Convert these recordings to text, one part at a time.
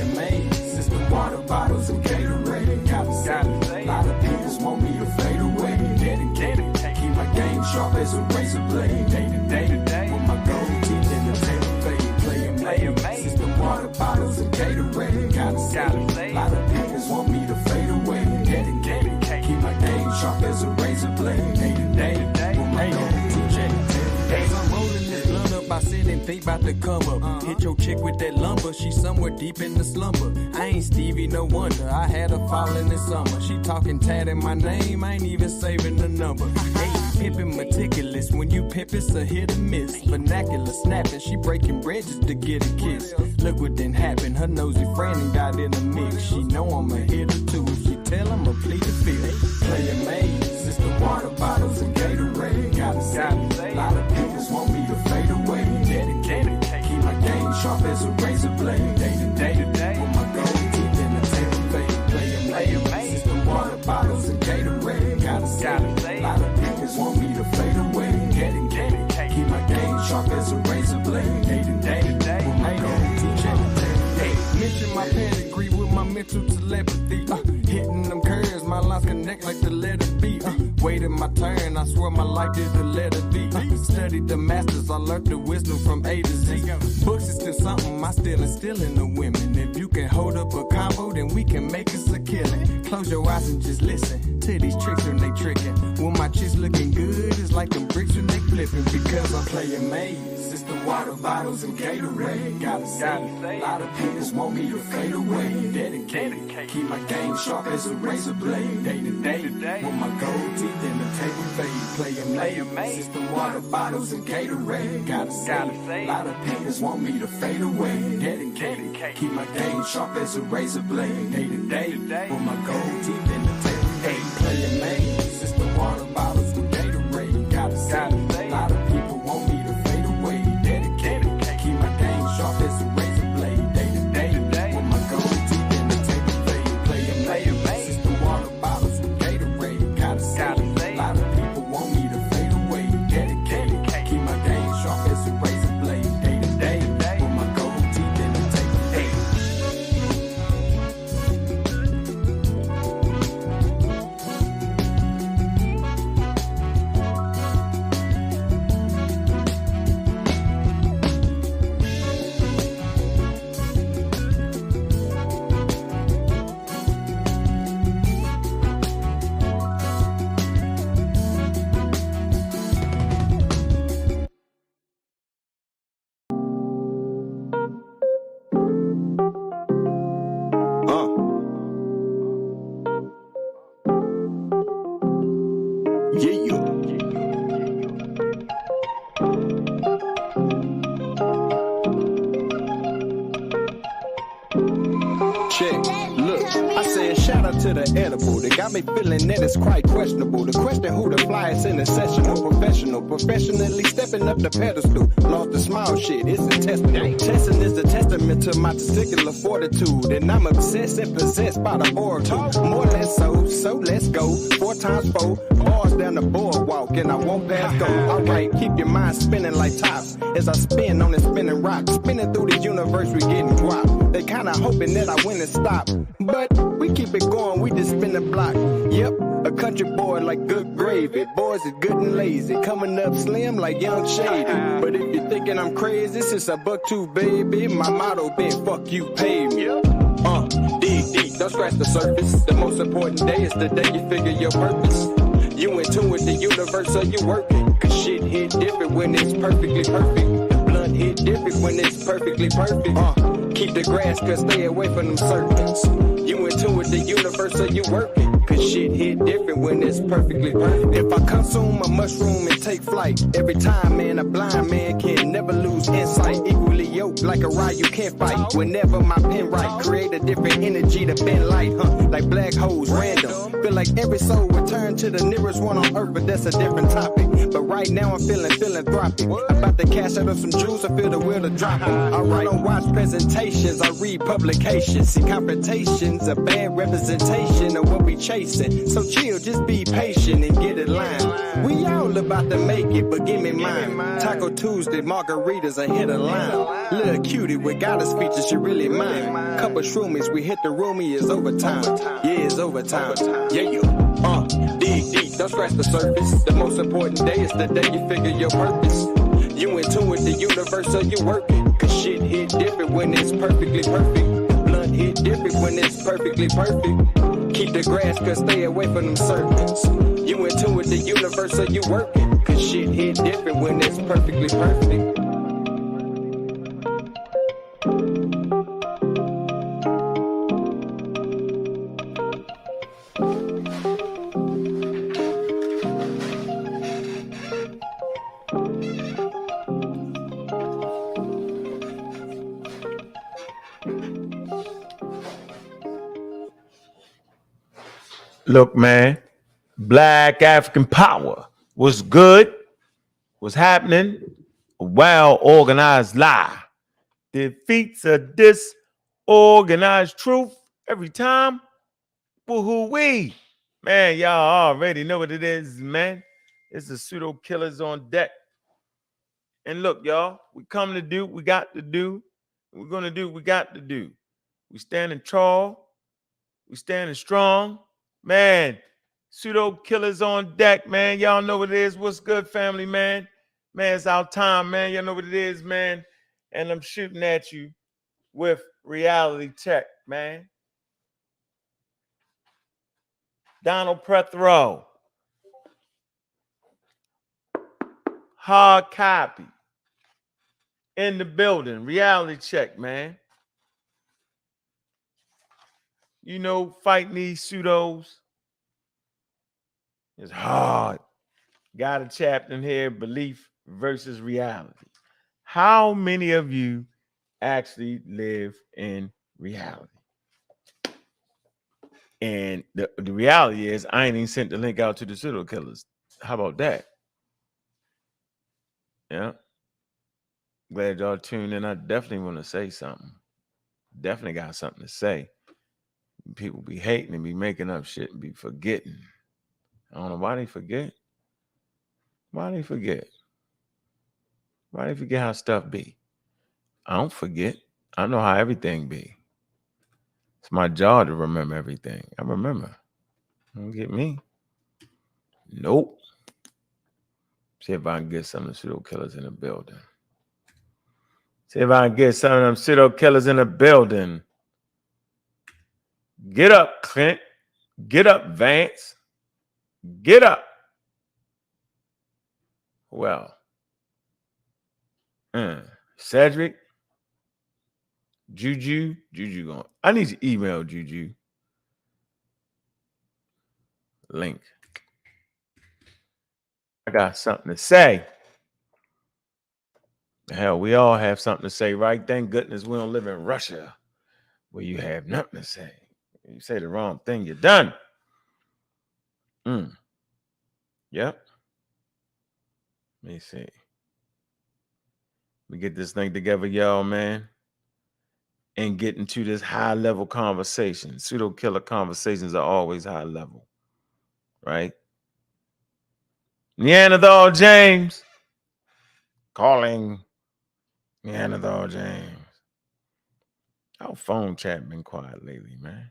playing maze. System water bottles and Gatorade. Gotta say, a lot of people want me to fade away. Dedicated, keep my game sharp as a razor blade. Day to day, with my gold teeth and the tail fade. Playing maze. System water bottles and Gatorade. Gotta say, a lot of people want me to fade away. Dedicated, keep my game sharp as a razor blade. Day to day, with my gold teeth and the tail fade. I'm rolling this blunt up, I sit and think about the come up. Hit your chick with that lumber, she somewhere deep in the slumber. I ain't Stevie, no wonder, I had her falling this summer. She talking tad in my name, I ain't even saving the number. Hey, pimpin' meticulous, when you pimp it's a hit or miss. Vernacular snapping, she breaking bread just to get a kiss. Look what done happened, her nosy friend and got in a mix. She know I'm a hitter too, if she tell him I plead the fifth. Playing maze, it's the water bottles and Gatorade. Gotta say, a lot of people want me to fade away. Dedicated, keep my game sharp as a razor blade. Day to day, with my gold teeth and the tail fade. Playing maze, it's the water bottles and Gatorade. Gotta say, a lot of people want me to fade away. Dedicated, keep my game sharp as a razor blade. Day to day, with my gold teeth and the tail fade. Mention my pedigree with my mental telepathy. Hitting them curves, my lines connect like the letter B. Waiting my turn, I swear my life is the letter B. Studied the masters, I learned the wisdom from A to Z. Books is still something, I still instill in the women. If you can hold up a combo, then we can make us a killing. Close your eyes and just listen to these tricks when they tricking. When my chicks looking good, it's like them bricks when they flipping. Because I'm playing maze, it's the water bottles and Gatorade. Gotta say, a lot of people want me to fade away. Dedicated, keep my game sharp as a razor blade. Day to day, with my gold teeth and the table fade. Playing maze, it's the water bottles and Gatorade. Gotta say, a lot of people want me to fade away. Dedicated, keep my game sharp as a razor blade. Day to day, with my gold teeth and the table fade. Playing maze, it's the water bottles and Gatorade. Gotta say, a lot of people want me to fade away. Dedicated, keep my game sharp as a razor blade. Day to day, with my gold teeth and the table fade. Playing maze, it's the water bottles and Gatorade. Gotta say, a lot of people want me to fade away. Dedicated, keep my game sharp as a razor blade. Day to day, with my gold teeth and the table fade. To the edible, that got me feeling that it's quite questionable. The question who the fly is in a session or professional, professionally stepping up the pedestal. Lost the smile shit, it's intestinal. Testing is a testament to my testicular fortitude, and I'm obsessed and possessed by the oracle. More or less so let's go. 4 times 4 bars down the boardwalk, and I won't pass go. Alright, keep your mind spinning like tops as I spin on this spinning rock, spinning through the universe, we getting dropped. They kinda hoping that I win and stop, but we keep it going, we just spin the block. Yep, a country boy like good gravy. Boys is good and lazy, coming up slim like young shady. But if you're thinking I'm crazy, since a $1.2 baby, my motto been fuck you, pay me. Dig deep, don't scratch the surface. The most important day is the day you figure your purpose. You in tune with the universe, so you working. Cause shit hit different when it's perfectly perfect. The blunt hit different when it's perfectly perfect. Keep the grass, cause stay away from them serpents. You in tune with the universe, so you working. Cause shit hit different when it's perfectly perfect. If I consume a mushroom and take flight, every time, man, a blind man can never lose insight. Equally yoked like a ride you can't fight. Whenever my pen write, create a different energy to bend light, like black holes, random. Feel like every soul returned to the nearest one on earth, but that's a different topic. But right now I'm feeling philanthropic. About to cash out of some jewels, I feel the wheel to drop them. I don't watch presentations, I read publications. See, confrontations, a bad representation of what we chasing. So chill, just be patient and get in line. We all about to make it, but give me mine. Taco Tuesday, margaritas, I hit a line. Little cutie with goddess features, she really mine. Couple shroomies, we hit the roomie, it's overtime. Yeah, it's overtime. Yeah, you. Dig deep, don't scratch the surface. The most important day is the day you figure your purpose. You intuit the universe, so you work it. Cause shit hit different when it's perfectly perfect. Blunt hit different when it's perfectly perfect. Keep the grass, cause stay away from them serpents. You intuit the universe, so you work it. Cause shit hit different when it's perfectly perfect. Look, man, Black African power was good, was happening. A well-organized lie defeats a disorganized truth every time. Woo-hoo-wee. Man, y'all already know what it is, man. It's the pseudo killers on deck. And look, y'all, we come to do, we got to do. We're going to do what we got to do. We standing tall. We standing strong. Man, pseudo killers on deck, man. Y'all know what it is. What's good, family, man? Man, it's our time, man. Y'all know what it is, man. And I'm shooting at you with reality check, man. Donald Prethrow. Hard copy. In the building. Reality check, man. You know, fighting these pseudos is hard. Got a chapter in here, belief versus reality. How many of you actually live in reality? And the reality is, I ain't even sent the link out to the pseudo killers. How about that? Yeah. Glad y'all tuned in. I definitely want to say something. Definitely got something to say. People be hating and be making up shit and be forgetting. I don't know why they forget. Why they forget? Why they forget how stuff be? I don't forget. I know how everything be. It's my job to remember everything. I remember. Don't get me. Nope. See if I can get some of the pseudo killers in the building. See if I can get some of them pseudo killers in the building. Get up, Clint. Get up, Vance. Get up. Well, Cedric, Juju going. I need to email Juju. Link. I got something to say. Hell, we all have something to say, right? Thank goodness we don't live in Russia where you have nothing to say. You say the wrong thing, you're done. Yep. Let me see. We get this thing together, y'all, man, and get into this high-level conversation. Pseudo-killer conversations are always high level, right? Neanderthal James. Calling Neanderthal James. Our phone chat been quiet lately, man.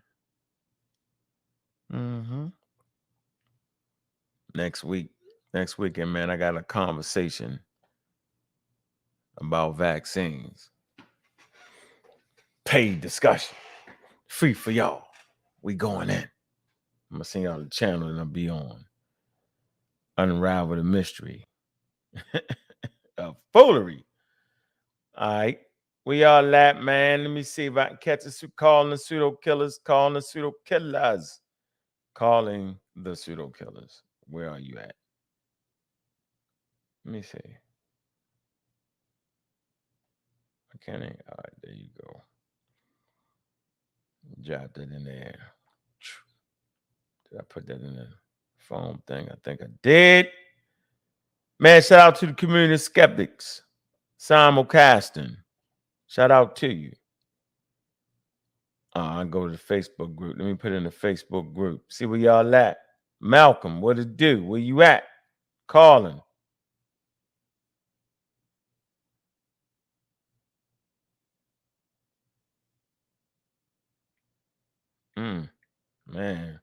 Next weekend, man, I got a conversation about vaccines. Paid discussion. Free for y'all. We going in. I'm going to send y'all the channel and I'll be on. Unravel the mystery of foolery. All right. We all at, man. Let me see if I can catch us calling the pseudo killers. Calling the pseudo killers. Calling the pseudo killers. Where are you at? Let me see. Okay. All right. There you go. Dropped it in there. Did I put that in the phone thing? I think I did. Man, shout out to the community of skeptics. Simulcasting. Shout out to you. I go to the Facebook group. Let me put it in the Facebook group. See where y'all at. Malcolm, what it do? Where you at? Calling. Man.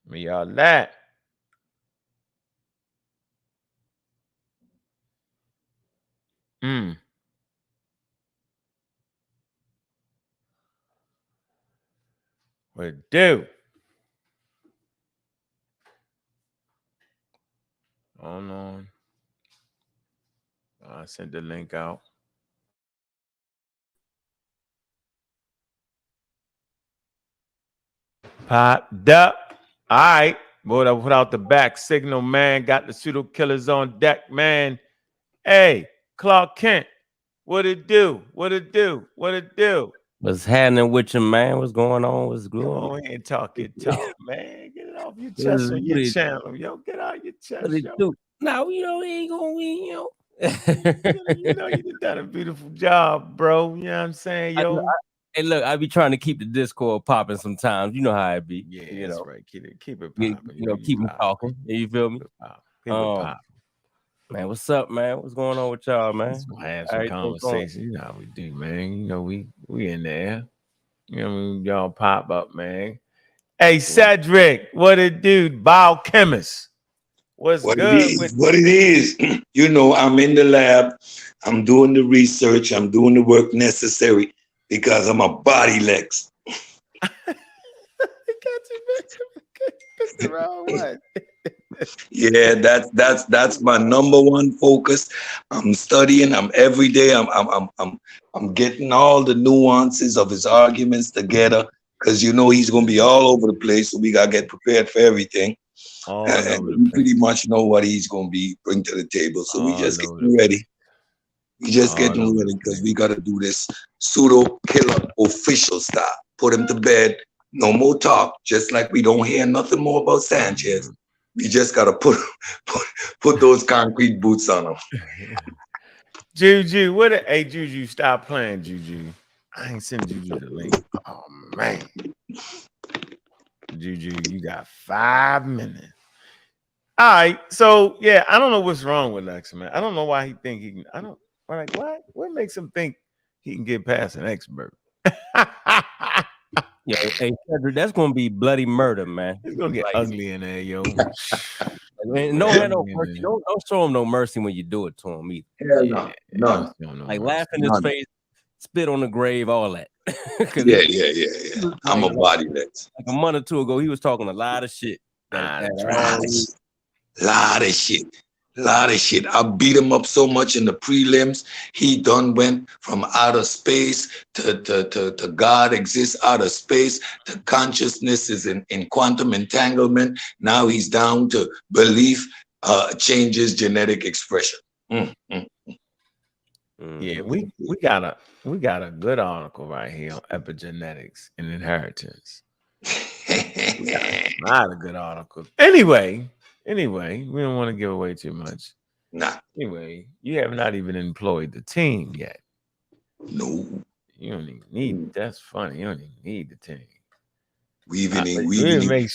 Where y'all at? What it do? Hold on. I sent the link out. Popped up. All right. Boy, I put out the back signal, man. Got the pseudo killers on deck, man. Hey, Clark Kent. What it do? What it do? What it do? What's happening with you, man? What's going on? What's good? Come on here and talk your talk, man. Get it off your chest on your channel, yo. Get out your chest, yo. No, you know, he ain't gonna win, yo. You know, you done a beautiful job, bro. You know what I'm saying, yo? Hey, look, I be trying to keep the Discord popping sometimes. You know how it be. Yeah, you that's know. right. Keep it popping. You know, keep me talking. You feel me? Keep it popping. Man, what's up, man? What's going on with y'all, man? Let's have some conversation. You know how we do, man. You know, we in there. You know what I mean? Y'all pop up, man. Hey, Cedric, what it do? Biochemist. What's what good? What it is. You know, I'm in the lab. I'm doing the research. I'm doing the work necessary because I'm a body Lex. Yeah, that's my number one focus. I'm studying. I'm every day. I'm getting all the nuances of his arguments together because you know he's gonna be all over the place. So we gotta get prepared for everything. And we pretty much know what he's gonna be bring to the table. So we just getting ready. We just getting ready because we gotta do this pseudo killer official style. Put him to bed. No more talk. Just like we don't hear nothing more about Sanchez. We just gotta put those concrete boots on him. Juju, hey Juju, stop playing, Juju. I ain't sending Juju the link. Oh man. Juju, you got 5 minutes. All right, so yeah, I don't know what's wrong with Lex, man. I don't know why he think he can. What makes him think he can get past an expert? Yeah, hey, Cedric, that's gonna be bloody murder, man. It's gonna get ugly in there, yo. Don't have no mercy. Don't show him no mercy when you do it to him either. No. Like laugh in his face, spit on the grave, all that. Yeah. I'm a body Lex. Like a month or two ago, he was talking a lot of shit. Lot of shit. I beat him up so much in the prelims. He done went from outer space to God exists outer space to consciousness is in quantum entanglement. Now he's down to belief changes genetic expression. Yeah, we got a good article right here on epigenetics and inheritance. Not a good article. Anyway, we don't want to give away too much. Nah. Anyway, you have not even employed the team yet. No. You don't even need. That's funny. You don't even need the team. We've been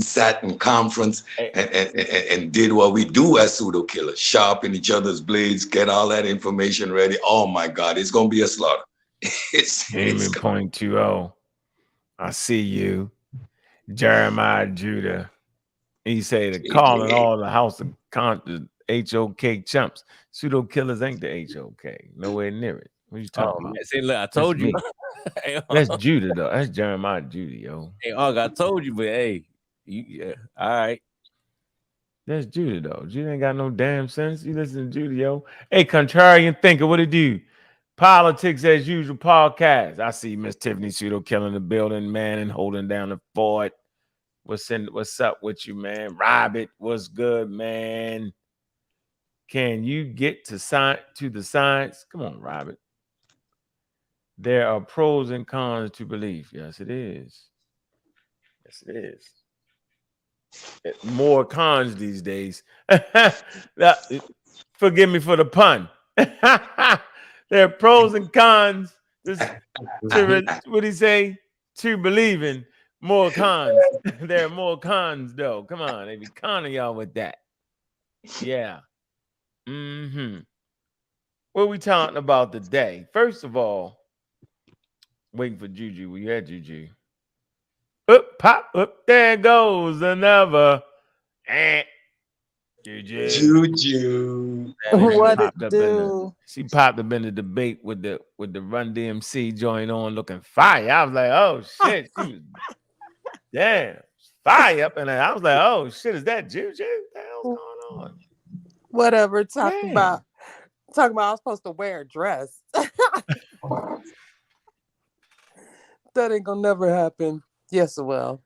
sat in conference and did what we do as pseudo killers, sharpen each other's blades, get all that information ready. Oh my God, it's gonna be a slaughter. It's 0.20. I see you, Jeremiah Judah. He say the calling all the house of HOK chumps. Pseudo killers ain't the HOK. Nowhere near it. What you talking about? See, look, I told you. That's Judah though. That's Jeremiah Judah, yo. Hey, I told you, but hey, all right. That's Judah though. Judah ain't got no damn sense. You listen to Judah, yo. Hey, contrarian thinker, what it do? Politics as usual podcast. I see Miss Tiffany Pseudo killing the building, man, and holding down the fort. What's up with you, man? Robert, what's good, man? Can you get to the science? Come on, Robert. There are pros and cons to belief. Yes, it is. Yes, it is. More cons these days. Forgive me for the pun. There are pros and cons. What do you say? To believing. More cons. There are more cons, though. Come on, they be conning y'all with that. Yeah. What we talking about today? First of all, waiting for Juju. We had Juju. Up, pop, up. There goes another. Juju. What it do? She popped up in the debate with the Run DMC joint on, looking fire. I was like, oh shit, she was damn fire up in there. I was like, oh shit, is that Juju? What the hell's going on? Whatever. Talking about I was supposed to wear a dress. That ain't gonna never happen. Yes, it will.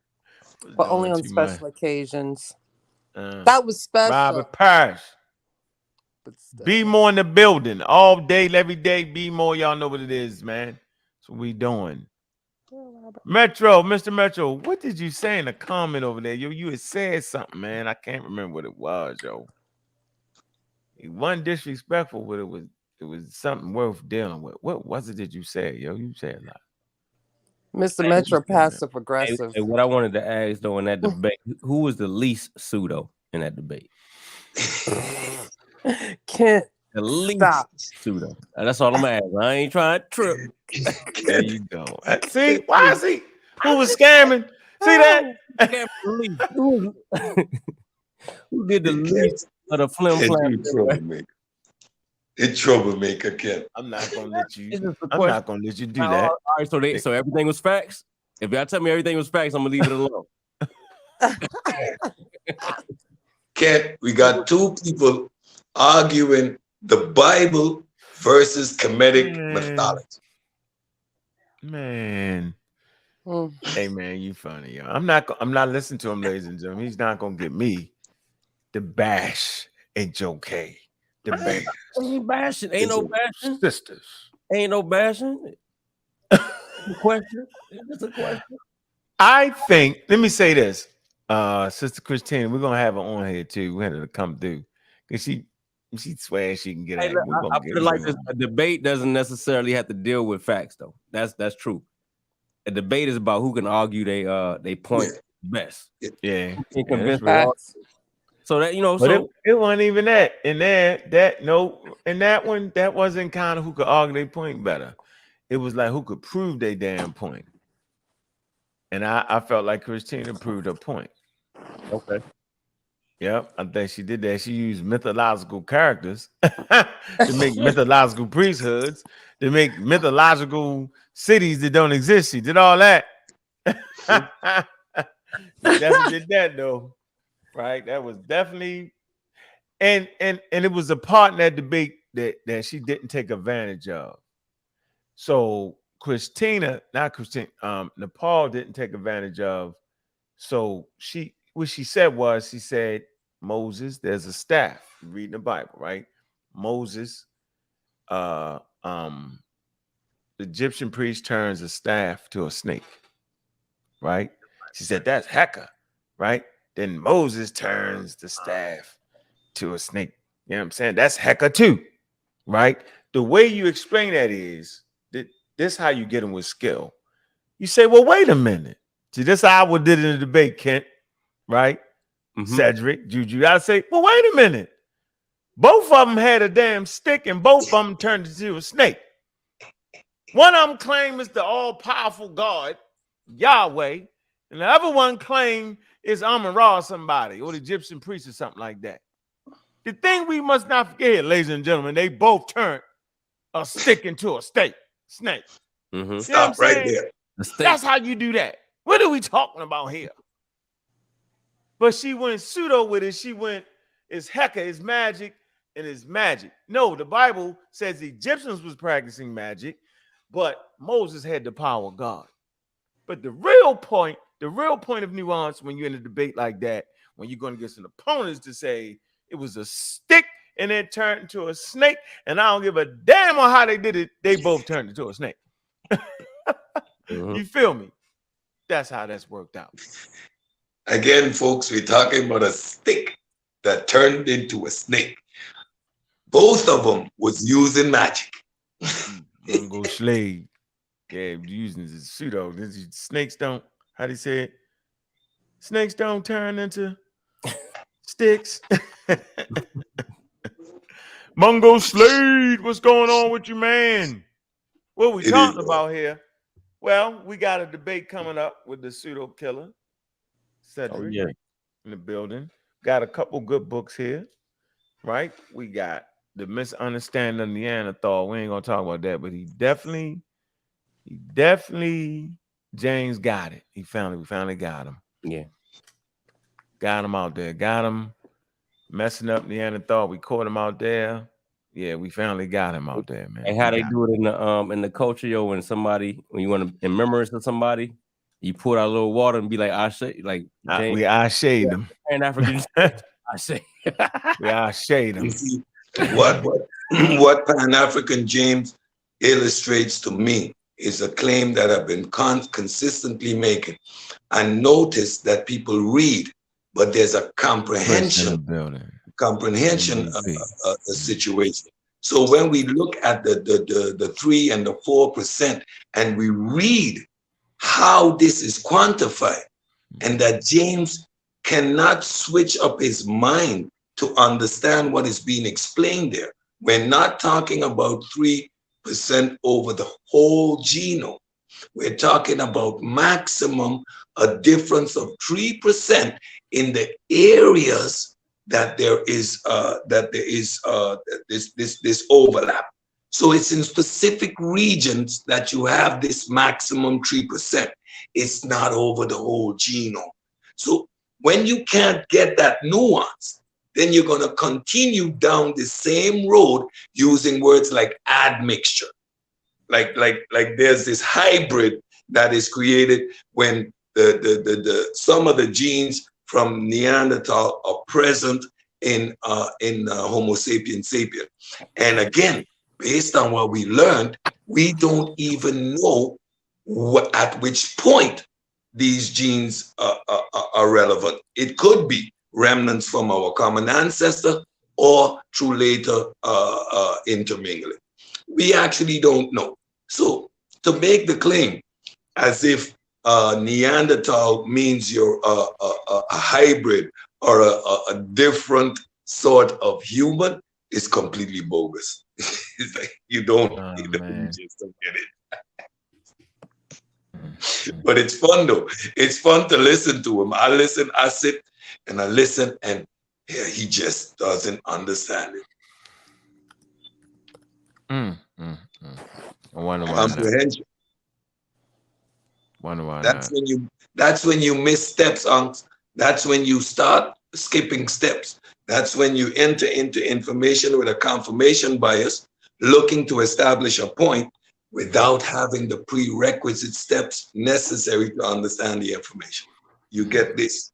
But only on special occasions. That was special. Robert Parrish. Be more in the building all day, every day. Be more. Y'all know what it is, man. That's what we doing. Metro, Mr. Metro, what did you say in the comment over there? Yo, you had said something, man. I can't remember what it was, yo. It wasn't disrespectful, but it was something worth dealing with. What was it that you said, yo? You said a lot. Mr. Metro, passive aggressive. And what I wanted to ask though in that debate, who was the least pseudo in that debate? Can't the least stop. Pseudo. That's all I'm asking. I ain't trying to trip. There you go. See, why is he? Who was scamming? See that? Who did the least of the flim flam? It's troublemaker, Ken. I'm not gonna let you. I'm not gonna let you do that. All right, so everything was facts. If y'all tell me everything was facts, I'm gonna leave it alone. Ken, we got two people arguing the Bible versus Kemetic mythology. Man. Hey man, you funny, yo. I'm not listening to him, ladies and gentlemen. He's not gonna get me to bash HOK. The bash. Ain't bashing. Ain't no bashing. Sisters. Ain't no bashing. Question. It's a question. I think, let me say this. Sister Christina, we're gonna have her on here too. We had her to come through. Because she swears she can get it. I feel like a debate doesn't necessarily have to deal with facts, though. That's true. A debate is about who can argue they point best. Yeah. Can convince facts. So that but it wasn't even that. In that one, that wasn't kind of who could argue their point better. It was like who could prove their damn point. And I felt like Christina proved her point. Okay. Yep, I think she did that. She used mythological characters to make mythological priesthoods, to make mythological cities that don't exist. She did all that. Definitely did that though. Right? That was definitely and it was a part in that debate that she didn't take advantage of. So Nepal didn't take advantage of. So what she said, Moses, there's a staff. You're reading the Bible, right? Moses, the Egyptian priest turns a staff to a snake, right? She said, that's Heka, right? Then Moses turns the staff to a snake. You know what I'm saying? That's Heka too, right? The way you explain that is that this is how you get them with skill. You say, well, wait a minute. See, this is how I did in the debate, Kent, right? Mm-hmm. Cedric, Juju. I say, well, wait a minute. Both of them had a damn stick and both of them turned into a snake. One of them claimed it's the all-powerful God, Yahweh, and the other one claimed it's Amun-Ra somebody or the Egyptian priest or something like that. The thing we must not forget, ladies and gentlemen, they both turned a stick into a snake. Mm-hmm. Stop right there. That's how you do that. What are we talking about here? But she went pseudo with it. She went, it's Heka, it's magic, and it's magic. No, the Bible says the Egyptians was practicing magic, but Moses had the power of God. But the real point of nuance when you're in a debate like that, when you're going to get some opponents to say it was a stick and then turned into a snake. And I don't give a damn on how they did it. They both turned into a snake. You feel me? That's how that's worked out. Again, folks, we're talking about a stick that turned into a snake. Both of them was using magic. Mungo slave. Yeah, using this pseudo. Snakes don't, how do you say it? Snakes don't turn into sticks. Mungo Slade, what's going on with you, man? What we talking about here? Well, we got a debate coming up with the pseudo killer, Cedric, in the building. Got a couple good books here, right? We got The Misunderstanding of Neanderthal. We ain't gonna talk about that, but he definitely, James got it. We finally got him. Yeah. Got him out there. Got him messing up Neanderthal. We caught him out there. Yeah, we finally got him out there, man. And how they do it in the culture, yo, when you want to in remembrance of somebody, you pour out a little water and be like, I say, like I shade them. And African I say I shade them. You see, what Pan-African James illustrates to me is a claim that I've been consistently making. I notice that people read, but there's a comprehension situation. So when we look at the 3 and the 4% and we read how this is quantified, and that James cannot switch up his mind to understand what is being explained there. We're not talking about 3% over the whole genome. We're talking about maximum a difference of 3% in the areas that there is this overlap. So it's in specific regions that you have this maximum 3%. It's not over the whole genome. So when you can't get that nuance, then you're going to continue down the same road using words like admixture. Like there's this hybrid that is created when the some of the genes from Neanderthal are present in Homo sapiens sapien. And again, based on what we learned, we don't even know at which point these genes are relevant. It could be remnants from our common ancestor or through later intermingling. We actually don't know. So to make the claim as if Neanderthal means you're a hybrid or a different sort of human is completely bogus. It's like you just don't get it. But it's fun though. It's fun to listen to him. I sit and I listen, and yeah, he just doesn't understand it. I wonder why comprehension. Wonder why that's when you miss steps, Unks. That's when you start skipping steps. That's when you enter into information with a confirmation bias, looking to establish a point without having the prerequisite steps necessary to understand the information. You get this.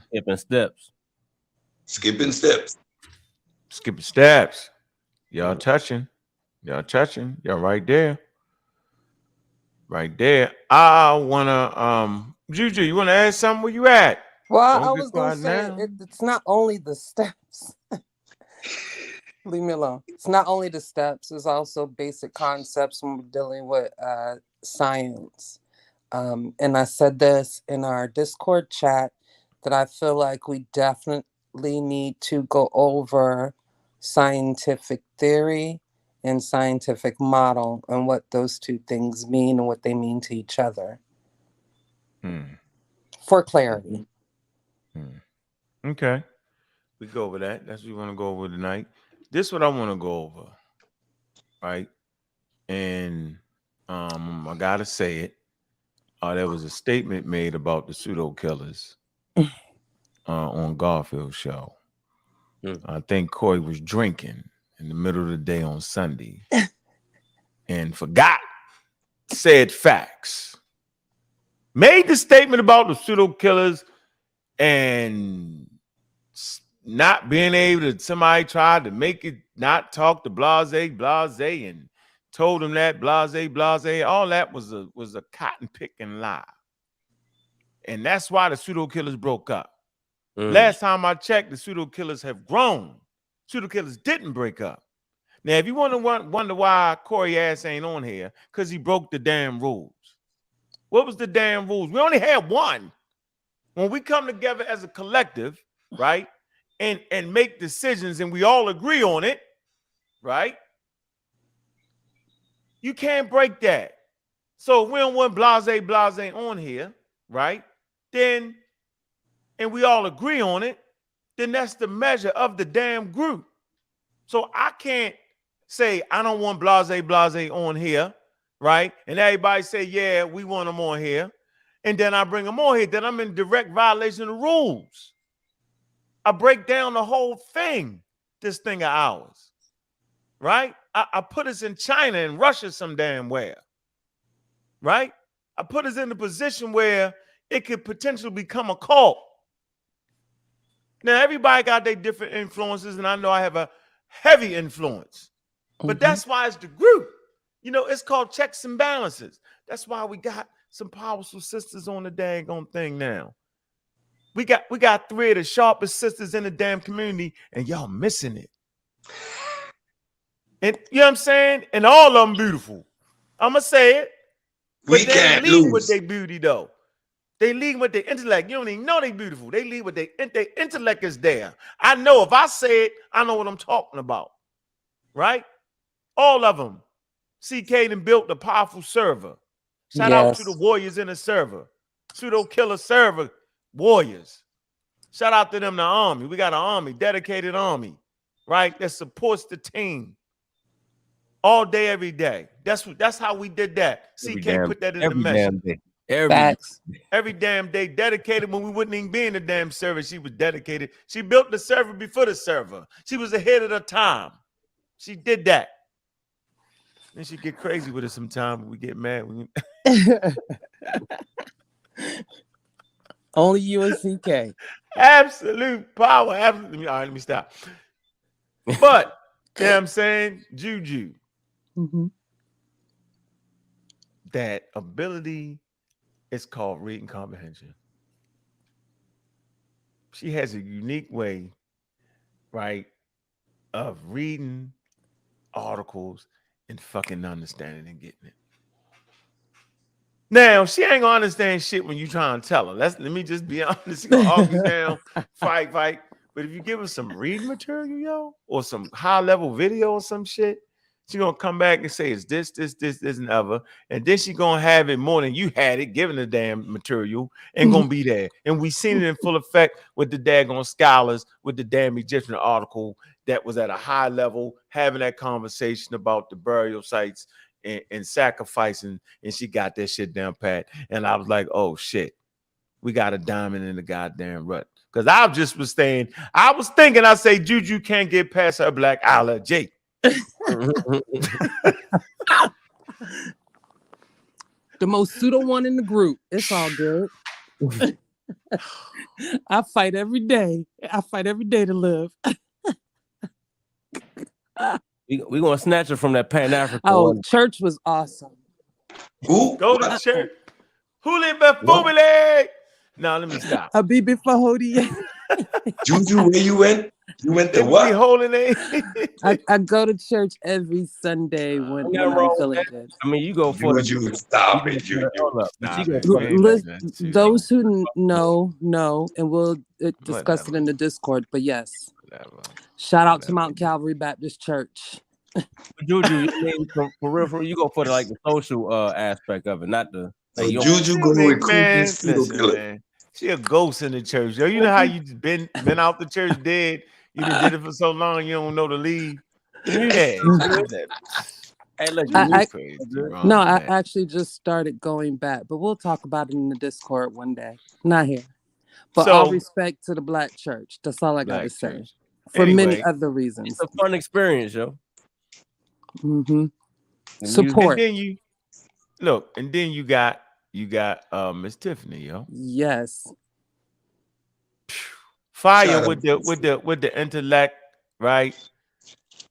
Skipping steps. Skipping steps. Skipping steps. Y'all touching. Y'all right there. Right there. I wanna Juju, you wanna add something? Where you at? Well, I was gonna say it's not only the steps. Leave me alone. It's not only the steps, it's also basic concepts when we're dealing with science. And I said this in our Discord chat that I feel like we definitely need to go over scientific theory and scientific model and what those two things mean and what they mean to each other. For clarity. Okay. We go over that. That's what we want to go over tonight. This is what I want to go over. Right. And I gotta say it. There was a statement made about the pseudo killers on Garfield's show. I think Corey was drinking in the middle of the day on Sunday and forgot said facts. Made the statement about the pseudo killers and not being able to, somebody tried to make it not talk to blase, and told him that blase, all that was a cotton picking lie. And that's why the pseudo killers broke up. Last time I checked, the pseudo killers have grown. Pseudo killers didn't break up. Now, if you wonder why Corey ass ain't on here, because he broke the damn rules. What was the damn rules? We only had one. When we come together as a collective, right, and make decisions and we all agree on it, right, you can't break that. So if we don't want blase on here, right, then, and we all agree on it, then that's the measure of the damn group. So I can't say I don't want blase on here, right? And everybody say, yeah, we want them on here. And then I bring them on here. Then I'm in direct violation of the rules. I break down the whole thing, this thing of ours, right? I put us in China and Russia some damn where, right? I put us in a position where it could potentially become a cult. Now, everybody got their different influences, and I know I have a heavy influence. But that's why it's the group. You know, it's called checks and balances. That's why we got some powerful sisters on the daggone thing now. We got 3 of the sharpest sisters in the damn community, and y'all missing it. And you know what I'm saying? And all of them beautiful. I'm going to say it. But they ain't leading with their beauty, though. They lead with their intellect. You don't even know they beautiful. They lead with their intellect is there. I know if I say it, I know what I'm talking about. Right? All of them. CK done built a powerful server. Shout out to the warriors in the server. Pseudo killer server warriors. Shout out to them, the army. We got an army, dedicated army, right? That supports the team all day, every day. That's how we did that. CK put that in the message. Every damn day, dedicated when we wouldn't even be in the damn server. She was dedicated. She built the server before the server. She was ahead of her time. She did that. And she get crazy with us sometimes when we get mad. Only you and CK. Absolute power. Absolutely. All right, let me stop. But, you know what I'm saying? Juju. That ability is called reading comprehension. She has a unique way, right, of reading articles and fucking understanding and getting it. Now, she ain't gonna understand shit when you try and tell her. Let me just be honest. She gonna argue down, fight. But if you give her some reading material, yo, or some high-level video or some shit, she gonna come back and say, it's this, and other. And then she gonna have it more than you had it, given the damn material, and gonna be there. And we seen it in full effect with the daggone scholars, with the damn Egyptian article that was at a high level, having that conversation about the burial sites and sacrificing, and she got that shit down pat. And I was like, oh shit, we got a diamond in the goddamn rut. Because I was thinking, I say Juju can't get past her black allergy. The most pseudo one in the group. It's all good. I fight every day. I fight every day to live. We're gonna snatch her from that Pan-African. Oh, church was awesome. Go to church. Who live before me leg? No, let me stop. I'll be before Hody. Juju, where you went? You went to what? I go to church every Sunday when I'm feeling good. I mean, you go for Juju. Stop it, Juju. Those who know, and we'll discuss it in the Discord. But yes, shout out to Mount Calvary Baptist Church. Juju, for real, you go for the social aspect of it, not the. Juju go recruit. She a ghost in the church. Yo, you know how you been out the church dead. You did it for so long, you don't know to leave. Yeah. I actually just started going back, but we'll talk about it in the Discord one day. Not here. But all respect to the Black church. That's all I got to say. For many other reasons. It's a fun experience, yo. Support. And then you got Miss Tiffany, yo. Yes. Fire with the intellect, right?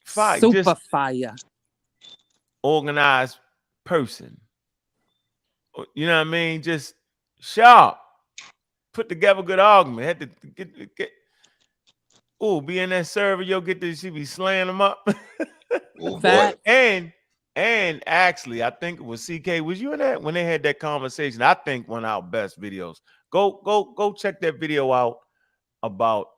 Fire, Super just fire. organized person. You know what I mean? Just sharp. Put together good argument. Had to get be in that server, you'll get this, she be slaying them up. Oh boy. And actually, I think it was CK. Was you in that when they had that conversation? I think one of our best videos. Go check that video out about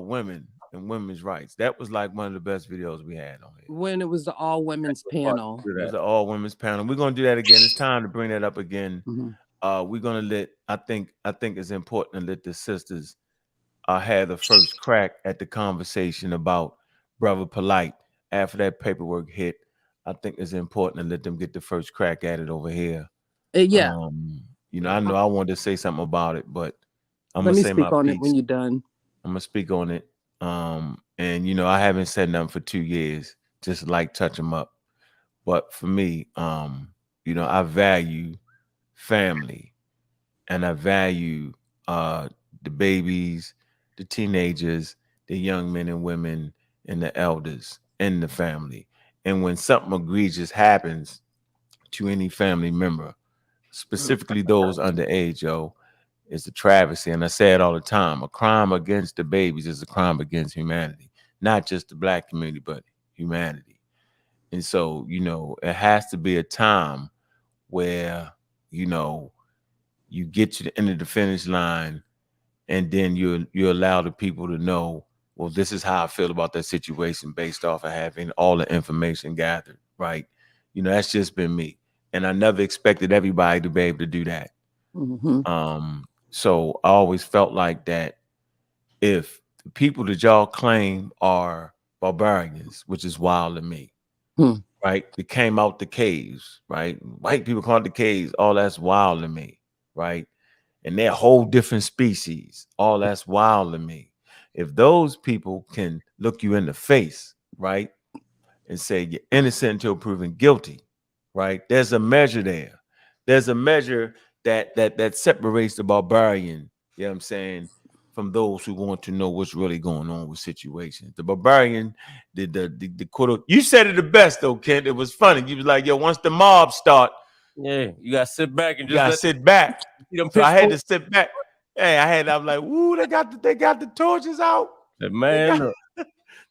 women and women's rights. That was like one of the best videos we had on here. When it was the all women's panel. It was the all women's panel. We're gonna do that again. It's time to bring that up again. We're gonna I think it's important to let the sisters have the first crack at the conversation about Brother Polite after that paperwork hit. I think it's important to let them get the first crack at it over here. Yeah. You know, I know I wanted to say something about it, but I'm Let gonna me say speak my on piece. it when you're done. I'm gonna speak on it. And you know, I haven't said nothing for 2 years, just like touch them up. But for me, you know, I value family and I value the babies, the teenagers, the young men and women, and the elders in the family. And when something egregious happens to any family member, specifically those underage, it's a travesty. And I say it all the time. A crime against the babies is a crime against humanity, not just the Black community, but humanity. And so, you know, it has to be a time where, you know, you get to the end of the finish line and then you allow the people to know, well, this is how I feel about that situation based off of having all the information gathered, right? You know, that's just been me. And I never expected everybody to be able to do that. So I always felt like that if the people that y'all claim are barbarians, which is wild to me, right? They came out the caves, right? White people call it the caves. All that's wild to me, right? And they're a whole different species. All that's wild to me. If those people can look you in the face, right, and say you're innocent until proven guilty, right? There's a measure there. There's a measure that separates the barbarian, you know what I'm saying, from those who want to know what's really going on with situations. The barbarian, the quote, you said it the best though, Kent. It was funny. You was like, yo, once the mob start, yeah, you gotta sit back and you gotta sit back. So I had to sit back. Hey, I'm like, woo, they got the torches out. Man,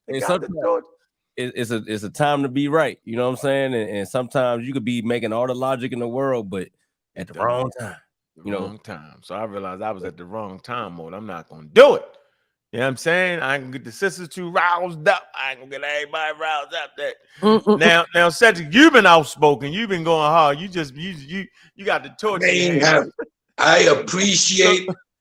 they got the torches. It's a time to be right. You know what I'm saying? And sometimes you could be making all the logic in the world, but at the wrong time. Wrong time. So I realized I was at the wrong time mode. I'm not gonna do it. You know what I'm saying? I ain't gonna get the sisters too roused up. I ain't gonna get everybody roused up. That now, Cedric, you've been outspoken. You've been going hard. You got the torch.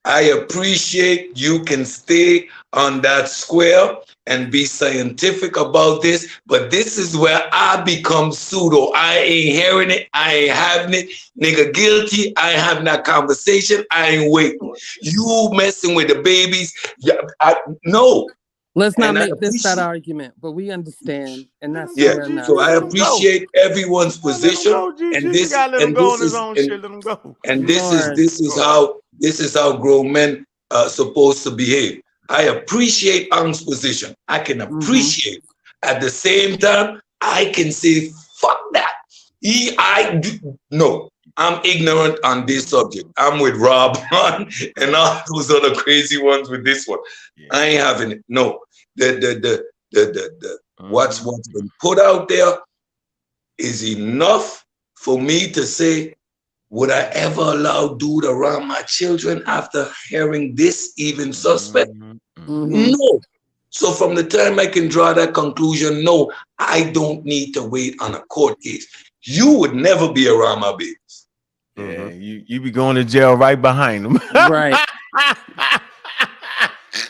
I appreciate you can stay on that square and be scientific about this, but this is where I become pseudo. I ain't hearing it. I ain't having it. Nigga guilty. I ain't having that conversation. I ain't waiting. You messing with the babies. No. Let's not make this that argument, but we understand, and that's fair enough. So I appreciate everyone's position, and this is how grown men are supposed to behave. I appreciate Ang's position. I can appreciate. At the same time, I can say, fuck that. I'm ignorant on this subject. I'm with Rob and all those other crazy ones with this one. I ain't having it. No. What's been put out there is enough for me to say, would I ever allow dude around my children after hearing this even suspect? No. So from the time I can draw that conclusion, no, I don't need to wait on a court case. You would never be around my babies. Yeah, you be going to jail right behind them. Right.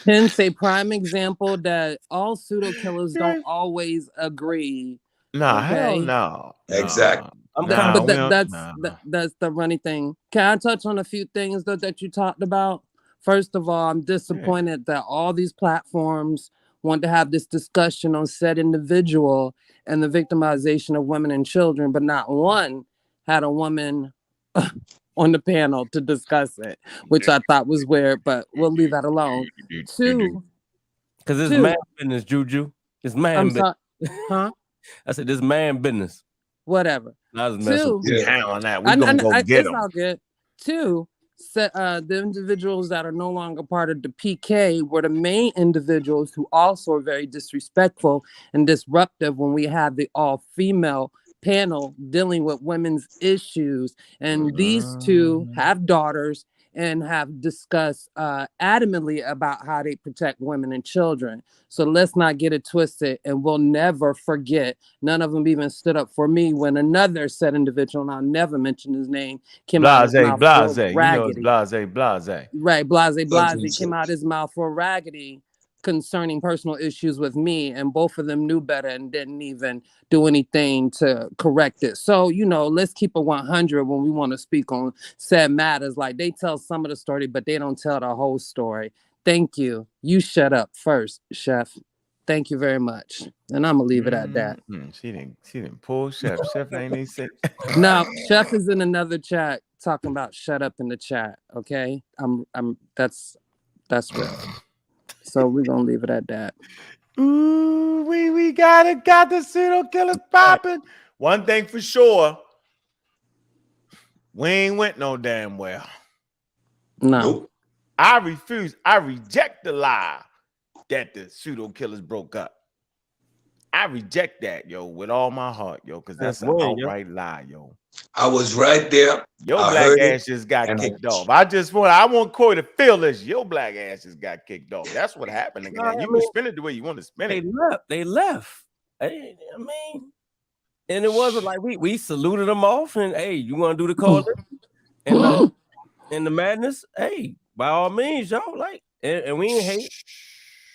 Hence a prime example that all pseudo killers don't always agree. Nah, hell no. Exactly. That's the running thing. Can I touch on a few things though that you talked about? First of all, I'm disappointed that all these platforms want to have this discussion on said individual and the victimization of women and children, but not one had a woman on the panel to discuss it, which I thought was weird, but we'll leave that alone. Two, because it's man business, Juju. It's man business. Huh? I said this man business. Whatever. I was messing with on that. We're gonna go get them. It's all good. Two, the individuals that are no longer part of the PK were the main individuals who also are very disrespectful and disruptive when we have the all-female panel dealing with women's issues. And these two have daughters and have discussed adamantly about how they protect women and children. So let's not get it twisted, and we'll never forget. None of them even stood up for me when another said individual, and I'll never mention his name, came out his mouth for raggedy. You know it's blase. Right, blase came out his mouth for raggedy concerning personal issues with me, and both of them knew better and didn't even do anything to correct it. So, let's keep it 100 when we want to speak on said matters. Like, they tell some of the story, but they don't tell the whole story. Thank you. You shut up first, Chef. Thank you very much. And I'm gonna leave it at that. She didn't pull Chef. Chef ain't even say. No, Chef is in another chat talking about shut up in the chat. Okay. That's real. So we're gonna leave it at that. Ooh, we got the pseudo killers popping. One thing for sure, we ain't went no damn well. No. Nope. I refuse. I reject the lie that the pseudo killers broke up. I reject that, yo, with all my heart, yo, because that's an outright lie, yo. I was right there. Your black ass just got kicked off. I want Corey to feel this. Your black ass just got kicked off. That's what happened. You can spin it the way you want to spin it. They left. I mean, and it wasn't like we saluted them off and hey, you want to do the call and the madness? Hey, by all means, y'all, like, and we ain't hate.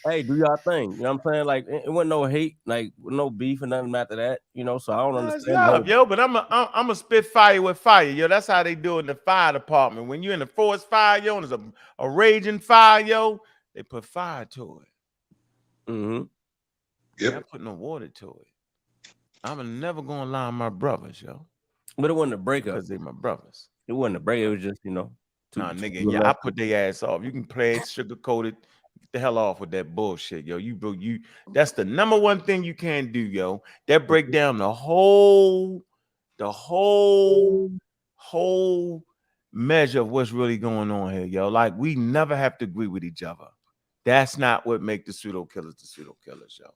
Hey, do y'all thing. You know what I'm saying? Like, it wasn't no hate, like, no beef or nothing after that, so I don't understand. Love, yo, but I'm a spit fire with fire, yo. That's how they do it in the fire department. When you're in the forest fire, yo, and there's a raging fire, yo, they put fire to it. Mm-hmm. Yep. They put no water to it. I'm never gonna lie on my brothers, yo. But it wasn't a breakup. Because they're my brothers. It wasn't a breakup. It was just, Nah, nigga, yeah, I put their ass off. You can play it sugar-coated. Get the hell off with that bullshit, yo. You that's the number one thing you can do, yo. That break down the whole measure of what's really going on here, yo. Like, we never have to agree with each other. That's not what make the pseudo killers, yo.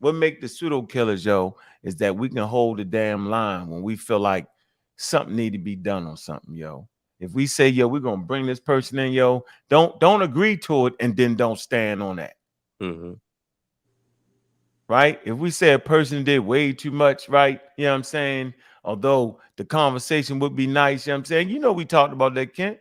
What make the pseudo killers, yo, is that we can hold the damn line when we feel like something need to be done on something, yo. If we say, yo, we're gonna bring this person in, yo, don't agree to it and then don't stand on that. Mm-hmm. Right? If we say a person did way too much, right? You know what I'm saying? Although the conversation would be nice, you know what I'm saying? We talked about that, Kent.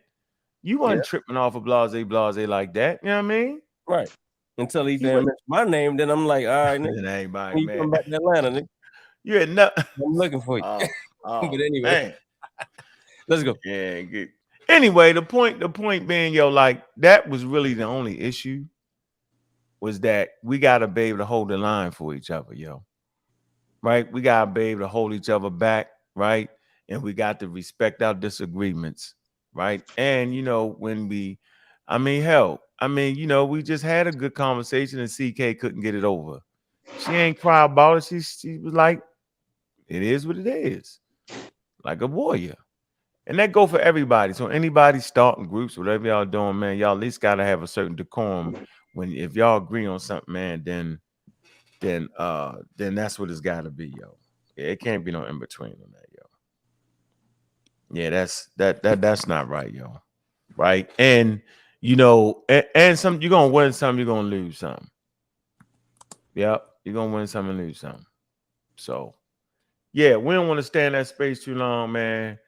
You weren't tripping off of blase like that. You know what I mean? Right. Until he mentioned my name, then I'm like, all right, nigga. You come back to Atlanta, nigga. You had nothing. I'm looking for you. But anyway. Man. Let's go. Yeah, good. Anyway, the point being, yo, like, that was really the only issue, was that we gotta be able to hold the line for each other, yo. Right? We gotta be able to hold each other back, right? And we got to respect our disagreements, right? And when we we just had a good conversation and CK couldn't get it over. She ain't cry about it. She was like, it is what it is. Like a warrior. And that go for everybody. So anybody starting groups, whatever y'all doing, man, y'all at least gotta have a certain decorum. If y'all agree on something, man, then that's what it's gotta be, yo. It can't be no in between on that, yo. Yeah, that's not right, yo. Right? And and some you're gonna win some, you're gonna lose some. Yep, you're gonna win some and lose some. So yeah, we don't want to stay in that space too long, man.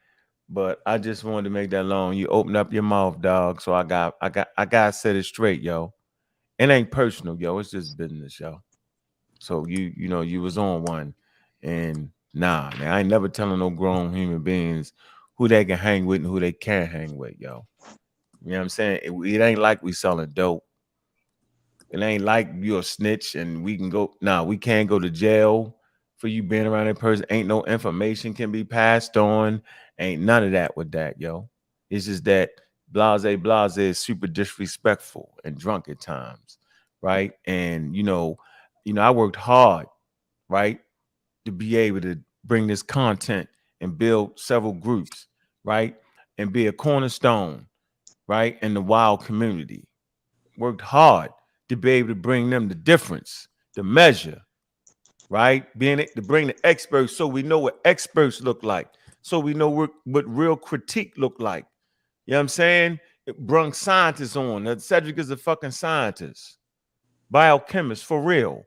But I just wanted to make that long. You open up your mouth, dog. So I got to set it straight, yo. It ain't personal, yo. It's just business, yo. So you was on one, and nah, man, I ain't never telling no grown human beings who they can hang with and who they can't hang with, yo. You know what I'm saying? It ain't like we selling dope. It ain't like you're a snitch and we can go. Nah, we can't go to jail for you being around that person. Ain't no information can be passed on. Ain't none of that with that, yo. It's just that blase is super disrespectful and drunk at times, right? And I worked hard, right, to be able to bring this content and build several groups, right, and be a cornerstone, right, in the wild community. Worked hard to be able to bring them the difference, the measure, right? To bring the experts so we know what experts look like, so we know what real critique look like. You know what I'm saying? It brung scientists on. Cedric is a fucking scientist, biochemist for real.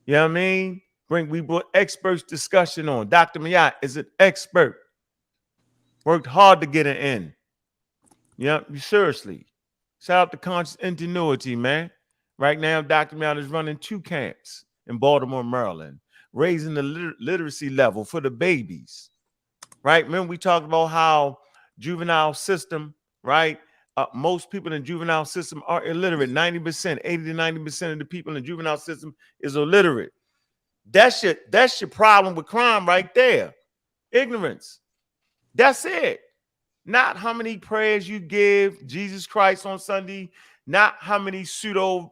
You know what I mean? We brought experts discussion on. Dr. Miyat is an expert. Worked hard to get it in. Yeah, seriously. Shout out to Conscious Ingenuity, man. Right now, Dr. Miyat is running 2 camps in Baltimore, Maryland, raising the literacy level for the babies. Right? Remember we talked about how juvenile system, right? Most people in the juvenile system are illiterate. 90%, 80 to 90% of the people in the juvenile system is illiterate. That's your problem with crime right there. Ignorance. That's it. Not how many prayers you give Jesus Christ on Sunday, not how many pseudo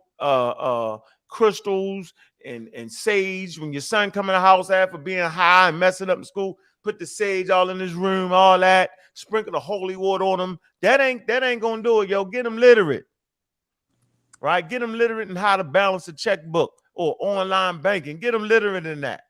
crystals and sage when your son come in the house after being high and messing up in school, put the sage all in his room, all that, sprinkle the holy water on him. That ain't gonna do it, yo. Get them literate. Right? Get them literate in how to balance a checkbook or online banking. Get them literate in that.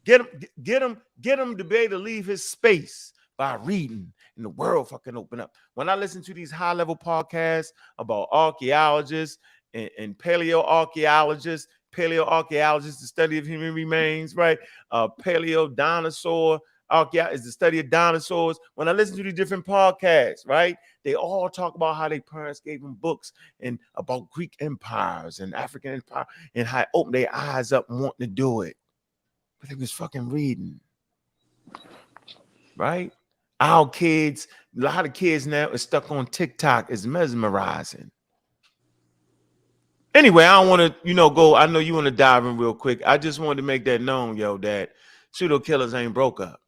Get him to be able to leave his space by reading, and the world fucking open up. When I listen to these high-level podcasts about archaeologists and paleoarchaeologists, the study of human remains, right? Paleo dinosaur is the study of dinosaurs. When I listen to these different podcasts, right, they all talk about how their parents gave them books and about Greek empires and African empire and how it opened their eyes up and wanting to do it. But they was fucking reading, right? Our kids, a lot of kids now are stuck on TikTok. Is mesmerizing. Anyway, I don't want to, go. I know you want to dive in real quick. I just wanted to make that known, yo, that pseudo killers ain't broke up.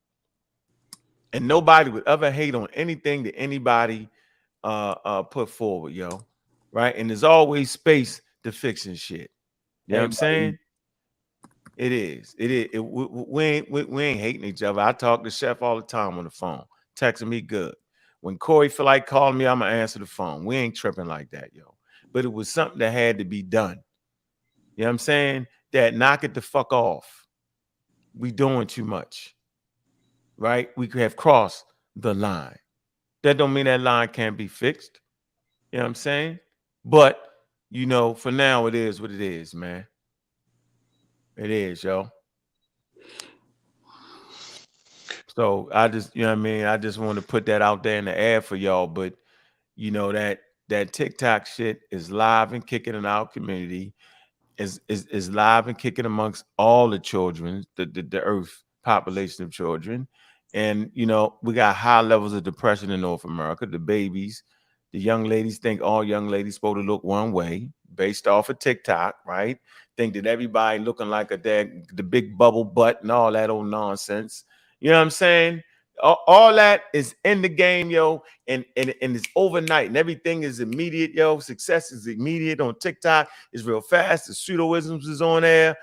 And nobody would ever hate on anything that anybody put forward, yo. Right? And there's always space to fixing shit. You know what I'm saying? It is. We ain't hating each other. I talk to Chef all the time on the phone, texting me good. When Corey feel like calling me, I'm gonna answer the phone. We ain't tripping like that, yo. But it was something that had to be done. You know what I'm saying? That knock it the fuck off. We doing too much, right? We could have crossed the line. That don't mean that line can't be fixed. You know what I'm saying? But for now, it is what it is, man. It is, yo. So I just, I just want to put that out there in the air for y'all. But that TikTok shit is live and kicking in our community, is live and kicking amongst all the children, the earth population of children. And we got high levels of depression in North America. The babies, the young ladies think all young ladies supposed to look one way based off of TikTok, right? Think that everybody looking like the big bubble butt and all that old nonsense. You know what I'm saying? All that is in the game, yo, and it's overnight and everything is immediate, yo. Success is immediate on TikTok. It's real fast. The pseudoisms is on there.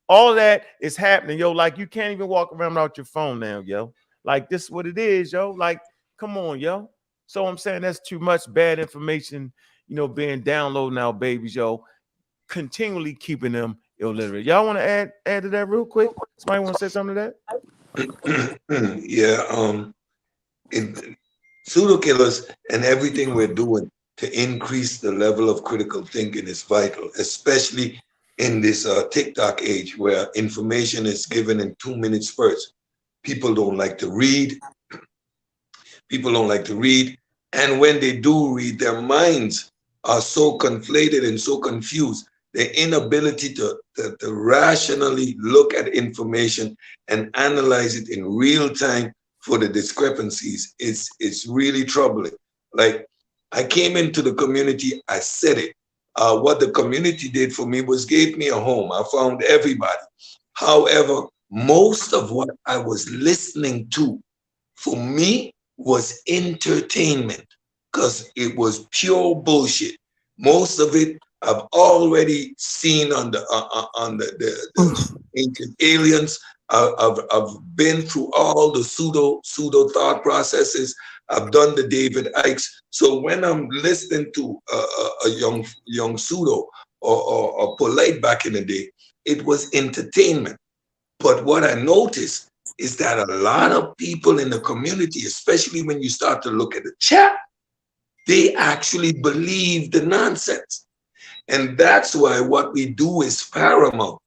All that is happening, yo. Like you can't even walk around without your phone now, yo. Like this is what it is, yo. Like, come on, yo. So I'm saying that's too much bad information, being downloaded now, babies, yo. Continually keeping them illiterate. Y'all want to add to that real quick? Somebody want to say something to that? Yeah. Pseudo killers and everything we're doing to increase the level of critical thinking is vital, especially in this TikTok age where information is given in 2 minutes first. People don't like to read. And when they do read, their minds are so conflated and so confused. The inability to rationally look at information and analyze it in real time for the discrepancies, it's really troubling. Like, I came into the community, I said it. What the community did for me was gave me a home. I found everybody. However, most of what I was listening to, for me, was entertainment, because it was pure bullshit. Most of it I've already seen on the ancient aliens. I've been through all the pseudo thought processes. I've done the David Icks. So when I'm listening to a young pseudo or polite back in the day, it was entertainment. But what I noticed is that a lot of people in the community, especially when you start to look at the chat, they actually believe the nonsense. And that's why what we do is paramount.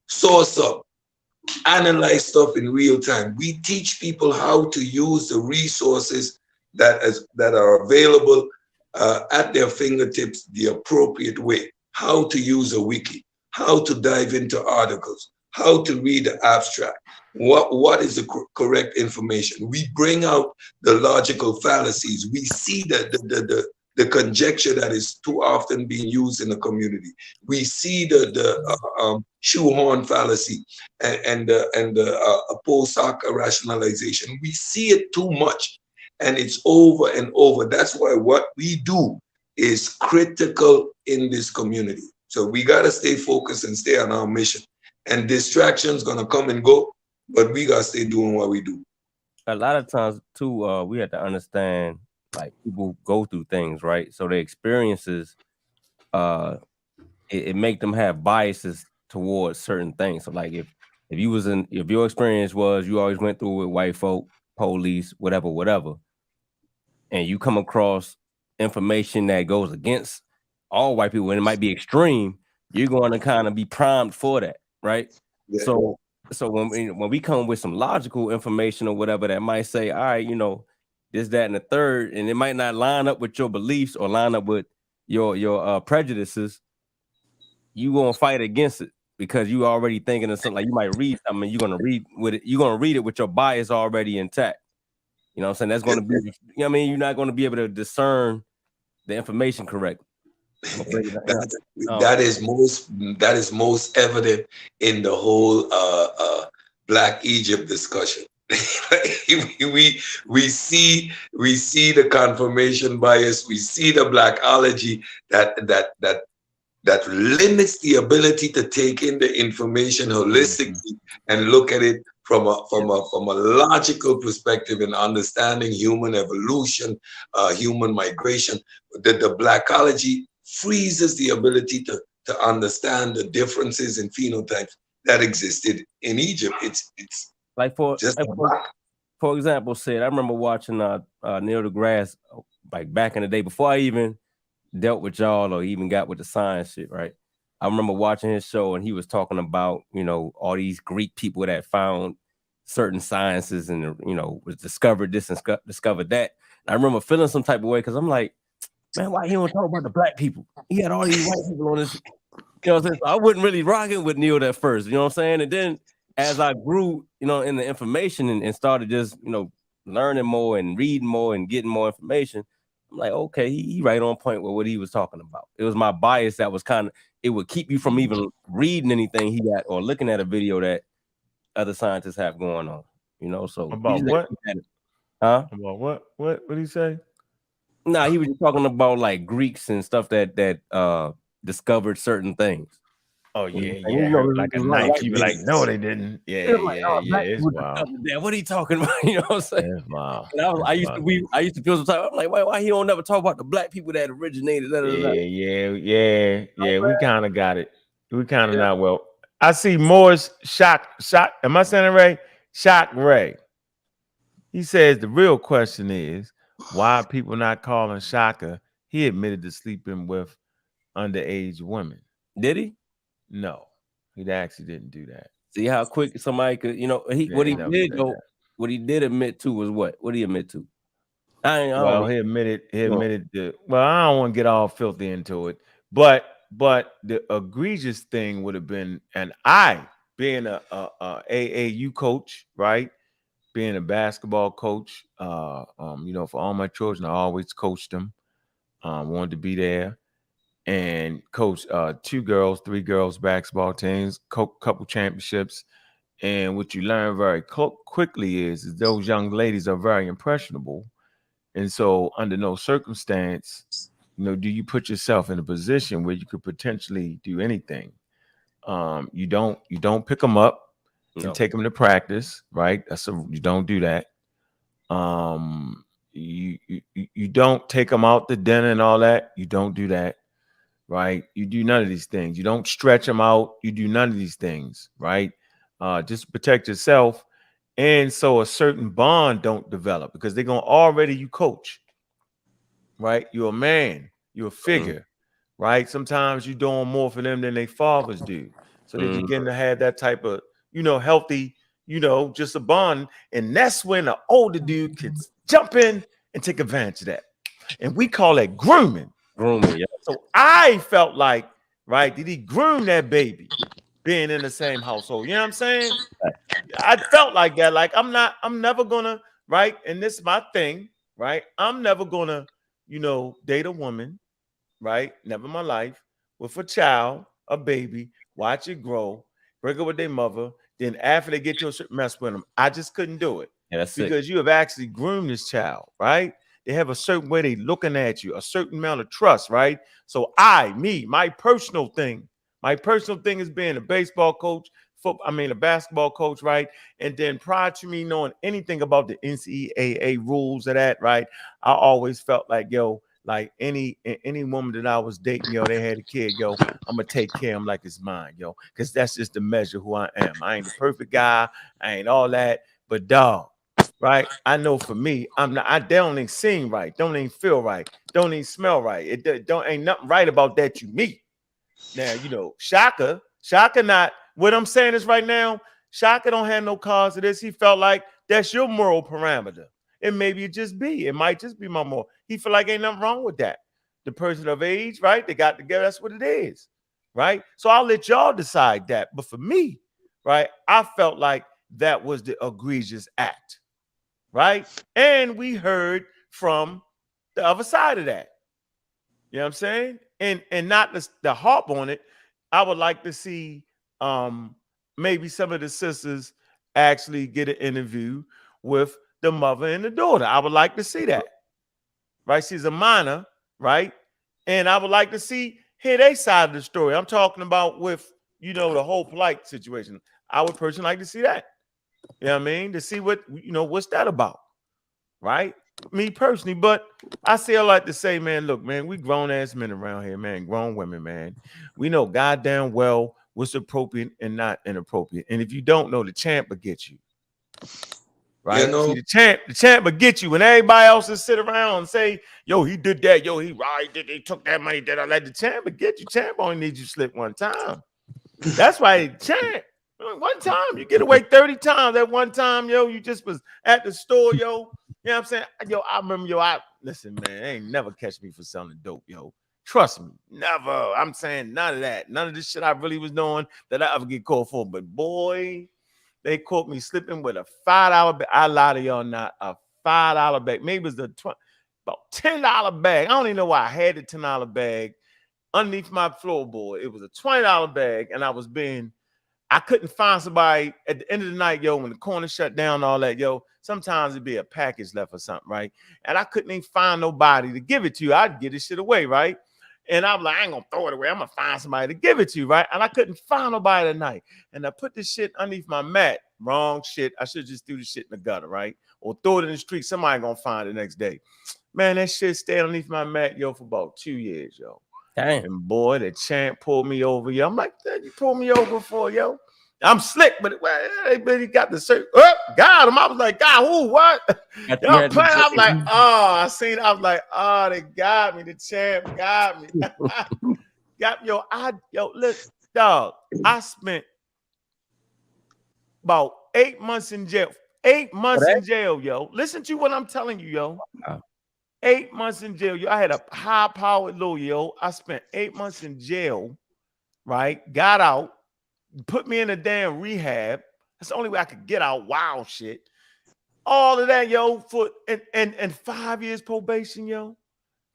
Source up, analyze stuff in real time. We teach people how to use the resources that are available at their fingertips the appropriate way. How to use a wiki, how to dive into articles, how to read the abstract. What is the correct information? We bring out the logical fallacies. We see the conjecture that is too often being used in the community. We see the shoehorn fallacy and the post hoc rationalization. We see it too much, and it's over and over. That's why what we do is critical in this community. So we got to stay focused and stay on our mission. And distractions gonna come and go, but we gotta stay doing what we do. A lot of times too, we have to understand, like, people go through things, right? So their experiences, it make them have biases towards certain things. So like if your experience was you always went through with white folk, police, whatever, and you come across information that goes against all white people and it might be extreme, you're going to kind of be primed for that, right? Yeah. So when we come with some logical information or whatever that might say, all right, this, that, and the third, and it might not line up with your beliefs or line up with your prejudices, you gonna fight against it because you already thinking of something. Like you might read something, you're gonna read it with your bias already intact. You know what I'm saying? That's gonna be, you're not gonna be able to discern the information correctly. That is most evident in the whole Black Egypt discussion. we see the confirmation bias. We see the Blackology that limits the ability to take in the information holistically and look at it from a logical perspective and understanding human evolution, human migration. The Blackology freezes the ability to understand the differences in phenotypes that existed in Egypt. It's like for example, Sid, I remember watching Neil deGrasse like back in the day before I even dealt with y'all or even got with the science shit, right? I remember watching his show and he was talking about, all these Greek people that found certain sciences and, was discovered this and discovered that. And I remember feeling some type of way because I'm like, man, why he don't talk about the Black people? He had all these white people on this. You know what I'm saying? So I wasn't really rocking with Neil at first, you know what I'm saying? And then as I grew, in the information and started just, learning more and reading more and getting more information, I'm like, okay, he right on point with what he was talking about. It was my bias that was it would keep you from even reading anything he got or looking at a video that other scientists have going on, so. About what? Huh? About what? What did he say? Nah, he was just talking about like Greeks and stuff that discovered certain things. Oh yeah, like a knife. You were like, no, they didn't. Yeah. It's wild. What are you talking about? You know what I'm saying? It's wild. And I used to feel some time. I'm like, why he don't never talk about the Black people that originated? Yeah. We kind of got it. We kind of not well. I see Moore's shock. Am I saying it right? Shock Ray. He says the real question is why are people not calling Shaka? He admitted to sleeping with underage women. Did he? No, he actually didn't do that. See how quick somebody could, what he did admit to was what? What did he admit to? He admitted to, well, I don't want to get all filthy into it, but the egregious thing would have been, and I being a AAU coach, right? Being a basketball coach, for all my children, I always coached them. Wanted to be there. And coach 2 girls, 3 girls basketball teams, couple championships. And what you learn very quickly is those young ladies are very impressionable. And so under no circumstance, do you put yourself in a position where you could potentially do anything. You don't pick them up and take them to practice, right? You don't do that. You don't take them out to dinner and all that. You don't do that, right? You do none of these things. You don't stretch them out. You do none of these things, right? Just protect yourself. And so a certain bond don't develop because they're going to already you coach, right? You're a man, you're a figure, right? Sometimes you're doing more for them than their fathers do. So they begin to have that type of, healthy, just a bond. And that's when the older dude can jump in and take advantage of that. And we call that grooming. Grooming, yeah. So I felt like, right, did he groom that baby being in the same household? You know what I'm saying? I felt like that. Like I'm never gonna, right? And this is my thing, right? I'm never gonna, date a woman, right? Never in my life, with a child, a baby, watch it grow, break up with their mother. Then after they get to a certain mess with them, I just couldn't do it. Yeah, that's because you have actually groomed this child, right? They have a certain way they looking at you, a certain amount of trust, right? So my personal thing is being a baseball coach, a basketball coach, right? And then prior to me knowing anything about the NCAA rules of that, right? I always felt like, like any woman that I was dating, they had a kid, I'm gonna take care of them like it's mine, because that's just the measure who I am. I ain't the perfect guy, I ain't all that, but dog, right? I know for me, I'm not. They don't even seem right, don't even feel right, don't even smell right. It don't ain't nothing right about that you meet. Now Shaka not. What I'm saying is right now, Shaka don't have no cause of this. He felt like that's your moral parameter. And maybe it might just be my moral. He feel like ain't nothing wrong with that. The person of age, right? They got together. That's what it is, right? So I'll let y'all decide that. But for me, right, I felt like that was the egregious act, right? And we heard from the other side of that. You know what I'm saying? And not the harp on it. I would like to see maybe some of the sisters actually get an interview with the mother and the daughter. I would like to see that, right? She's a minor, right? And I would like to hear their side of the story. I'm talking about with, the whole polite situation. I would personally like to see that. You know what I mean? To see what's that about, right? Me personally, but I still like to say, man, look, man, we grown ass men around here, man, grown women, man. We know goddamn well what's appropriate and not inappropriate. And if you don't know, the champ will get you. Right? See, the champ will get you when everybody else is sit around and say, yo, he did that, yo, he took that money, did I let the champ will get you. Champ only needs you slip one time. That's why champ. One time you get away 30 times. That one time, you just was at the store, You know what I'm saying? I remember, listen, man, ain't never catch me for selling dope, Trust me, never. I'm saying none of that. None of this shit I really was doing that I ever get caught for. But boy, they caught me slipping with a $5 bag. I lie to y'all not. A $5 bag. Maybe it was about $10 bag. I don't even know why I had the $10 bag underneath my floorboard. It was a $20 bag, and I couldn't find somebody at the end of the night, when the corner shut down, all that, sometimes it'd be a package left or something, right? And I couldn't even find nobody to give it to you. I'd get this shit away, right? And I'm like, I ain't gonna throw it away. I'm gonna find somebody to give it to you, right? And I couldn't find nobody that night. And I put this shit underneath my mat. Wrong shit. I should just threw the shit in the gutter, right? Or throw it in the street. Somebody gonna find it the next day. Man, that shit stayed underneath my mat, for about 2 years, Damn. And boy, the champ pulled me over, I'm like, you pulled me over for, I'm slick, but he got the shirt. Oh, got him. I was like, God, who, what? Y'all playing? I was like, I seen it. I was like, they got me. The champ got me. Look, dog, I spent about 8 months in jail. 8 months in jail, Listen to what I'm telling you, Wow. 8 months in jail, I had a high-powered lawyer, I spent 8 months in jail, right? Got out, put me in a damn rehab. That's the only way I could get out. Wild shit. All of that, for and 5 years probation,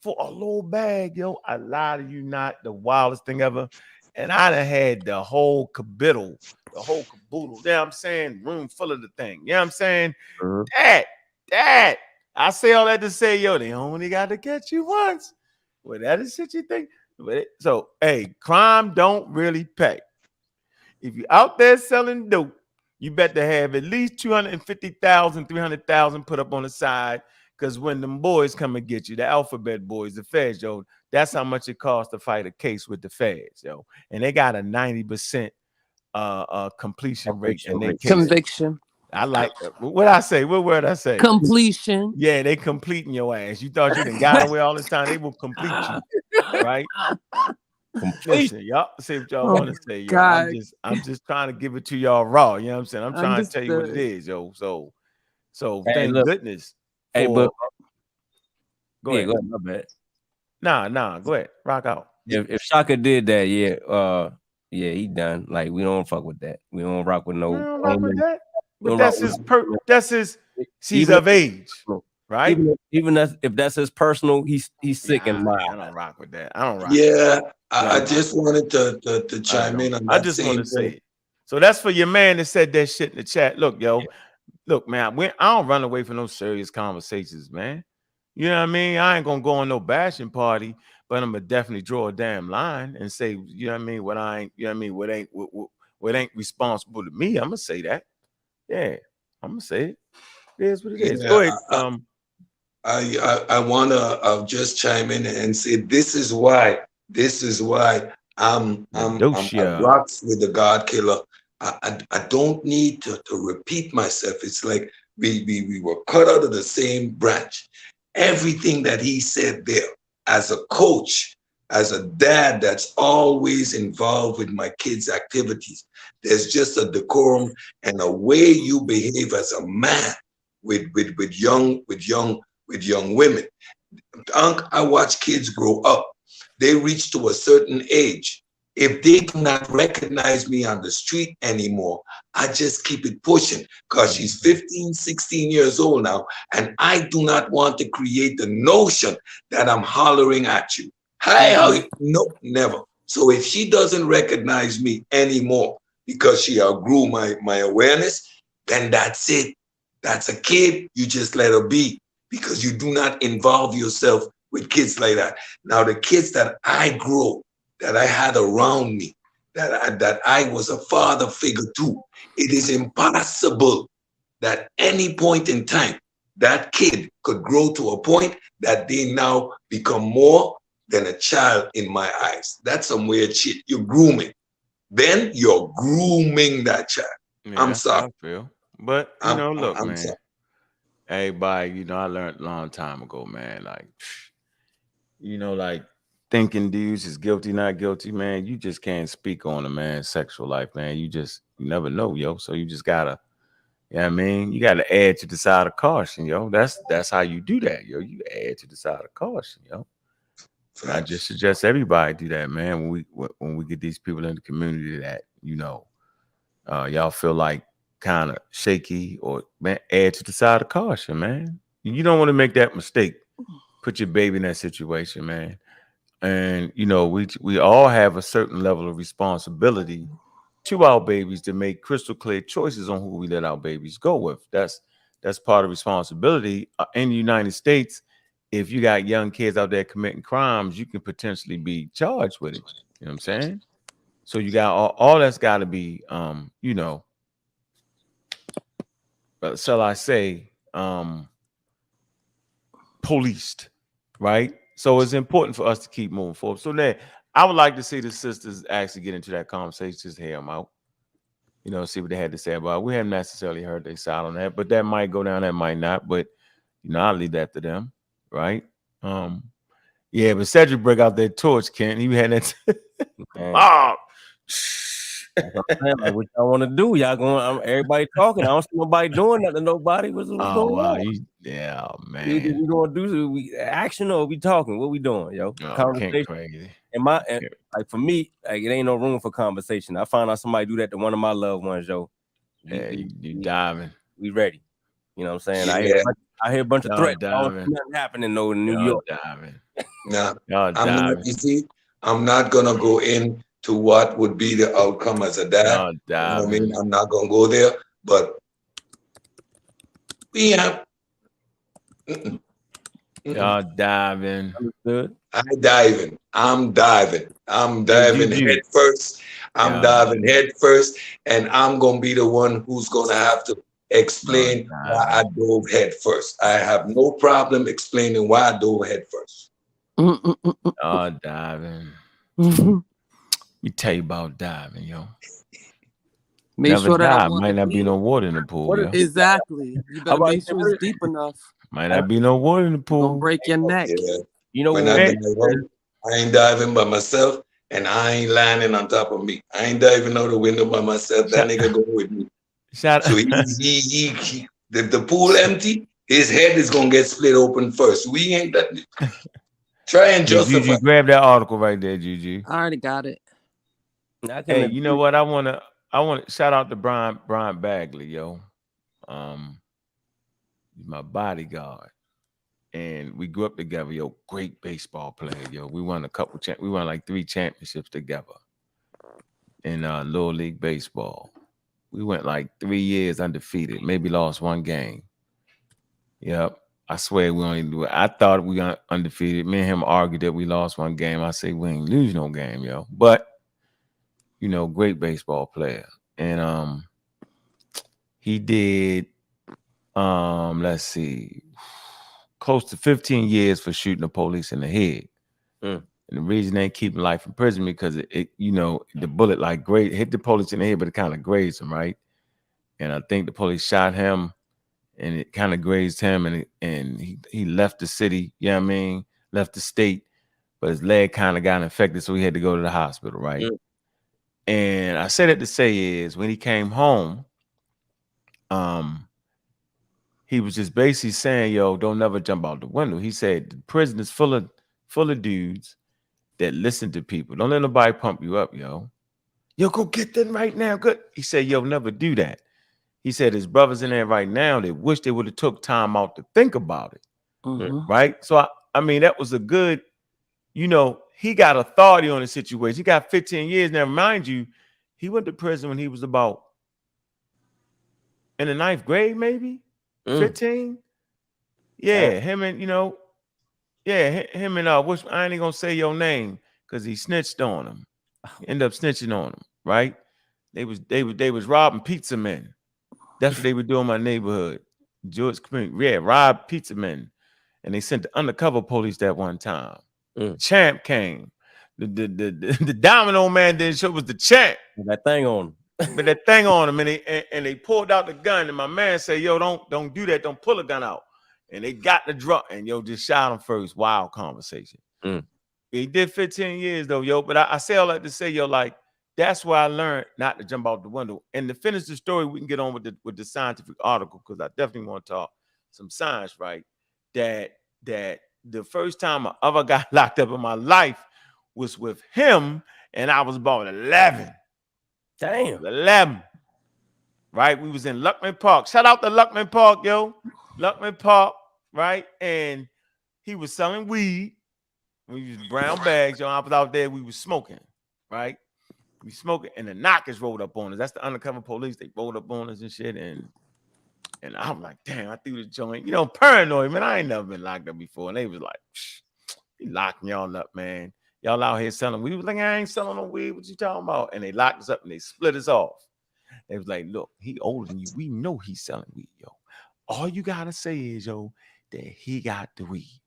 for a little bag, I lie to you not, the wildest thing ever. And I done had the whole caboodle, the whole caboodle. You know what I'm saying? Room full of the thing. You know what I'm saying? That. I say all that to say, yo, they only got to catch you once. Well, that is shit you think. So, hey, crime don't really pay. If you're out there selling dope, you better have at least 250,000, 300,000 put up on the side. Because when them boys come and get you, the alphabet boys, the feds, yo, that's how much it costs to fight a case with the feds, yo. And they got a 90% completion rate in their case. Conviction. I like what I say. What word I say? Completion. Yeah, they completing your ass. You thought you done got away all this time. They will complete you, right? Listen, y'all say what y'all want to say, yo. I'm just trying to give it to y'all raw. You know what I'm saying? I'm trying to tell you what it is, yo. So thank goodness. Hey, but go ahead. Go ahead. My bad. Nah. Go ahead. Rock out. If Shaka did that, yeah, he done. Like, we don't fuck with that. We don't rock with no. We don't rock with that. But that's his. He's of age, right? Even if that's his personal, he's sick in mind. I don't rock with that. I don't rock. Yeah, I just wanted to chime in on that. I just want to say it. So that's for your man that said that shit in the chat. Look, yo, look, man, I don't run away from no serious conversations, man. You know what I mean? I ain't gonna go on no bashing party, but I'm gonna definitely draw a damn line and say, you know what I mean? What I ain't, you know what I mean? What ain't responsible to me? I'm gonna say that. Yeah, I'm gonna say it. It is what it is. Go ahead. I wanna just chime in and say this is why I'm rocks with the God Killer. I don't need to repeat myself. It's like we were cut out of the same branch. Everything that he said there, as a coach, as a dad that's always involved with my kids' activities, there's just a decorum and a way you behave as a man with young women. I watch kids grow up. They reach to a certain age. If they do not recognize me on the street anymore, I just keep it pushing because she's 15, 16 years old now. And I do not want to create the notion that I'm hollering at you. Hi, how you? No, never. So if she doesn't recognize me anymore because she outgrew my awareness, then that's it. That's a kid. You just let her be because you do not involve yourself with kids like that. Now, the kids that I grew, that I had around me, that I was a father figure to, it is impossible that any point in time that kid could grow to a point that they now become more than a child in my eyes. That's some weird shit. You're grooming. Then you're grooming that child. Yeah, I'm sorry. I feel. But, you know, look, I'm man. sorry. Everybody, you know, I learned a long time ago, man. Like, you know, like, thinking dudes is guilty, not guilty, man. You just can't speak on a man's sexual life, man. You never know, yo. So you just gotta, you know what I mean? You gotta add to the side of caution, yo. That's how you do that, yo. You add to the side of caution, yo. And I just suggest everybody do that, man. When we get these people in the community that, you know, y'all feel like kind of shaky, or man, add to the side of caution, man. You don't want to make that mistake. Put your baby in that situation, man. And, you know, we all have a certain level of responsibility to our babies to make crystal clear choices on who we let our babies go with. That's part of responsibility. In the United States, if you got young kids out there committing crimes, you can potentially be charged with it. You know what I'm saying? So you got all that's got to be, you know, shall I say, policed, right? So it's important for us to keep moving forward. So then I would like to see the sisters actually get into that conversation, just hear them out, you know, see what they had to say about it. We haven't necessarily heard their side on that, but that might go down, that might not. But, you know, I'll leave that to them, right? Yeah, but Cedric break out that torch, Kent. He had that. Like, what y'all want to do? Y'all going? Everybody talking. I don't see nobody doing nothing. Nobody. What's going on? Yeah, man. We gonna do action, or we talking? What we doing, yo? Conversation. Crazy. And like for me, like it ain't no room for conversation. I found out somebody do that to one of my loved ones, yo. Yeah, you diving. We ready? You know what I'm saying? Yeah. I hear a bunch of threats. Nothing happening though in New York. Diving. Nah, I'm not gonna go in to what would be the outcome as a dad. You know what I mean? I'm not gonna go there, but we have Y'all diving. Understood. I'm diving. I'm diving. I'm diving Juju. head first. I'm Yeah. diving head first, and I'm gonna be the one who's gonna have to explain why I dove head first. I have no problem explaining why I dove head first. Diving. You tell you about diving, yo. Make Never sure that dive. water Might not be deep. no water in the pool, What yo. is- Exactly. You better about make sure it's deep enough. Might not be no water in the You're pool. gonna break your neck. Yeah. You know When what? I Man. dive out, I ain't diving by myself, and I ain't landing on top of me. I ain't diving out the window by myself. That nigga go with me. Shout So the pool empty, his head is gonna get split open first. We ain't that. Try and Yeah, justify. Juju, grab that article right there, Juju. I already got it. I can Hey, you know what? I wanna shout out to Brian Bagley, yo. He's my bodyguard. And we grew up together, yo. Great baseball player, yo. We won we won like 3 championships together in Little League baseball. We went like 3 years undefeated, maybe lost 1 game. Yep. I swear we only do it. I thought we got undefeated. Me and him argued that we lost 1 game. I say we ain't lose no game, yo. But you know, great baseball player. And he did let's see, close to 15 years for shooting the police in the head. And the reason they keep him life in prison because it you know, the bullet like hit the police in the head, but it kind of grazed him, right? And I think the police shot him and it kind of grazed him and he left the city, you know what I mean? Left the state, but his leg kind of got infected, so he had to go to the hospital, right? And I said it to say is when he came home, he was just basically saying, yo, don't never jump out the window. He said the prison is full of dudes that listen to people. Don't let nobody pump you up, yo. Yo, go get them right now. Good. He said, yo, never do that. He said his brothers in there right now, they wish they would have took time out to think about it. Right? So, I mean, that was a good, you know, he got authority on the situation. He got 15 years. Now, mind you, he went to prison when he was about in the 9th grade, maybe 15. Yeah, him and, you know, him and which I ain't gonna say your name because he snitched on him. He ended up snitching on him, right? They was robbing pizza men. That's what they were doing in my neighborhood. George community, robbed pizza men. And they sent the undercover police that one time. Champ came. The domino man didn't show, was the champ. That thing on him. But that thing on him, and they pulled out the gun, and my man said, yo, don't do that, don't pull a gun out. And they got the drug, and yo, just shot him first. Wild conversation. He did 15 years though, yo. But I say all that to say, yo, like, that's why I learned not to jump out the window. And to finish the story, we can get on with the scientific article, because I definitely want to talk some science, right? That the first time I ever got locked up in my life was with him, and I was about 11. Damn. 11. Right? We was in Luckman Park. Shout out to Luckman Park, yo. Luckman Park, right? And he was selling weed. We used brown bags, yo. I was out there, we was smoking, right? We smoking, and the knockers rolled up on us. That's the undercover police. They rolled up on us and shit. And I'm like, damn, I threw the joint. You know, paranoid, man. I ain't never been locked up before. And they was like, he locking y'all up, man. Y'all out here selling weed. We was like, I ain't selling no weed. What you talking about? And they locked us up and they split us off. They was like, look, he older than you. We know he's selling weed, yo. All you gotta say is, yo, that he got the weed.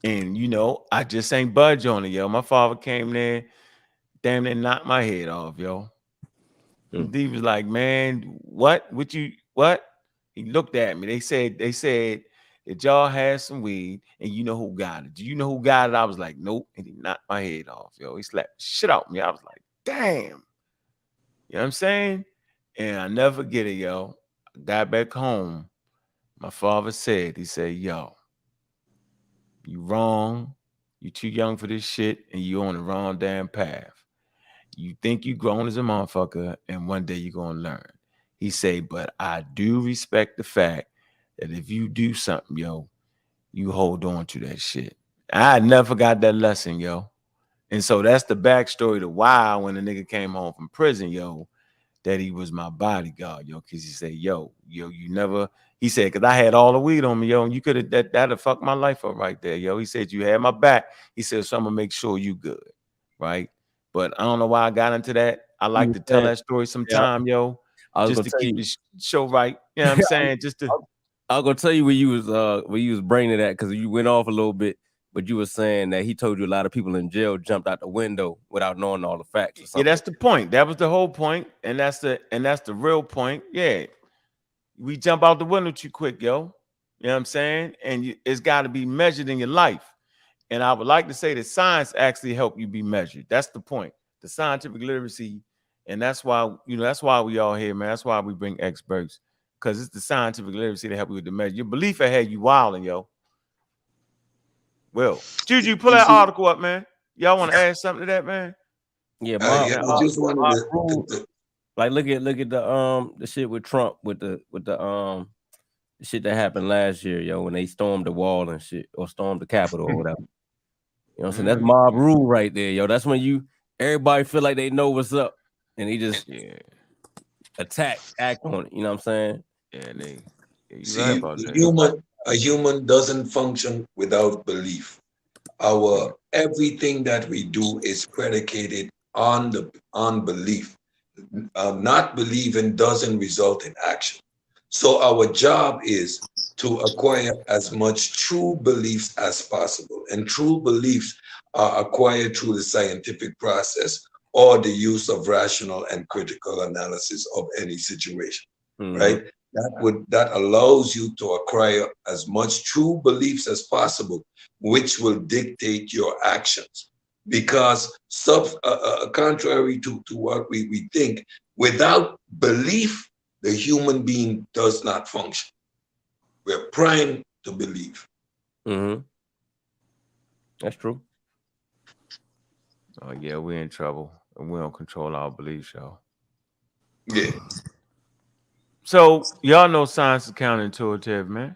And, you know, I just ain't budge on it, yo. My father came there, damn near knocked my head off, yo. He was like, man, what? He looked at me. They said that y'all had some weed and you know who got it. Do you know who got it? I was like, nope. And he knocked my head off, yo. He slapped shit out me. I was like, damn. You know what I'm saying? And I never forget it, yo. I got back home. My father said, he said, yo, you wrong. You too young for this shit, and you on the wrong damn path. You think you grown as a motherfucker, and one day you're gonna learn. He say, but I do respect the fact that if you do something, yo, you hold on to that shit. I never forgot that lesson, yo. And so that's the backstory to why when the nigga came home from prison, yo, that he was my bodyguard, yo, because he said, yo, you never, he said, because I had all the weed on me, yo, and you could have, that'd have fucked my life up right there, yo. He said, you had my back. He said, so I'm going to make sure you good, right? But I don't know why I got into that. I like to tell that story sometime, yo, just to keep the show right. You know what I'm saying? Just to. I was gonna tell you where you was bringing it at, because you went off a little bit, but you were saying that he told you a lot of people in jail jumped out the window without knowing all the facts. Or something. Yeah, that's the point. That was the whole point, and that's the real point. Yeah, we jump out the window too quick, yo. You know what I'm saying? And it's got to be measured in your life. And I would like to say that science actually help you be measured. That's the point. The scientific literacy, and that's why that's why we all here, man. That's why we bring experts, because it's the scientific literacy to help you with the measure. Your belief ahead, you wilding, yo. Well, Juju, pull that article up, man. Y'all want to add something to that, man? Yeah, I just wanted to like look at the shit with Trump with the shit that happened last year, yo, when they stormed the wall and shit, or stormed the Capitol or whatever. You know what I'm saying? That's mob rule right there, yo. That's when everybody feel like they know what's up, and they just act on it. You know what I'm saying? Yeah, see, a human doesn't function without belief. Everything that we do is predicated on belief. Not believing doesn't result in action. So our job is to acquire as much true beliefs as possible. And true beliefs are acquired through the scientific process or the use of rational and critical analysis of any situation, right? That allows you to acquire as much true beliefs as possible, which will dictate your actions. Because contrary to what we think, without belief, the human being does not function. We're primed to believe. That's true. Oh yeah, we're in trouble, and we don't control our beliefs, y'all. Yeah. So y'all know science is counterintuitive, man.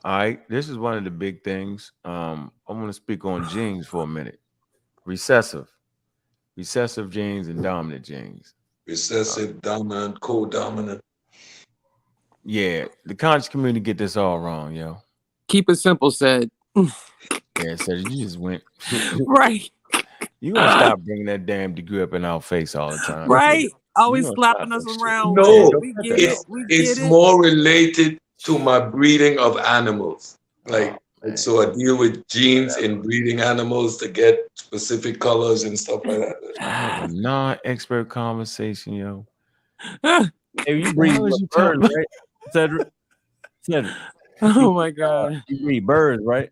All right, this is one of the big things. I want to speak on genes for a minute. Recessive genes and dominant genes. Recessive, dominant, co-dominant. Yeah, the conscious community get this all wrong, yo. Keep it simple, said. Yeah, so you just went right. You gonna stop bringing that damn degree up in our face all the time, right? Always slapping us around. No, it's more related to my breeding of animals. Like, so I deal with genes in breeding animals to get specific colors and stuff like that. That was a non-expert conversation, yo. Hey, you breed birds, right? Cedric. Oh my God. You breed birds, right?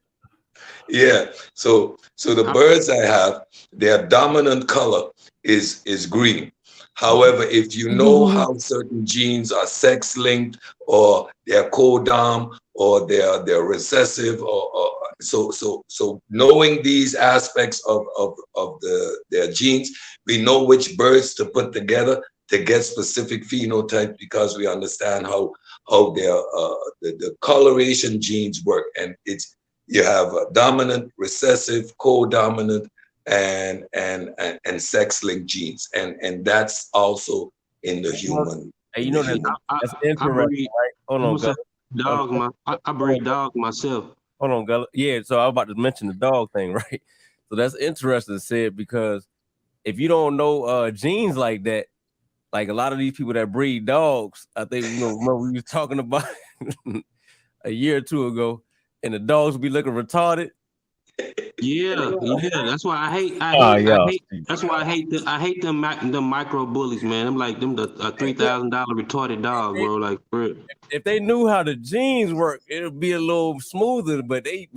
Yeah. So the birds I have, their dominant color is green. However, if you know how certain genes are sex linked, or they're co-dom, or they're recessive, or so knowing these aspects of their genes, we know which birds to put together to get specific phenotypes, because we understand how their the coloration genes work. And you have a dominant, recessive, co-dominant, and sex-linked genes, and that's also in the human. Hey, you know that's interesting, right? Hold on, Gullah. I breed dogs myself. Hold on, Gullah. Yeah, so I was about to mention the dog thing, right? So that's interesting to say, because if you don't know genes like that, like a lot of these people that breed dogs, I think remember we was talking about a year or two ago, and the dogs be looking retarded. Yeah. That's why I hate. That's why I hate them micro bullies, man. I'm like them the $3,000 retarded dog, bro. Like, bro. If they knew how the genes work, it'll be a little smoother. But they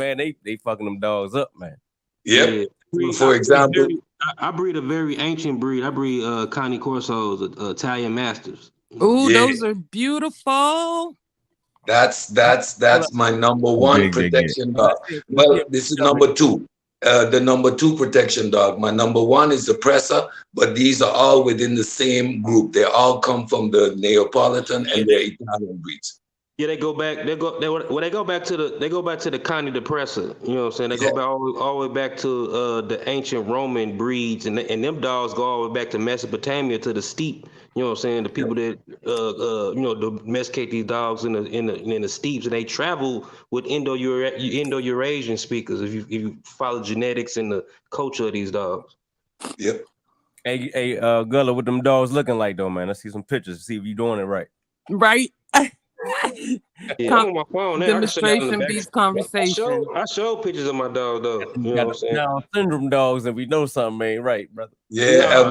fucking them dogs up, man. Yep. Yeah. For example, I breed a very ancient breed. I breed Connie Corsos, Italian Masters. Ooh, those are beautiful. That's my number one protection dog. Well, this is number two. The number two protection dog. My number one is the Presa, but these are all within the same group. They all come from the Neapolitan and the Italian breeds. Yeah, they go back. They go back to the Connie depressor. You know what I'm saying? They go back all the way back to the ancient Roman breeds, and them dogs go all the way back to Mesopotamia to the steppe. You know what I'm saying? The people that domesticate these dogs in the steppes, and they travel with Indo-Eurasian speakers. If you follow genetics and the culture of these dogs. Yep. Hey, Gullah, what them dogs looking like though, man? Let's see some pictures. See if you doing it right. Right. Yeah, I'm on my phone now. Demonstration beats conversation. I show pictures of my dog though. You know what I'm saying? Down syndrome dogs, and we know something ain't right, brother. Yeah,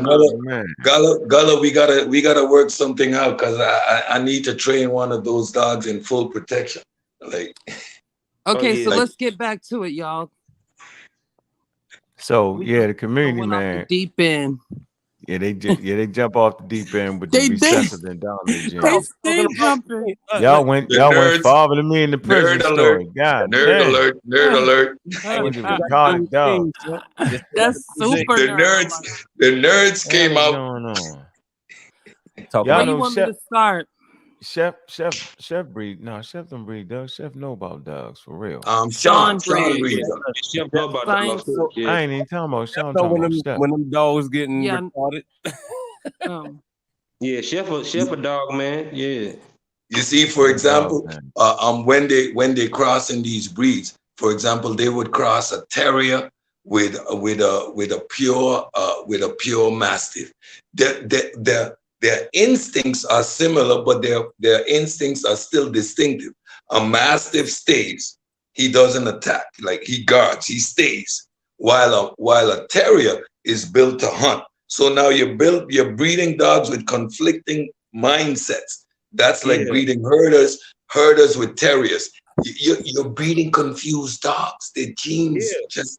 Gullah, we gotta work something out because I need to train one of those dogs in full protection. Like, okay, so let's get back to it, y'all. So the community, man, the deep end. Yeah, they jump off the deep end with the recessive and down the gym. They jumping. Y'all went farther than me in the prison story. God, nerd alert. That's super. The nerds came out. Y'all know want me to start? Chef breed. No, Chef don't breed dogs. Chef know about dogs for real. Sean breed. Chef know about dogs. I ain't even talking about Sean. When them dogs getting retarded. Yeah, chef a dog, man. Yeah. You see, for example, when they cross in these breeds, for example, they would cross a terrier with a pure mastiff. Their instincts are similar, but their instincts are still distinctive. A mastiff stays; he doesn't attack. Like, he guards, he stays. While a terrier is built to hunt. So now you're breeding dogs with conflicting mindsets. That's like breeding herders with terriers. You're breeding confused dogs. Their genes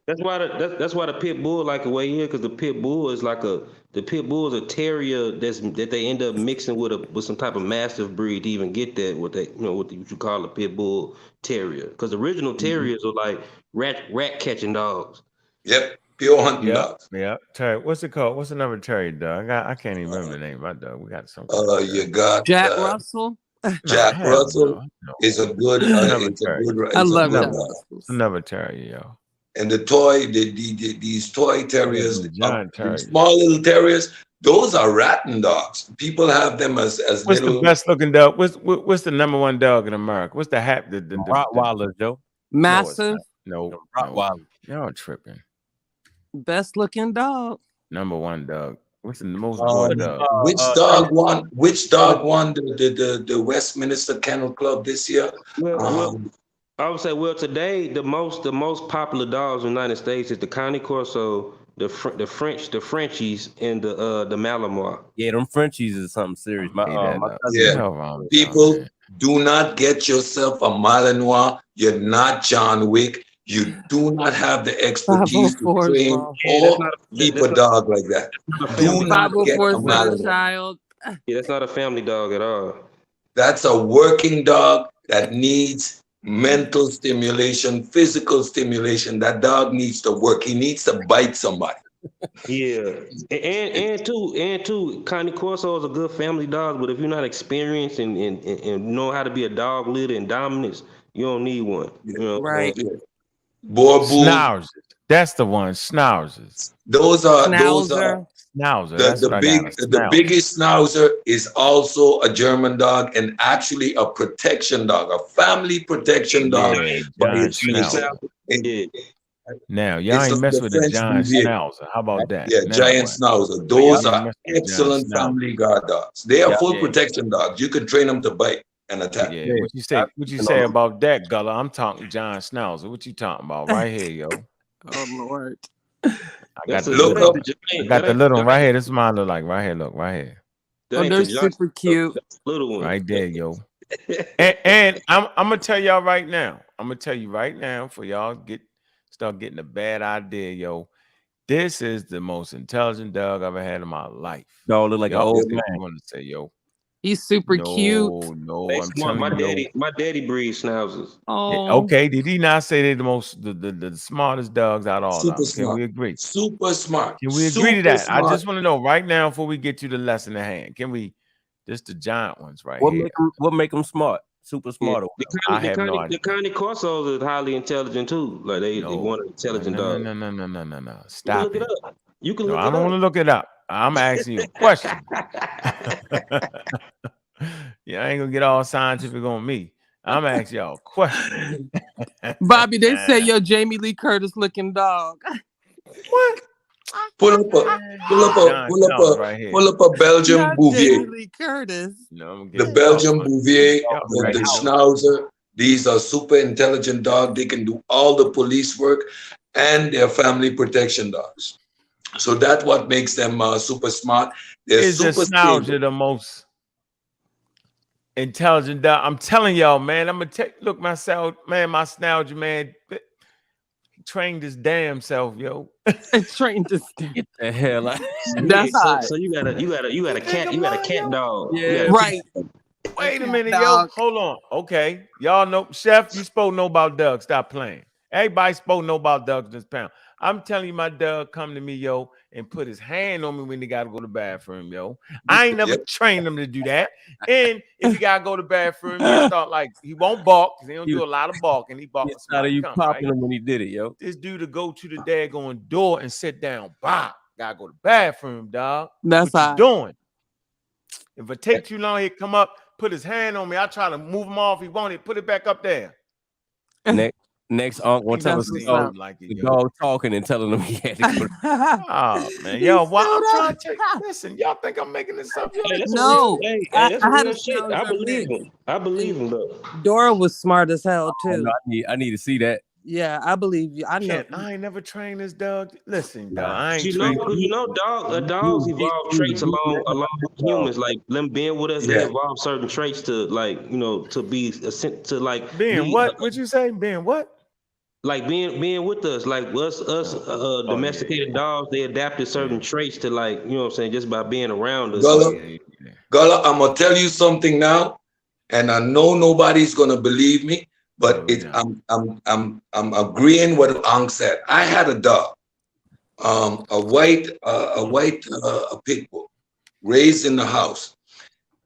that's why the pit bull like the way here, because the pit bull is a terrier that they end up mixing with some type of mastiff breed to even get that what you call a pit bull terrier. Because original terriers are like rat catching dogs. Yep. Pure hunting dogs. Yeah. Terry, what's it called? What's another Terry dog? I can't even remember the name of my dog. We got something. You got Jack Russell. Jack Russell is a good. I love that. Another Terry, yo. And these toy terriers, these small little terriers, those are ratting dogs. People have them as what's the best looking dog? What's the number one dog in America? What's the Rottweiler, Joe? Massive. No, Rottweiler. Y'all tripping. Best looking dog. Number one dog. What's the most bored dog? Which dog won the Westminster Kennel Club this year? I would say, today the most popular dogs in the United States is the Connie Corso, the Frenchies, and the Malinois. Yeah, them Frenchies is something serious. People, do not get yourself a Malinois. You're not John Wick. You do not have the expertise to train or keep a dog like that. Do not get a Malinois. Yeah, that's not a family dog at all. That's a working dog that needs mental stimulation, physical stimulation. That dog needs to work. He needs to bite somebody. Yeah, and too, Connie Corso is a good family dog, but if you're not experienced and know how to be a dog leader and dominance, you don't need one. You know, right? Schnauzers. That's the one. Schnauzers. Those are Schnauzer. The biggest Schnauzer is also a German dog and actually a protection dog, a family protection dog. Now, y'all ain't mess with the giant Schnauzer. How about that? Yeah, giant Schnauzer. Those are excellent family guard dogs. They are full protection dogs. You can train them to bite and attack. Yeah, what you say about that, Gullah? I'm talking giant Schnauzer. What you talking about right here, yo? Oh Lord. I got the little one right here. This is mine look like right here. Look, right here. Oh, they're super cute. Little one. Right there, yo. and I'm gonna tell y'all right now. I'm gonna tell you right now for y'all start getting a bad idea, yo. This is the most intelligent dog I've ever had in my life. Dog look like an old man. I want to say, yo. He's super cute. No, I'm telling you. My daddy breeds Schnauzers. Oh. Okay, did he not say they're the smartest dogs out of all of them? Can we agree? Super smart. Can we agree to that? Smart. I just want to know right now before we get to the lesson at hand. Can we? Just the giant ones right here. What make them smart? super smart. The Connie Corsos is highly intelligent too. Like they want an intelligent dog. No. Stop it. You can look it up. I don't want to look it up. I'm asking you a question. Yeah, I ain't gonna get all scientific on me. I'm asking y'all a question. Bobby, they say you're Jamie Lee Curtis looking dog. What? Pull up a Belgian Bouvier. Jamie Lee Curtis. No, the Belgian Bouvier, the Schnauzer. These are super intelligent dogs. They can do all the police work, and they're family protection dogs. So that's what makes them super smart. They're super Schnauzer the most intelligent dog. I'm telling y'all, man. I'm gonna look myself, man. My Schnauzer, man, trained his damn self, yo. Trained his get the hell out. That's hot. So you got a cat dog. Yeah, right. Wait a minute, yo. Hold on. Okay, y'all know, Chef. You supposed to know about dogs. Stop playing. Everybody supposed to know about dogs this pound. I'm telling you, my dog come to me, yo, and put his hand on me when he got to go to the bathroom, yo. I ain't never trained him to do that. And if he got to go to the bathroom, he start like, he won't bark because he don't do a lot of barking. He barks. Out of you popping him when he did it, yo. This dude to go to the daggone door and sit down. Bah, gotta go to the bathroom, dog. That's what you doing. If it take too long, he'd come up, put his hand on me. I try to move him off. He won't. Put it back up there. Next, Unc will tell us the dog talking and telling him he had to go. Oh man, yo, why I'm trying to listen? Y'all think I'm making this up? No, I had a shit. I believe him. Though. Dora was smart as hell too. I need to see that. Yeah, I believe you. I know. I ain't never trained this dog. Listen, dog. I ain't dogs evolve traits along with humans. Like them being with us, they evolve certain traits to to be to like being what? What'd you say? Being what? Like being with us, like us domesticated dogs, they adapted certain traits to just by being around us. Gullah, I'm gonna tell you something now, and I know nobody's gonna believe me. But I'm agreeing with what Ang said. I had a dog, a white pit bull, raised in the house,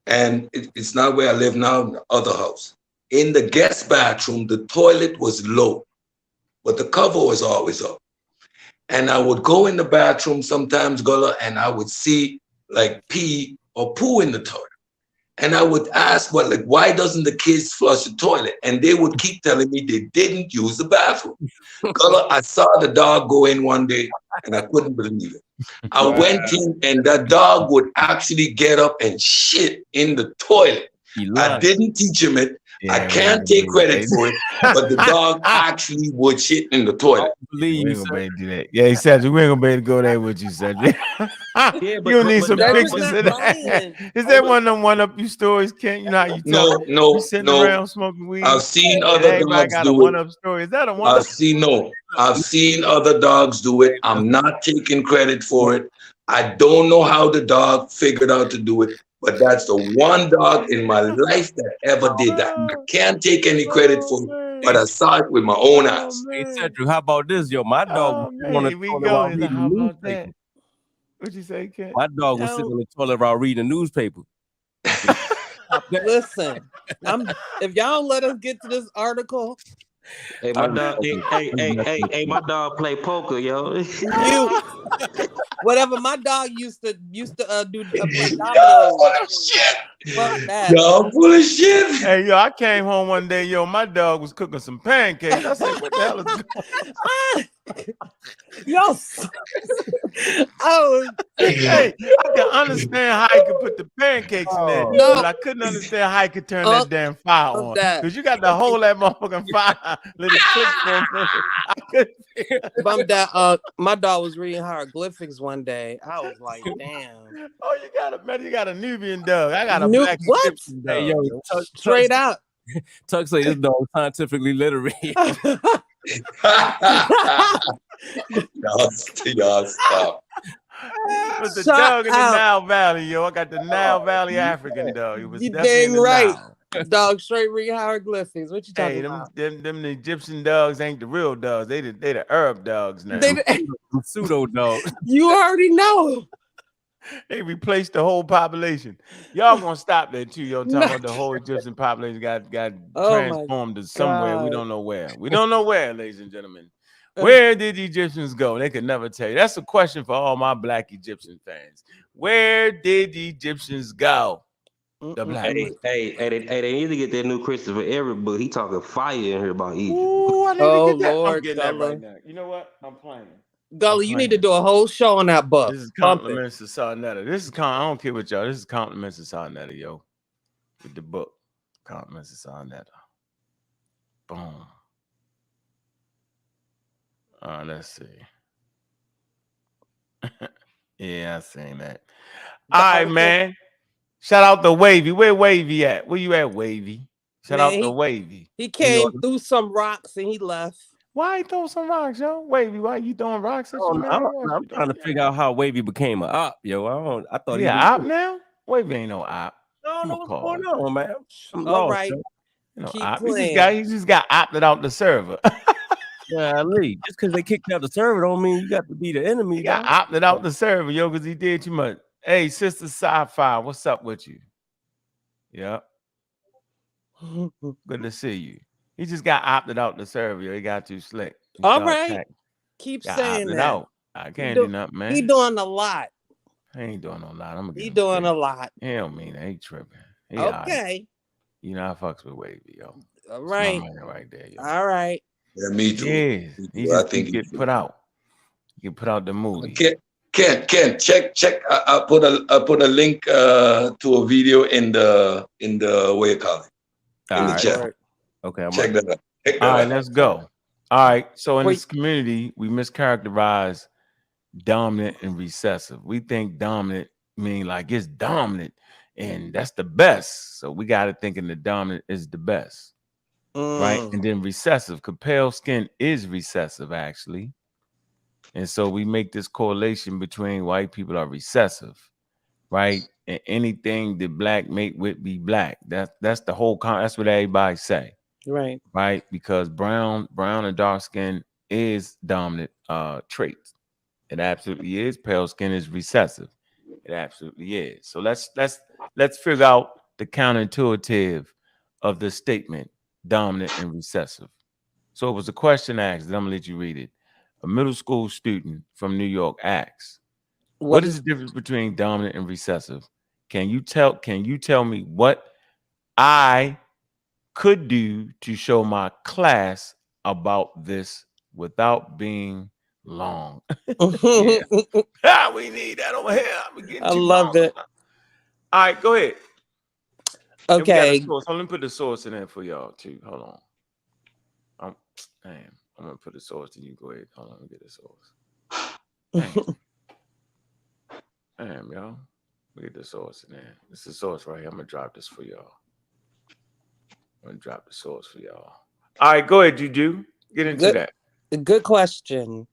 and it's not where I live now. In the other house, in the guest bathroom, the toilet was low, but the cover was always up. And I would go in the bathroom sometimes, Gullah, and I would see like pee or poo in the toilet. And I would ask, why doesn't the kids flush the toilet? And they would keep telling me they didn't use the bathroom. I saw the dog go in one day, and I couldn't believe it. I went in, and that dog would actually get up and shit in the toilet. I didn't teach him it. I can't take credit for it, but the dog actually would shit in the toilet. We ain't gonna be able to do that. Yeah, he said we ain't gonna be able to go there with you, said you need some pictures of that. Is that one of them up you stories, Kent? You know how you tell you sitting around smoking weed? I've seen other dogs got do a one-up story. Is that a one-up? I've seen other dogs do it. I'm not taking credit for it. I don't know how the dog figured out to do it. But that's the one dog in my life that ever did that. I can't take any credit for it, but I saw it with my own eyes. Hey, Cedric, how about this, yo? My dog What'd you say, Ken? My dog was sitting on the toilet while reading the newspaper. Listen, if y'all let us get to this article. Hey, my dog. Hey, my dog play poker, yo. Whatever my dog used to do. Fuck that. Y'all full of shit. Hey, yo, I came home one day, yo, my dog was cooking some pancakes. I said, what the hell is going on? Hey, I can understand how he could put the pancakes in there, but I couldn't understand how he could turn that damn fire on. Because you got to hold that motherfucking fire, let it click for a minute. I couldn't. My dog was reading hieroglyphics one day. I was like, damn. Oh, you got a Nubian dog. I got a black Egyptian dog. Hey, yo, straight out. Tuck say this dog scientifically literate. Y'all stop. It was the dog in the Nile Valley, yo. I got the Nile Valley African dog. It was dang right. Dog straight read hieroglyphics. What you talking about? Them the Egyptian dogs ain't the real dogs. They the Arab dogs now. Pseudo dogs. You already know. They replaced the whole population. Y'all gonna stop that too. Y'all talking No. about the whole Egyptian population got Oh my transformed to somewhere. We God. don't know where. We don't know where, ladies and gentlemen. Where did the Egyptians go? They could never tell you. That's a question for all my black Egyptian fans. Where did the Egyptians go? The black ones. They need to get that new Christopher Everett book. He talking fire in here about Egypt. Ooh, I need Oh to get that. I'm Lord, getting that Gullah. right now. You know what? I'm playing. Gullah, you need to do a whole show on that book. This is compliments to Sarnetta. This is I don't care what y'all. This is compliments to Sarnetta, yo. With the book. Compliments to Sarnetta. Boom. Let's see. Yeah, I seen that. All right, man. Shout out to Wavy. Where Wavy at? Where you at, Wavy? Shout out to Wavy. He came through some rocks and he left. Why he throw some rocks, yo? Wavy, why you throwing rocks at you, man? I'm trying to figure out how Wavy became an op, yo. I thought he was op now. Wavy ain't no op. I don't know what's going on, man. I'm all lost, right. You know, he just got opted out the server. Yeah, Lee. Just because they kicked out the server don't mean you got to be the enemy. He got opted out the server, yo, because he did too much. Hey, Sister Sci-Fi, what's up with you? Yep. Good to see you. He just got opted out the server, yo. He got too slick. All right. Keep saying that. Out. I can't do nothing, man. He doing a lot. I ain't doing a lot. He doing a lot. He don't mean that. He tripping. He okay. Right. You know, I fucks with Wavy, yo. All right. Right there, yo. All right. Yeah, me too. Yeah. He just get put out. He put out the movie. Ken, check. I put a link to a video in the what you call it in the chat. Okay, check that out. All right, let's go. All right, so in this community, we mischaracterize dominant and recessive. We think dominant mean like it's dominant and that's the best. So we got to think the dominant is the best, right? And then recessive, because pale skin is recessive actually. And so we make this correlation between white people are recessive, right? And anything that black make with be black. That's the whole that's what everybody say. Right. Right. Because brown and dark skin is dominant traits. It absolutely is. Pale skin is recessive. It absolutely is. So let's figure out the counterintuitive of the statement dominant and recessive. So it was a question asked, and I'm gonna let you read it. A middle school student from New York asks, what is the difference between dominant and recessive? Can you tell me what I could do to show my class about this without being long? We need that over here. I love it. All right, go ahead. Okay. Let me put the source in there for y'all too. Hold on. I'm gonna put the source and you go ahead. Hold on, let me get the source. Damn, y'all. We get the source in there. This is the source right here. I'm gonna drop this for y'all. I'm gonna drop the source for y'all. All right, go ahead, Juju. Get into that. Good question.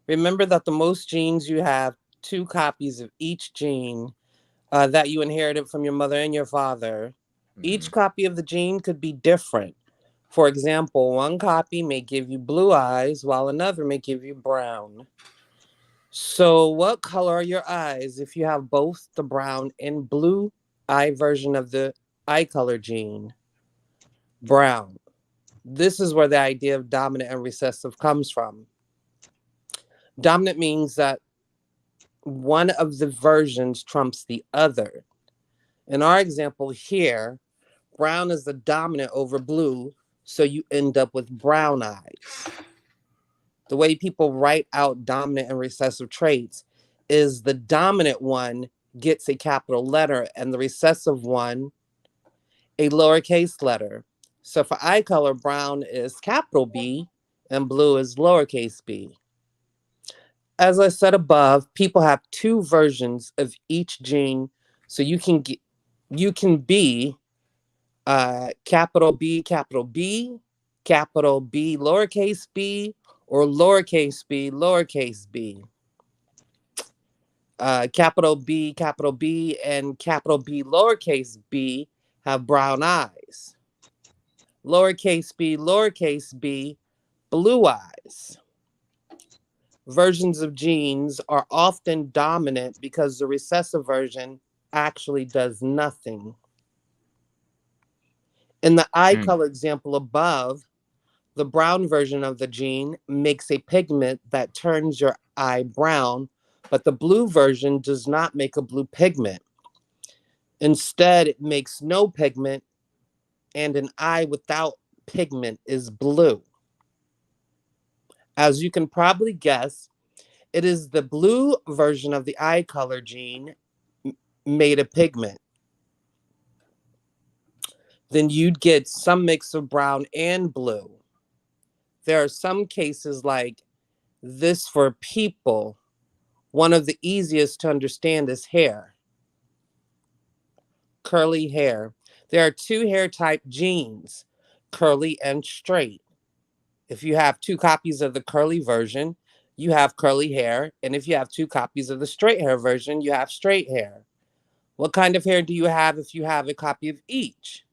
Remember that the most genes you have 2 copies of each gene that you inherited from your mother and your father. Each copy of the gene could be different. For example, one copy may give you blue eyes while another may give you brown. So what color are your eyes if you have both the brown and blue eye version of the eye color gene? Brown. This is where the idea of dominant and recessive comes from. Dominant means that one of the versions trumps the other. In our example here, brown is the dominant over blue, so you end up with brown eyes. The way people write out dominant and recessive traits is the dominant one gets a capital letter and the recessive one a lowercase letter. So for eye color, brown is capital B and blue is lowercase b. As I said above, people have 2 versions of each gene, so you can be capital B, capital B, capital B, lowercase b, or lowercase b, lowercase b. Capital B, and capital B, lowercase b have brown eyes. Lowercase b, blue eyes. versions of genes are often dominant because the recessive version actually does nothing. In the eye color example above, the brown version of the gene makes a pigment that turns your eye brown, but the blue version does not make a blue pigment. Instead, it makes no pigment, and an eye without pigment is blue. As you can probably guess, it is the blue version of the eye color gene made a pigment. Then you'd get some mix of brown and blue. There are some cases like this for people. One of the easiest to understand is hair. Curly hair. There are two hair type genes, curly and straight. If you have two copies of the curly version, you have curly hair. And if you have two copies of the straight hair version, you have straight hair. What kind of hair do you have if you have a copy of each?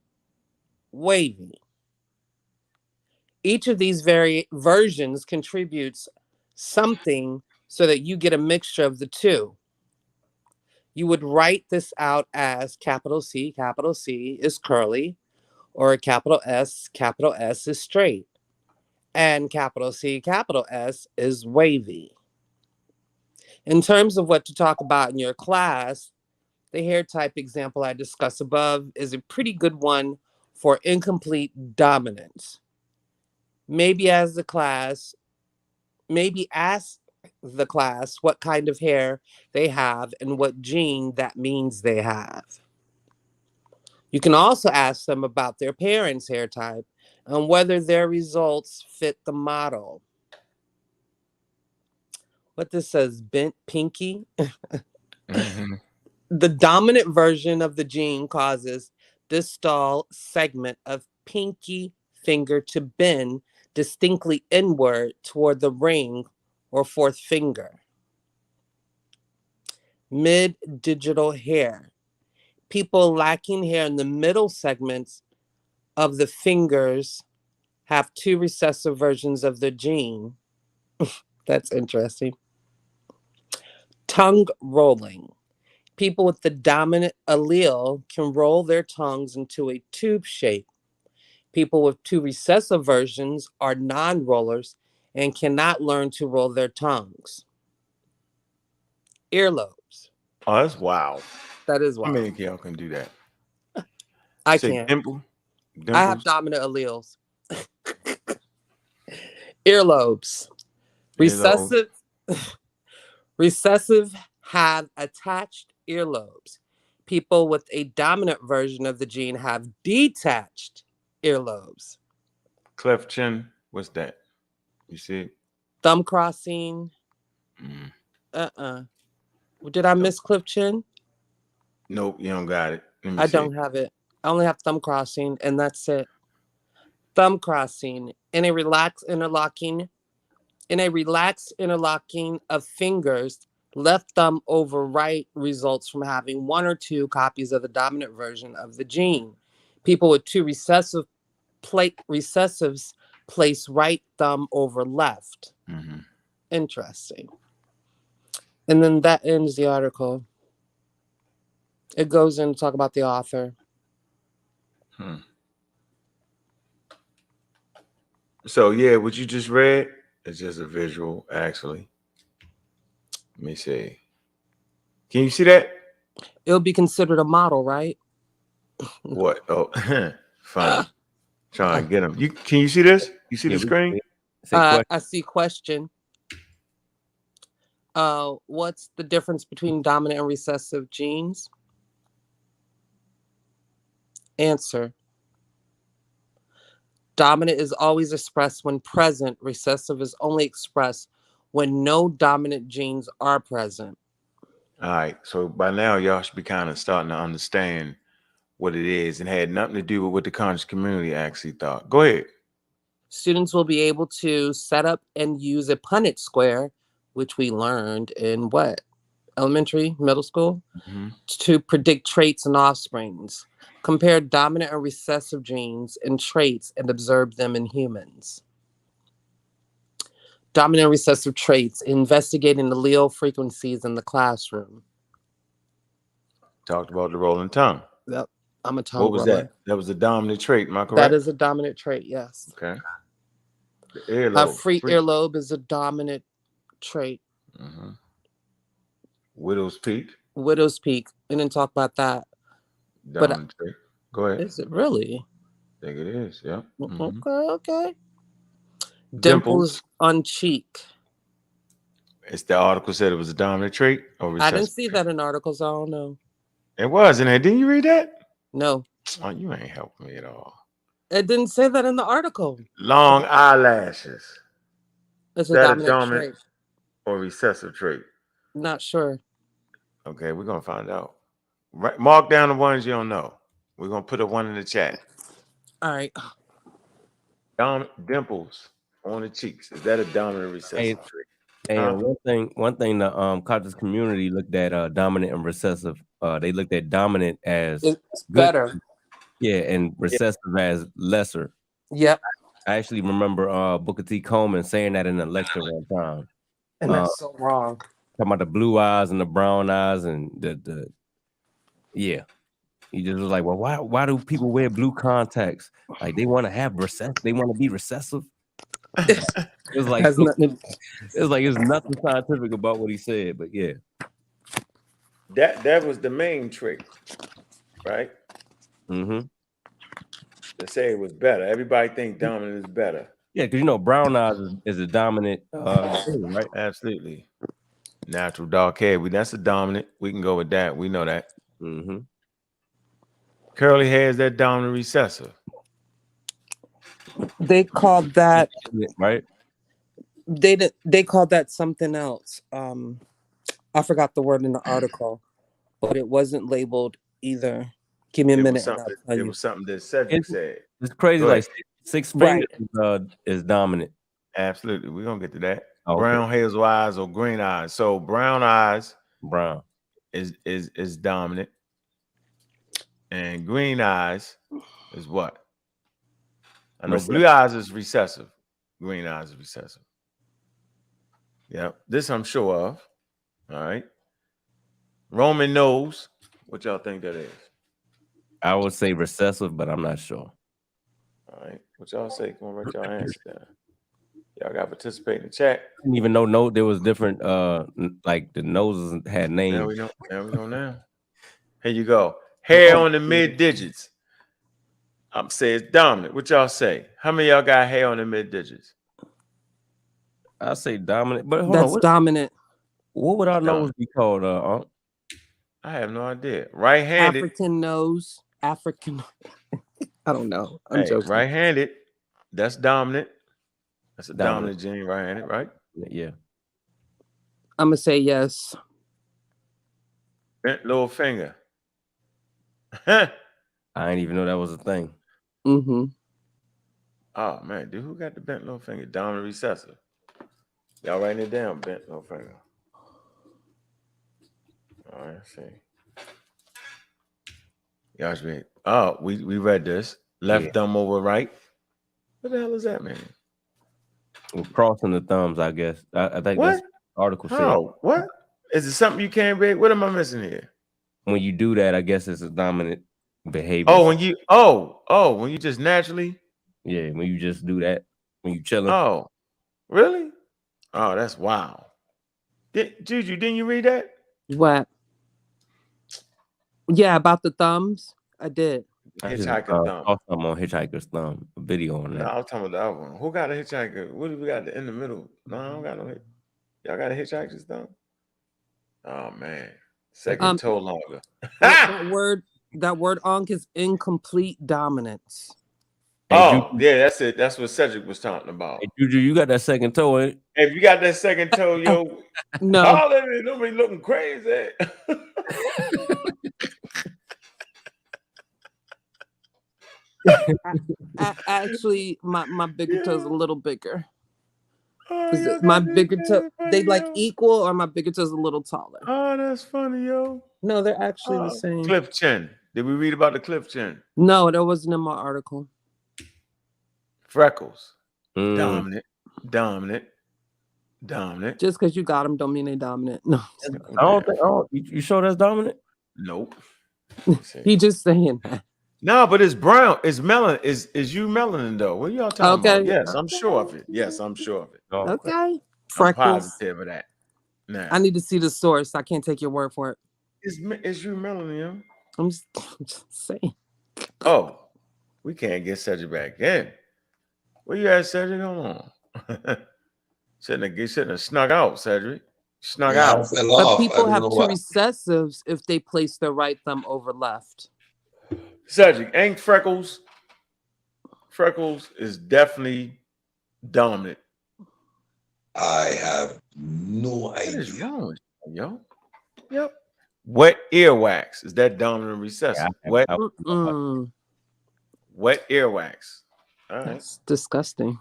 Wavy. Each of these versions contributes something so that you get a mixture of the two. You would write this out as capital C is curly, or capital S is straight, and capital C S is wavy. In terms of what to talk about in your class, the hair type example I discussed above is a pretty good one for incomplete dominance. Maybe ask the class what kind of hair they have and what gene that means they have. You can also ask them about their parents' hair type and whether their results fit the model. What this says, bent pinky? The dominant version of the gene causes distal segment of pinky finger to bend distinctly inward toward the ring or fourth finger. Mid-digital hair. People lacking hair in the middle segments of the fingers have two recessive versions of the gene. That's interesting. Tongue rolling. People with the dominant allele can roll their tongues into a tube shape. People with two recessive versions are non-rollers and cannot learn to roll their tongues. Earlobes. Oh, that's wild. That is wild. How many of y'all can do that? I can't. Dimples? I have dominant alleles. Earlobes. Recessive have attached earlobes. People with a dominant version of the gene have detached earlobes. Cleft chin, what's that? You see? Thumb crossing. Did I miss cleft chin? Nope, you don't got it. I don't have it. I only have thumb crossing, and that's it. Thumb crossing in a relaxed interlocking of fingers, left thumb over right results from having one or two copies of the dominant version of the gene. People with two recessives place right thumb over left. Interesting. And then that ends the article. It goes in to talk about the author. So yeah, what you just read is just a visual, actually. Let me see. Can you see that? It'll be considered a model, right? What? Oh, fine. Trying to get them. Can you see this? You see the screen? I see question. What's the difference between dominant and recessive genes? Answer. Dominant is always expressed when present. Recessive is only expressed when no dominant genes are present. All right. So by now, y'all should be kind of starting to understand what it is and had nothing to do with what the conscious community actually thought. Go ahead. Students will be able to set up and use a Punnett square, which we learned in what? Elementary, middle school? To predict traits and offsprings. Compare dominant and recessive genes and traits and observe them in humans. Dominant recessive traits, investigating the allele frequencies in the classroom. Talked about the rolling tongue. Yep. I'm a tongue What was roller. that? That was a dominant trait, am I correct? That is a dominant trait, yes. Okay. The earlobe. A free earlobe is a dominant trait. Mm-hmm. Widow's peak. Widow's peak. We didn't talk about that. Dominant trait. Go ahead. Is it really? I think it is, yeah. Mm-hmm. Okay. Dimples on cheek. It's the article said it was a dominant trait or I didn't see that in articles. I don't know. It was, and didn't you read that? No. Oh, you ain't helping me at all. It didn't say that in the article. Long eyelashes. It's a dominant trait or recessive trait. Not sure. Okay, we're gonna find out. Right, mark down the ones you don't know. We're gonna put a one in the chat. All right. Dimples on the cheeks. Is that a dominant recessive trait? And one thing the conscious community looked at dominant and recessive. They looked at dominant as it's better. Yeah, and recessive as lesser. Yep. I actually remember Booker T. Coleman saying that in a lecture one time. And that's so wrong. Talking about the blue eyes and the brown eyes and the yeah. He just was like, well, why do people wear blue contacts? Like they want to have they want to be recessive. It's like it's nothing scientific about what he said, but yeah. That was the main trait, right? Mm-hmm. To say it was better. Everybody think dominant is better. Yeah, because brown eyes is a dominant thing, right? Absolutely. Natural dark hair. That's a dominant. We can go with that. We know that. Mm-hmm. Curly hair is that dominant recessive. They called that right. They called that something else. I forgot the word in the article, but it wasn't labeled either. Give me a minute. It was something that Cedric said. It's crazy. Like six fingers is dominant. Absolutely. We're gonna get to that. Okay. Brown hazel eyes or green eyes. So brown eyes, is dominant, and green eyes is what? I know blue eyes is recessive. Green eyes is recessive. Yep. This I'm sure of. All right. Roman nose. What y'all think that is? I would say recessive, but I'm not sure. All right. What y'all say? Come on, write y'all answer down. Y'all got to participate in the chat. I didn't even know there was different, like the noses had names. Now we know now. Here you go. Hair on the mid digits. I'm saying it's dominant. What y'all say? How many of y'all got hair on the mid digits? I say dominant, but that's dominant. What would our nose be called? I have no idea. Right-handed. African nose. African. I don't know. I'm joking. Right-handed. That's dominant. That's a dominant gene. Right-handed, right? Yeah. I'm gonna say yes. Bent little finger. I didn't even know that was a thing. Mm-hmm. Oh man, dude, who got the bent little finger? Dominant recessive. Y'all writing it down, bent little finger. All right, let's see. Y'all should be. Oh, we read this. Left thumb over right. What the hell is that, man? We're crossing the thumbs, I guess. I think what? That's article said. What? Is it something you can't read? What am I missing here? When you do that, I guess it's a dominant behavior. Oh, when you just naturally. Yeah, when you just do that, when you chilling. Oh, really? Oh, that's wild. Juju, didn't you read that? What? Yeah, about the thumbs. I did. Hitchhiker thumb. I'm on Hitchhiker's thumb. A video on that. No, I was talking about the other one. Who got a hitchhiker? What do we got in the middle? No, I don't got no hit. Y'all got a hitchhiker's thumb? Oh man. Second toe longer. that word onk is incomplete dominance. Oh, yeah, that's it. That's what Cedric was talking about. Hey, Juju, you got that second toe, eh? If you got that second toe, yo, no, nobody looking crazy. Actually, my bigger toe's a little bigger. My bigger toe, they like equal, or my bigger toe's a little taller. Oh, that's funny, yo. No, they're actually the same. Cliff chin. Did we read about the cliff chin? No, that wasn't in my article. Freckles. Dominant. Dominant. Just because you got them don't mean they dominant. No, I don't think. Oh, you sure that's dominant? Nope. he just saying that. No, but it's brown. It's melanin. Is you melanin though? What are y'all talking about? Yes, I'm sure of it. Yes, I'm sure of it. Oh, Okay. I'm Freckles. positive of that. Now, I need to see the source. I can't take your word for it. Is you melanin? I'm just saying. Oh, we can't get Cedric back in. Where you at, Cedric? Hold on. shouldn't have snuck out, Cedric. Snuck out. I fell But off. people I have don't two know why. recessives if they place their right thumb over left. Cedric, ain't Freckles? Freckles is definitely dominant. I have no What is idea. wrong with you, yo? Yep. Wet earwax. Is that dominant recessive? Wet earwax. All right. That's disgusting.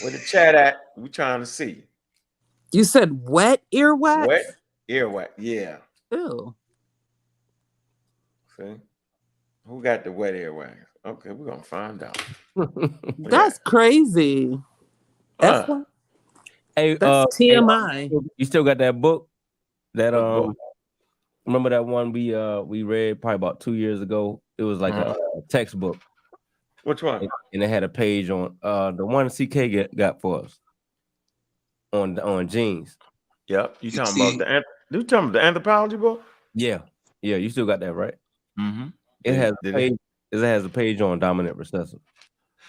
Where the chat at? We trying to see. You said wet earwax? Wet earwax. Yeah. Ew. See? Who got the wet earwax? Okay, we're gonna find out. That's crazy. That's Hey, that's TMI. You still got that book? That book? Remember that one we read probably about 2 years ago? It was like a textbook. Which one? And it had a page on the one CK got for us on genes. Yep. You talking about the anthropology book? Yeah. Yeah, you still got that, right? Mm-hmm. It has a page on dominant recessive.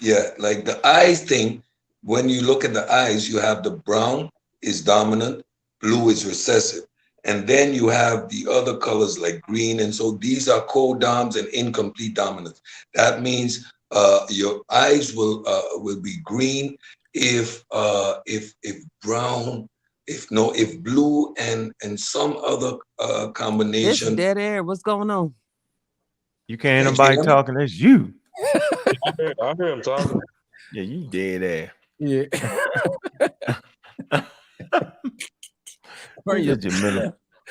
Yeah, like the eyes thing, when you look at the eyes, you have the brown is dominant, blue is recessive. And then you have the other colors like green. And so these are co-doms and incomplete dominance. That means your eyes will be green if brown, if blue and some other combination. This dead air. What's going on? You can't hear nobody talking. It's you. I hear him talking. Yeah, you dead air. Yeah.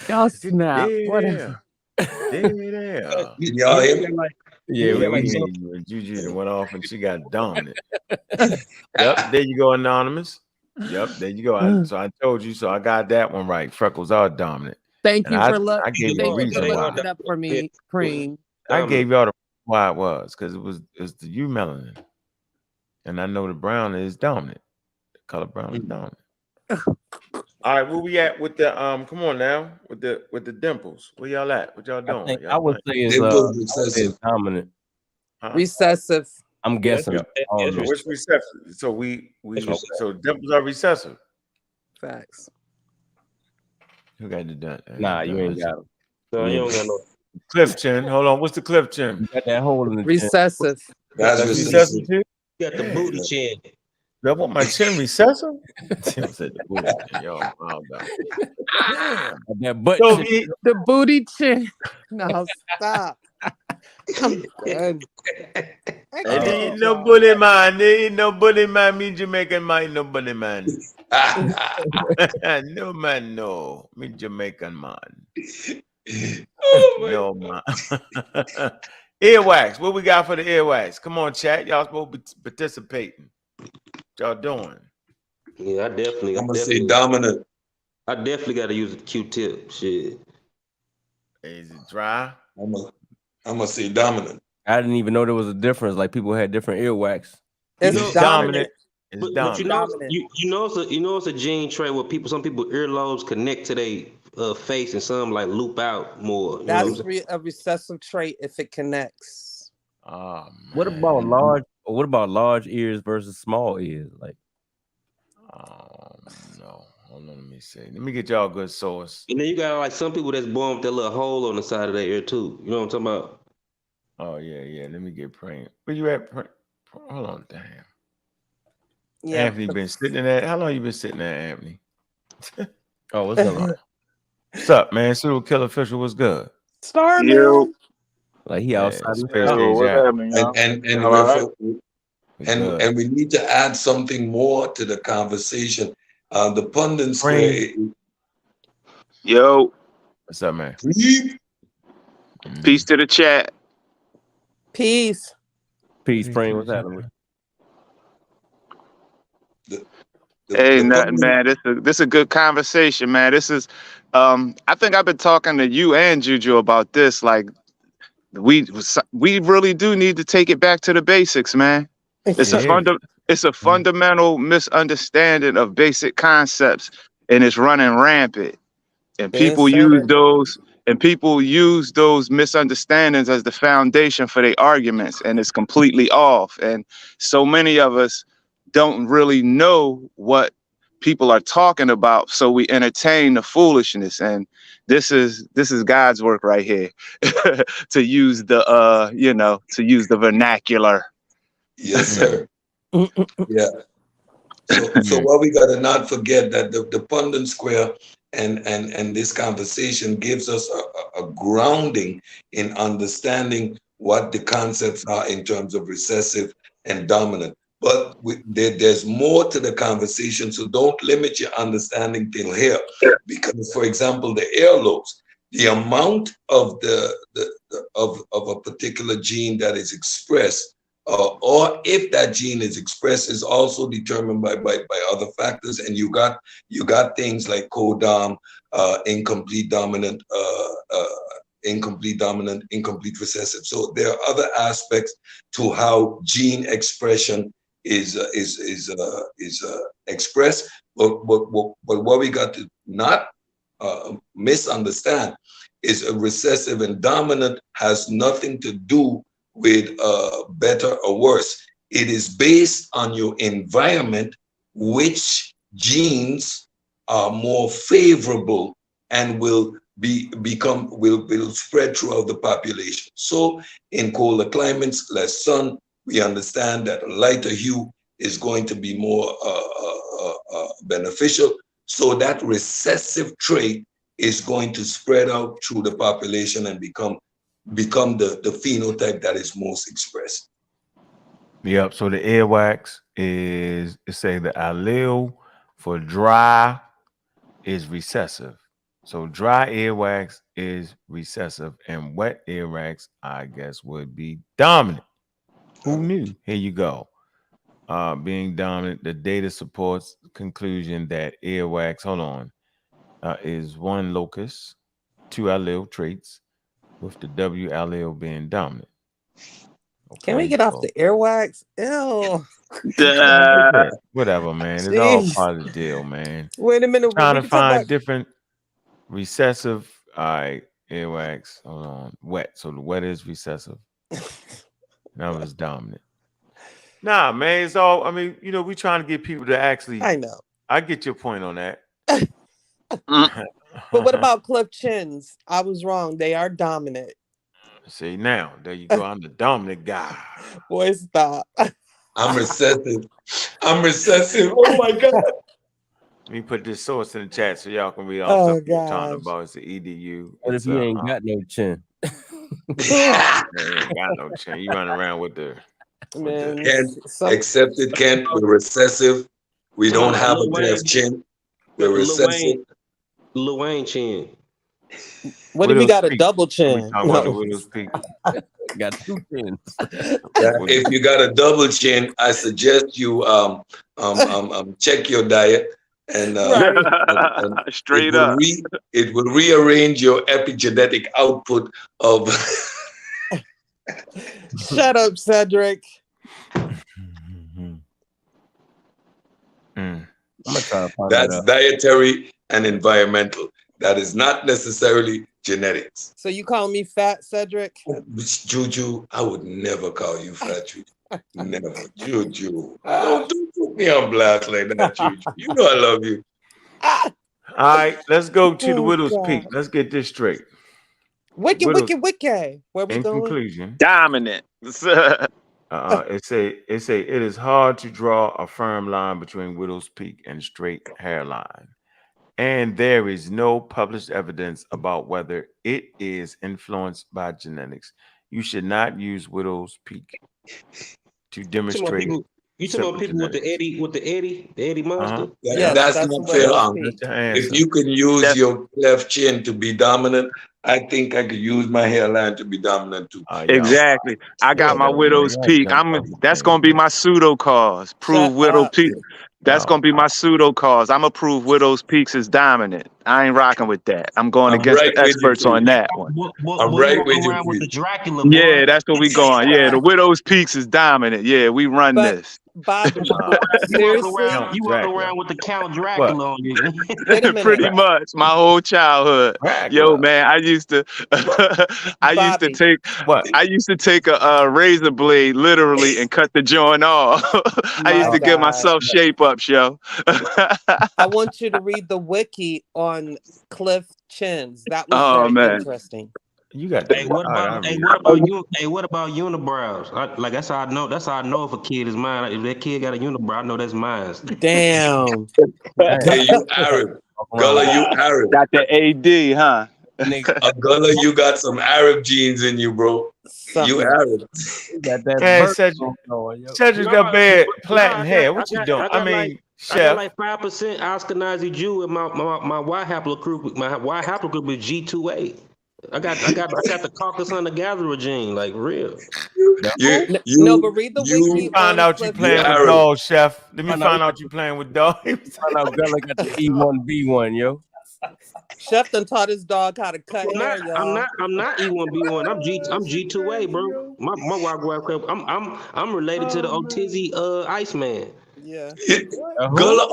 Y'all snap. What is it? Y'all hear me? Yeah, we hear you. Juju went off and she got dominant. Yep, there you go, Anonymous. Yep, there you go. So I told you, so I got that one right. Freckles are dominant. Thank you for I gave you a reason why. looking it up for me, Cream. I gave y'all the why it was because it was the U melanin, and I know the brown is dominant. The color brown is dominant. All right, where we at with the come on now with the dimples? Where y'all at? What y'all doing? I would say it's dominant. Huh? Recessive. I'm guessing. Which recessive? So so dimples are recessive. Facts. Who got the Nah, you ain't got them. No, you don't got no. Cliff chin. Hold on. What's the cliff chin? You got that hole in the recessive. That's recessive. You got the booty chin. I want my chin recessive. Tim said the booty chin. Yo, wow, that butt chin. The booty chin. No, stop. I'm done. There ain't no bully man. There ain't no bully man. Me Jamaican man, no bully man. No man, no. Me Jamaican man. No man. Earwax. What we got for the earwax? Come on, chat. Y'all supposed to be participating. What y'all doing? Yeah, I'm gonna say dominant. I definitely got to use a Q-tip. Shit. Is it dry? I'm gonna say dominant. I didn't even know there was a difference. Like people had different earwax. It's dominant. It's but dominant. you know it's a gene trait where some people earlobes connect to their face and some like loop out more. That's a recessive trait if it connects. Oh, what about large ears versus small ears? Like, no. Hold on, let me see. Let me get y'all a good source. And then you got like some people that's born with that little hole on the side of their ear too. You know what I'm talking about? Oh yeah. Let me get praying. Where you at? Hold on, damn. Yeah. Anthony been sitting in that. How long you been sitting there, Anthony? Oh, what's up? What's up, man? Pseudo Killer Official was good. Starman. Like he outside the space and we need to add something more to the conversation. The pundit square. Yo. What's up, man? Peace to the chat. Peace. Peace, praying. What's happening? Hey, nothing, man. This is a good conversation, man. This is, I think I've been talking to you and Juju about this. Like, we really do need to take it back to the basics, man. It's a fundamental misunderstanding of basic concepts, and it's running rampant. And people use those misunderstandings as the foundation for their arguments, and it's completely off. And so many of us don't really know what people are talking about, so we entertain the foolishness. And this is God's work right here, to use the vernacular. Yes, sir. Yeah. So what we gotta not forget that the Punnett Square and this conversation gives us a grounding in understanding what the concepts are in terms of recessive and dominant. But there's more to the conversation, so don't limit your understanding till here. Because, for example, the air lobes, the amount of of a particular gene that is expressed, or if that gene is expressed, is also determined by other factors. And you got things like codom, incomplete dominant, incomplete recessive. So there are other aspects to how gene expression is expressed. But what we got to not misunderstand is a recessive and dominant has nothing to do with better or worse. It is based on your environment, which genes are more favorable and will spread throughout the population. So in colder climates, less sun, we understand that a lighter hue is going to be more beneficial. So that recessive trait is going to spread out through the population and become the phenotype that is most expressed. Yep. So the earwax is say the allele for dry is recessive. So dry earwax is recessive, and wet earwax, I guess, would be dominant. Who knew? Here you go. Being dominant, the data supports the conclusion that earwax, is one locus, two allele traits, with the W allele being dominant. Okay, can we get off the earwax? Ew. Whatever, man. It's all part of the deal, man. Wait a minute. Trying to find different recessive. All right, earwax. Hold on. Wet. So the wet is recessive. That was dominant. Nah, man. It's all, I mean, we trying to get people to actually. I know. I get your point on that. But what about cleft chins? I was wrong. They are dominant. See, now, there you go. I'm the dominant guy. Boy, stop. I'm recessive. Oh, my God. Let me put this source in the chat so y'all can read all stuff we're talking about. It's the EDU. What if you ain't got no chin? Ain't got no chin. You running around with the... Accepted, Kent. We're recessive. We don't have a cleft chin. We're recessive. Lil Wayne chin. What if we got a double chin? Got 2 chins. If you got a double chin, I suggest you check your diet and straight up. It will rearrange your epigenetic output of. Shut up, Cedric. That's dietary and environmental. That is not necessarily genetics. So you call me fat, Cedric? Juju, I would never call you fat, Juju. Never. Juju. Don't put me on blast like that, Juju. You know I love you. All right, let's go to the Widow's Peak. Let's get this straight. Wicked. Where we in going? Conclusion. Dominant. It is hard to draw a firm line between Widow's Peak and straight hairline. And there is no published evidence about whether it is influenced by genetics. You should not use Widow's Peak to demonstrate. You talking about people with the Eddie monster? Yeah, that's not fair. If you can use your left chin to be dominant, I think I could use my hairline to be dominant too. Exactly. I got my Widow's Peak. That's gonna be my pseudo cause. Prove Widow Peak. That's gonna be my pseudo cause. I'm gonna prove Widow's Peaks is dominant. I ain't rocking with that. I'm going I'm against right the with you, experts on Pete. that one. I'm Boy, you right with walk you, around with the Pete. Dracula, boy. Yeah, that's what we going. Yeah, the Widow's Peaks is dominant. Yeah, we run But this. Bobby, You seriously, walk around with the Count Dracula on you. wait a minute, Pretty much my whole childhood. Yo, man, I used to Bobby. I used to take a razor blade literally and cut the joint off. I used My to give God. myself shape up, yo. I want you to read the wiki on Cliff Chins. That was Oh very man. interesting. You got Hey, what about you? Unibrows? Like that's how I know. That's how I know if a kid is mine. If that kid got a unibrow, I know that's mine. Damn. Hey, you Arab. Gullah, you Arab. Got the AD, huh? Gullah, you got some Arab genes in you, bro. You Arab. Got that Hey, bird Cedric's got bad platinum hair. What you doing? I mean, I got like 5% Ashkenazi Jew in my Y haplogroup. My Y haplogroup is G2A. I got the Caucasus Hunter Gatherer gene, like real. No, but read the wiki. Find out you playing with dogs, Chef. Let me find out you playing with dogs. Find out Gullah got the E1B1, yo. Chef done taught his dog how to cut hair, y'all. I'm not E1B1. I'm G2A, bro. My I'm related to the Otizzi Iceman. Yeah. Gullah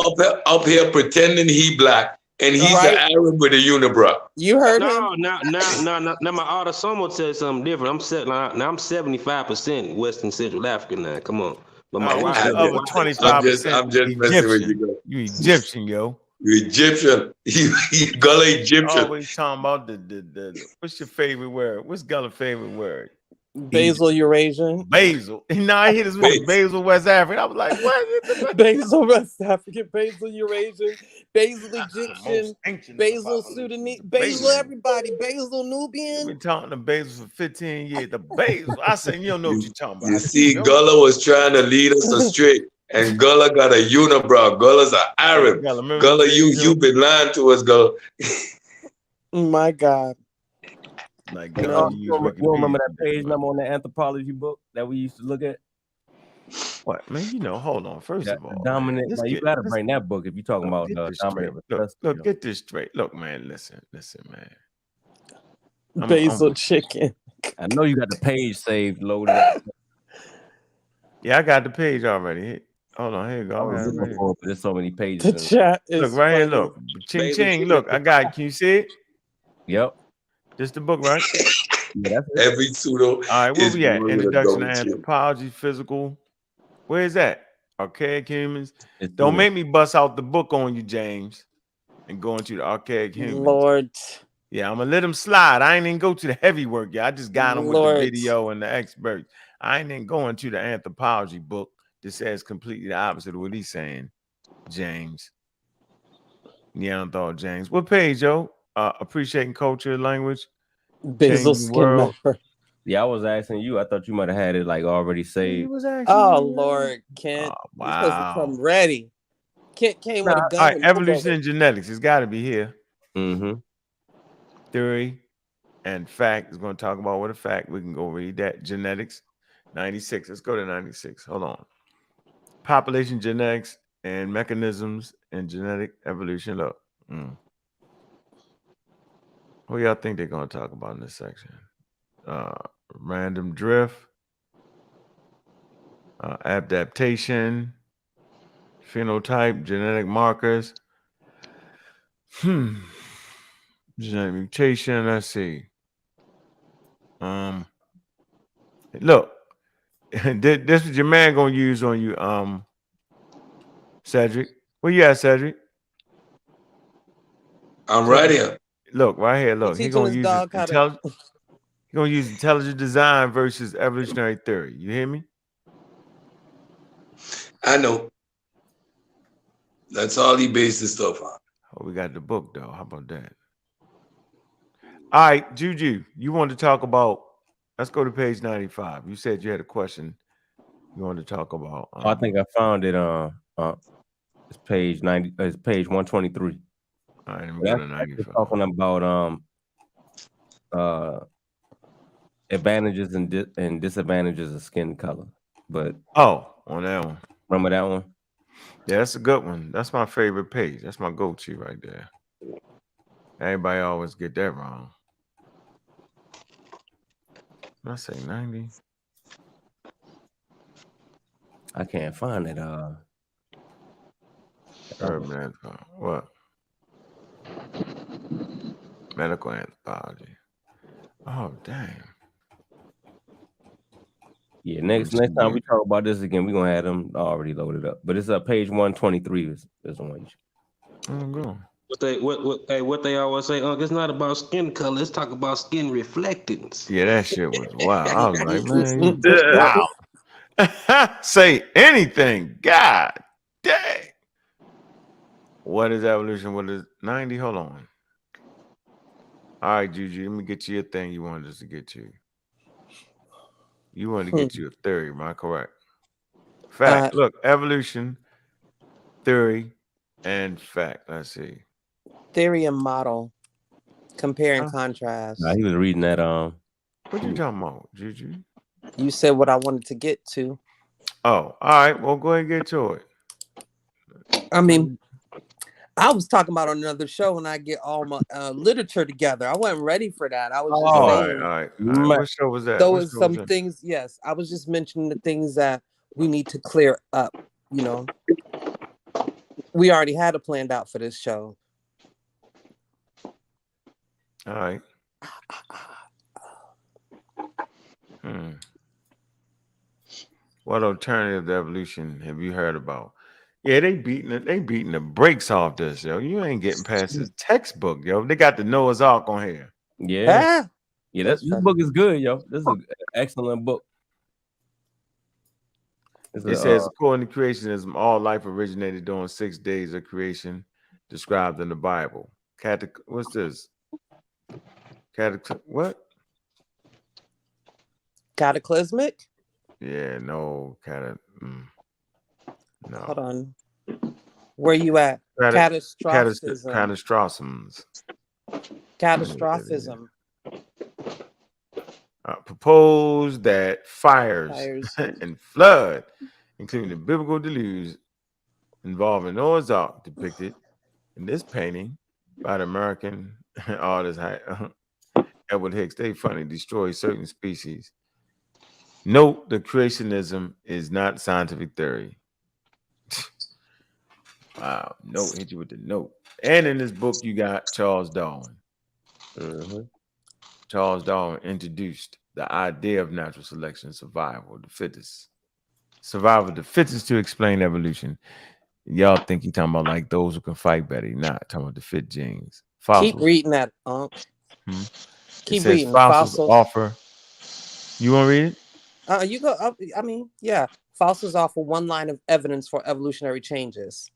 up here pretending he black, and he's an Arab with a unibrow. You heard him? Now my autosomal says something different. I'm 75% Western Central African now. Come on. But my wife is 25%. I'm just messing with you, girl. You Egyptian, yo. You Egyptian. You Gullah Egyptian. Always talking about the what's your favorite word? What's Gullah's favorite word? Basil Eurasian. Basil. Now I hit us with Basil West African. I was like, what? Basil West African, Basil Eurasian, Basil Egyptian, Basil Sudanese, Basil everybody, Basil Nubian. We've been talking to Basil for 15 years. The Basil. I said, you don't know what you're talking about. You see, Gullah was trying to lead us astray. And Gullah got a unibrow. Gullah's an Arab. Gullah, you've been lying to us, Gullah. My God. Like, you remember that page number on the anthropology book that we used to look at? What, man? You know, hold on. First of all, dominant. Like, you gotta bring that book if you're talking about dominant. Look, get this straight. Look, man, listen, man. Basil chicken. I know you got the page saved, loaded up. Yeah, I got the page already. Hold on, here you go. There's so many pages. The chat is look right here. Look, ching ching. Look, I got it. Can you see it? Yep. Just the book, right? Yeah, every pseudo. All right, where we at? Introduction to Anthropology, Physical. Where is that? Archaic Humans. Don't make me bust out the book on you, James, and go into the Archaic Humans. Lord. Yeah, I'm gonna let him slide. I ain't even go to the heavy work. Yeah, I just got him with the video and the experts. I ain't even going to the anthropology book that says completely the opposite of what he's saying, James. Neanderthal James. What page, yo? Appreciating culture, language, Basil Skin. Yeah, I was asking you. I thought you might have had it like already saved. Oh Lord, Kent. Wow. You're supposed to come ready. Kent came with a gun. All right, evolution and genetics. It's got to be here. Mm-hmm. Theory and fact is going to talk about what a fact. We can go read that. Genetics, 96. Let's go to 96. Hold on. Population genetics and mechanisms and genetic evolution. Look. What y'all think they're going to talk about in this section? Random drift, adaptation, phenotype, genetic markers, genetic mutation. Let's see. Look, this is your man gonna use on you, Cedric. Where you at, Cedric? I'm right here. Look, right here. Look, he's gonna use intelligent design versus evolutionary theory. You hear me? I know. That's all he based his stuff on. Oh, we got the book though. How about that? All right, Juju, you wanted to talk about. Let's go to page 95. You said you had a question you wanted to talk about. I think I found it. It's page 90. It's page 123. All right, let me go to 95. Talking about advantages and disadvantages of skin color. But on that one. Remember that one? Yeah, that's a good one. That's my favorite page. That's my go-to right there. Everybody always get that wrong. I say 90. I can't find it. Urban what? Medical anthropology. Oh damn. Yeah, next time we talk about this again, we're gonna have them already loaded up. But it's page 123 is the one you should. I'm going. What they always say, it's not about skin color, let's talk about skin reflectance. Yeah, that shit was wild. I was like, man, wow. Say anything. God dang. What is evolution? What is 90? Hold on. All right, Juju, let me get you your thing you wanted us to get you. You wanted to get you a theory, am I correct? Fact. Look, evolution, theory, and fact. Let's see. Theory and model. Compare and contrast. Nah, he was reading that. What you talking about, Juju? You said what I wanted to get to. Oh, all right. Well, go ahead and get to it. I mean, I was talking about on another show when I get all my literature together. I wasn't ready for that. I was just saying. All right. What show was that? There was some things. Yes, I was just mentioning the things that we need to clear up. You know, we already had it planned out for this show. All right. What alternative to evolution have you heard about? Yeah, they beating the brakes off this, yo. You ain't getting past this textbook, yo. They got the Noah's Ark on here. Yeah. Yeah, this book is good, yo. This is an excellent book. It says, according to creationism, all life originated during 6 days of creation described in the Bible. What's this? What? Cataclysmic? Yeah, no. No. Hold on. Where you at? Catastrophism. Catastrophism. Proposed that fires and flood, including the biblical deluge involving Noah's Ark, depicted in this painting by the American artist Edward Hicks. They funny destroy certain species. Note the creationism is not scientific theory. Wow, note hit you with the note. And in this book, you got Charles Darwin. Charles Darwin introduced the idea of natural selection, survival of the fittest. Survival of the fittest to explain evolution. Y'all think he talking about like those who can fight better. Not talking about the fit genes. Fossils. Keep reading that. Keep reading. Fossils offer. You want to read it? You go. I mean, yeah. Fossils offer one line of evidence for evolutionary changes.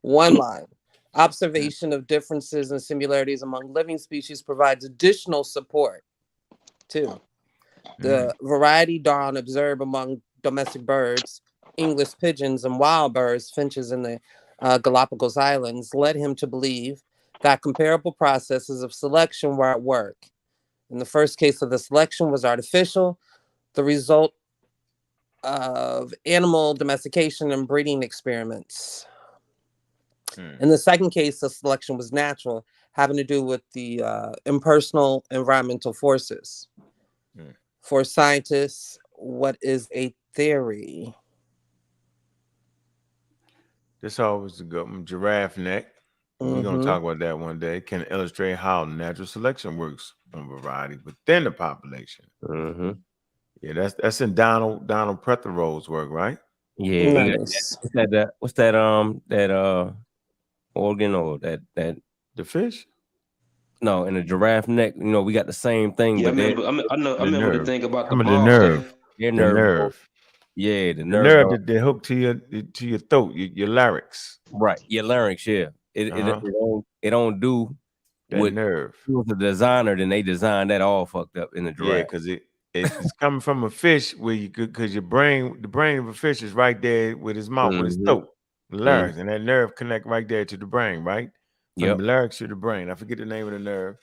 One line. Observation of differences and similarities among living species provides additional support. Two. The variety Darwin observed among domestic birds, English pigeons, and wild birds, finches in the Galapagos Islands, led him to believe that comparable processes of selection were at work. In the first case of the selection was artificial, the result of animal domestication and breeding experiments. In the second case, the selection was natural, having to do with the impersonal environmental forces. For scientists, what is a theory? This always a good one. Giraffe neck. We're going to talk about that one day. Can illustrate how natural selection works on variety within the population. Yeah, that's in Donald Pretherow's work, right? Yeah. Nice. What's that organ or that the fish? No, in a giraffe neck, you know, we got the same thing. Yeah, but I remember the thing about the nerve. Your nerve. Yeah, the nerve that they hook to your throat, your larynx. Right, your larynx. Yeah, it don't do that what nerve. It was a designer, then they designed that all fucked up in the giraffe. Yeah, because it's coming from a fish where you could, because the brain of a fish is right there with his mouth, with his throat, the larynx, and that nerve connect right there to the brain, right? From the larynx to the brain. I forget the name of the nerve.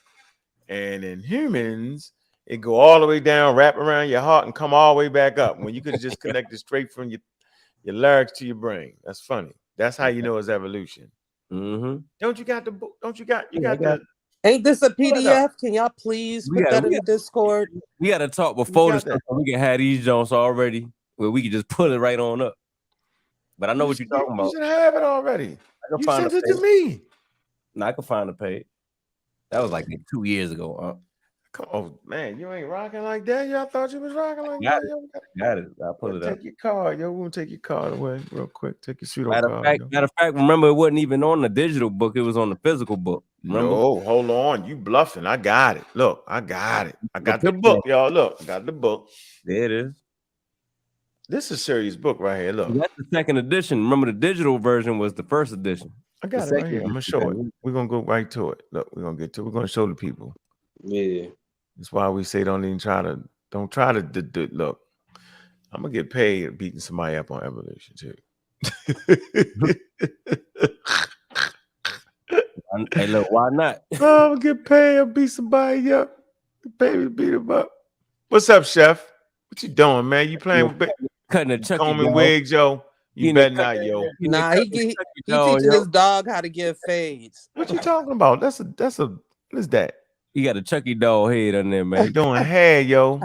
And in humans, it go all the way down, wrap around your heart, and come all the way back up. When you could have just connected straight from Your lyrics to your brain. That's funny. That's how you know it's evolution. Mm-hmm. Don't you got the book? Don't you got Ain't this a Pull it PDF? Can y'all please put that in the Discord? We got to talk before got this stuff so we can have these joints already where we can just pull it right on up. But I know what you're talking about. You should have it already. You sent it to me. No, I can find the page. That was like 2 years ago. Come on, man. You ain't rocking like that. Y'all thought you was rocking like that. Got it. I'll pull it up. Take your card, yo. We'll take your card away real quick. Take your pseudo card. Matter of fact, remember it wasn't even on the digital book. It was on the physical book. Remember? No, hold on. You bluffing. I got it. Look, I got it. I got the book, y'all. Look, I got the book. There it is. This is a serious book right here. Look. That's the second edition. Remember, the digital version was the first edition. I got it right here. I'm going to show it. We're going to go right to it. Look, we're going to get to it. We're going to show the people. Yeah. That's why we say don't try to look. I'm going to get paid beating somebody up on evolution too. Hey, look, why not? I'm going to get paid and beat somebody up. Pay me to beat him up. What's up, Chef? What you doing, man? You playing with cutting a Chucky combing wigs, yo? You better not, yo. Nah, he teaching his dog how to give fades. What you talking about? What is that? You got a Chucky doll head on there, man. You doing hair, yo.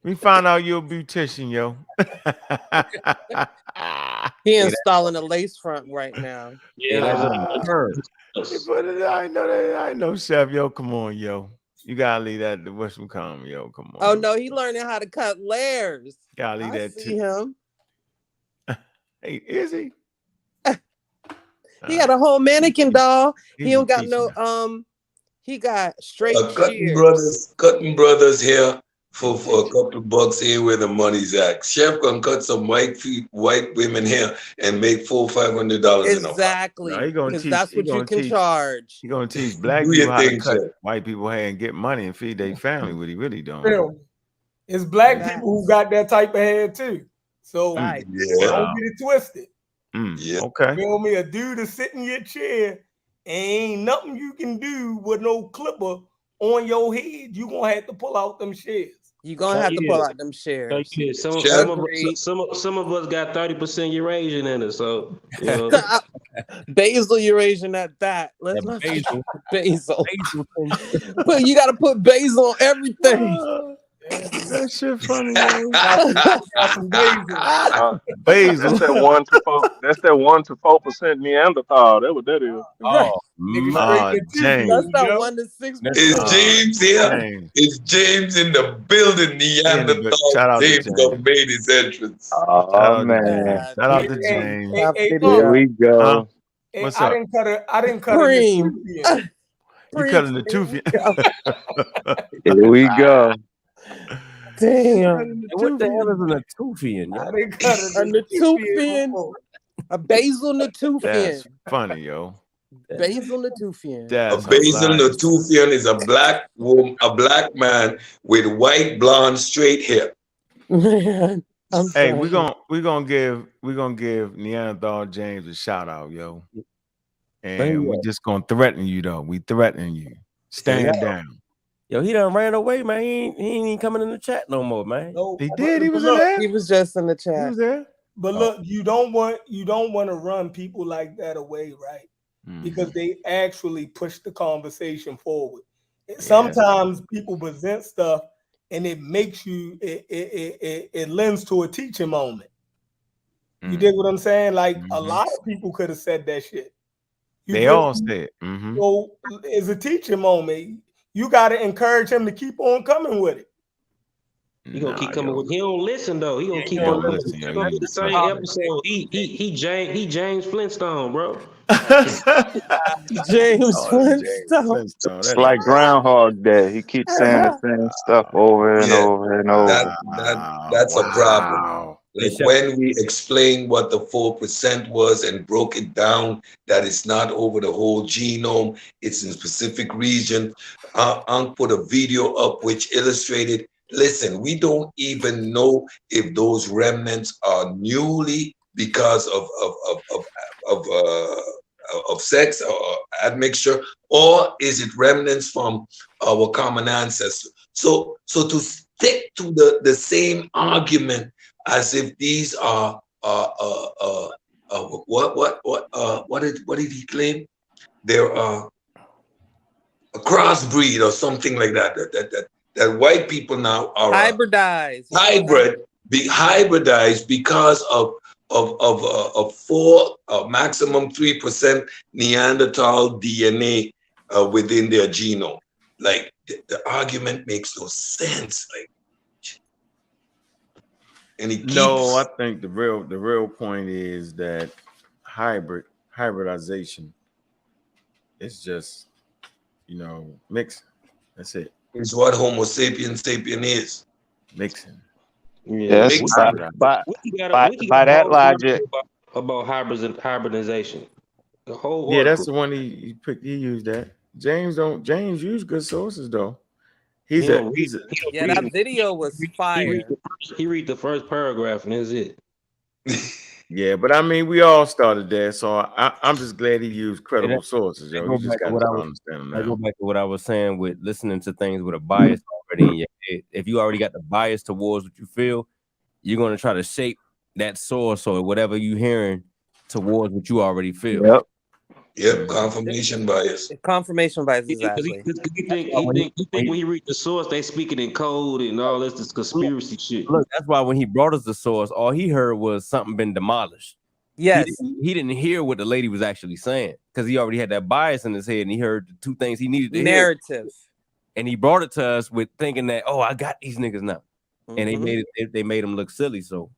We found out you're a beautician, yo. He installing a lace front right now. I know, Chef, yo. Come on, yo. You gotta leave that to Western Common, yo. Come on. Oh no, he learning how to cut layers. Gotta leave that see him. Hey, is he? He got a whole mannequin doll. He don't got no he got straight cutting brothers here for a couple of bucks here where the money's at. Chef can cut some white women here and make $400-500 exactly. Because that's what you can charge. He's gonna teach black people how to cut white people hair and get money and feed their family. What he really doing? It's black people who got that type of hair too. So don't get it twisted. Okay. Feel me? A dude to sit in your chair. Ain't nothing you can do with no clipper on your head. You gonna have to pull out them shares. You gonna have to pull out them shares. Some of us got 30% Eurasian in it, so you know. Basil Eurasian at that. Let's not basil. But you gotta put basil on everything. That shit funny. Basil. That's that 1 to 4% Neanderthal. That's what that is. James. That's not 1 to 6%. Is James here? Is James in the building? Neanderthal. James made his entrance. Oh man! Shout out to James. Here we go. What's up? I didn't cut it. You cutting the Natufian. Here we go. Damn. What the hell is a Natufian? A Natufian. A basil Natufian. That's funny, yo. Basil Natufian. A basil Natufian is a black woman, a black man with white blonde straight hair. Man, hey, we're gonna give Neanderthal James a shout out, yo. And we're just gonna threaten you though. We threatening you. Stand down. Yo, he done ran away, man. He ain't even coming in the chat no more, man. No, he did. He was in there. He was just in the chat. He was there. But look, you don't want to run people like that away, right? Because they actually push the conversation forward. Sometimes people present stuff and it makes you it lends to a teaching moment. You dig what I'm saying? Like a lot of people could have said that shit. They all said. So it's a teaching moment. You got to encourage him to keep on coming with it. He gonna keep coming with. He don't listen though. He gonna keep on listening. He gonna be the same episode. He James Flintstone, bro. James Flintstone. It's like Groundhog Day. He keeps saying the same stuff over and over and over. That's a problem. Like when we explained what the 4% was and broke it down, that it's not over the whole genome, it's in a specific region. Unc put a video up which illustrated, listen, we don't even know if those remnants are newly because of sex or admixture, or is it remnants from our common ancestor? So to stick to the same argument as if these are what did he claim? They're a crossbreed or something like that. That white people now are hybridized. Hybridized because of maximum 3% Neanderthal DNA within their genome. Like the argument makes no sense. Like, and it No, I think the real point is that hybridization is just, you know, mixing. That's it. It's what Homo sapiens is. Mixing. Yes. By that logic, about hybridization. The whole yeah, article. that's the one he picked. He used that. James used good sources though. That video was fire. He read the first paragraph and that's it. Yeah, but I mean, we all started there, so I'm just glad he used credible sources, yo. You just got to understand them now. I go back to what I was saying with listening to things with a bias already in your head. If you already got the bias towards what you feel, you're going to try to shape that source or whatever you're hearing towards what you already feel. Yep, confirmation bias. Confirmation bias, exactly. He think when he read the source, they speaking in code and all this conspiracy shit. Look, that's why when he brought us the source, all he heard was something been demolished. Yes. He didn't hear what the lady was actually saying because he already had that bias in his head and he heard the two things he needed to hear. Narrative. And he brought it to us with thinking that, I got these niggas now. And they made him look silly. So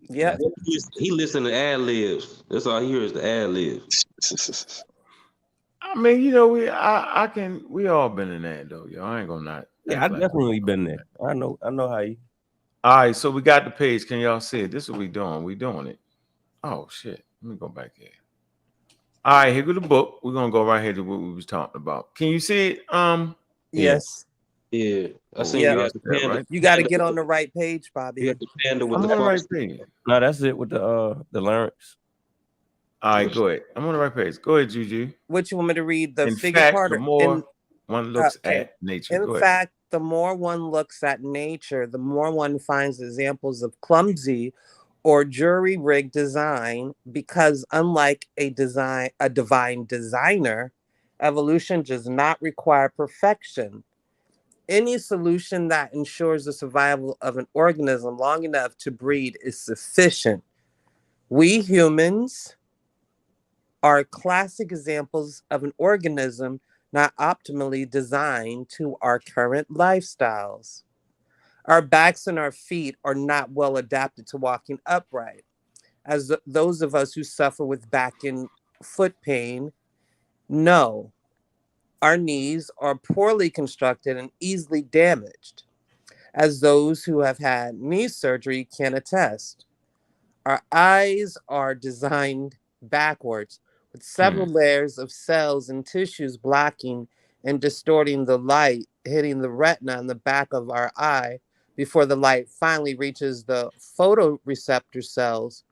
yeah, he listened to ad libs. That's all he hears, the ad libs. I mean, you know, we all been in that though, yo. I ain't gonna not. Yeah, I definitely been there. I know how you. All right, so we got the page. Can y'all see it? This is what we doing. We doing it. Oh shit. Let me go back here. All right, here go the book. We're gonna go right here to what we was talking about. Can you see it? Yes. Yeah. I see right? You got to get on the right page, Bobby. You have to panda with I'm the on the right page. No, that's it with the larynx. All right, go ahead. I'm on the right page. Go ahead, Juju. What you want me to read? The in figure fact, part? The more one looks at nature. In fact, the more one looks at nature, the more one finds examples of clumsy or jury-rigged design, because unlike a divine designer, evolution does not require perfection. Any solution that ensures the survival of an organism long enough to breed is sufficient. We humans are classic examples of an organism not optimally designed to our current lifestyles. Our backs and our feet are not well adapted to walking upright. As those of us who suffer with back and foot pain know, our knees are poorly constructed and easily damaged, as those who have had knee surgery can attest. Our eyes are designed backwards, with several layers of cells and tissues blocking and distorting the light, hitting the retina in the back of our eye before the light finally reaches the photoreceptor cells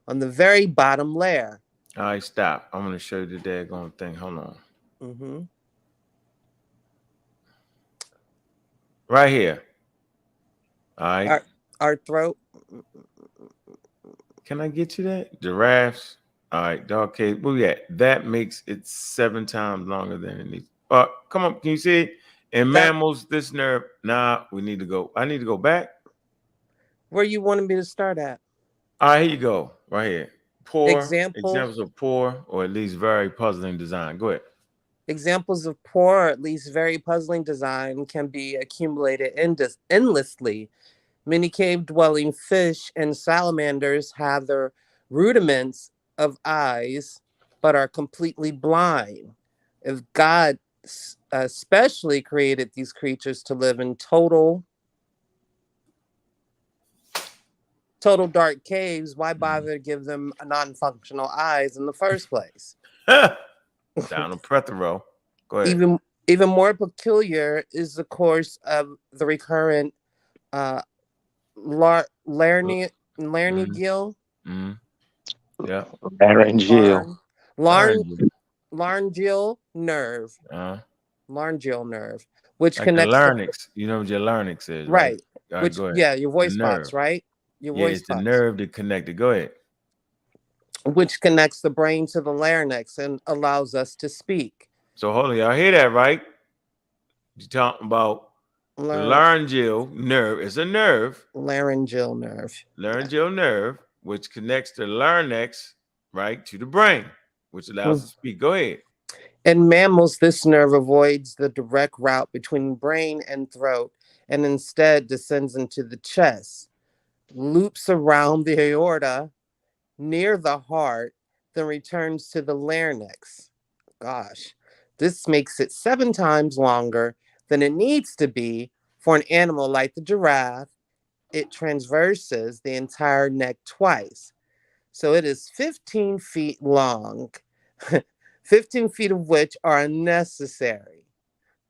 on the very bottom layer. All right, stop. I'm going to show you the daggone thing. Hold on. Mm-hmm. Right here. All right. Our throat. Can I get you that? Giraffes. All right, dog cage. Where we at? That makes it 7 times longer than it needs. Come on. Can you see it? In mammals, this nerve. Nah, we need to go. I need to go back. Where you wanted me to start at? All right, here you go. Right here. Examples of poor or at least very puzzling design. Go ahead. Examples of poor or at least very puzzling design can be accumulated endlessly. Many cave-dwelling fish and salamanders have their rudiments of eyes, but are completely blind. If God especially created these creatures to live in total dark caves, why bother to give them non-functional eyes in the first place? Down on Prethero. Go ahead. Even more peculiar is the course of the recurrent laryngeal. Mm-hmm. Yeah. Laryngeal nerve. Laryngeal nerve, which like connects the larynx. You know what your larynx is, right? Which your voice box, right? Your Yeah, voice it's the box. nerve that connected. Go ahead. Which connects the brain to the larynx and allows us to speak. So hold on, y'all hear that, right? You're talking about the laryngeal nerve. It's a nerve. Laryngeal nerve. Laryngeal nerve, which connects the larynx, right, to the brain, which allows us to speak. Go ahead. In mammals, this nerve avoids the direct route between brain and throat and instead descends into the chest, loops around the aorta near the heart, then returns to the larynx. Gosh, this makes it 7 times longer than it needs to be for an animal like the giraffe. It transverses the entire neck twice. So it is 15 feet long, 15 feet of which are unnecessary.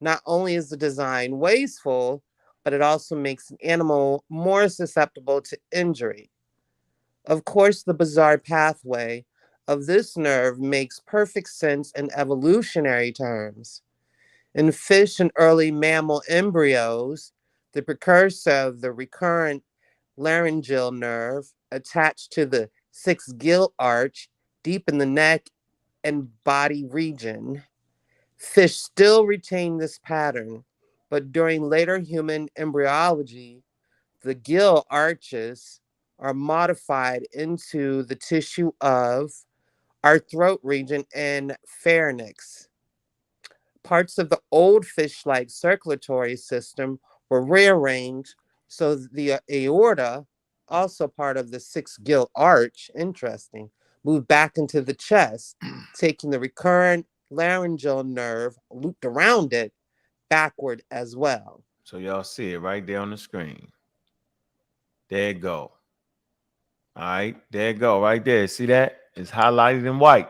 Not only is the design wasteful, but it also makes an animal more susceptible to injury. Of course, the bizarre pathway of this nerve makes perfect sense in evolutionary terms. In fish and early mammal embryos, the precursor of the recurrent laryngeal nerve attached to the sixth gill arch deep in the neck and body region. Fish still retain this pattern, but during later human embryology, the gill arches are modified into the tissue of our throat region and pharynx. Parts of the old fish-like circulatory system were rearranged so the aorta, also part of the sixth gill arch, interesting, moved back into the chest, taking the recurrent laryngeal nerve looped around it backward as well. So y'all see it right there on the screen. There it go. All right, there it go, right there. See that? It's highlighted in white.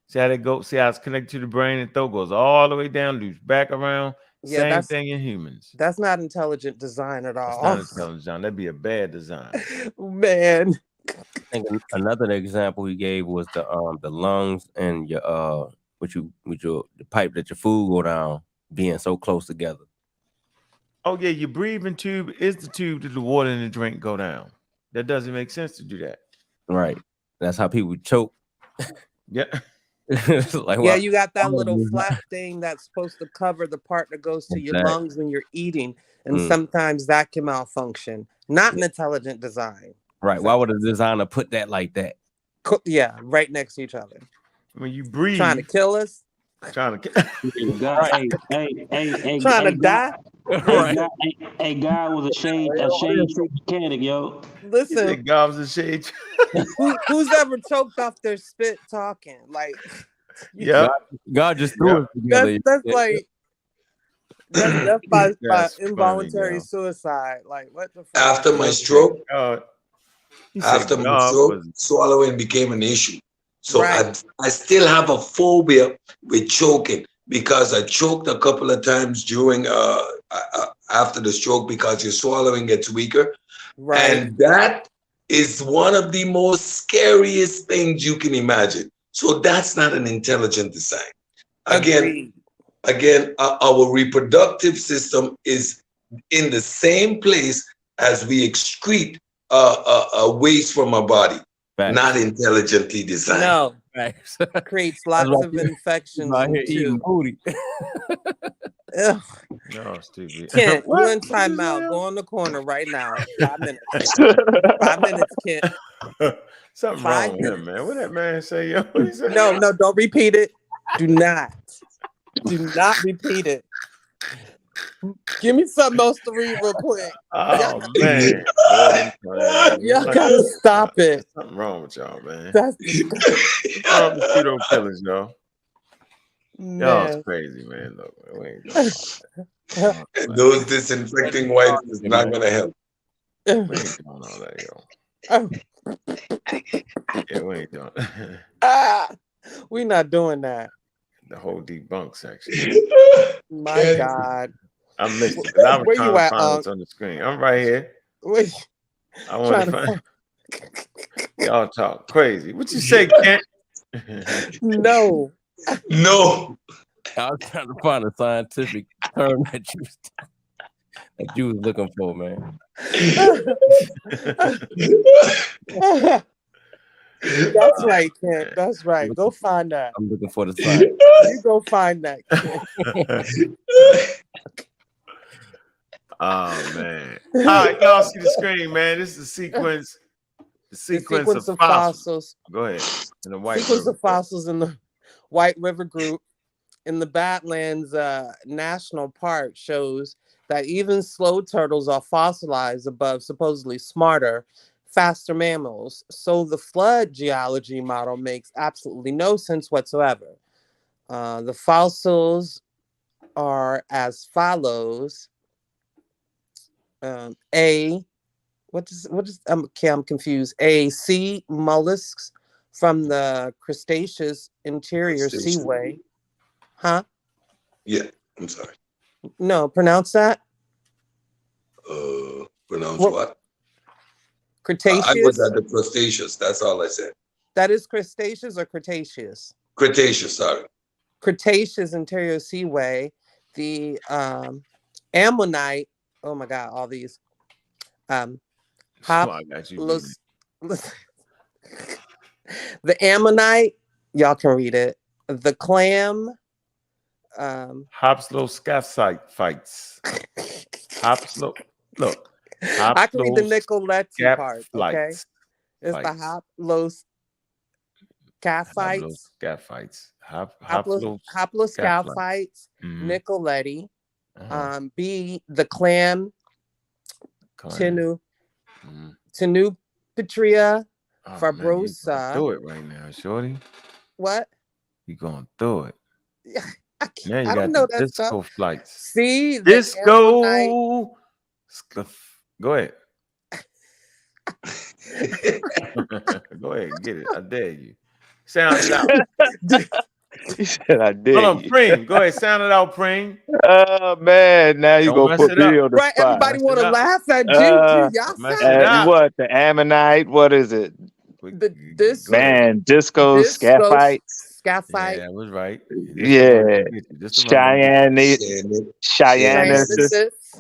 See how it goes? See how it's connected to the brain and throat goes all the way down, loops back around. Yeah, Same thing in humans. That's not intelligent design at all. That's not intelligent design. That'd be a bad design. Man. I think another example he gave was the lungs and your the pipe that your food go down being so close together. Oh yeah, your breathing tube is the tube that the water in the drink go down. That doesn't make sense to do that. Right. That's how people choke. Yeah. Like, yeah, you got that little flap thing that's supposed to cover the part that goes to your lungs when you're eating, and sometimes that can malfunction. Not an intelligent design. Right. Why would a designer put that like that? Yeah, right next to each other. When you breathe, trying to kill us. Trying to kill. Trying to die. Hey, God was a shade tree mechanic, yo. Listen, God was a shade. Who's ever choked off their spit talking? Like, yeah, God just threw it together. That's like that's by involuntary suicide. Like, what the fuck? After my stroke, swallowing became an issue. So I still have a phobia with choking because I choked a couple of times during after the stroke because your swallowing gets weaker. Right. And that is one of the most scariest things you can imagine. So that's not an intelligent design. Again, our reproductive system is in the same place as we excrete waste from our body. Not intelligently designed. No, creates lots of infections. Eating booty. No, stupid. Kent, you in timeout. Go on the corner right now. 5 minutes. 5 minutes, Kent. Something wrong with him, man. What that man say, yo? What he say? No, don't repeat it. Do not repeat it. Give me something else to read real quick. Oh man, y'all gotta stop it. Something wrong with y'all, man. That's pseudo killers, y'all. Y'all's crazy, man. Look, man, those disinfecting wipes is not gonna help. We ain't doing all that, yo. Yeah, we ain't doing. We not doing that. The whole debunk section. My God. I missed it. I was trying to find what's on the screen. I'm right here. Wait. I want to find. Y'all talk crazy. What you say, Kent? No. No. I was trying to find a scientific term that you. that you was looking for, man. That's right, Kent. That's right. Go find that. I'm looking for the sign. You go find that, Kent. Oh man! All right, y'all see the screen, man. This is the sequence. The sequence of fossils. Go ahead. In the White sequence River of fossils in the White River group in the Badlands National Park shows that even slow turtles are fossilized above supposedly smarter, faster mammals. So the flood geology model makes absolutely no sense whatsoever. The fossils are as follows. I'm confused. Sea mollusks from the Cretaceous interior seaway. Huh? Yeah, I'm sorry. No, pronounce that. Pronounce what? Cretaceous. I was at the Cretaceous. That's all I said. That is Cretaceous or Cretaceous? Cretaceous, sorry. Cretaceous interior seaway. The ammonite. Oh my God! All these. The ammonite, y'all can read it. The clam, Hopsloscaphites. Look. I can read the Nicoletti part. Okay, it's fights. the Haploscaphites. Haploscaphites. Nicoletti. B, the clam. Tenupatria fibrosa. Do it right now, shorty. What? You gonna do it? I don't know that disco stuff. flights. See, disco. Go ahead. Go ahead, get it. I dare you. Sound it out. He said, "I dare Hold on, you." Pring. Go ahead, sound it out, Pring. Oh man, now you gonna put me on the right, spot. everybody want to laugh at Juju. Y'all what the ammonite? What is it? Disco scaphites. Yeah, that was right. Yeah, Cheyenne.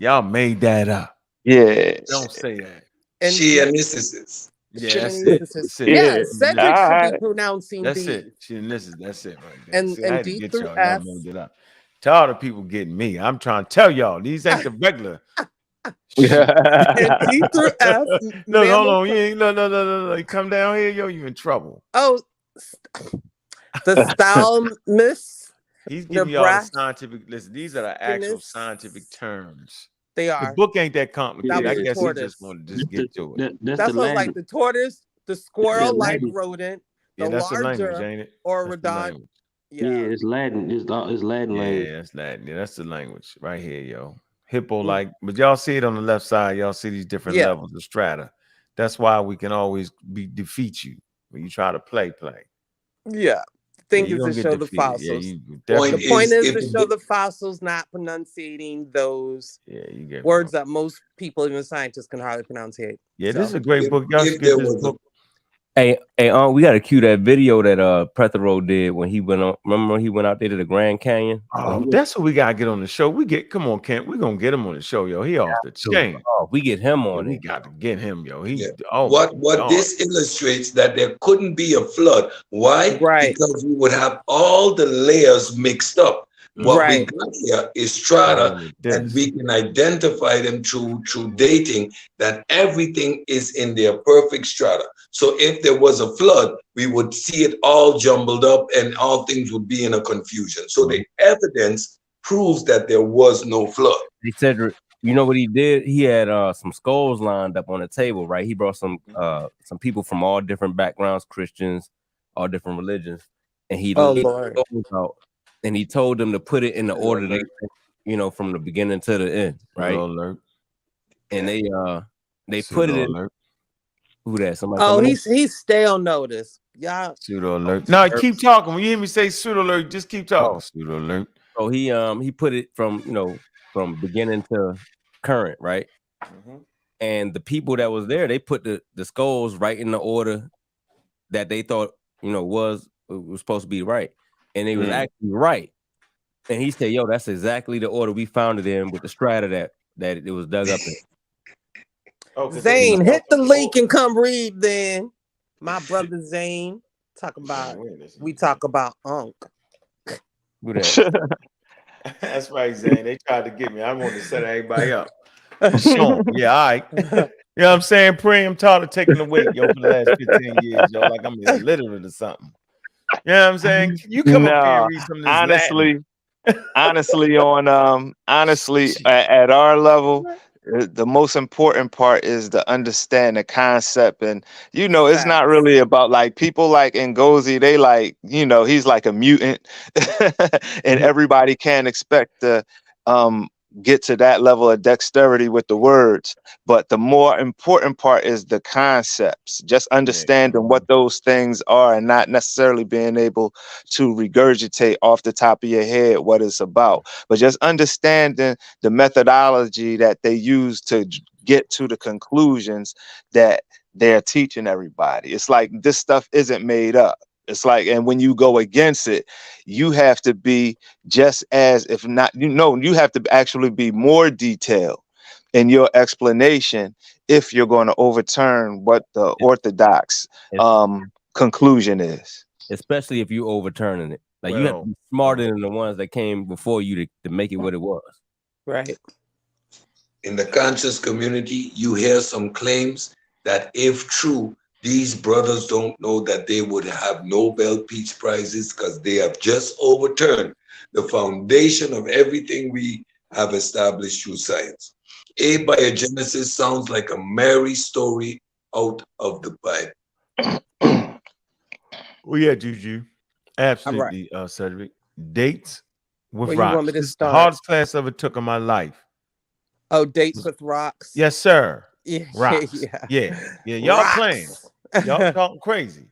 Y'all made that up. Yeah, don't say that. Cheyenne-ists. Yeah, that's it. Yeah, Cedric should be pronouncing that's D. it. That's it right there. And I had D to get through y'all. F. Y'all made it up. Tell all the people getting me. I'm trying to tell y'all these ain't the regular. And D through F. Look, hold on. You ain't no. You come down here, yo. You in trouble. Oh, the thalamus. He's giving y'all the scientific. Listen, these are the actual scientific terms. They are. The book ain't that complicated. I guess he tortoise. just wanted to just get to it. That's like the tortoise, the squirrel-like rodent, the that's larger the language, ain't it? orodont. Yeah, it's Latin. It's Latin language. Yeah, it's Latin. Yeah, that's the language right here, yo. Hippo-like, but y'all see it on the left side. Y'all see these different levels of strata. That's why we can always defeat you when you try to play. Yeah. Thing is to show the fossils. Yeah, the point is to show the fossils, not pronunciating those words that most people, even scientists, can hardly pronunciate. Yeah, this is a great book. Y'all should get this book. Hey, we gotta cue that video that Prethero did when he went on. Remember when he went out there to the Grand Canyon? Oh, that's what we gotta get on the show. Come on, Kent. We're gonna get him on the show, yo. He off the chain. Oh, we get him on. We got to get him, yo. What this illustrates that there couldn't be a flood. Why? Right. Because we would have all the layers mixed up. What we got here is strata, and we can identify them through dating that everything is in their perfect strata. So if there was a flood, we would see it all jumbled up and all things would be in a confusion. So the evidence proves that there was no flood. He said, you know what he did? He had some skulls lined up on the table, right? He brought some people from all different backgrounds, Christians, all different religions, and he and he told them to put it in the order they, from the beginning to the end, right? And they put it in. Who that? Somebody? Oh, he's stay on notice. Y'all. Pseudo alert. No, keep talking. When you hear me say pseudo alert, just keep talking. Pseudo alert. So he put it from beginning to current, right? And the people that was there, they put the skulls right in the order that they thought was supposed to be right. And it was actually right. And he said, yo, that's exactly the order we found it in with the strata that it was dug up in. Zane, hit the link and come read then. My brother Zane. We talk about Unc. Who that? That's right, Zane. They tried to get me. I wanted to set everybody up. Show 'em. Yeah, all right. You know what I'm saying? I'm tired of taking the weight, yo, for the last 15 years, yo. Like I'm illiterate or something. You know what I'm saying? You come up here and read some of this honestly, at our level, the most important part is to understand the concept. And it's not really about like people like Ngozi, they like, he's like a mutant and everybody can't expect to get to that level of dexterity with the words. But the more important part is the concepts, just understanding what those things are and not necessarily being able to regurgitate off the top of your head what it's about, but just understanding the methodology that they use to get to the conclusions that they're teaching everybody. It's like this stuff isn't made up. It's like, and when you go against it, you have to be just as, if not, you have to actually be more detailed in your explanation if you're going to overturn what the orthodox conclusion is. Especially if you're overturning it. Like you have to be smarter than the ones that came before you to make it what it was. Right. In the conscious community, you hear some claims that if true, these brothers don't know that they would have Nobel Peace Prizes because they have just overturned the foundation of everything we have established through science. Abiogenesis sounds like a merry story out of the Bible. Well, yeah, Juju. Absolutely, Cedric. Dates with Where rocks. you want me to This is start? the hardest class I ever took in my life. Oh, dates with rocks? Yes, sir. Yeah, rocks. yeah. Y'all Rocks. playing. Y'all talking crazy.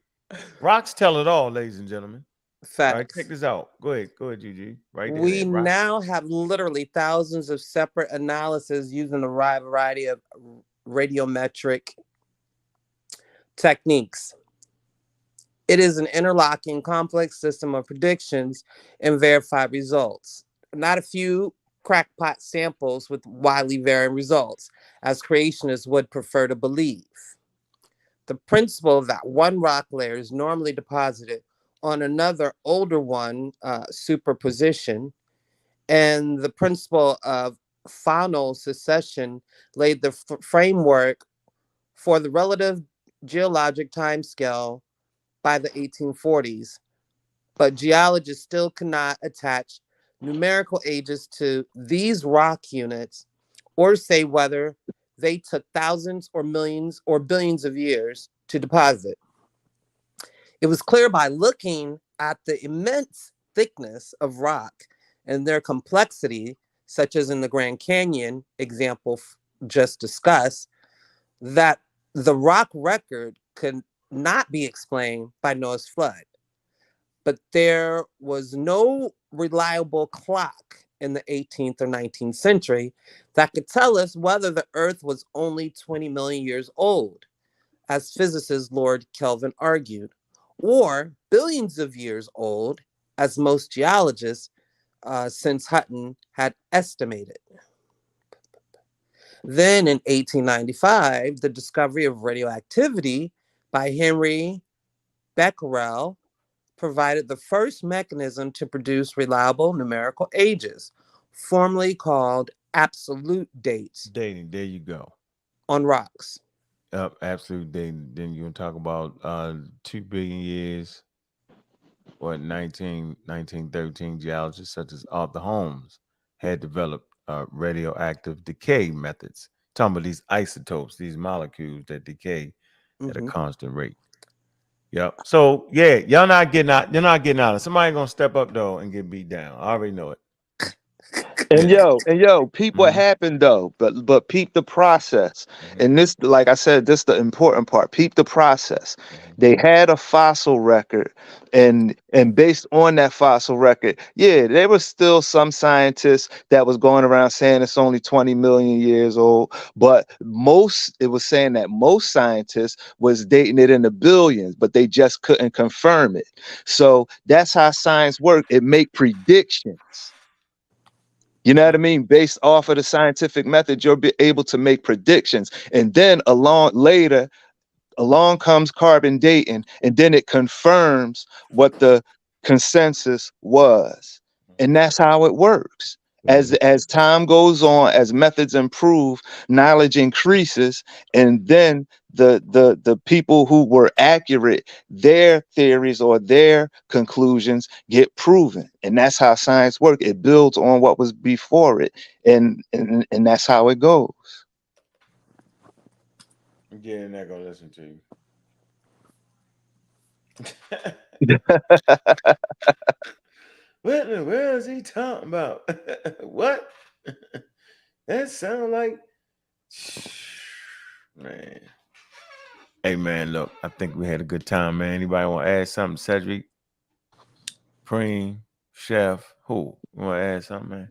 Rocks tell it all, ladies and gentlemen. Facts. All right, check this out. Go ahead, Juju. Right there. We now have literally thousands of separate analyses using a wide variety of radiometric techniques. It is an interlocking, complex system of predictions and verified results. Not a few crackpot samples with widely varying results, as creationists would prefer to believe. The principle that one rock layer is normally deposited on another older one, superposition, and the principle of faunal succession laid the framework for the relative geologic timescale by the 1840s, but geologists still cannot attach numerical ages to these rock units or say whether they took thousands or millions or billions of years to deposit. It was clear by looking at the immense thickness of rock and their complexity, such as in the Grand Canyon example just discussed, that the rock record could not be explained by Noah's flood. But there was no reliable clock in the 18th or 19th century that could tell us whether the Earth was only 20 million years old, as physicist Lord Kelvin argued, or billions of years old, as most geologists since Hutton had estimated. Then in 1895, the discovery of radioactivity by Henry Becquerel provided the first mechanism to produce reliable numerical ages, formerly called absolute dates. Dating, there you go. On rocks. Absolute dating. Then you're going to talk about 2 billion years. 1913 geologists such as Arthur Holmes had developed radioactive decay methods. Talking about these isotopes, these molecules that decay at a constant rate. Yep. So yeah, y'all not getting out. You're not getting out. Somebody gonna step up though and get beat down. I already know it. And yo, peep what happened though, but peep the process. And this, like I said, this the important part. Peep the process. They had a fossil record, and based on that fossil record, yeah, there was still some scientists that was going around saying it's only 20 million years old, but it was saying that most scientists was dating it in the billions, but they just couldn't confirm it. So that's how science works. It make predictions. You know what I mean? Based off of the scientific method, you'll be able to make predictions. And then along comes carbon dating, and then it confirms what the consensus was. And that's how it works. As time goes on, as methods improve, knowledge increases, and then the people who were accurate, their theories or their conclusions get proven. And that's how science works. It builds on what was before it. And that's how it goes. Yeah, not gonna listen to you. What the hell is he talking about? What? That sound like, man. Hey man, look, I think we had a good time, man. Anybody want to add something? Cedric, Preem, Chef, who? You want to add something, man?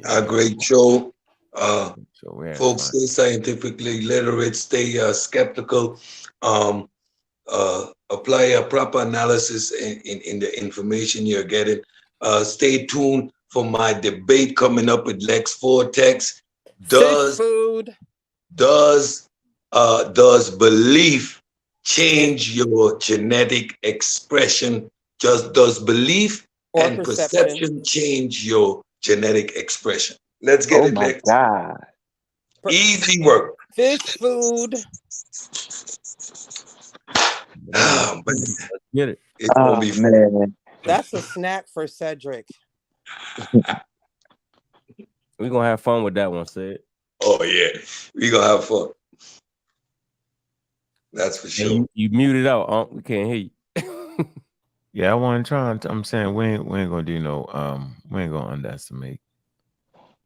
A great show. Folks, stay scientifically literate, stay skeptical, apply a proper analysis in the information you're getting. Stay tuned for my debate coming up with Lex Vortex. Does belief change your genetic expression? Just does belief or and perception change your genetic expression? Let's get it, Lex. God. Easy work. Fish food. Oh, man. Let's get it. It's gonna be fun. Man. That's a snack for Cedric. We're gonna have fun with that one, Sid. Oh yeah, we're gonna have fun. That's for sure. You muted out, we can't hear you. Yeah, I want to try. I'm saying we ain't gonna do no we ain't gonna underestimate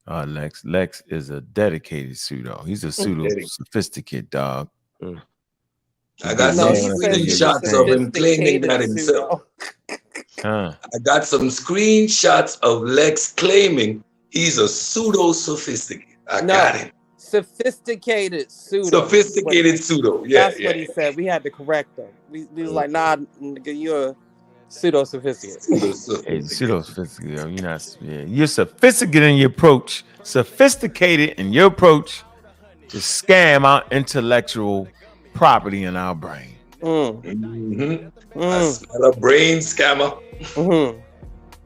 Lex. Lex is a dedicated pseudo. He's a pseudo sophisticated dog. I got some screenshots of him claiming that himself. I got some screenshots of Lex claiming he's a pseudo sophisticated. I got him. Sophisticated pseudo. Sophisticated pseudo. Yeah, that's what he said. We had to correct him. We was like, nah, nigga, you're a pseudo sophisticated. Hey, pseudo sophisticated. You're not. Yeah, you're sophisticated in your approach. Sophisticated in your approach to scam our intellectual property in our brain. I smell a brain scammer.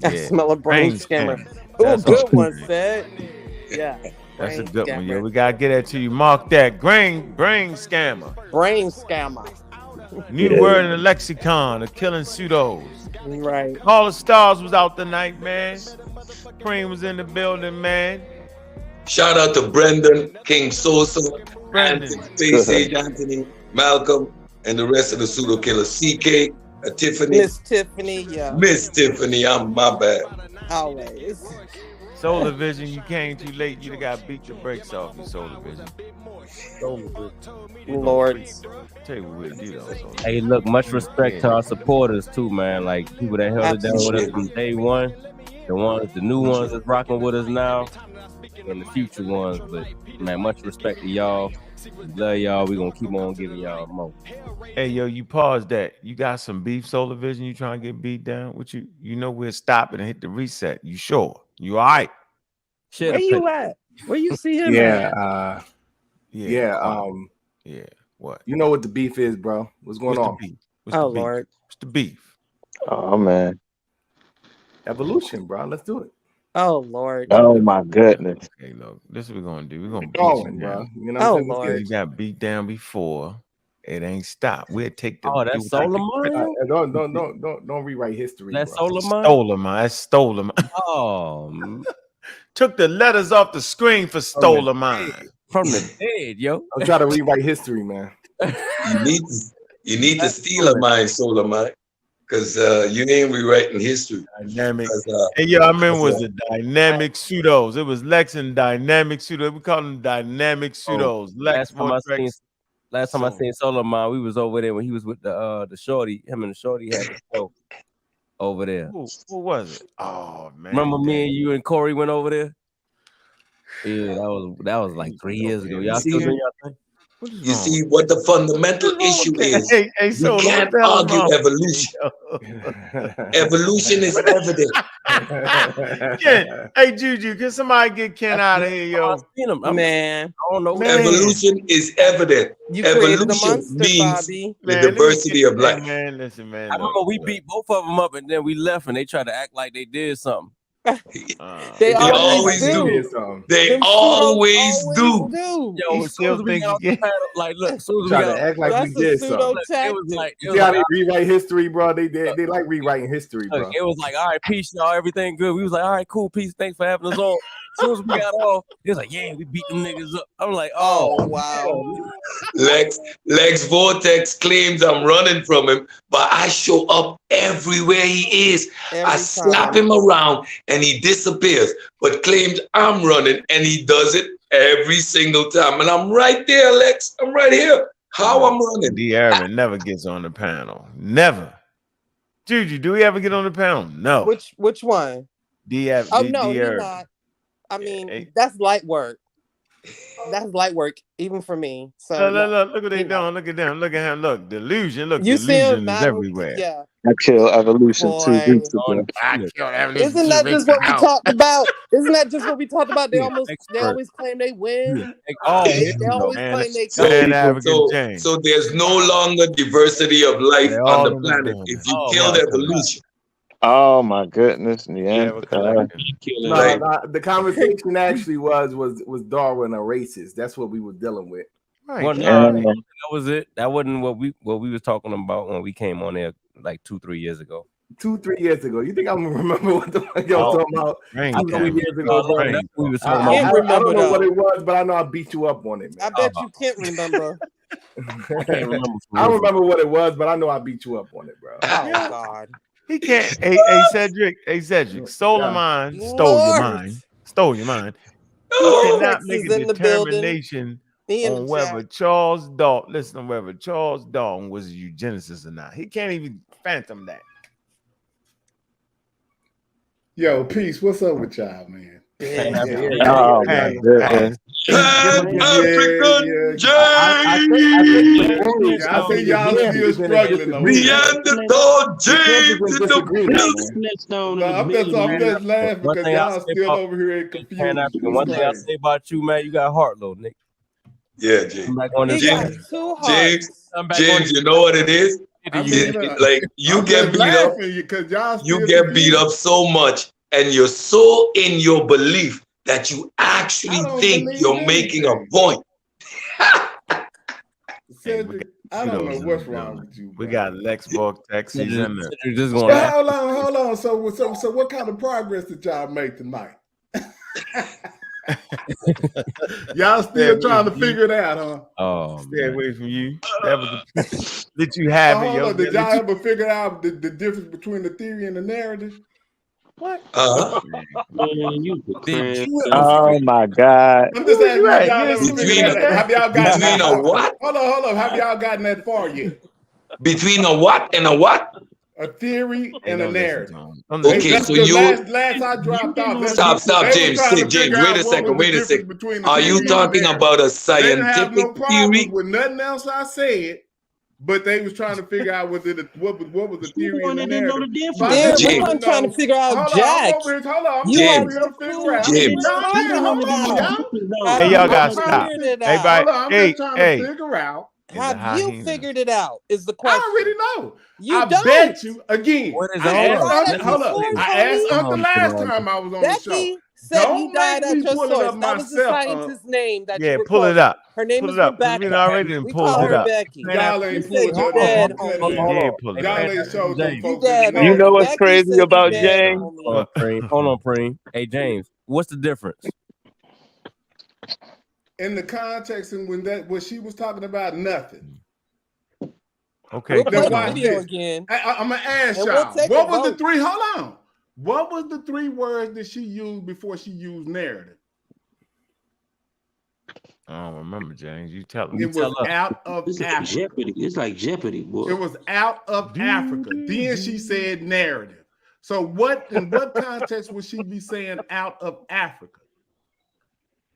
I smell a brain scammer. Oh, good one, Sid. Yeah. That's a good one. Yeah, we gotta get that to you. Mark that. Brain scammer. Brain scammer. New word in the lexicon of killing pseudos. Right. All the stars was out tonight, man. Preem was in the building, man. Shout out to Brendan, King Sosa, Anthony, Space Age Anthony, Malcolm, and the rest of the pseudo killers. CK, Tiffany. Miss Tiffany, yeah. Miss Tiffany, I'm my bad. Always. Solar Vision, you came too late. You got beat the brakes off you, Solar Vision. Lord. Tell you what we'll do though. Hey, look, much respect to our supporters too, man. Like people that held it down with us from day one, the new ones that's rocking with us now, and the future ones. But man, much respect to y'all. Love y'all. We gonna keep on giving y'all more. Hey, yo, you pause that. You got some beef, Solar Vision? You trying to get beat down? What you know we'll stop it and hit the reset. You sure? You all right? Where you at? Where you see him at? Yeah. What? You know what the beef is, bro? What's going on? Lord. What's the beef? Oh man. Evolution, bro. Let's do it. Oh Lord. Oh my goodness. Okay, look, this is what we're gonna do. We're gonna beat you, bro. You know what I'm Lord. You got beat down before. It ain't stopped. We'll take the. That's Solomon. Don't rewrite history. That's Solomon. Stolemon. Oh, took the letters off the screen for Stolemon. From the dead, yo. I'm trying to rewrite history, man. You need to steal a mind, Solomon, because you ain't rewriting history. Dynamic. Hey, yo, I remember was the dynamic pseudos. It was Lex and dynamic pseudos. We call them dynamic pseudos. Last time I seen Solomon, we was over there when he was with the shorty. Him and the shorty had a show over there. Who was it? Oh man! Remember me and you and Corey went over there? Yeah, that was like 3 years ago. Y'all still doing y'all thing? You see what the fundamental issue is. We can't argue evolution. Evolution is evident. Hey, Juju, can somebody get Ken out of here, yo? Man, I don't know. Evolution is evident. You created a Evolution monster, means Bobby. the diversity of life. Man, listen, man. I remember we beat both of them up, and then we left, and they tried to act like they did something. They always do. They always do. Yo, as soon as we got off the panel, like, look, as soon as we Try got to act like we did something. it was like, You see how they rewrite history, bro? They like rewriting history, bro. It was like, all right, peace, y'all, everything good. We was like, all right, cool, peace, thanks for having us on. As soon as we got off, it was like, yeah, we beat them niggas up. I'm like, oh wow. Lex Vortex claims I'm running from him, but I show up everywhere he is. I slap him around and he disappears, but claims I'm running and he does it every single time. And I'm right there, Lex. I'm right here. How I'm running. D. Aaron never gets on the panel. Never. Juju, do we ever get on the panel? No. Which one? No, he's not. I mean, that's light work. That's light work, even for me. So look what they doing. Look at them. Look at him. Look, delusion. Look, you delusion is everywhere. Yeah. I kill evolution too. Isn't that just what we talked about? Isn't that just what we talked about? They always claim they win. They always claim they claim. So there's no longer diversity of life on the planet if you killed evolution. Oh my goodness! Yeah. The conversation actually was Darwin a racist? That's what we were dealing with. Right. Well, that was it. That wasn't what we was talking about when we came on there like 2-3 years ago. 2-3 years ago. You think I'm gonna remember what the fuck y'all talking about? 2-3 years ago. I don't know what it was, but I know I beat you up on it, man. I bet you can't remember. I don't remember what it was, but I know I beat you up on it, bro. Oh God. He can't. Hey, Cedric. Stole your mind. Stole your mind. You cannot make a determination on whether Charles Darwin. Listen, on whether Charles Darwin was a eugenicist or not. He can't even phantom that. Yo, peace. What's up with y'all, man? Oh my goodness. African James. I see y'all still struggling. Neanderthal James in the building. I'm just laughing because y'all still over here in confusion. One thing I say about you, man, you got heart, little Nick. Yeah, James. James, you know what it is? Like you get beat up so much, and you're so in your belief that you actually think you're making a point. Cedric, I don't know what's wrong with you. We got Lex Vortex. He's in there. Hold on. So what kind of progress did y'all make tonight? Y'all still trying to figure it out, huh? Oh, stay away from you. That was let you have it, yo. Did y'all ever figure out the difference between the theory and the narrative? What? Oh my God! I'm just asking y'all ever figured that out. Have y'all gotten that far? What? Hold on. Have y'all gotten that far yet? Between a what and a what? A theory and a narrative. Okay, so you last I dropped off. Stop, James. Wait a second. Are you talking about a scientific theory? With nothing else I said, but they was trying to figure out what was the theory and the narrative. I'm trying to figure out Jack. Hold on. James. Hey, y'all got to stop. Everybody, I'm just trying to figure out. Have you figured it out? Is the question. I already know. I don't. bet you again. I asked Uncle last time I was on the show. Said he died at your source. That was the scientist's name. That you pull it up. Her name is Rebecca. We call her Becky. Y'all ain't pulled it up. Y'all ain't showed them folks. You know what's crazy about James? Hold on, Preem. Hey, James, what's the difference? In the context and when she was talking about nothing. Okay. Then watch this. Again. I'm gonna ask y'all. What was the three? Hold on. What was the 3 words that she used before she used narrative? I don't remember, James. You tell me. It was out of Africa. Jeopardy. It's like Jeopardy, boy. It was out of Africa. Then she said narrative. So in what context would she be saying out of Africa?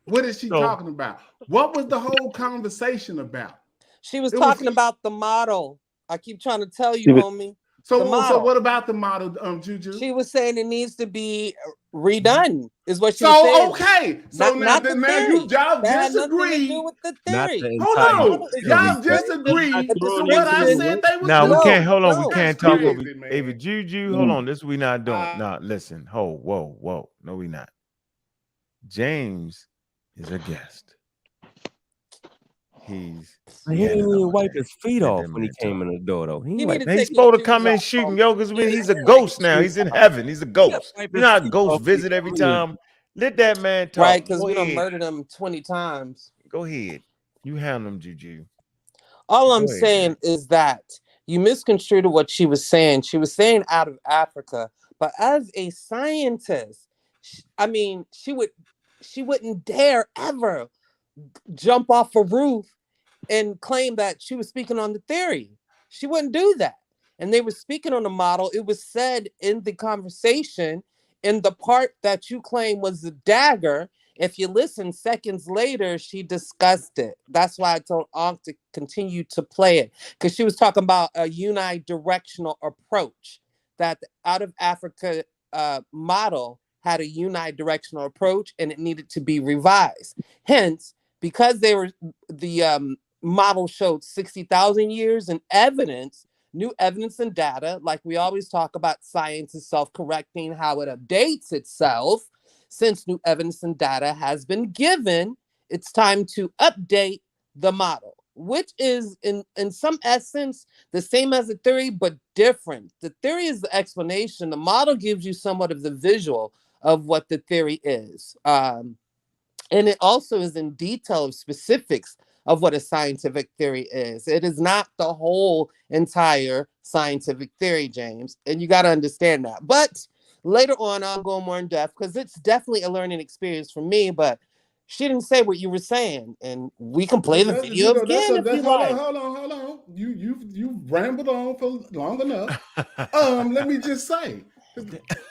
What is she talking about? What was the whole conversation about? She was talking about the model. I keep trying to tell you, homie. So what about the model, Juju? She was saying it needs to be redone, is what she was saying. Okay. So now y'all disagree. With the theory. Hold on. Y'all disagree to what I said they was doing. we can't, hold on. We can't talk over Juju. Hold on. This we not doing. Listen. Whoa. No, we not. James is a guest. He didn't even wipe his feet off when he came in the door, though. He's supposed to come in shooting yogas. He's a ghost now. He's in heaven. He's a ghost. You know how ghosts visit every time. Let that man talk. Right, because we done murdered him 20 times. Go ahead. You handle him, Juju. All I'm saying is that you misconstrued what she was saying. She was saying out of Africa, but as a scientist, she wouldn't dare ever jump off a roof and claim that she was speaking on the theory. She wouldn't do that. And they were speaking on the model. It was said in the conversation, in the part that you claim was the dagger. If you listen, seconds later, she discussed it. That's why I told Ankh to continue to play it, because she was talking about a unidirectional approach, that the out of Africa model had a unidirectional approach and it needed to be revised. Hence, because the model showed 60,000 years in evidence, new evidence and data, like we always talk about, science is self-correcting, how it updates itself. Since new evidence and data has been given, it's time to update the model, which is in some essence the same as the theory, but different. The theory is the explanation. The model gives you somewhat of the visual of what the theory is. And it also is in detail of specifics of what a scientific theory is. It is not the whole entire scientific theory, James. And you got to understand that. But later on, I'll go more in depth, because it's definitely a learning experience for me. But she didn't say what you were saying. And we can play the video again if you like. Hold on. You rambled on for long enough. Let me just say,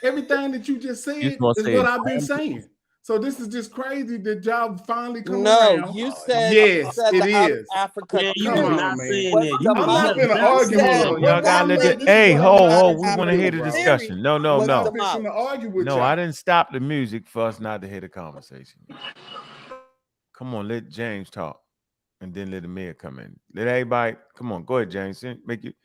everything that you just said is what I've been saying. So this is just crazy that y'all finally come around. No, you said yes, it is. Africa. Yeah, you come was on, not man. saying that. I'm not gonna argue with you. Y'all gotta let hey, hold. We want to hear the discussion. No. I didn't stop the music for us not to hear the conversation. Come on, let James talk, and then let Amir come in. Let everybody come on. Go ahead, James. Make it.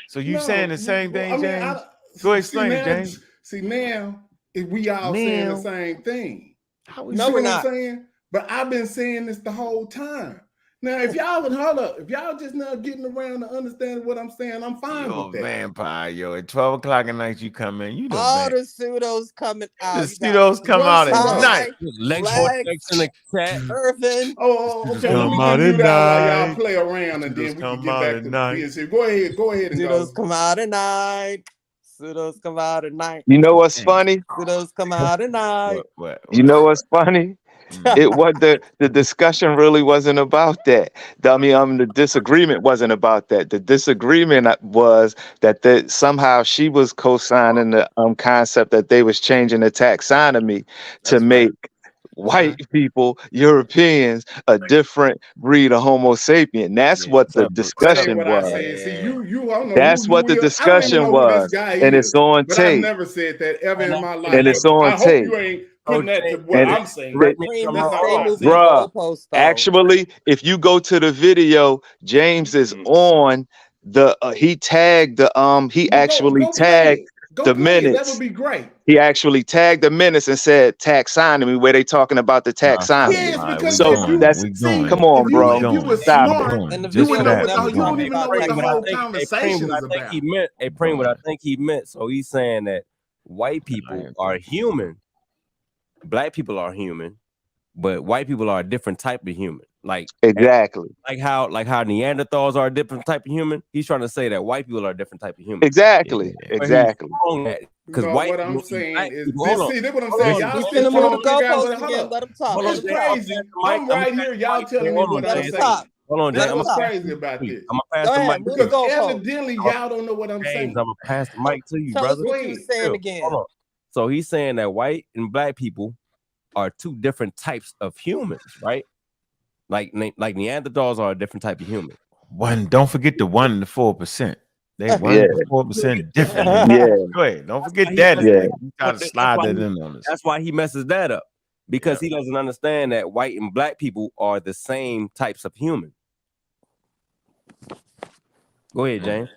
So you saying the same thing, James? Go ahead, explain it, James. See now, if we all saying the same thing. No, we're not. Saying? But I've been saying this the whole time. Now, if y'all would if y'all just now getting around to understand what I'm saying, I'm fine with that. Vampire, yo. At 12 o'clock at night, you come in. You know all the pseudos coming out. The pseudos come out at night. Lex in the chat. Irvin. Okay. Let me just do that while y'all play around, and then we can get back to the BSC. Go ahead and pseudos come out at night. Pseudos come out at night. You know what's funny? Pseudos come out at night. You know what's funny? It was the discussion really wasn't about that. The disagreement wasn't about that. The disagreement was that somehow she was co-signing the concept that they was changing the taxonomy to make white people, Europeans, a different breed of Homo sapien. That's what the discussion was. That's what the discussion was, and it's on tape. I've never said that ever in my life. And it's on tape. You ain't putting that to what I'm saying. Bruh, actually, if you go to the video, James is on the. He tagged the. He actually tagged the minutes. That would be great. He actually tagged the minutes and said taxonomy, where they talking about the taxonomy. Yes, because so that's come on, bro. You were smart. You wouldn't even know what the whole conversation is about. What I think he meant. So he's saying that white people are human, black people are human, but white people are a different type of human. Like exactly, like how Neanderthals are a different type of human. He's trying to say that white people are a different type of human. Exactly. Because white. What I'm saying is, see, that's what I'm saying. Y'all still move the goalposts again. Let them talk. It's crazy. I'm right here. Y'all telling me what I'm saying. Hold on, That's what's crazy about this. I'm gonna pass the mic because evidently y'all don't know what I'm saying. I'm gonna pass the mic to you, brother. Tell us what you were saying again. Hold on. So he's saying that white and black people are two different types of humans, right? Like Neanderthals are a different type of human. Don't forget the 1 and the 4%. They 1 to 4% different. Go ahead. Don't forget that. You try to slide that in on us. That's why he messes that up. Because he doesn't understand that white and black people are the same types of human. Go ahead, James.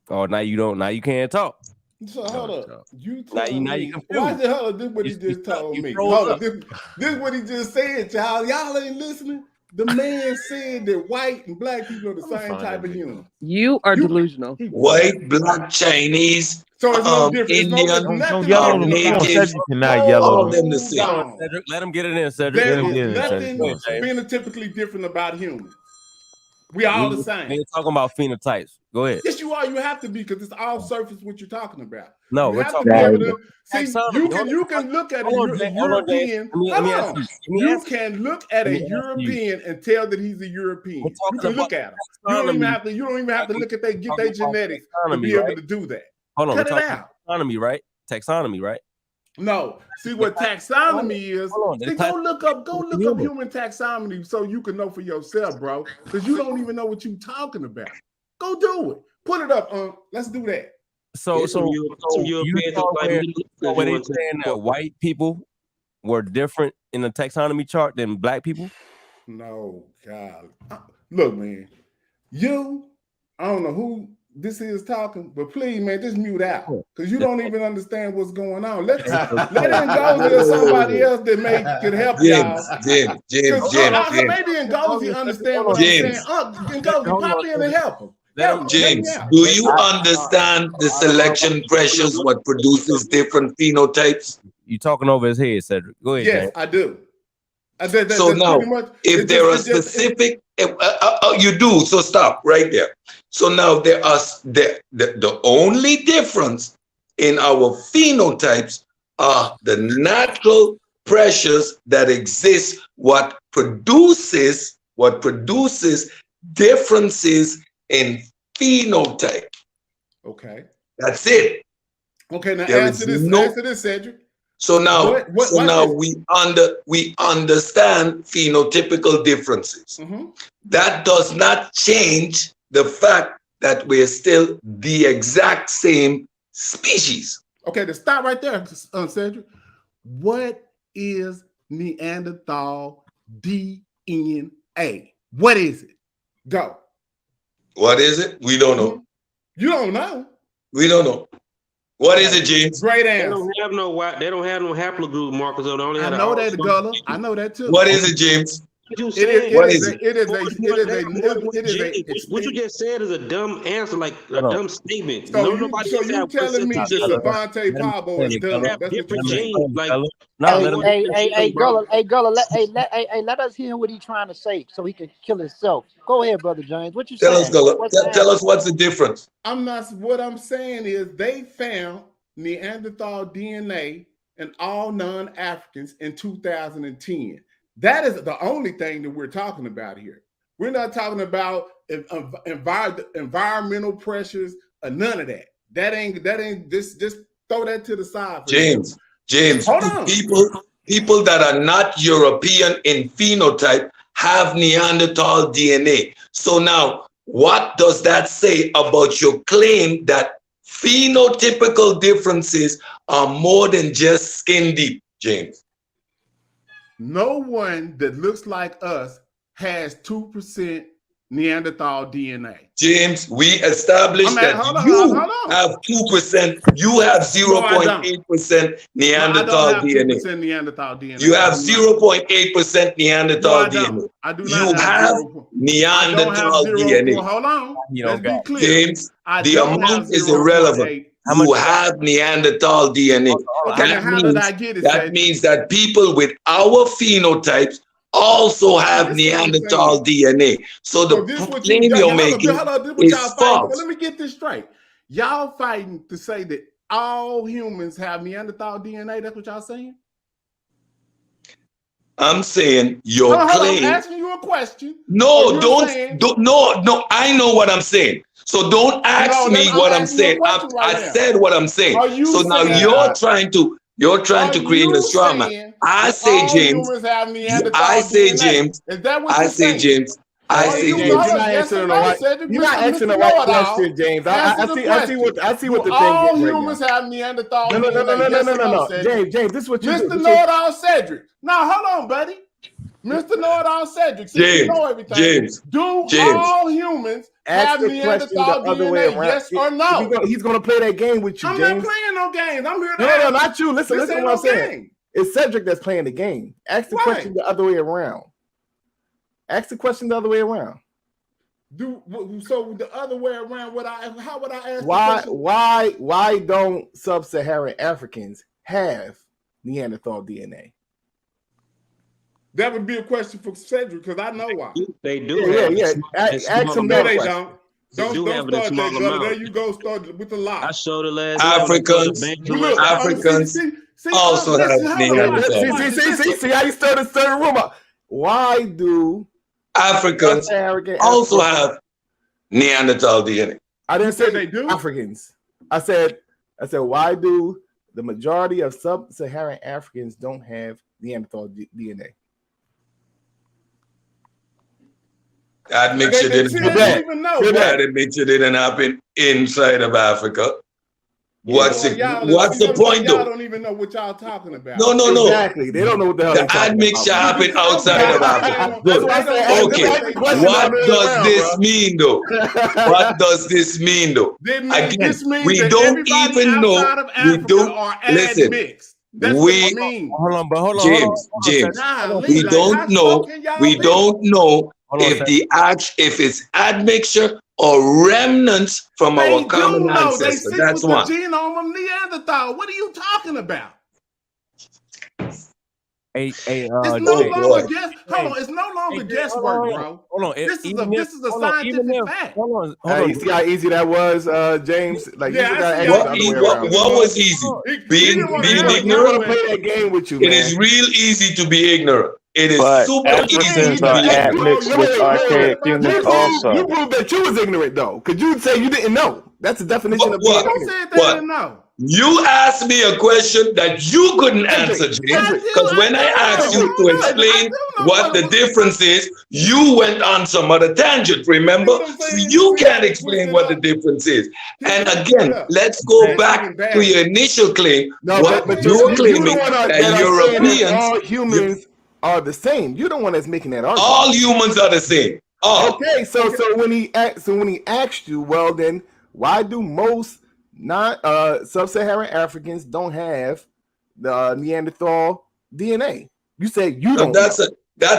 Oh, now you can't talk. So hold up. You now telling you me confused. why the hell this what he just told me? Hold up. This is what he just said, y'all. Y'all ain't listening. The man said that white and black people are the same type of human. You are delusional. White, black, Chinese, so it's no different. Indian, don't yell on native, Cedric cannot yell all on them the same. Cedric, let him get it in, Cedric. There is nothing phenotypically different about humans. We all the same. We ain't talking about phenotypes. Go ahead. Yes, you are. You have to be because it's all surface what you're talking about. No, you we're have talking to be able about to see. You can look at a European. You can look at a European and tell that he's a European. You can look at him. You don't even have to look at get their genetics to be able to do that. Hold on, cut it out. Taxonomy, right? No, see what taxonomy is. See, go look up human taxonomy so you can know for yourself, bro. Because you don't even know what you're talking about. Go do it. Put it up. Let's do that. So you saw where they saying that white people were different in the taxonomy chart than black people? No, God. Look, man. I don't know who this is talking, but please, man, just mute out because you don't even understand what's going on. Let him go to somebody else that could help y'all. James. Maybe Ngozi understand what I'm saying. Ngozi, pop in and help him. James, do you understand the selection pressures what produces different phenotypes? You talking over his head, Cedric. Go ahead, Yes, James. I do. So now, if there are specific, you do, so stop right there. So now there are the only difference in our phenotypes are the natural pressures that exist, what produces differences in phenotype. Okay. That's it. Okay, now answer this, Cedric. So now, we understand phenotypical differences. That does not change the fact that we're still the exact same species. Okay, to stop right there, Cedric. What is Neanderthal DNA? What is it? Go. What is it? We don't know. You don't know? We don't know. What is it, James? Great answer. They don't have no haplogroup markers. They only have I know that, Gullah. I know that too. What is it, James? What you just said is a dumb answer, like a dumb statement. So you telling me that Savante Pablo is dumb? That's different what genes. Like, hey, Gullah, let us hear what he's trying to say so he can kill himself. Go ahead, Brother James. What you saying? Tell us, Gullah. Tell us what's the difference. What I'm saying is they found Neanderthal DNA in all non-Africans in 2010. That is the only thing that we're talking about here. We're not talking about environmental pressures or none of that. That ain't just throw that to the side. James, hold on. People that are not European in phenotype have Neanderthal DNA. So now, what does that say about your claim that phenotypical differences are more than just skin deep, James? No one that looks like us has 2% Neanderthal DNA. James, we established that you have 2%. You have 0.8% Neanderthal DNA. Neanderthal DNA. You have 0.8% Neanderthal DNA. I do not. You have Neanderthal DNA. Hold on. Let's be clear. James, the amount is irrelevant. You have Neanderthal DNA. That means that people with our phenotypes also have Neanderthal DNA. So the claim you're making is false. Let me get this straight. Y'all fighting to say that all humans have Neanderthal DNA. That's what y'all saying? I'm saying your claim. I'm asking you a question. No, I know what I'm saying. So don't ask me what I'm saying. I said what I'm saying. So now you're trying to create a straw man. I say James. I say James. Is that what I you're say saying? James. I say James, James. you're not answering the right. You're not answering the right question, James. I see what the thing all is right humans now. have Neanderthal No. Cedric? James, this is what you do. Mr. Know-it-all Cedric. Now, hold on, buddy. Mr. Know-it-all Cedric, since you know everything, James, all humans ask have the question the Neanderthal other way DNA, around. yes or no? He's going to play that game with you, I'm James. not playing no games. I'm here to No, not you. Listen to what I'm saying. Game. It's Cedric that's playing the game. Ask the question the other way around. Ask the question the other way around. So the other way around, how would I ask? Why don't sub-Saharan Africans have Neanderthal DNA? That would be a question for Cedric because I know why. They do. Yeah. Ask them no, that they question. don't. Don't start that, brother. There you go. Start with the lie. I showed the last Africans also have Neanderthal. See how you started the room up. Why do Africans also have Neanderthal DNA? I didn't say they do. Africans. I said why do the majority of sub-Saharan Africans don't have Neanderthal DNA? Admixture didn't happen inside of Africa. What's the point though? Y'all don't even know what y'all talking about. No. Exactly. They don't know what the hell the admixture happened outside of Africa. Good. Okay. What does this mean though? What does this mean though? Again, we don't even know. We don't listen. James. We don't know. We don't know if it's admixture or remnants from our common ancestor. That's one. The genome of Neanderthal. What are you talking about? It's no longer guesswork, bro. Hold on. This is a scientific fact. Hold on. You see how easy that was, James? Like, what was easy? Being ignorant. Play that game with you, man. It is real easy to be ignorant. It is super easy to be admixed with archaic humans also. You proved that you was ignorant, though. Could you say you didn't know? That's the definition of being ignorant. What? You asked me a question that you couldn't answer, James, because when I asked you to explain what the difference is, you went on some other tangent, remember? So you can't explain what the difference is. And again, let's go back to your initial claim. What you're claiming that Europeans... All humans are the same. You're the one that's making that argument. All humans are the same. Okay, so when he asked you, well then, why do most sub-Saharan Africans don't have the Neanderthal DNA? You say you don't. That's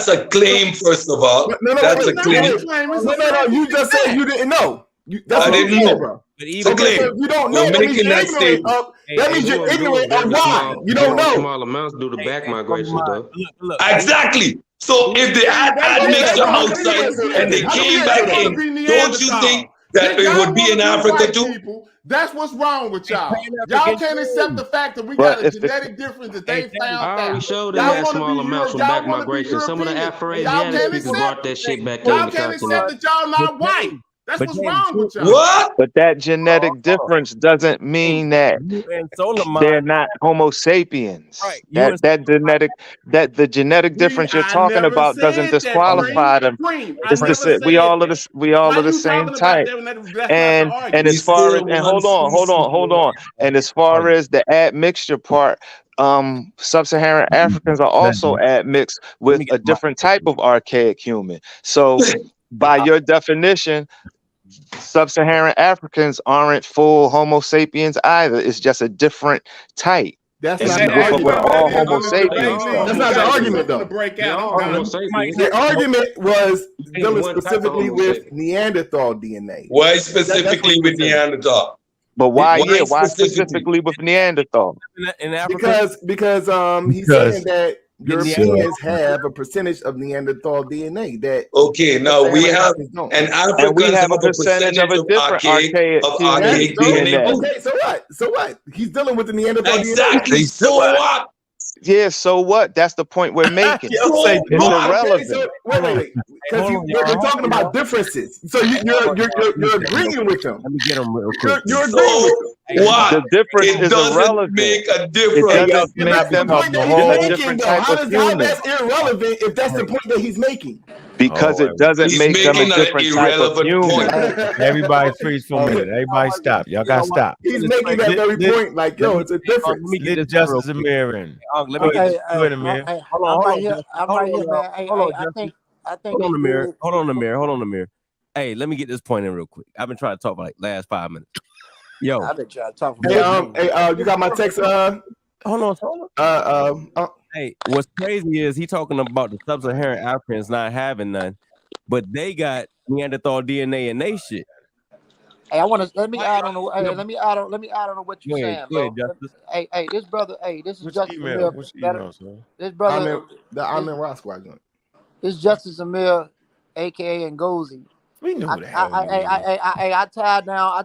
a claim, first of all. That's a claim. No. You just said you didn't know. I didn't know. Bro. So claim. You don't know. That means you're ignorant of why. You don't know. Small amounts do the back migration, though. Exactly. So if they had admixture outside and they came back in, don't you think that it would be in Africa too? That's what's wrong with y'all. Y'all can't accept the fact that we got a genetic difference that they found out. I already showed them that small amounts from back migration. Some of the Afro-Asiatic people brought that shit back in the continent. Y'all can't accept that y'all not white. That's what's wrong with y'all. What? But that genetic difference doesn't mean that they're not Homo sapiens. Right. The genetic difference you're talking about doesn't disqualify them. We all are the same type. And as far as hold on. And as far as the admixture part, sub-Saharan Africans are also admixed with a different type of archaic human. So by your definition, sub-Saharan Africans aren't full Homo sapiens either. It's just a different type. That's not the argument. We're all Homo sapiens. That's not the argument, though. The argument was dealing specifically with Neanderthal DNA. Why specifically with Neanderthal? But why specifically with Neanderthal? Because he's saying that Europeans have a percentage of Neanderthal DNA that. Okay, now we have, and Africans have a percentage of a different archaic DNA. Okay, so what? He's dealing with the Neanderthal DNA. Exactly. So what? Yeah, so what? That's the point we're making. It's irrelevant. So, wait. Because we're talking about differences. So you're agreeing with them. Let me get them real quick. You're agreeing with them. What? The difference It is doesn't irrelevant. make a It difference. doesn't make That's the them point that a he's making, different though. type How of human. that's irrelevant if that's the point that he's making? Because it doesn't He's make them a making an different type of irrelevant human. point. Everybody freeze for a minute. Everybody stop. Y'all gotta stop. He's making that very point. Like, yo, it's a difference. Let me get Let this real Justice quick. Amir in. Let me get Go ahead, Amir. Hold on, I'm right here, man. I think. Hold on, Amir. Hold on, Amir. Hey, let me get this point in real quick. I've been trying to talk for like last 5 minutes. Yo, I've been trying to talk. You got my text. Hold on. Hey, what's crazy is he talking about the sub-Saharan Africans not having none, but they got Neanderthal DNA in they shit. Hey, I want to let me add on what you're saying, bro. Hey, this brother. Hey, this is Justice Amir. This brother. I'm in Rock Squad joint. This Justice Amir, aka Ngozi. We knew the hell. I tied down. I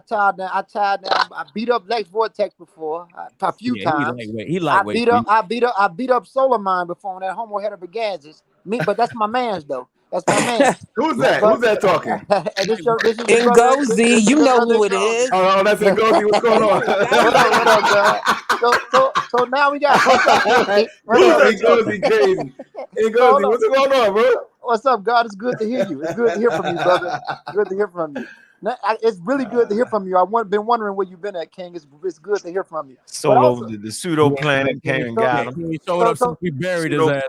beat up Lex Vortex before a few times. He lightweight. I beat up Solar Mind before on that Homo heterobigansis. But that's my man's though. That's my man. Who's that? Who's that talking? This is Ngozi, you know who it is. Oh, that's Ngozi. What's going on? What up, God? So now we got Ngozi crazy. Hey, Ngozi, what's going on, bro? What's up, God? It's good to hear you. It's good to hear from you, brother. Good to hear from you. It's really good to hear from you. I've been wondering where you've been at, King. It's good to hear from you. Solo, the pseudo planet came and got him. He showed up since we buried his ass.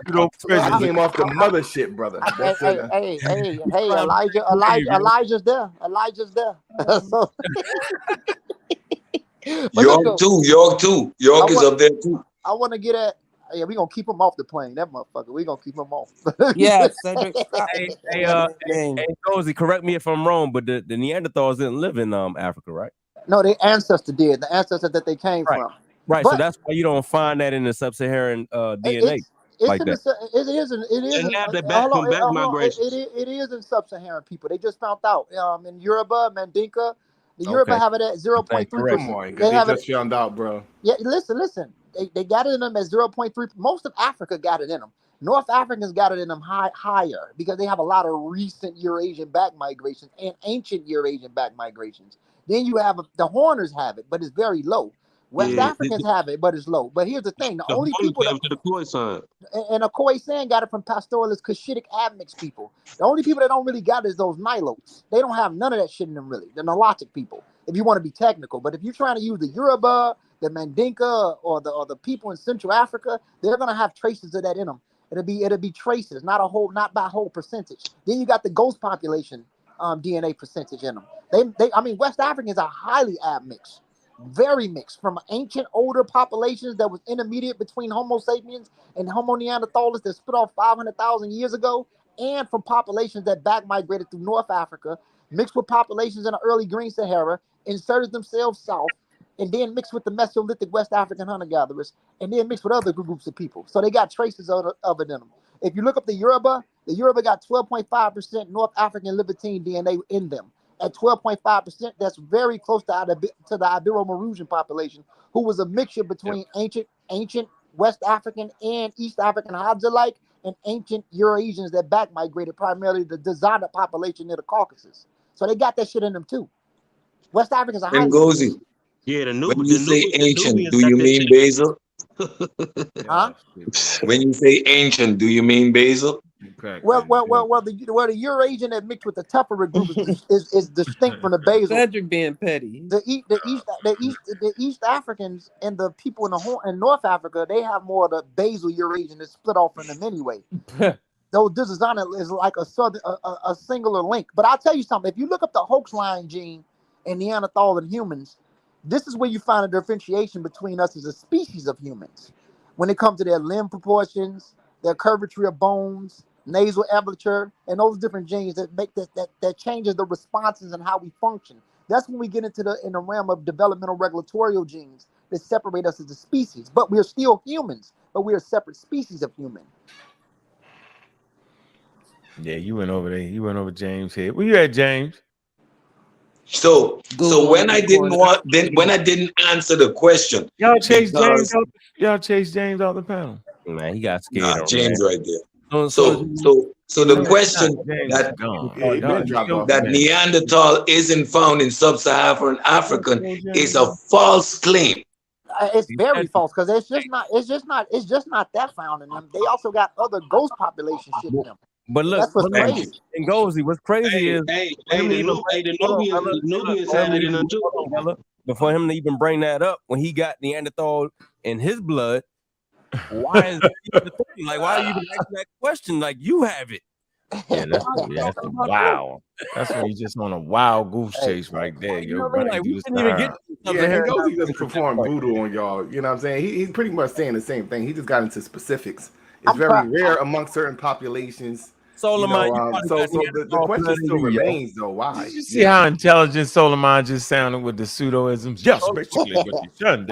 I came off the mothership, brother. Hey, Elijah's there. So, York too. York is up there too. I want to get at. Yeah, we gonna keep him off the plane. That motherfucker. We gonna keep him off. Yeah, Cedric. Hey, Ngozi, correct me if I'm wrong, but the Neanderthals didn't live in Africa, right? No, their ancestor did. The ancestor that they came from. Right. But so that's why you don't find that in the sub-Saharan DNA. It is in sub-Saharan people. They just found out in Yoruba, Mandinka. The Yoruba have it at 0.3%. They just found out, bro. Yeah, listen. They got it in them at 0.3. Most of Africa got it in them. North Africans got it in them higher because they have a lot of recent Eurasian back migrations and ancient Eurasian back migrations. Then you have the Horners have it, but it's very low. West Africans have it, but it's low. But here's the thing: the only people that to the Khoisan. And the Khoisan got it from pastoralist Cushitic admix people. The only people that don't really got it is those Nilotes. They don't have none of that shit in them really. The Nilotic people, if you want to be technical. But if you're trying to use the Yoruba, the Mandinka, or the people in Central Africa, they're gonna have traces of that in them. It'll be traces, not by whole percentage. Then you got the ghost population DNA percentage in them. West Africans are highly admixed. Very mixed from ancient older populations that was intermediate between Homo sapiens and Homo neanderthalis that split off 500,000 years ago, and from populations that back migrated through North Africa, mixed with populations in the early Green Sahara, inserted themselves south, and then mixed with the Mesolithic West African hunter-gatherers, and then mixed with other groups of people. So they got traces of it in them. If you look up the Yoruba got 12.5% North African Levantine DNA in them. At 12.5%, that's very close to the Ibero-Mauritian population, who was a mixture between ancient West African and East African Hadza-like and ancient Eurasians that back migrated primarily the Dzada population near the Caucasus. So they got that shit in them too. West Africans are highly. Ngozi. Yeah, when you say ancient, do you mean Basil? Huh? When you say ancient, do you mean Basil? Well, the Eurasian that mixed with the tougher group is distinct from the Basal. Cedric being petty. The East Africans and the people in North Africa, they have more of the Basal Eurasian that's split off from them anyway. Though this is like a singular link. But I'll tell you something. If you look up the hoax line gene in Neanderthal and humans, this is where you find a differentiation between us as a species of humans when it comes to their limb proportions, their curvature of bones, nasal aperture, and those different genes that make that changes the responses and how we function. That's when we get into the realm of developmental regulatorial genes that separate us as a species. But we're still humans, but we're a separate species of human. Yeah, you went over there. You went over James' head. Where you at, James? So when I didn't answer the question, y'all chased James out the panel. Man, he got scared. Nah, on James that. right there. So the question that Neanderthal isn't found in sub-Saharan African is a false claim. It's very false because it's just not that found in them. They also got other ghost populations shit in them. But look, that's what's crazy. And Gozy, what's crazy is the Nubians had it in them too. Before him to even bring that up, when he got Neanderthal in his blood, why is that even a thing? Like, why are you even asking that question? Like, you have it. Yeah, that's wow. That's when he's just on a wild goose chase right there. You're right. Yeah, he goes. He just performed voodoo on y'all. You know what I'm saying? He's pretty much saying the same thing. He just got into specifics. It's very rare among certain populations. So the question still remains, though. Why? Did you see how intelligent Solomon just sounded with the pseudoisms? Yes, basically what he done.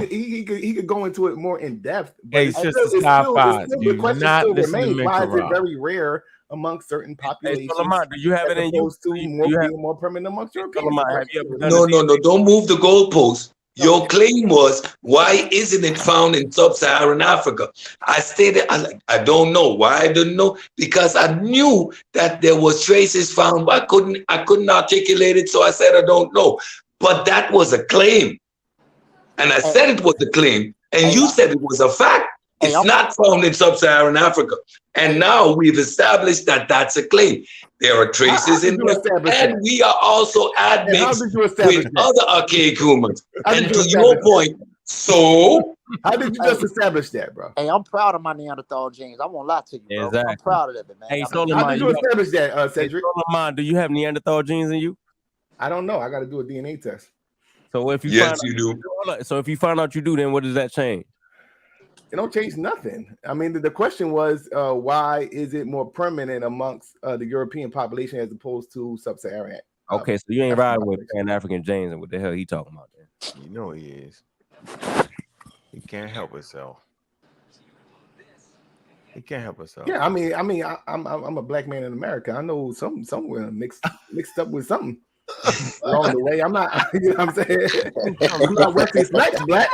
He could go into it more in depth. Hey, sister, the question still remains. Why is it very rare among certain populations? Hey, Solomon, do you have it in you? Being more permanent amongst Europeans? No, don't move the goalpost. Your claim was, why isn't it found in sub-Saharan Africa? I stated, I don't know. Why I didn't know? Because I knew that there was traces found, but I couldn't articulate it, so I said I don't know. But that was a claim. And I said it was a claim, and you said it was a fact. It's not found in sub-Saharan Africa. And now we've established that that's a claim. There are traces in there, and we are also admixed with other archaic humans. And to your point, so how did you just establish that, bro? Hey, I'm proud of my Neanderthal genes. I won't lie to you, bro. Exactly. I'm proud of that, man. Hey, Solomon, how did you establish that, Cedric? Hey, Solomon, do you have Neanderthal genes in you? I don't know. I got to do a DNA test. So if you yes, you do. So if you find out you do, then what does that change? It don't change nothing. I mean, the question was, why is it more permanent amongst the European population as opposed to sub-Saharan? Okay, so you ain't riding with Pan-African James, and what the hell he talking about there? You know he is. He can't help himself. He can't help himself. Yeah, I mean, I'm a black man in America. I know somewhere mixed up with something along the way. I'm not, you know what I'm saying? I'm not Wesley Snipes black.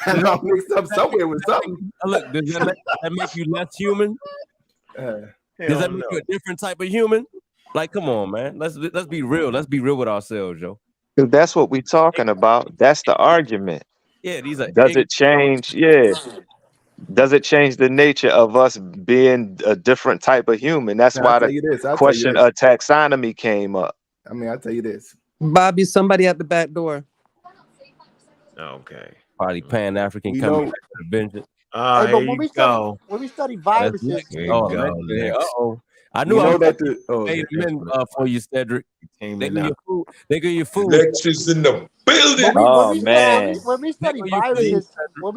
I'm not mixed up somewhere with something. Look, does that make you less human? Does that make you a different type of human? Like, come on, man. Let's be real. Let's be real with ourselves, Joe. That's what we're talking about. That's the argument. Yeah, these are. Does it change? Yeah. Does it change the nature of us being a different type of human? That's why the question of taxonomy came up. I mean, I'll tell you this. Bobby, somebody at the back door. Okay. Probably Pan-African coming back to vengeance. Hey, but when we study viruses, I knew I that for you, Cedric. They give you food. They give you food. Lectures in the building. When we study viruses, and shit, when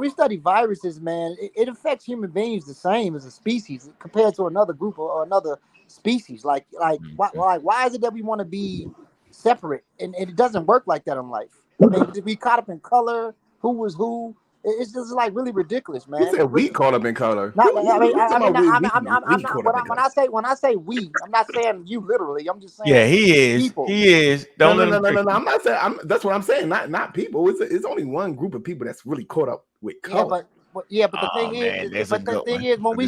we study viruses, man, it affects human beings the same as a species compared to another group or another species. Like why is it that we want to be separate? And it doesn't work like that in life. I mean, we caught up in color. Who was who? It's just like really ridiculous, man. You said we caught up in color. When I say we, I'm not saying you literally. I'm just saying. Yeah, he is. People. He is. No. I'm not saying. That's what I'm saying. Not people. It's only one group of people that's really caught up with color. But the thing is, when we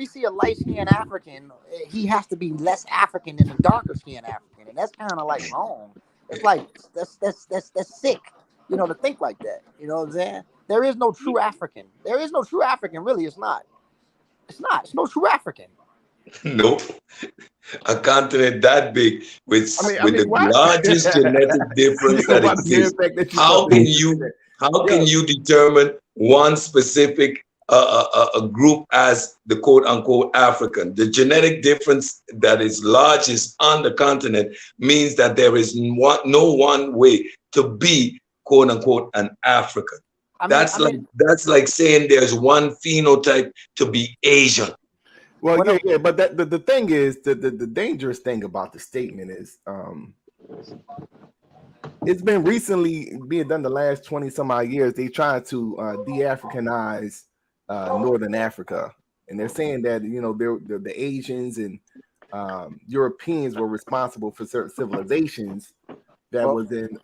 see a light skinned African, he has to be less African than a darker skinned African, and that's kind of like wrong. It's like that's sick. You know, to think like that. You know what I'm saying? There is no true African. There is no true African, really. It's not. It's no true African. Nope. A continent that big with the largest genetic difference that exists. How can you determine one specific a group as the quote unquote African? The genetic difference that is largest on the continent means that there is no one way to be quote unquote an African. That's like saying there's one phenotype to be Asian. Well, but the thing is, the dangerous thing about the statement is it's been recently being done the last 20 some odd years. They try to de-Africanize Northern Africa, and they're saying that, you know, they're the Asians and Europeans were responsible for certain civilizations that was in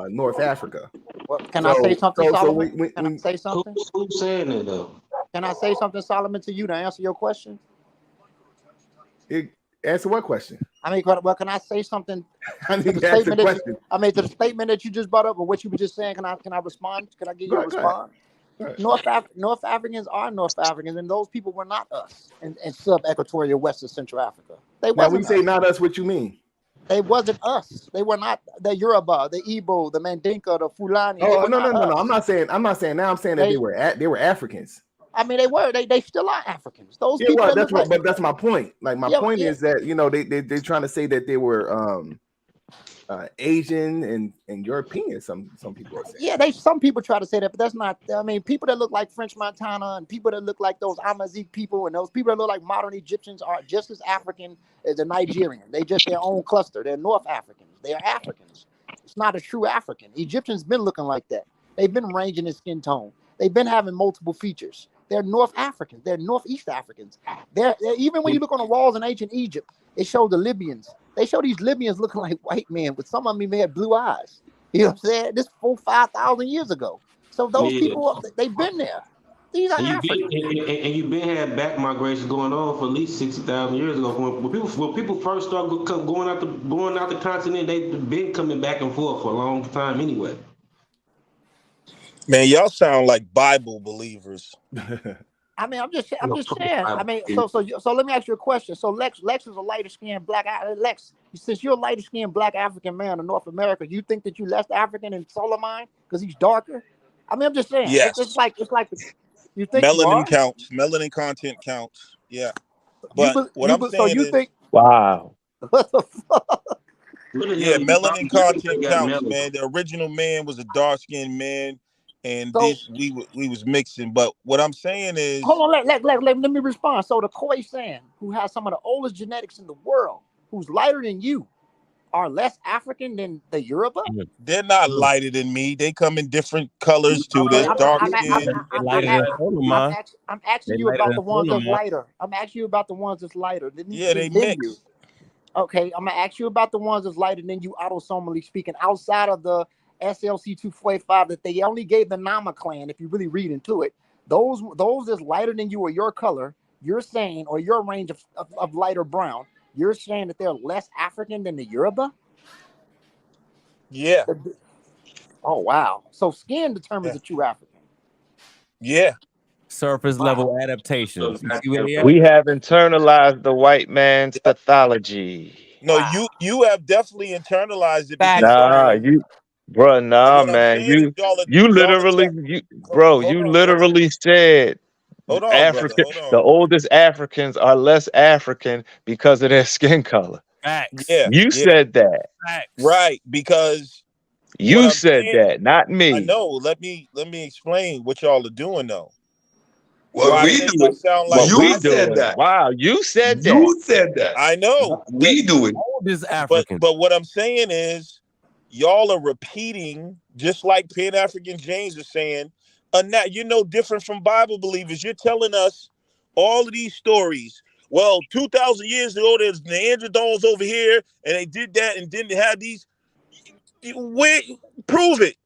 North Africa. Well, can I say something, Solomon? Can I say something? Who's saying it though? Can I say something, Solomon, to you to answer your question? Answer what question? I mean, well, can I say something? I need to ask the question. To the statement that you just brought up, or what you were just saying. Can I respond? Can I give you a response? North Africans are North Africans, and those people were not us in sub-equatorial West and Central Africa. They wasn't. Now, when you say not us, what you mean? They wasn't us. They were not the Yoruba, the Igbo, the Mandinka, the Fulani. Oh, no. I'm not saying now. I'm saying that they were Africans. I mean, they were. They still are Africans. Those people. Well, but that's my point. Like my point is that they're trying to say that they were Asian and European. Some people are saying. Yeah, some people try to say that, but that's not. I mean, people that look like French Montana and people that look like those Amazigh people and those people that look like modern Egyptians are just as African as the Nigerian. They just their own cluster. They're North Africans. They are Africans. It's not a true African. Egyptians been looking like that. They've been ranging in skin tone. They've been having multiple features. They're North Africans. They're Northeast Africans. They're even when you look on the walls in ancient Egypt, it showed the Libyans. They show these Libyans looking like white men, but some of them even had blue eyes. You know what I'm saying? This 4,000-5,000 years ago. So those people, they've been there. These are Africans. And you've been had back migration going on for at least 60,000 years ago. When people first started going out the continent, they've been coming back and forth for a long time anyway. Man, y'all sound like Bible believers. I mean, I'm just saying. I mean, so let me ask you a question. So Lex is a lighter skinned black. Lex, since you're a lighter skinned black African man in North America, you think that you less African than Solomon because he's darker? I mean, I'm just saying. Yes. It's like you think melanin counts. Melanin content counts. Yeah. But what I'm saying is, wow. What the fuck? Yeah, melanin content counts, man. The original man was a dark skinned man. And we was mixing, but what I'm saying is, hold on, let me respond. So the Khoisan, who has some of the oldest genetics in the world, who's lighter than you, are less African than the Yoruba? They're not lighter than me. They come in different colors too. There's dark skin. I'm asking you about the ones that's lighter. I'm asking you about the ones that's lighter. Yeah, they mix. You. Okay, I'm gonna ask you about the ones that's lighter than you, autosomally speaking, outside of the SLC 245 that they only gave the Nama clan. If you really read into it, those that's lighter than you or your color, you're saying, or your range of lighter brown, you're saying that they're less African than the Yoruba? Yeah. Oh wow. So skin determines that you're African. Yeah. Surface level adaptations. We have internalized the white man's pathology. No, you have definitely internalized it. Nah, man. You literally said hold on, African. Hold on. The oldest Africans are less African because of their skin color. Facts. Yeah, you said that. Facts. Right, because you said that, not me. I know. Let me explain what y'all are doing though. Well, we do it. You said that. Wow, you said that. You said that. I know. We do it. Oldest African. But what I'm saying is, y'all are repeating, just like Pan-African James is saying, you're no different from Bible believers. You're telling us all of these stories. Well, 2,000 years ago, there's Neanderthals over here, and they did that and didn't have these. Prove it.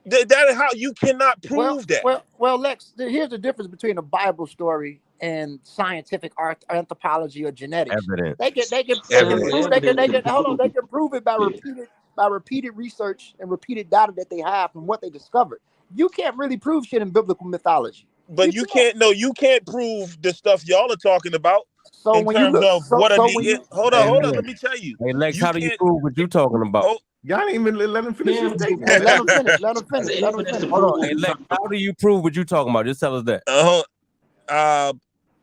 That is how you cannot prove that. Well, Lex, here's the difference between a Bible story and scientific anthropology or genetics. Evidence. They can prove it by repeated research and repeated data that they have from what they discovered. You can't really prove shit in biblical mythology. But you can't prove the stuff y'all are talking about. So in terms of what hold on, let me tell you. Hey Lex, how do you prove what you're talking about? Y'all didn't even let him finish his statement. Let him finish. Hold on, hey Lex, how do you prove what you're talking about? Just tell us that.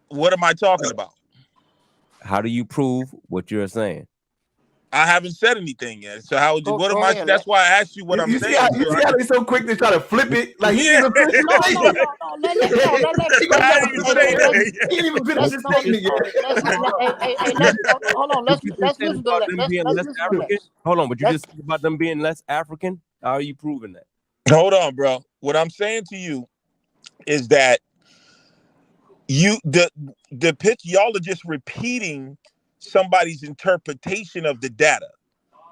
What am I talking about? How do you prove what you're saying? I haven't said anything yet. So what am I? That's why I asked you what I'm saying. You see how they so quick to try to flip it? Like he didn't even finish his statement. He didn't even finish his statement yet. Hold on, let's listen to that. Hold on, but you just said about them being less African? How are you proving that? Hold on, bro. What I'm saying to you is that the pitch, y'all are just repeating somebody's interpretation of the data.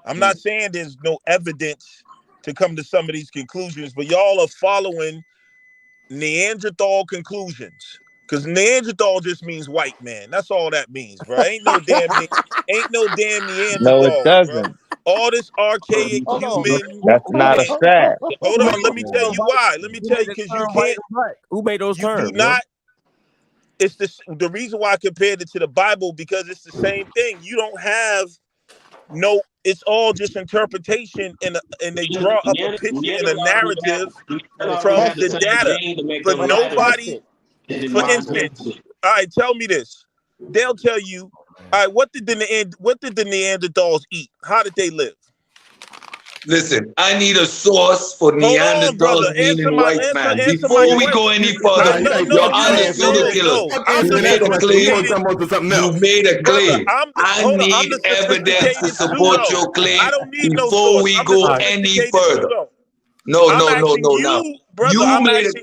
I'm not saying there's no evidence to come to some of these conclusions, but y'all are following Neanderthal conclusions. Because Neanderthal just means white man. That's all that means, bro. Ain't no damn No, it Neanderthals, bro. doesn't. All this archaic human. That's not a fact. Hold on, let me tell you why. Let me tell you, because you can't. Who made those You terms? do not. It's the reason why I compared it to the Bible, because it's the same thing. You don't have no. It's all just interpretation, and they draw up a picture and a narrative from the data. But nobody, for instance, all right, tell me this. They'll tell you, all right, what did the Neanderthals eat? How did they live? Listen, I need a source for Neanderthals meaning white man. Before we go any further, you're on the pseudo killers. You made a claim. You made a claim. I need evidence to support your claim before we go any further. No. You made it,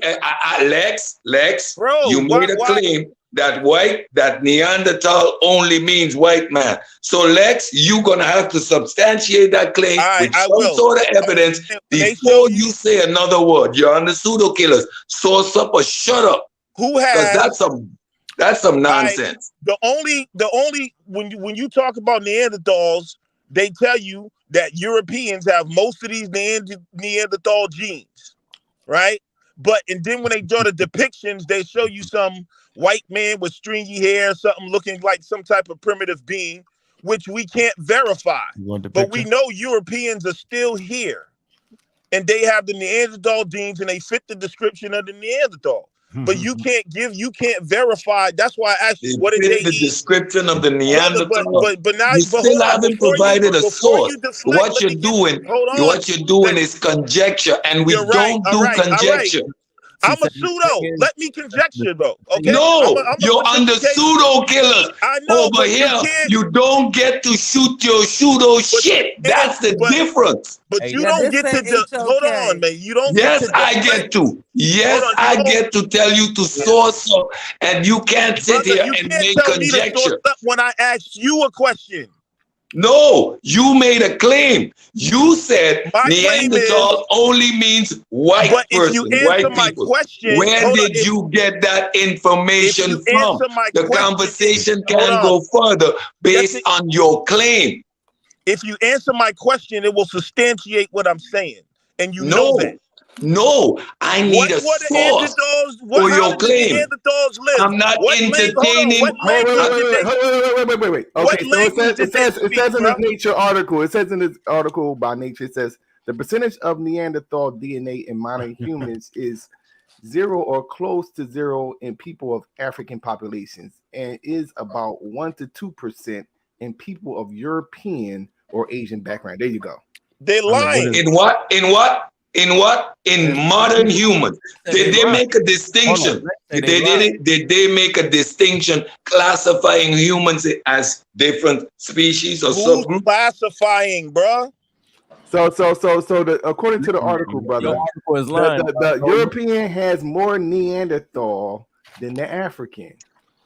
Lex. You made a claim that Neanderthal only means white man. So Lex, you're gonna have to substantiate that claim with some sort of evidence before you say another word. You're on the pseudo killers. Source up or shut up. Who has? That's some nonsense. The only when you talk about Neanderthals, they tell you that Europeans have most of these Neanderthal genes, right? And then when they draw the depictions, they show you some white man with stringy hair, something looking like some type of primitive being, which we can't verify. But we know Europeans are still here, and they have the Neanderthal genes, and they fit the description of the Neanderthal. But you can't verify. That's why I asked you, what did they eat? The description of the Neanderthal. But now you still haven't provided a source. What you're doing is conjecture, and we don't do conjecture. I'm a pseudo. Let me conjecture though. Okay. No, you're under pseudo killers. I know, over here. You don't get to shoot your pseudo shit. That's the difference. But you don't get to hold on, man. You don't. Yes, I get to. Yes, I get to tell you to source up, and you can't sit here and make conjecture. When I asked you a question. No, you made a claim. You said Neanderthal only means white person, white people. Where did you get that information from? The conversation can go further based on your claim. If you answer my question, it will substantiate what I'm saying. And you know that. No, I need a source for your claim. I'm not entertaining. Wait. Okay, so it says in this Nature article. It says in this article by Nature. It says the percentage of Neanderthal DNA in modern humans is 0 or close to 0 in people of African populations, and is about 1 to 2% in people of European or Asian background. There you go. They're lying. In what? In modern humans. Did they make a distinction? Did they make a distinction classifying humans as different species or subgroups? Classifying, bro? According to the article, brother, the European has more Neanderthal than the African.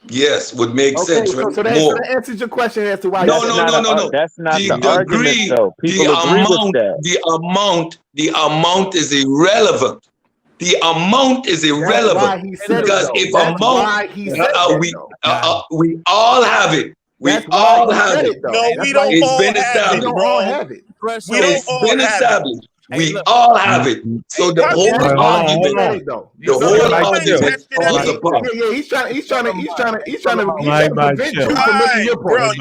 Yes, would make sense. So that answers your question as to why. No. That's not the argument, though. People agree with that. The amount is irrelevant. The amount is irrelevant because if we all have it. We all have it. No, we don't. It's been established. We don't all have it. It's been established. We all have it. So the whole argument, falls apart. Yeah, he's trying to prevent you from making your point.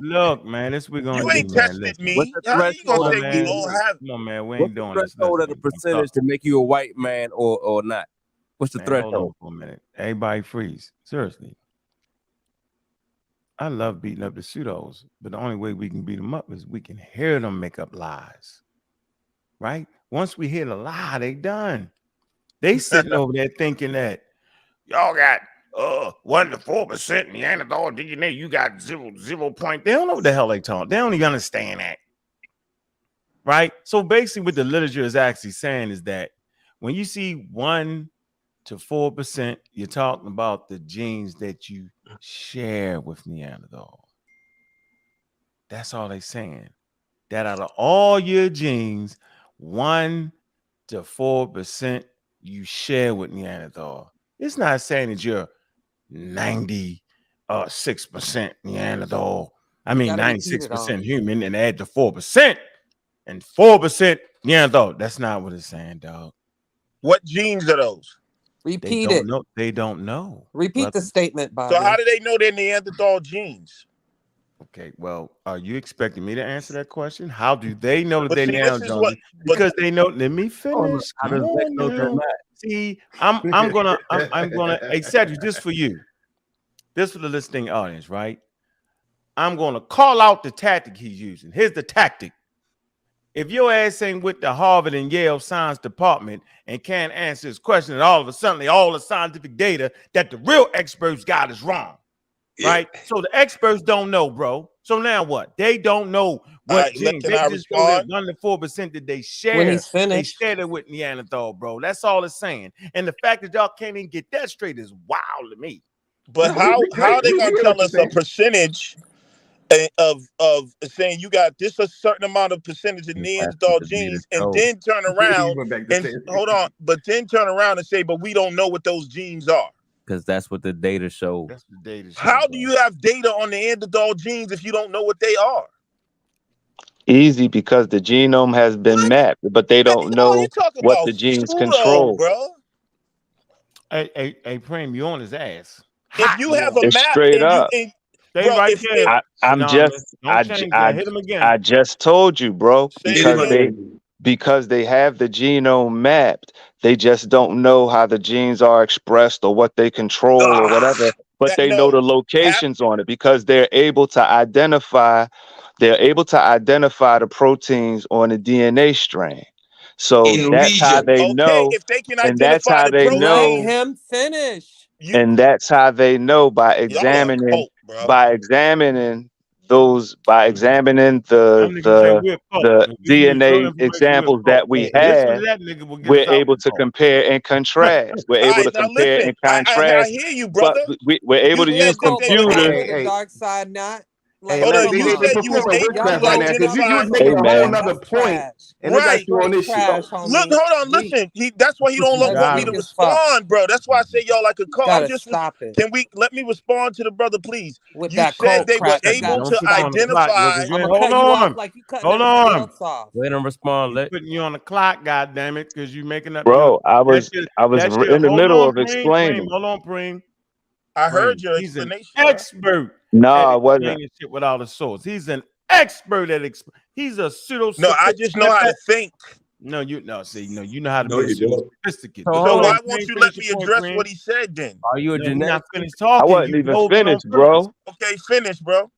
Look, man, this we're gonna do. You ain't tested me. What's the threshold? We don't have. Come on, man, we ain't doing this. What's the threshold of the percentage to make you a white man or not? What's the threshold? Hold on for a minute. Everybody freeze. Seriously. I love beating up the pseudos, but the only way we can beat them up is we can hear them make up lies, right? Once we hear the lie, they done. They sitting over there thinking that y'all got 1 to 4% Neanderthal DNA. You got 0 point. They don't know what the hell they talking. They don't even understand that, right? So basically, what the literature is actually saying is that when you see one to 4%, you're talking about the genes that you share with Neanderthal. That's all they're saying. That out of all your genes, 1 to 4% you share with Neanderthal. It's not saying that you're 96% Neanderthal. I mean, 96% human and add to 4% and 4% Neanderthal. That's not what it's saying, dog. What genes are those? Repeat it. They don't know. Repeat the statement, Bobby. So how do they know they're Neanderthal genes? Okay, well, are you expecting me to answer that question? How do they know that But they're see, this is Neanderthal? what- Because they know. Let me finish. How does Come Lex on know they're now. not? See, I'm gonna hey Cedric, this for you. This for the listening audience, right? I'm gonna call out the tactic he's using. Here's the tactic. If your ass ain't with the Harvard and Yale science department and can't answer his question, and all of a sudden all the scientific data that the real experts got is wrong. Right? So the experts don't know, bro. So now what? They don't know what genes. Can They I just know that respond? 1 to 4% that they share. When he's They finished. share it with Neanderthal, bro. That's all it's saying. And the fact that y'all can't even get that straight is wild to me. But how are they gonna tell us a percentage of saying you got this a certain amount of percentage of Neanderthal genes, and then turn around and hold on, but then turn around and say, but we don't know what those genes are. Because that's what the data show. That's the data show. How do you have data on the Neanderthal genes if you don't know what they are? Easy, because the genome has been mapped, but they don't know what the genes Pseudo, control. bro. Hey, Prem, you on his ass. If you have a It's map straight and you up. and Stay bro, right if there. Don't change that. Hit him again. I just told you, bro, Say it because again. they have the genome mapped. They just don't know how the genes are expressed or what they control or whatever. But they know the locations on it because they're able to identify. They're able to identify the proteins on the DNA strain. So In that's how region. they Okay, know, if they can and that's identify how the they Let know. protein, him finish. And that's how they know by y'all on examining coke, bro. by examining Them niggas say we're the If you use your DNA information, we're examples that we Listen to have. that nigga will get We're us out able the to call. compare and contrast. We're All able to right, now compare listen, and I contrast, hear you, but brother. we're able You to Y'all use said go that all the computers. way to the dark side, not like, hold on, come you on. said you was performing able Y'all witchcraft to right go now because you was y'all making a whole Amen. nother that's point, trash. and they got right. you on this shit. Trash, Look, homie. hold on, listen. That's why he don't You want got me to him. As fuck. respond, bro. That's why I say y'all like a call. I'm Gotta just stop it. can we let me respond to the brother, please? With You that said coke they were crap you able got. Don't to put you on the Stop it. clock, yo, because identify. you I'm ain't gonna hold cut you off on. like you cutting Hold everybody on. else off. Let him respond. He's putting you on the clock, goddamn it, because you making up Bro, I was that shit. in the Hold middle on, of Preem. explaining. Hold on, Preem. I heard your He's an explanation, bro. expert No, at I wasn't. explaining shit without a source. He's an expert at he's a pseudo. No, I just know how to think. No, you know how to No, be you pseudo don't. sophisticated. So why won't you let me address what he said then? Are you a You're not genetic? finished I talking. wasn't You even hold it on finished, purpose. bro. Okay, finish, bro.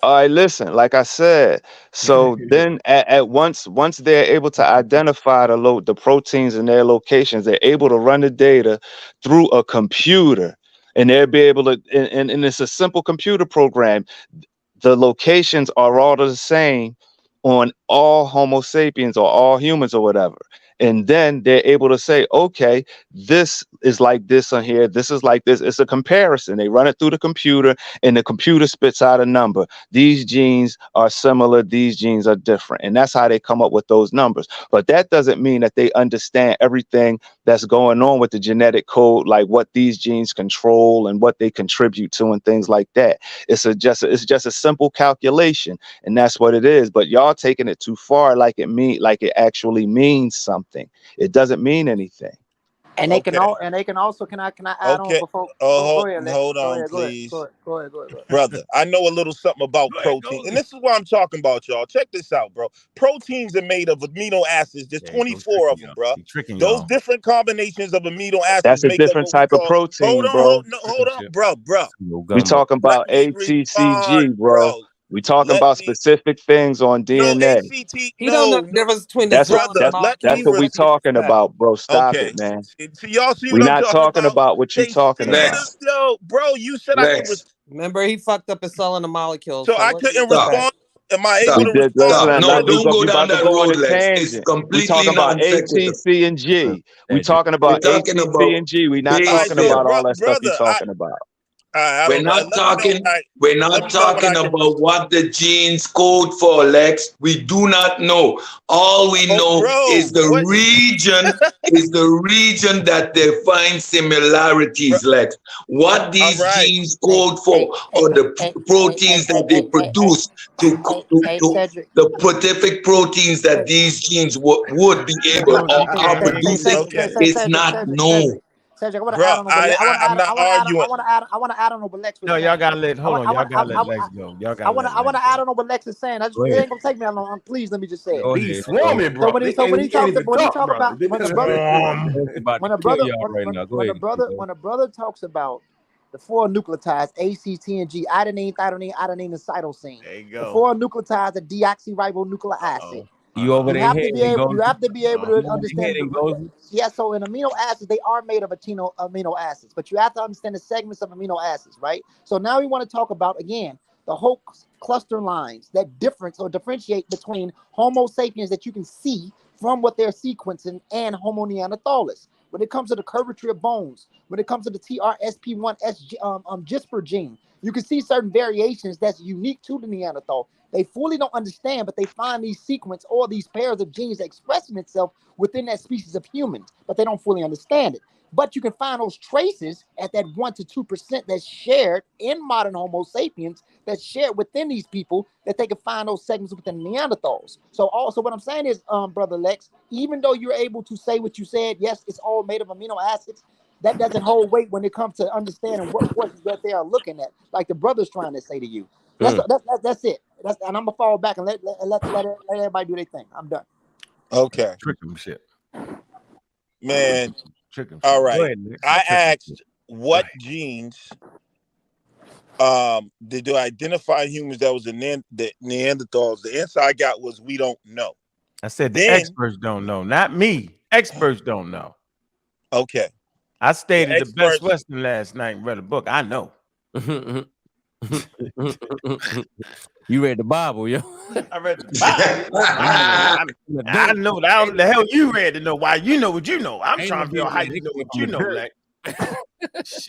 All right, listen, like I said, so then at once they're able to identify the proteins in their locations, they're able to run the data through a computer, and they'll be able to, and it's a simple computer program. The locations are all the same on all Homo sapiens or all humans or whatever. And then they're able to say, okay, this is like this on here. This is like this. It's a comparison. They run it through the computer and the computer spits out a number. These genes are similar. These genes are different. And that's how they come up with those numbers. But that doesn't mean that they understand everything that's going on with the genetic code, like what these genes control and what they contribute to and things like that. It's just a simple calculation, and that's what it is. But y'all taking it too far, like it actually means something. It doesn't mean anything. And they can also can I add on before go ahead, Hold go on, ahead, please. go ahead. Brother, I know a little something about protein, and this is what I'm talking about, y'all. Check this out, bro. Proteins are made of amino acids. There's 24 of them, bro. Those different combinations of amino acids That's a make up different what we type of call. Protein, Hold bro. on, bro. We talking Let about me respond, ATCG, bro. bro. We talking about specific things on No, DNA. ACT. He don't know the difference between the That's cell and the that's molecule. what we talking about, bro. Stop Okay. it, man. So y'all see We're what I'm not talking talking about? about what you They talking said, about. yo, bro, you said I could. Remember, he fucked up his cell and the molecule. So So I let's couldn't respect. respond. Am I able to respond? No, don't go down that road, Lex. It's We completely talking about A, non-sequitur. T, C, and G. We talking We're about A, talking T, C, and about G. We not talking basic. about all that stuff you talking about. I We're don't know. not Let me know talking. what We're let not me know what I talking can about what the genes code for, Lex. We do not know. All we know is the what? region that they find similarities, Lex. What these genes code for, or the proteins that they produce to Cedric. the prolific proteins that these genes would be able or are producing is not known. Cedric, I want to Bro, add on over. I'm not arguing. I want to add on over Lex. No, y'all gotta let. Hold on, y'all gotta let Lex go. Y'all gotta let. I want to add on over Lex is saying. It ain't gonna take me that long. Please let me just say it. Be swarming, bro. When he talks about when a brother talks about the four nucleotides A, C, T, and G, adenine, thymine, and cytosine. There you go. The four nucleotides of deoxyribonucleic acid. You over there? You have to be able to understand. So in amino acids, they are made of amino acids, but you have to understand the segments of amino acids, right? So now we want to talk about again the whole cluster lines that differentiate between Homo sapiens that you can see from what they're sequencing and Homo neanderthalis. When it comes to the curvature of bones, when it comes to the TRSP1S GISPR gene, you can see certain variations that's unique to the Neanderthal. They fully don't understand, but they find these sequence or these pairs of genes expressing itself within that species of humans, but they don't fully understand it. But you can find those traces at that 1 to 2% that's shared in modern Homo sapiens, that's shared within these people, that they can find those segments within Neanderthals. So also what I'm saying is, Brother Lex, even though you're able to say what you said, yes, it's all made of amino acids, that doesn't hold weight when it comes to understanding what they are looking at, like the brother's trying to say to you. That's it. And I'm gonna fall back and let everybody do their thing. I'm done. Okay. Trick them shit. Man. Trick them. All right. Ahead, I asked what genes did identify humans that was the Neanderthals. The answer I got was we don't know. I said the experts don't know, not me. Experts don't know. Okay. I stayed at the Best Western last night and read a book. I know. You read the Bible, yo. I read the Bible. I know that the hell you read to know why you know what you know. I'm trying to figure out how you know what you know, Lex.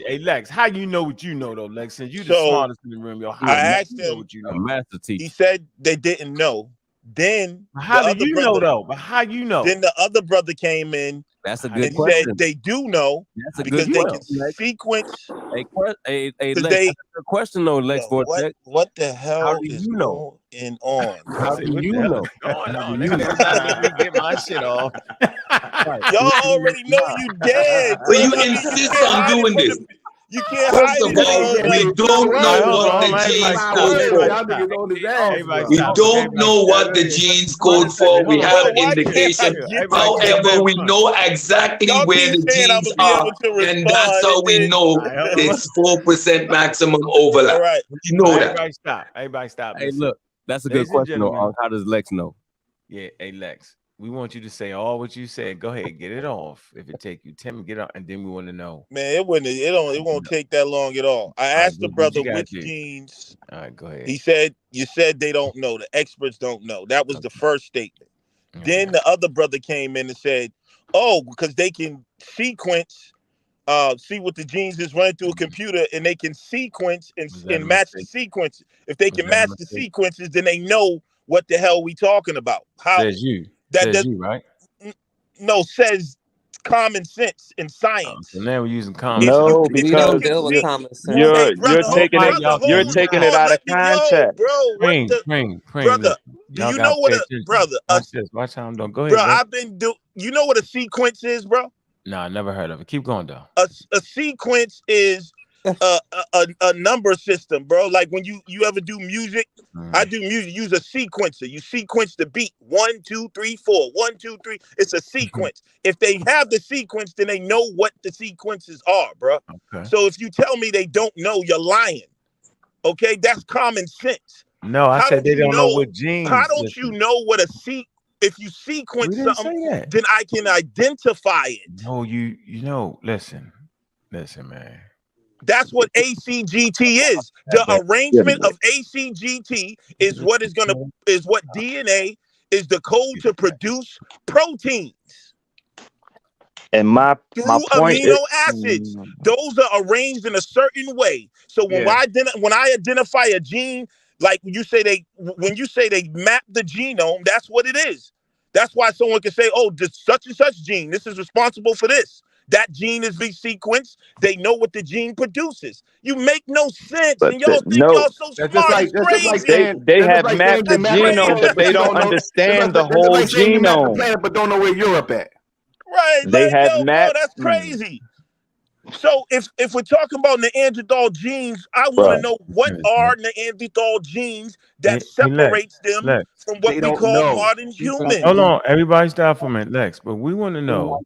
Hey, Lex, how you know what you know, though, Lex? Since you the smartest in the room, yo, how I asked you know him what you know? Master teacher. He said they didn't know. Then how do you know, though? But how you know? Then the other brother came in. That's a good question. Said they do know. That's a because good they question. can sequence. Lex, that's a good question, though, Lex. What the hell how do is you know? going on? How do you know? Going on? Let me get my shit off. Y'all already know you dead. But you insist on doing this. You can't First hide of it. all, we don't know what the genes code for. We don't know what the genes code for. We have indication. However, we know exactly where the genes are, and that's how we know it's 4% maximum overlap. All right. You know that. Everybody stop. Hey, look, that's a good question. How does Lex know? Yeah, hey Lex, we want you to say all what you said. Go ahead, get it off. If it take you 10 minutes, get out, and then we want to know. Man, it won't take that long at all. I asked the brother which genes. All right, go ahead. He said, you said they don't know. The experts don't know. That was the first statement. Then the other brother came in and said, oh, because they can sequence, see what the genes is running through a computer, and they can sequence and match the sequences. If they can match the sequences, then they know what the hell we talking about. How says you? That says you, right? No, says common sense in science. So now we're using common sense. No, sense. because you're taking it out of context. Brother, do you know what Watch how I'm doing. Go ahead, bro. I've been you know what a sequence is, bro? No, I never heard of it. Keep going though. A sequence is a number system, bro. Like when you ever do music, I do music. Use a sequencer. You sequence the beat 1, 2, 3, 4. 1, 2, 3. It's a sequence. If they have the sequence, then they know what the sequences are, bro. Okay. So if you tell me they don't know, you're lying. Okay, that's common sense. No, I said they don't know what genes. How don't you know what if you sequence something, then I can identify it. No, you know. Listen, man. That's what ACGT is. The arrangement of ACGT is what DNA is the code to produce proteins. And my point amino is, acids. Those are arranged in a certain way. So when I identify a gene, like when you say they map the genome, that's what it is. That's why someone can say, oh, this such and such gene, this is responsible for this. That gene is being sequenced. They know what the gene produces. You make no sense, but and y'all think y'all so smart. It's crazy. they have mapped the genome, but they don't understand the whole genome. But don't know where Europe at. Right? They like, have yo, mapped. bro, that's crazy. So if we're talking about Neanderthal genes, I want to know what are Neanderthal genes that separates them from what we call modern humans. Hold on, everybody stop for a minute, Lex. But we want to know,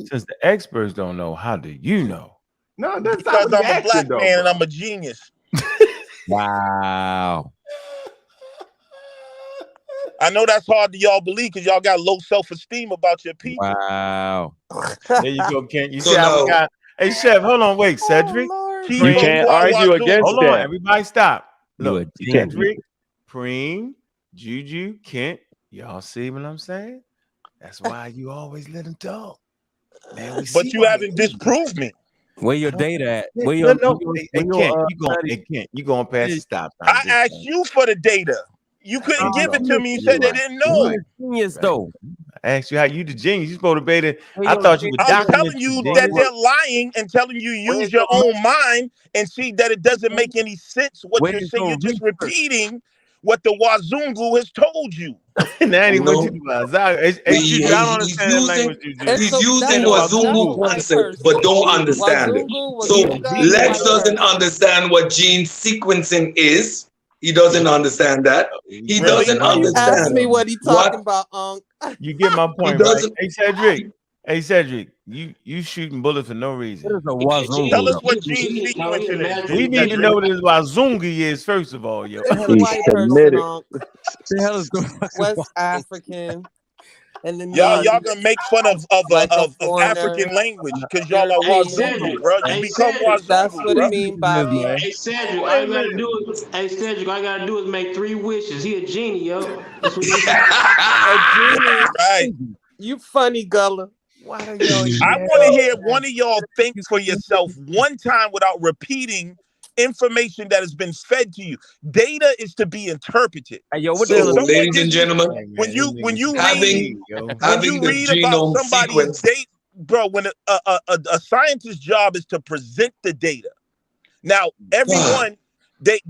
since the experts don't know, how do you know? No, that's because I'm a black man and I'm a genius. Wow. I know that's hard to y'all believe because y'all got low self-esteem about your people. Wow. There you go, Kent. You see how we got. Hey, Chef, hold on, wait, Cedric. You can't argue against hold that. on, everybody stop. Look, you can't. Cedric, Preem, Juju, Kent, y'all see what I'm saying? That's why you always let them talk. Man, but you haven't disproved me. Where your data at? Where Hey, your, Kent, you going past the stop sign. I asked you for the data. You couldn't give it to me. You said they didn't know it. Genius, though. I asked you how you the genius. You supposed to be the. I thought you were. I'm telling you that they're lying and telling you use your own mind and see that it doesn't make any sense what you're saying. You're just repeating what the Wazungu has told you. Now ain't what you about. He's using Wazungu concept, but don't understand it. So Lex doesn't understand what gene sequencing is. He doesn't understand that. He doesn't understand. Ask me what he talking about, Unc. You get my point, right? Hey Cedric, you shooting bullets for no reason. Tell us what gene sequencing is. We need to know what this Wazungi is first of all, yo. White person, Unc. West African. And then y'all gonna make fun of African language because y'all are Wazungu, bro. You become Wazungu. That's what it mean, Bobby. Hey Cedric, all you gotta do is make 3 wishes. He a genie, yo. That's what a genie. Right. You funny, Gullah. I want to hear one of y'all think for yourself one time without repeating information that has been fed to you. Data is to be interpreted. Hey, yo, ladies and gentlemen, when you having read about somebody's data, bro, when a scientist's job is to present the data. Now, everyone they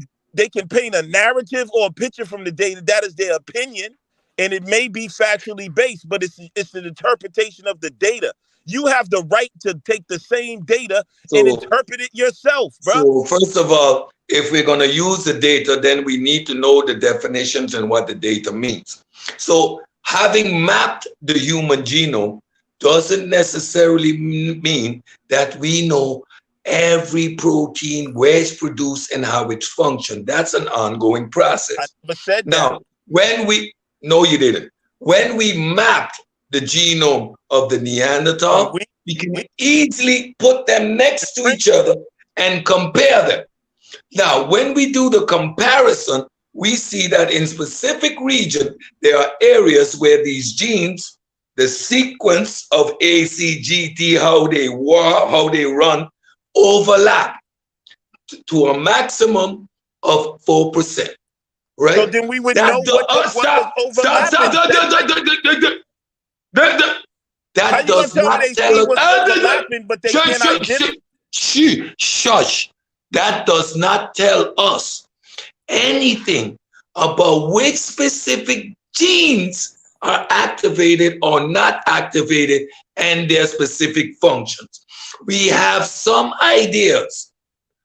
can paint a narrative or a picture from the data. That is their opinion, and it may be factually based, but it's an interpretation of the data. You have the right to take the same data and interpret it yourself, bro. So first of all, if we're going to use the data, then we need to know the definitions and what the data means. So having mapped the human genome doesn't necessarily mean that we know every protein, where it's produced and how it functions. That's an ongoing process. I never said now, no, you didn't. When we mapped the genome of the Neanderthal, we can easily put them next to each other and compare them. Now, when we do the comparison, we see that in specific regions, there are areas where these genes, the sequence of ACGT, how they run, overlap to a maximum of 4%. Right? So then we would know what was overlapping. That does not tell us. But they cannot Shush. That does not tell us anything about which specific genes are activated or not activated and their specific functions. We have some ideas.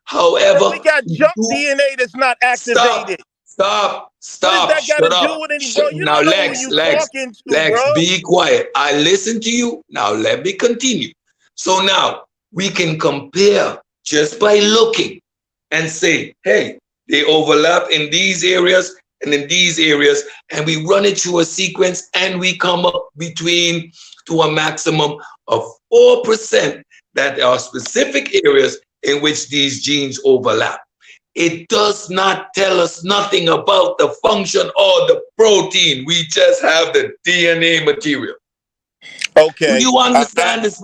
However, we got junk DNA that's not activated. Stop. What does that got to do with anything? Now, Lex, be quiet. I listen to you. Now, let me continue. So now we can compare just by looking and say, hey, they overlap in these areas and in these areas, and we run it through a sequence and we come up to a maximum of 4% that are specific areas in which these genes overlap. It does not tell us nothing about the function or the protein. We just have the DNA material. Okay. Do you understand this?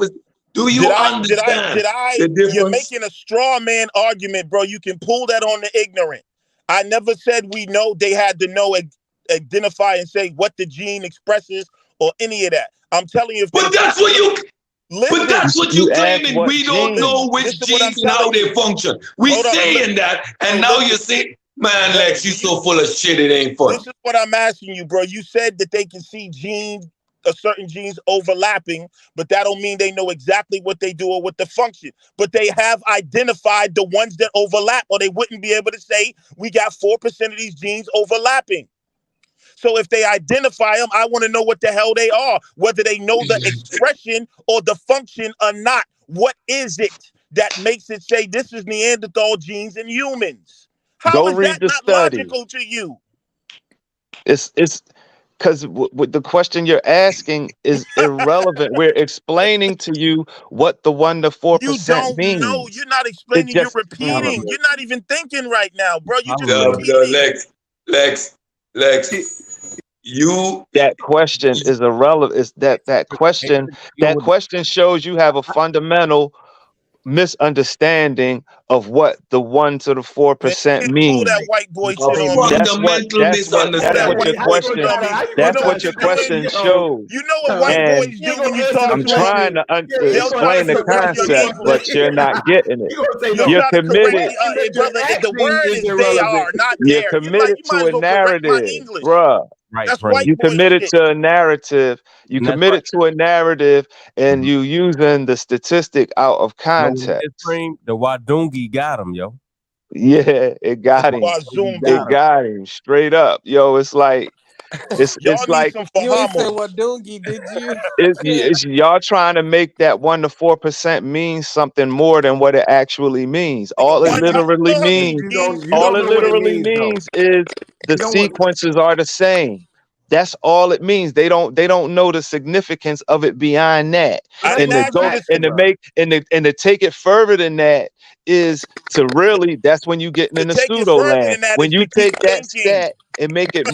Do you understand the difference? You're making a straw man argument, bro. You can pull that on the ignorant. I never said we know. They had to know, identify and say what the gene expresses or any of that. I'm telling you, but that's what you. Listen, but that's what you claiming. We don't know which genes and how they function. We saying that, and now you're saying, man, Lex, you so full of shit. It ain't funny. This is what I'm asking you, bro. You said that they can see certain genes overlapping, but that don't mean they know exactly what they do or what the function. But they have identified the ones that overlap, or they wouldn't be able to say we got 4% of these genes overlapping. So if they identify them, I want to know what the hell they are, whether they know the expression or the function or not. What is it that makes it say this is Neanderthal genes in humans? How is that not logical to you? It's because the question you're asking is irrelevant. We're explaining to you what the 1 to 4% means. No, you're not explaining. You're repeating. You're not even thinking right now, bro. You just repeating. Lex. That question is irrelevant. Is that question shows you have a fundamental misunderstanding of what the 1 to the 4% means. That white boy shit on That's what your question shows. You know what white boys do when you talk to them? I'm trying to explain the concept, but you're not getting it. You're committed. The word is they are, not you're committed to a narrative, bruh. You committed to a narrative. You committed to a narrative, and you using the statistic out of context. The Wadungi got him, yo. Yeah, it got him. It got him straight up, yo. It's like it's like you ain't say Wadungi, did you? It's y'all trying to make that 1 to 4% mean something more than what it actually means. All it literally means, is the sequences are the same. That's all it means. They don't know the significance of it beyond that. And to take it further than that is to really, that's when you get in the pseudo land. When you take that stat and make it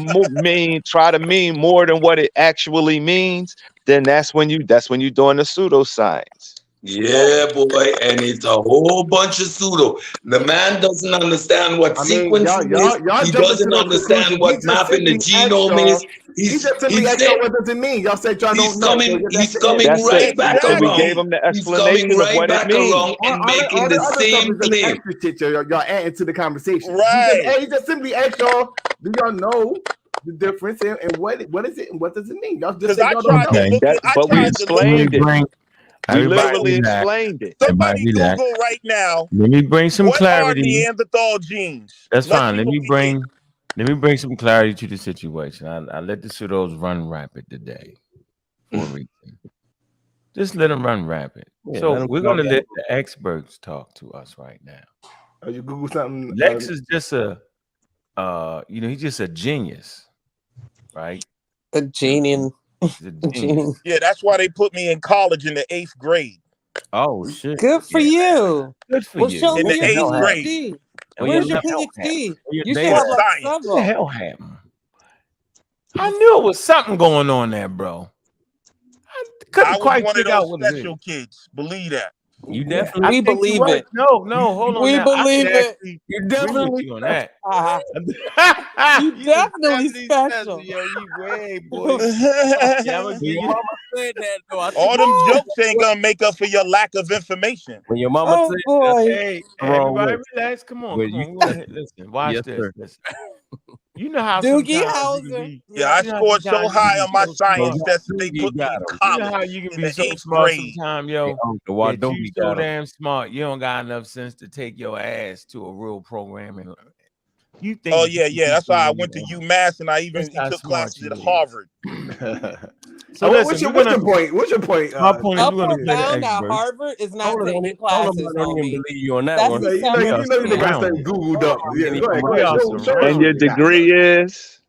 try to mean more than what it actually means, then that's when you doing the pseudoscience. Yeah, boy, and it's a whole bunch of pseudo. The man doesn't understand what sequencing is. He doesn't understand what mapping the genome is. He just simply asked y'all what does it mean. Y'all said y'all don't know. He's coming right back around. We gave him the explanation of what it means. And making the same claim. Y'all adding to the conversation. Right. He just simply asked y'all, do y'all know the difference and what is it and what does it mean? Y'all just said y'all don't know. But we explained it. We literally explained it. Somebody Google right now. Let me bring some clarity. What are Neanderthal genes? That's fine. Let me bring some clarity to the situation. I let the pseudos run rapid today for a reason. Just let them run rapid. Yeah, so we're going to let the experts talk to us right now. Oh, you Google something? Lex is just he's just a genius, right? A genius. Yeah, that's why they put me in college in the 8th grade. Oh shit! Good for you. Good for you. Show in me the your 8th grade. Where's your PhD? You should have like several. What the hell happened? I knew it was something going on there, bro. I couldn't quite figure out what special kids. Believe that. You definitely we believe it. No, hold on. We now. believe it. You definitely on that. You definitely special. Yo, you way, boy. Your mama said that though. All them jokes ain't gonna make up for your lack of information. When your mama said that, hey, everybody relax. Come on. Listen, watch this. Listen. You know how Doogie Howser. Yeah, I scored so high on my science that they put me in college. You know how you can be so smart sometimes, yo. You so damn smart, you don't got enough sense to take your ass to a real program and learn. You think? Oh yeah. That's why I went to UMass and I even took classes at Harvard. So what's your point? What's your point? My point is we're going to play found the at experts. Harvard is not taking classes. I don't even believe you on that That's one. the You got that Googled up. Yeah, and your degree is?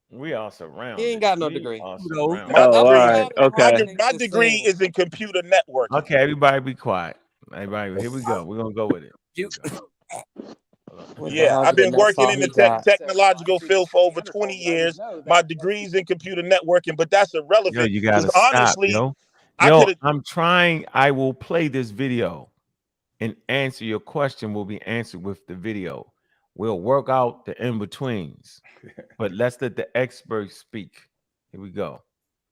We are surrounded. He ain't got no degree. All right. Okay. My degree is in computer networking. Okay, everybody be quiet. Hey, right, here we go. We're gonna go with it. Yeah, I've been working in the technological field for over 20 years. My degree's in computer networking, but that's irrelevant. Yo, you gotta stop, honestly, yo. I'm trying. I will play this video and answer your question. Will be answered with the video. We'll work out the in-betweens, but let's let the experts speak. Here we go.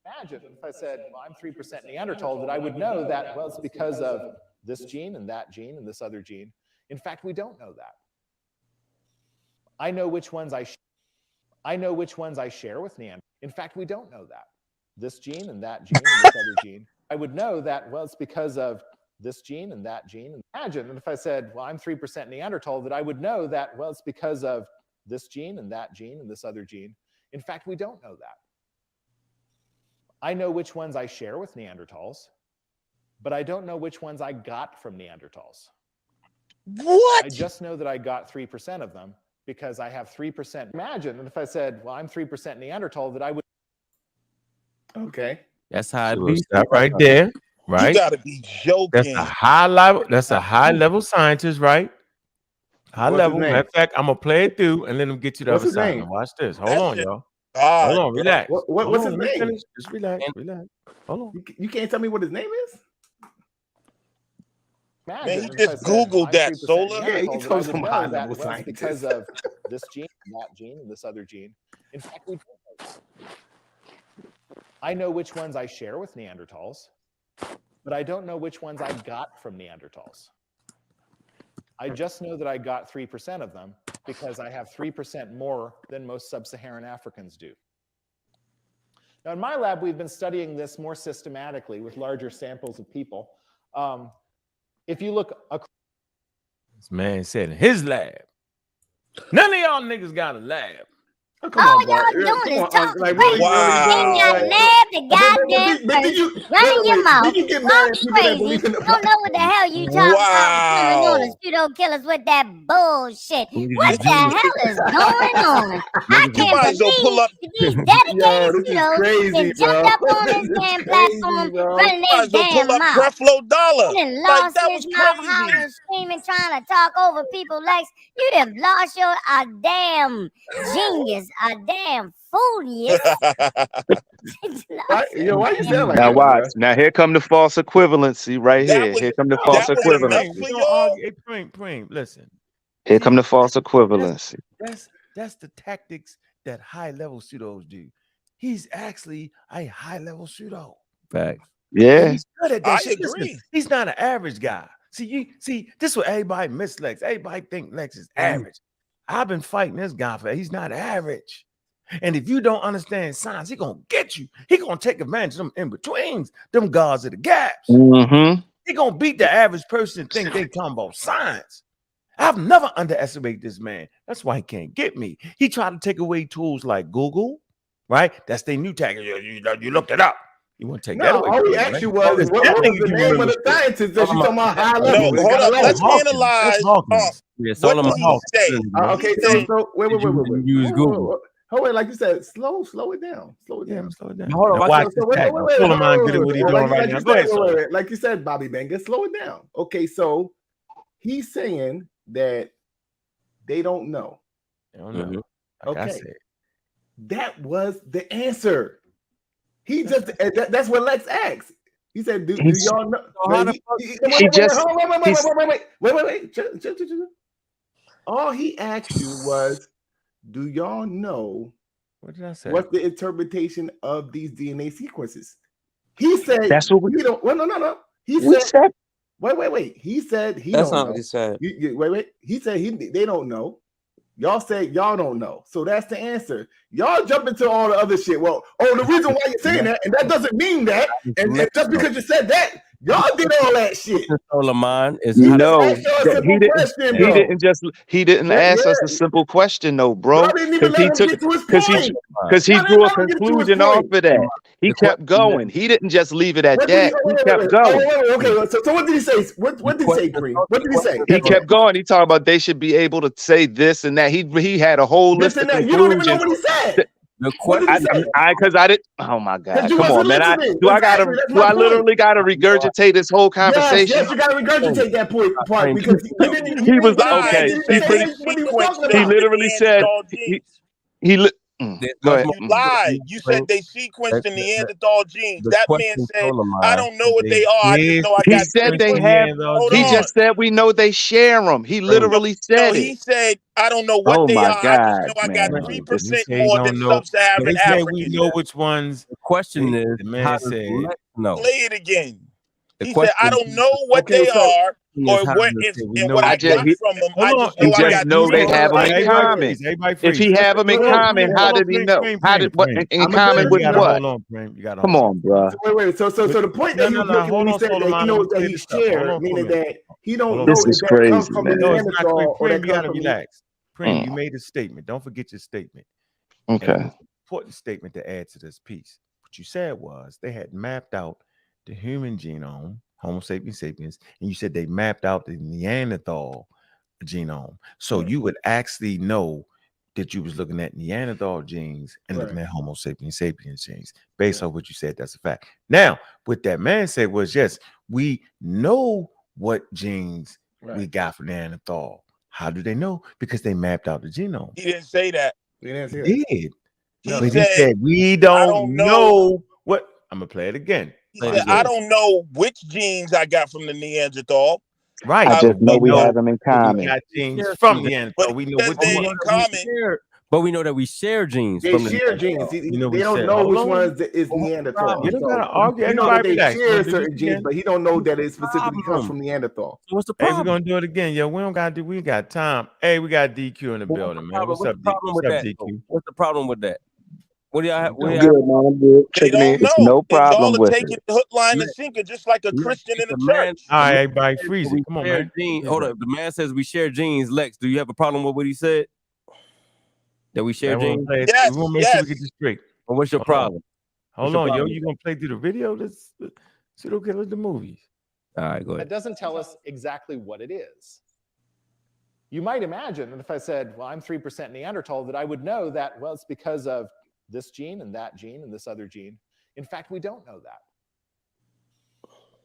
Imagine if I said, well, I'm 3% Neanderthal, that I would know that, well, it's because of this gene and this other gene. In fact, we don't know that. I know which ones I share with Neanderthal. In fact, we don't know that. This gene and this other gene. I would know that, well, it's because of this gene and that gene. Imagine if I said, well, I'm 3% Neanderthal, that I would know that, well, it's because of this gene and this other gene. In fact, we don't know that. I know which ones I share with Neanderthals, but I don't know which ones I got from Neanderthals. What? I just know that I got 3% of them because I have 3%. Imagine if I said, well, I'm 3% Neanderthal, that I would. Okay. That's how it So be. stop right there. Right. You gotta be joking. That's a high level. That's a high level scientist, right? High What's level. his name? Matter of fact, I'm gonna play it through and let him get to the What's other his side. name? Now watch this. Hold That on, shit y'all. hard, Hold on, bro. relax. What's Hold his on, let me name? finish. Just relax, relax. Hold on. You can't tell me what his name is? Man, he just Googled that, Solar. Yeah, he told some high level Well, it's because scientist. of this gene and this other gene. In fact, we don't know that. I know which ones I share with Neanderthals, but I don't know which ones I got from Neanderthals. I just know that I got 3% of them because I have 3% more than most sub-Saharan Africans do. Now, in my lab, we've been studying this more systematically with larger samples of people. If you look across. This man said in his lab. None of y'all niggas got a lab. Oh, come on, y'all doing is talk. Like, really, the goddamn running your mouth. Did you get mad at people that believe in the Don't know what the hell you talking about. Coming on the pseudo killers with that bullshit. What the hell is going on? I can't believe these dedicated pseudos that jumped up on this damn platform, running their damn mouth. Creflo Dollar. You done lost his mouth hollering, screaming, trying to talk over people's legs. You done lost your damn genius. A damn fool, yes. Why you sound like now that, watch. bro? Now here come the false equivalency right here. Here come the false equivalency. Hey, Preem, listen. Here come the false equivalency. That's the tactics that high level pseudos do. He's actually a high level pseudo. Fact. Yeah. And he's good at that I shit. agree. Listen, he's not an average guy. See, this is what everybody miss Lex. Everybody think Lex is average. I've been fighting this guy for he's not average. And if you don't understand science, he gonna get you. He gonna take advantage of them in-betweens, them guards of the gaps. Mm-hmm. He gonna beat the average person and think they talking about science. I've never underestimated this man. That's why he can't get me. He tried to take away tools like Google, right? That's their new tag. You looked it up. You want to take that away? All he asked you was, what was the name of the scientist that you talking about high level? No, hold up. Let's analyze. What did he say? Okay, so wait. Use Google. Hold on, like you said, slow it down. Slow it down. Slow it down. Hold on, watch this tag. Solomon good at what he's doing right now. Go ahead, like you said, Bobby Banger, slow it down. Okay, so he's saying that they don't know. They don't know. Like I said. That was the answer. He just that's what Lex asked. He said, "Do y'all know?" Wait. All he asked you was, "Do y'all know?" What did I say? What's the interpretation of these DNA sequences? He said, "That's what we don't." Well, no. He said, "Wait." He said he That's don't not know. what he said. Wait. He said they don't know. Y'all said y'all don't know. So that's the answer. Y'all jump into all the other shit. Well, the reason why you're saying that, and that doesn't mean that, and just because you said that, y'all did all that shit. Solomon is he didn't ask us a simple question though, bro. Because he drew a conclusion off of that. He kept going. He didn't just leave it at that. He kept going. Okay, so what did he say? What did he say, Bree? What did he say? He kept going. He talked about they should be able to say this and that. He had a whole list of conclusions. You don't even know what he said. The What did he say? Because I didn't. Oh my God! You Come on, wasn't man. listening. Do I Exactly. That's my point. literally gotta regurgitate this whole conversation? Yes, you gotta regurgitate that part because he didn't. He was He okay. didn't He say pretty. what he was talking He about. literally said go ahead. You lied. You said they sequenced the Neanderthal genes. That man said, I don't know what they are. I just know I He got said 3%. they have. Hold He on. just said we know they share them. He literally said He it. said, I don't know what Oh they my are. I just know God, I got man. 3% He more don't than know. sub-Saharan He said Africans. we know which ones. The question is, the how man does said. Lex know? Play it again. The He said, I don't know what they are or what I got from them. I just know I got know they have them in 3%. common. If he have them in common, how did he know? How did what in common with what? Come on, bro. Wait. So the point that he was making when he said that he knows that he shared, meaning that he don't know This is if that comes crazy, from the man. No, it's not clear. Neanderthal or that You gotta comes from relax. Prim, you made a statement. Don't forget your statement. Okay. And it was an important statement to add to this piece. What you said was they had mapped out the human genome, Homo sapiens sapiens, and you said they mapped out the Neanderthal genome. So you would actually know that you was looking at Neanderthal genes and looking at Homo sapiens sapiens genes. Based on what you said, that's a fact. Now, what that man said was, yes, we know what genes we got from Neanderthal. How do they know? Because they mapped out the genome. He didn't say that. He didn't say He did. He said we don't know what. I'm gonna play it again. He said, I don't know which genes I got from the Neanderthal. Right. I just know we have them in common. We got genes from Neanderthal. We know which they're one. in common. But we know that we share genes. They from share the genes. They we don't know which ones is Neanderthal. You don't gotta argue. You know that Everybody they relax. share We'll do certain this genes, again. but he don't know that it specifically comes from Neanderthal. What's the Hey, problem? we're gonna do it again. Yo, we don't gotta do. We got time. Hey, we got DQ in the building, man. What's up, DQ? What's the problem with that? What do y'all have? I'm good, man. I'm good. They don't It's know. no It's all problem to with take it. it hook, line, and sinker, just like a Christian in a church. All right, everybody, freeze it. Come on, man. Hold up. The man says we share genes. Lex, do you have a problem with what he said? That we share genes? Yes, we want to make sure we get this straight. Well, what's your problem? Hold on, yo. You gonna play through the video? Let's Pseudo Killas the movies. All right, go That ahead. doesn't tell us exactly what it is. You might imagine that if I said, well, I'm 3% Neanderthal, that I would know that, well, it's because of this gene and this other gene. In fact, we don't know that.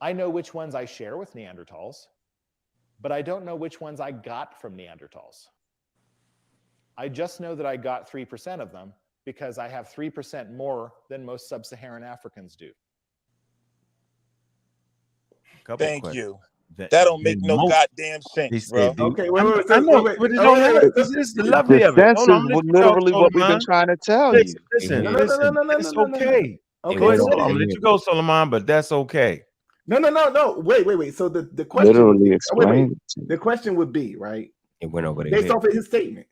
I know which ones I share with Neanderthals, but I don't know which ones I got from Neanderthals. I just know that I got 3% of them because I have 3% more than most sub-Saharan Africans do. Thank you. That don't make no goddamn sense, bro. Okay, I know, but it don't. This is the lovely of it. Sense Hold on, is literally what we've been trying to tell you. Listen, it's okay. Okay, Go ahead, so- I'm gonna let you go, Solomon, but that's okay. No. Wait. So the question. Literally wait. explain. The question would be right. It went over Based off of his statement,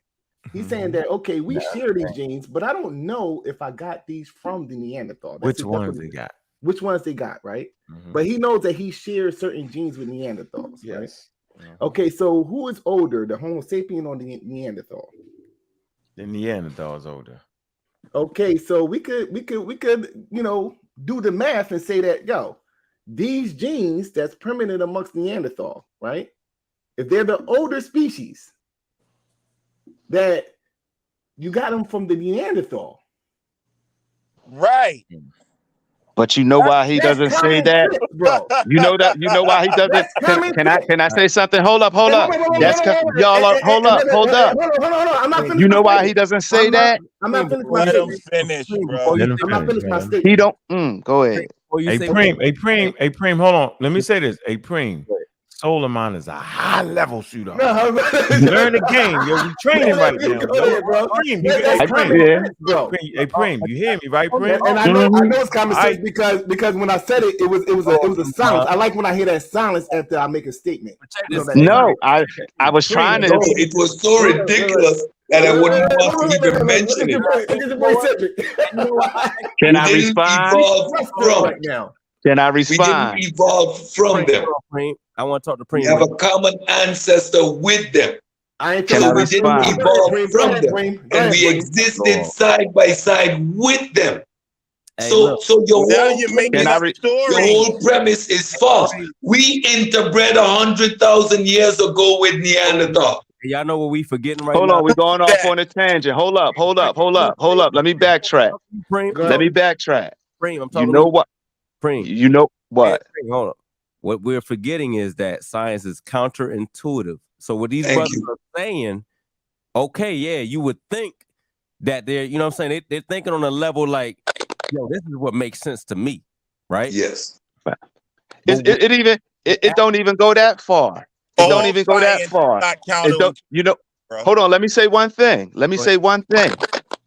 he's saying that okay, we share these genes, but I don't know if I got these from the Neanderthal. That's Which ones they got? Which ones they got, right? But he knows that he shares certain genes with Neanderthals, right? Okay, so who is older, the Homo sapien or the Neanderthal? The Neanderthal is older. Okay, so we could do the math and say that these genes that's permanent amongst Neanderthal, right? If they're the older species, that you got them from the Neanderthal, right? But you know why he doesn't say that, bro? You know why he doesn't. Can I say something? Hold up. That's y'all are. Hold up. I'm not finished. You know why he doesn't say that? I'm not finished my Let him statement. finish, bro. I'm not finished my statement. He don't. Go ahead. Hey, Preem, hold on. Let me say this. Hey, Preem, Solomon is a high-level shooter. Learn the game. Yo, we training right now. Hey, Preem, you hear me, right, Preem? And I know it's common sense because when I said it, it was a silence. I like when I hear that silence after I make a statement. No, I was trying to. It was so ridiculous that I wouldn't want to even mention it. Can I respond? Right now. Can I We respond? didn't evolve from them. I want to talk to We Preem. have a common ancestor with them. Can I We didn't respond? evolve from them, and we existed side by side with them. So your whole premise is false. We interbred 100,000 years ago with Neanderthal. Y'all know what we forgetting right Hold now? on, we're going off on a tangent. Hold up. Let me backtrack. Let me backtrack. I'm You talking know what? Preem. You know what? Hold on. What we're forgetting is that science is counterintuitive. So what these brothers are saying, okay, yeah, you would think that they're, you know what I'm saying? They're thinking on a level like, yo, this is what makes sense to me, right? Yes. It don't even go that far. It don't even go that far. It don't, hold on, let me say one thing.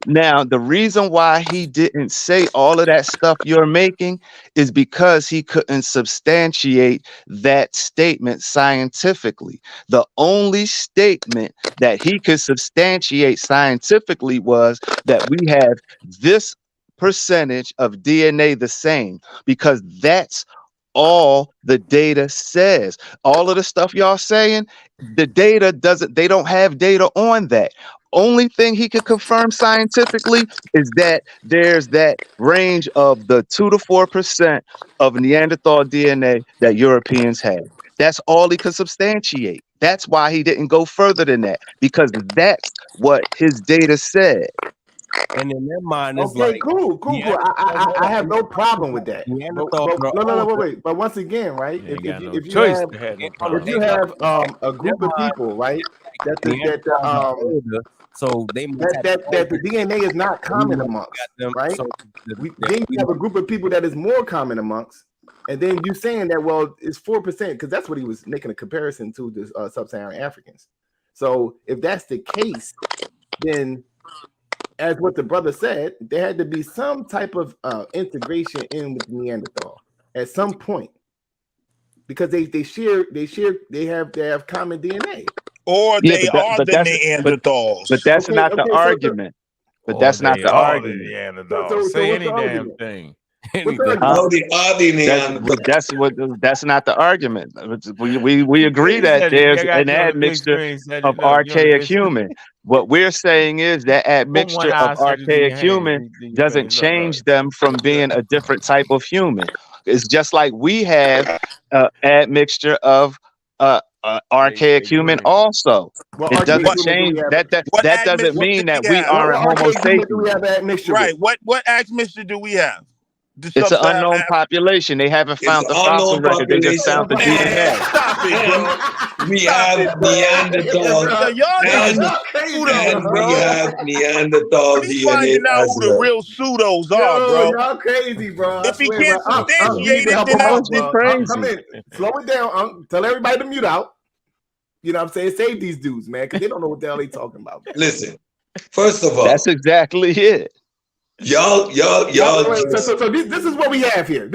Now, the reason why he didn't say all of that stuff you're making is because he couldn't substantiate that statement scientifically. The only statement that he could substantiate scientifically was that we have this percentage of DNA the same, because that's all the data says. All of the stuff y'all saying, the data doesn't, they don't have data on that. Only thing he could confirm scientifically is that there's that range of the 2 to 4% of Neanderthal DNA that Europeans have. That's all he could substantiate. That's why he didn't go further than that, because that's what his data said. And in their mind, it's okay, like, cool. I have no problem with that. Wait. But once again, right? If you have a group of people, right, that the DNA is not common amongst, right? Then you have a group of people that is more common amongst, and then you saying that, well, it's 4%, because that's what he was making a comparison to the sub-Saharan Africans. So if that's the case, then, as what the brother said, there had to be some type of integration in with Neanderthal at some point, because they have common DNA. Or they are the Neanderthals. But that's not the argument. But that's not the argument. Say any damn thing. That's not the argument. We agree that there's an admixture of archaic human. What we're saying is that admixture of archaic human doesn't change them from being a different type of human. It's just like we have admixture of archaic human also. It doesn't change that. That doesn't mean that we aren't Homo sapiens. Right. What admixture do we have? It's an unknown population. They haven't found the fossil record. They just found the DNA. Stop it, bro. We have Neanderthals. And we have Neanderthal DNA. Finding out who the real pseudos are, bro. Y'all crazy, bro. If he can't substantiate it, then that's crazy. Come in. Slow it down. Tell everybody to mute out. You know what I'm saying? Save these dudes, man, because they don't know what the hell they talking about. Listen, first of all, that's exactly it. Y'all. So this is what we have here.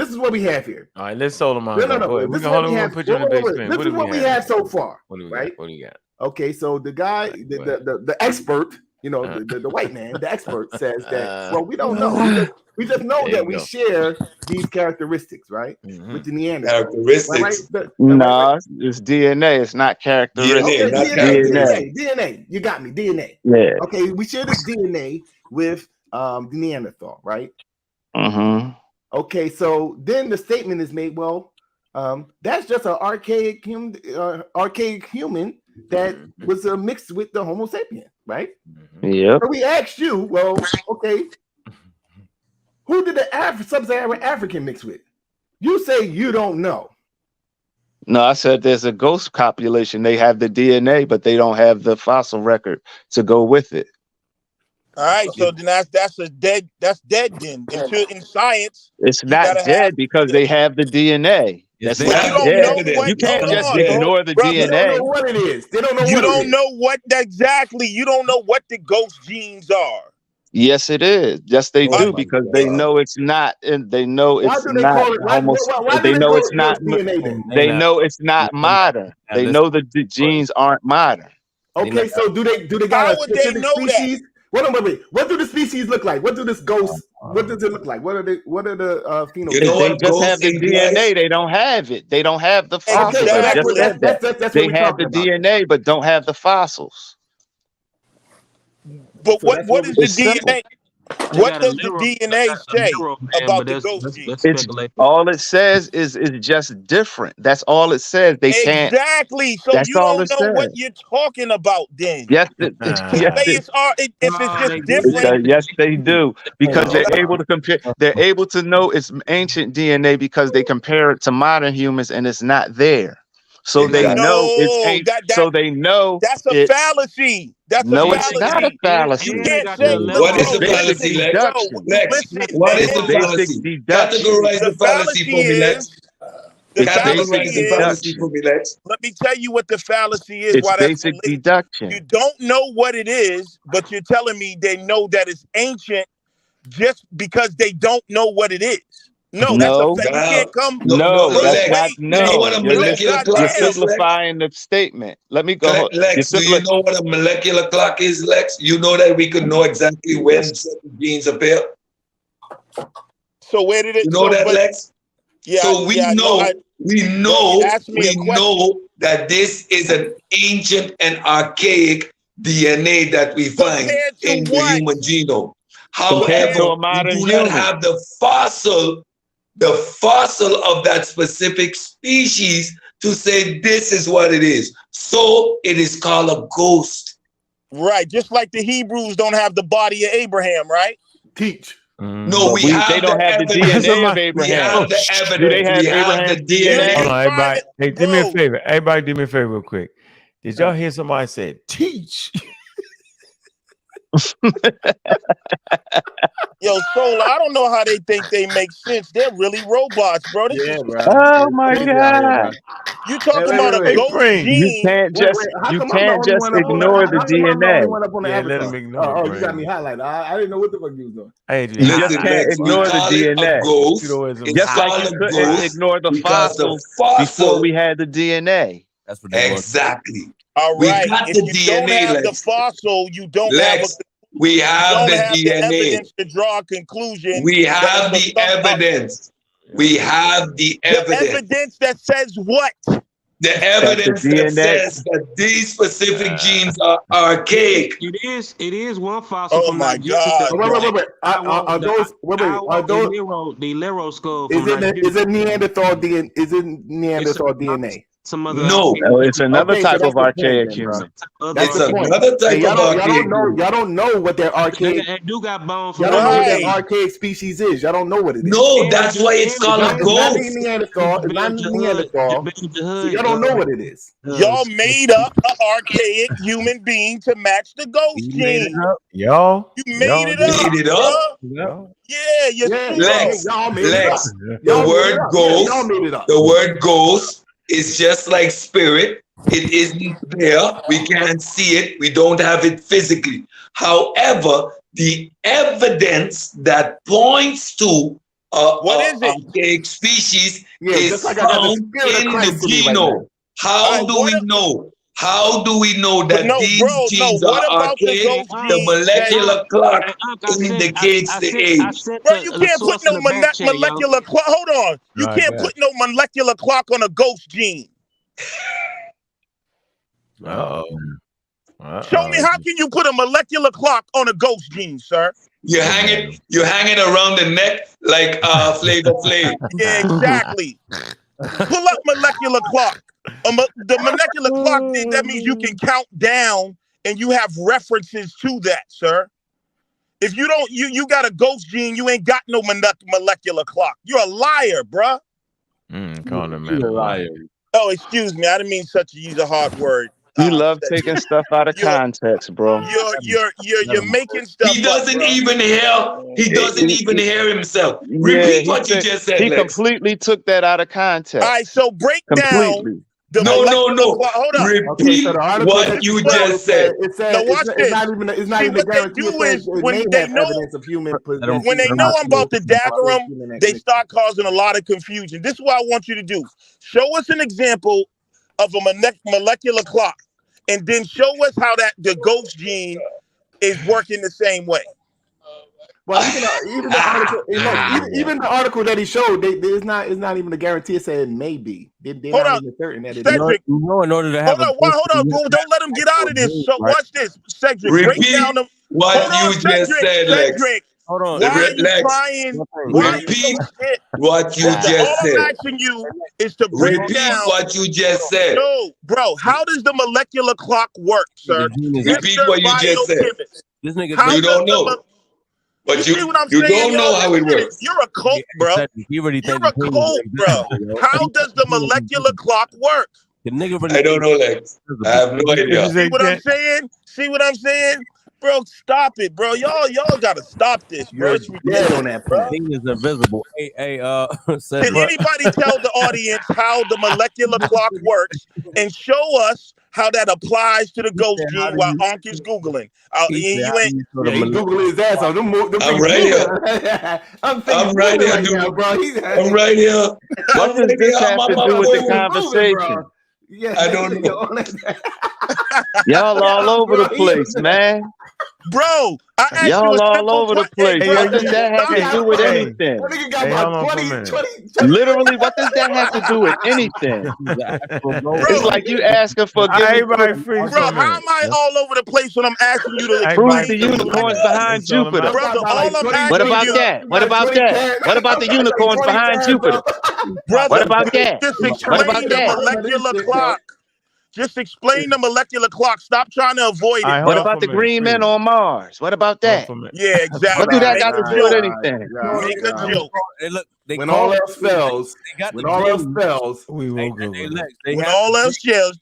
All right, let's Solomon. No. We're gonna put you in the big screen. This is what we have so far. What do we right? got? What do you got? Okay, so the guy, the expert, the white man, the expert says that, well, we don't know. We just know that we share these characteristics, right? With the Neanderthal. Characteristics. No, it's DNA. It's not characteristics. DNA. You got me. DNA. Yeah. Okay, we share this DNA with the Neanderthal, right? Mm-hmm. Okay, so then the statement is made, well, that's just an archaic human that was mixed with the Homo sapien, right? Yeah. So we asked you, well, okay, who did the sub-Saharan African mix with? You say you don't know. No, I said there's a ghost population. They have the DNA, but they don't have the fossil record to go with it. All right, so then that's dead then. In science, it's not dead because they have the DNA. That's not dead. You can't just ignore the DNA. They don't know what it is. They don't know. You don't know what exactly. You don't know what the ghost genes are. Yes, it is. Yes, they do, because they know it's not, and they know it's not almost. They know it's not. They know it's not modern. They know the genes aren't modern. Okay, so do they got a specific species? Wait. What do the species look like? What do this ghost? What does it look like? What are the phenotypes? They just have the DNA. They don't have it. They don't have the fossils. I just said that. They have the DNA, but don't have the fossils. But what is the DNA? What does the DNA say about the ghost gene? It's all it says is just different. That's all it says. They can't. Exactly. So That's you all don't it know what says. you're talking about then. Yes, To say it's if it's just different. yes, they do, because they're able to compare. They're able to know it's ancient DNA because they compare it to modern humans, and it's not there. So they know it's ancient. So they know that's a fallacy. That's a no, fallacy. it's not a fallacy. You can't say What is the fallacy, Lex? Lex, what is the fallacy? Categorize the fallacy for me, Lex. Categorize the fallacy for me, Lex. Let me tell you what the fallacy is. It's why that's basic deduction. You don't know what it is, but you're telling me they know that it's ancient just because they don't know what it is. No, that's a fact. You can't come. You're simplifying the statement. Let me go. Lex, do you know what a molecular clock is, Lex? You know that we could know exactly when certain genes appear? So where did it? You know that, Lex? Yeah. So we know that this is an ancient and archaic DNA that we find in the human genome. However, we do not have the fossil of that specific species to say this is what it is. So it is called a ghost. Right. Just like the Hebrews don't have the body of Abraham, right? Teach. No, they don't have the DNA of Abraham. We have the evidence. Do they have we have Abraham's the DNA. Hold on, everybody. Hey, do me a favor. Everybody, do me a favor real quick. Did y'all hear somebody say teach? Yo, Solar, I don't know how they think they make sense. They're really robots, bro. Oh my God! You talking about a ghost gene? You can't just ignore the DNA. Let him ignore. Oh, you got me highlighted. I didn't know what the fuck you was doing. Hey, you just can't ignore the DNA. Just like you couldn't ignore the fossils before we had the DNA. That's what exactly. All right. If you DNA, don't have the fossil, you don't have we have the DNA. Evidence to draw a conclusion. We have the evidence. We have the evidence. The evidence that says what? The evidence that says that these specific genes are archaic. It is one fossil. Oh my God! Wait. Are those? The Lero skull. Is it Neanderthal DNA? Is it Neanderthal DNA? Some other no, it's another type of archaic human. That's the point. Another type of archaic. Y'all don't know what their archaic. They do got bones. Y'all don't know what their archaic species is. Y'all don't know what it is. No, that's why it's called a ghost. It's not Neanderthal. So y'all don't know what it is. Y'all made up an archaic human being to match the ghost gene. Y'all. You made it up. Yeah, Lex. The word ghost is just like spirit. It isn't there. We can't see it. We don't have it physically. However, the evidence that points to archaic species is found in the genome. How do we know? How do we know that these genes are archaic? The molecular clock indicates the age. Bro, you can't put no molecular clock. Hold on. You can't put no molecular clock on a ghost gene. Show me, how can you put a molecular clock on a ghost gene, sir? You hang it around the neck like Flavor Flav. Yeah, exactly. Pull up molecular clock. The molecular clock, that means you can count down and you have references to that, sir. If you don't, you got a ghost gene, you ain't got no molecular clock. You're a liar, bruh. Call him man a liar. Oh, excuse me. I didn't mean use a hard word. You love taking stuff out of context, bro. You're making stuff. He doesn't even hear. He doesn't even hear himself. Repeat what you just said. He completely took that out of context. All right, so break down. No. Hold on. Repeat what you just said. It says it's not even a guarantee. When they know I'm about to dagger them, they start causing a lot of confusion. This is what I want you to do. Show us an example of a molecular clock, and then show us how the ghost gene is working the same way. Well, even the article that he showed, it's not even a guarantee. It said it may be. They're not even certain that it is. Cedric, in order to have hold on, bro. Don't let him get out of this. So watch this, Cedric. Break down the. What you just said, Lex. Hold on. Why are you Lex, trying? Why are you repeat so shit? what you Listen, just all said. I'm asking you is to break Repeat down. what you just said. No, bro. How does the molecular clock work, sir? Repeat Mr. what you just said. Biochemist. This nigga, How You does don't the know. But you see what I'm you saying, don't know y'all? how it works. You're a cult, bro. You're a cult, bro. How does the molecular clock work? The nigga I don't know, Lex. I have no idea. See what I'm saying? See what I'm saying? Bro, stop it, bro. Y'all gotta stop this, bro. It's ridiculous, bro. Thing is invisible. Hey, Can anybody tell the audience how the molecular clock works and show us how that applies to the ghost gene while Ankh is Googling? You ain't. Yeah, he Googling his ass off. I'm right here. I'm right here, right dude. now, bro. I'm right here. What does this have to do with the conversation? Yeah, I don't know. Y'all all over the place, man. Bro, I asked you a Y'all all simple over the place. question. What does that have to do with anything? That nigga got about 20. Literally, what does that have to do with anything? It's like you asking for Bro, how am I all over the place when I'm asking you to prove the explain unicorns behind Jupiter. Brother, all I'm asking What about you, that? What about that? What about the unicorns behind Jupiter? brother, What about that? just What about explain the that? molecular clock. Just explain the molecular clock. Stop trying to avoid it. What about the green men on Mars? What about that? Yeah, exactly. What do that Make got a to do with joke. anything? Make a joke. When all else fails, we will Google it. When all else fails,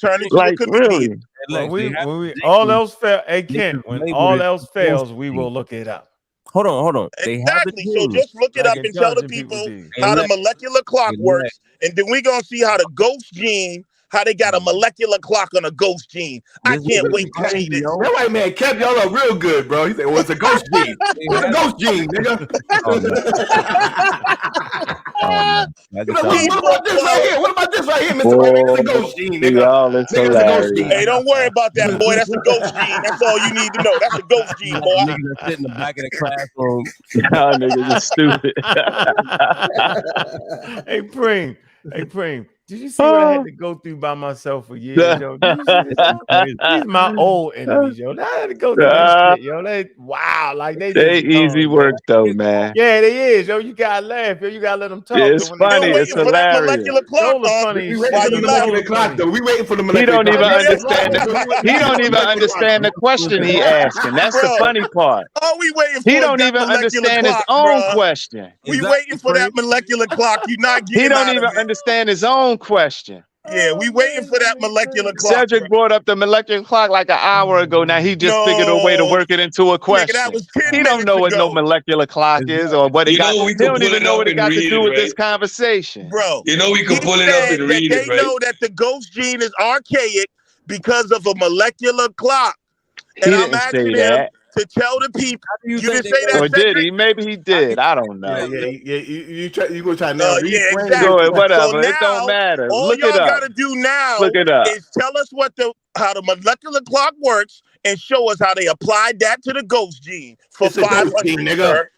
turn into Like, a comedian. really? When we all else fails, hey Kent, when all else fails, we will look it up. Hold on. Exactly. So just look it Like up and tell the intelligent people do. how the molecular clock works, and then we're gonna see how the ghost gene, how they got a molecular clock on a ghost gene. I can't wait to see this. That white man kept y'all up real good, bro. He said, "Well, it's a ghost gene. It's a ghost gene, nigga." What about this right here? What about this right here, Mr. White Man? It's a ghost gene, nigga. Y'all is Nigga, it's a ghost gene. Hey, don't worry about that, boy. That's a ghost gene. That's all you need to know. That's a ghost gene, boy. Niggas that sit in the back of the classroom. Y'all niggas is stupid. Hey, Preem. Did you see what I had to go through by myself for years, yo? Did you see this? These are my old enemies, yo. I had to go through this shit, yo. They easy work though, man. Yeah, they is, yo. You gotta laugh, yo. You gotta let them talk. It's funny. It's hilarious. We waiting for the molecular clock, though. We waiting for the He molecular don't even clock. understand. He don't even understand the question he asking. That's the funny part. All we waiting for He is don't that even molecular understand his clock, own bruh. question. We waiting for that molecular clock. You not getting He don't out even of it. understand his own question. Yeah, we waiting for that molecular clock. Cedric brought up the molecular clock like an hour ago. Now he just figured a way to work it into a question. that was 10 He don't know what no molecular clock is or what it You got. know, we He could don't pull even it know up what it and got to read do it, with this right? conversation. Bro, You know, we could he pull it up said and that read they it, right? know that the ghost gene is archaic because of a molecular clock. He And I'm didn't say asking him that. to tell the people. You didn't say that, Or did Cedric? he? Maybe he did. I don't know. You gonna try now? Yeah, reframe exactly. Go ahead, So whatever. It now, don't matter. all Look it y'all up. gotta do now Look it up. is tell us how the molecular clock works and show us how they applied that to the ghost gene for It's a ghost 500, gene, nigga. sir.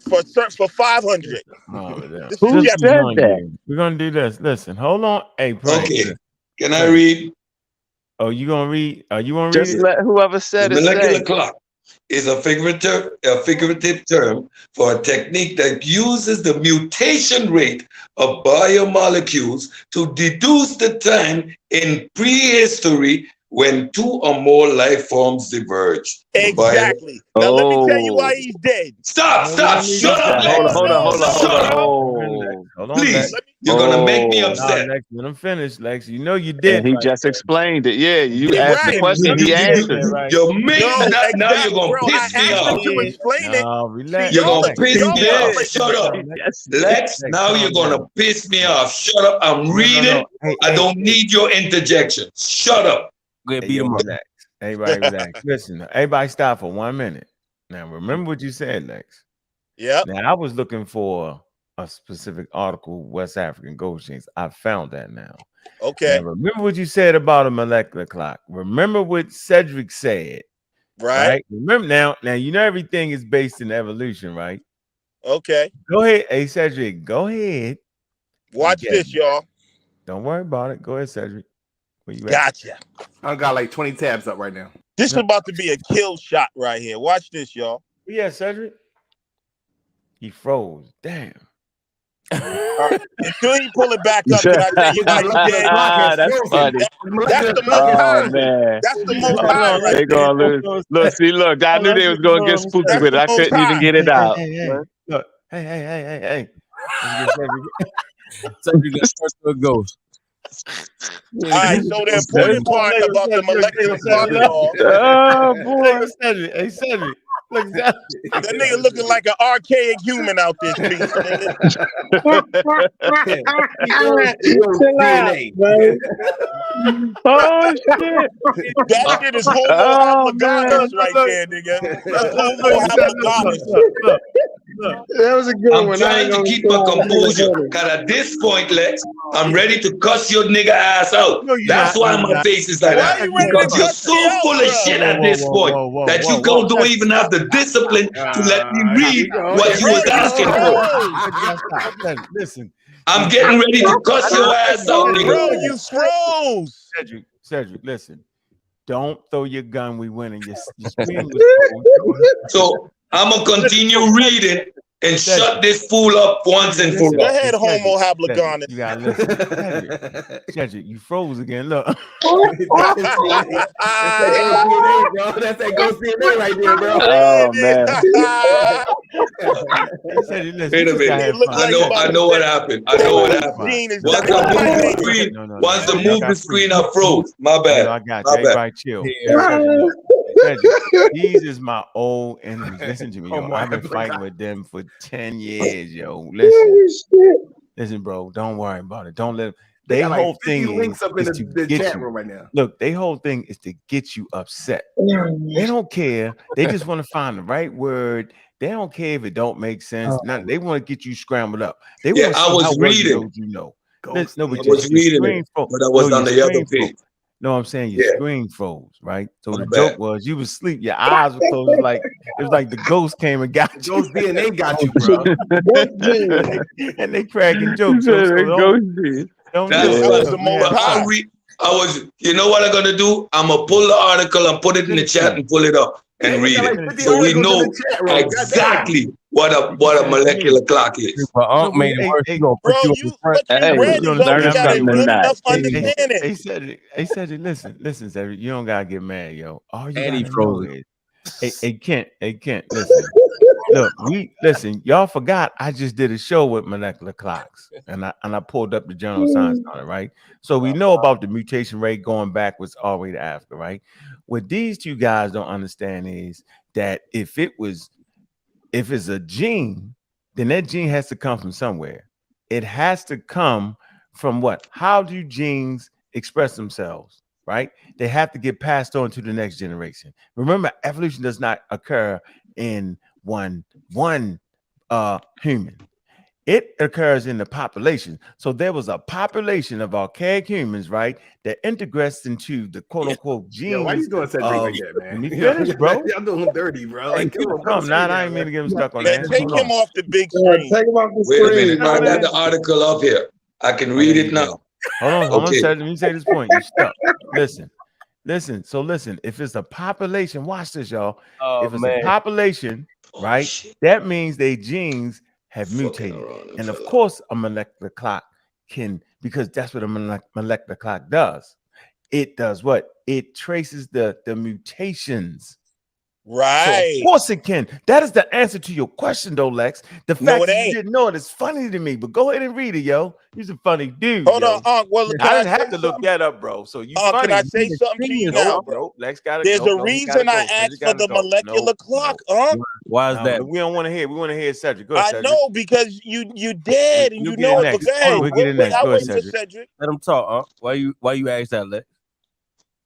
For 500. Who said that? We're gonna do this. Listen, hold on. Hey, Preem. Okay. Can I read? Oh, you gonna read? You gonna read Just it? let whoever said The it molecular say. clock is a figurative term for a technique that uses the mutation rate of biomolecules to deduce the time in prehistory when two or more life forms diverged. Exactly. Now let me tell you why he's dead. Stop! Shut up, Hold on. Please, you're gonna make me upset. Lex, let him finish, Lex. You know you And did. he right just there. explained it. Yeah, you Yeah, asked the right. question, he answered. You're making that now. You're gonna Bro, piss I me asked him off. to explain it. Relax. You're gonna Lex. piss me y'all off. play- Shut up. Yes, Lex, now you're gonna piss me off. Shut up. I'm reading. I don't need your interjection. Shut up. Go ahead, beat him up. Relax. Everybody relax. Listen, everybody stop for 1 minute. Now, remember what you said, Lex. Yep. Now, I was looking for a specific article, West African ghost genes. I found that now. Okay. Now, remember what you said about a molecular clock. Remember what Cedric said. Right. Remember now you know everything is based in evolution, right? Okay. Go ahead. Hey, Cedric, go ahead. Watch this, y'all. Don't worry about it. Go ahead, Cedric. Where you at? Gotcha. I got like 20 tabs up right now. This is about to be a kill shot right here. Watch this, y'all. Yeah, Cedric. He froze. Damn. Until you pull it back up, can I tell you why he dead? That's funny. That's the most Oh high. man. That's the most high right They there. gonna lose. Look, see, look, I knew they was gonna get spooky That's with it. the I most couldn't even high. get it out. Look, hey. So you got first to a ghost. All right, so the important part about the molecular clock law. Oh boy. Hey, Cedric. Look, that nigga looking like an archaic human out this piece, nigga. DNA. Oh shit. That shit is Homo habilis right there, nigga. That's Homo habilis. That was a good one. I'm trying to keep my composure, because at this point, Lex, I'm ready to cuss your nigga ass out. That's why my face is like that. Because you're so full of shit at this point that you don't even have the discipline to let me read what you was asking for. Listen, I'm getting ready to cuss your ass out, nigga. Bro, you froze. Cedric, listen. Don't throw your gun. We winning. Your screen was So I'm gonna continue reading and shut this fool up once and for all. Go ahead, Homo habilis. You gotta listen. Cedric, you froze again. Look. That's that ghost DNA right there, bro. Oh man. Wait a minute. I know what happened. Once I moved the screen, I froze. My bad. I got you. Everybody chill. These is my old enemies. Listen to me, yo. I've been fighting with them for 10 years, yo. Listen, bro. Don't worry about it. Don't let them. They whole thing is up in the chat room right now. Look, they whole thing is to get you upset. They don't care. They just want to find the right word. They don't care if it don't make sense. Nothing. They want to get you scrambled up. They want to see I was how reading. well you know. I was reading it, but I was on the other page. No, I'm saying your screen froze, right? So the joke was you was asleep, your eyes were closed. It was like the ghost came and got you. Ghost DNA got you, bro. And they cracking jokes. You know what I'm gonna do? I'm gonna pull the article and put it in the chat and pull it up and read it, so we know exactly what a molecular clock is. Bro, you read enough understanding. They said it. Listen, Cedric, you don't gotta get mad, yo. All you gotta know is, hey, Kent, listen. Y'all forgot I just did a show with molecular clocks, and I pulled up the Journal of Science on it, right? So we know about the mutation rate going backwards all the way to Africa, right? What these two guys don't understand is that if it's a gene, then that gene has to come from somewhere. It has to come from what? How do genes express themselves, right? They have to get passed on to the next generation. Remember, evolution does not occur in one human. It occurs in the population. So there was a population of archaic humans, right, that integrates into the quote-unquote genes. Yo, why you doing Cedric like that, man? Let me finish, bro. Y'all doing dirty, bro. Like, I ain't mean to get him stuck on that. Take him off the big screen. Take him off the screen. Wait a minute. I got the article up here. I can read it now. Hold on. Let me say this point. You're stuck. Listen. So listen, if it's a population, watch this, y'all. If it's a population, right, that means their genes have mutated. And of course, a molecular clock can, because that's what a molecular clock does. It does what? It traces the mutations. Right. So of course it can. That is the answer to your question, though, Lex. The fact that you didn't know it is funny to me, but go ahead and read it, yo. You're a funny dude. Hold on, well, I didn't have to look that up, bro. So you funny. Can I say something to you now, bro? Lex There's a reason I asked for the molecular clock, Why is that? We don't want to hear. We want to hear Cedric. Go ahead, Cedric. I know, because you did, and you know it. But go ahead. We'll get in next. Go ahead, Cedric. Let him talk. Why you ask that, Lex?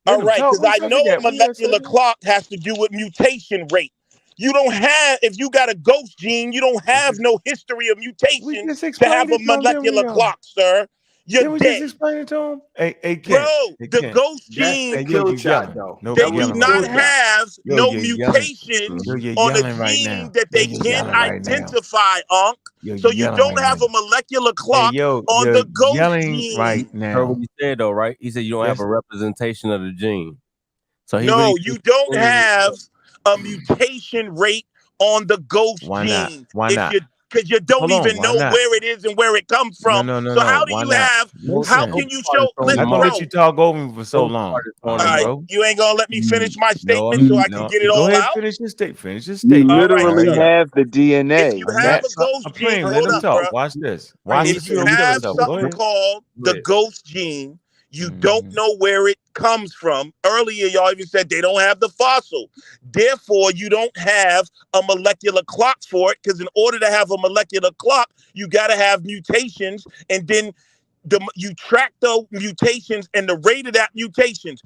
All right, because I know a molecular clock has to do with mutation rate. You don't have, if you got a ghost gene, you don't have no history of mutation to have a molecular clock, sir. You're dead. Just explain it to him. Hey, bro, the ghost gene, they do not have no mutation on a gene that they can't identify, Unc. So you don't have a molecular clock on the ghost gene. Right now. Heard what he said, though, right? He said you don't have a representation of the gene. So you don't have a mutation rate on the ghost gene. Why not? because you don't even know where it is and where it comes from. No. So how do Why you not? have? How can you show? I'm gonna let you talk over me for so long. All right, bro. You ain't gonna let me finish my statement No, so I can get it go all ahead, out. finish your statement. Finish your You statement. literally have the DNA. If you have a ghost gene, Let hold him up, talk. bro. Watch this. Watch If you have something called the ahead. ghost gene, you don't know where it comes from. Earlier, y'all even said they don't have the fossil. Therefore, you don't have a molecular clock for it, because in order to have a molecular clock, you got to have mutations, and then you track the mutations and the rate of that mutations.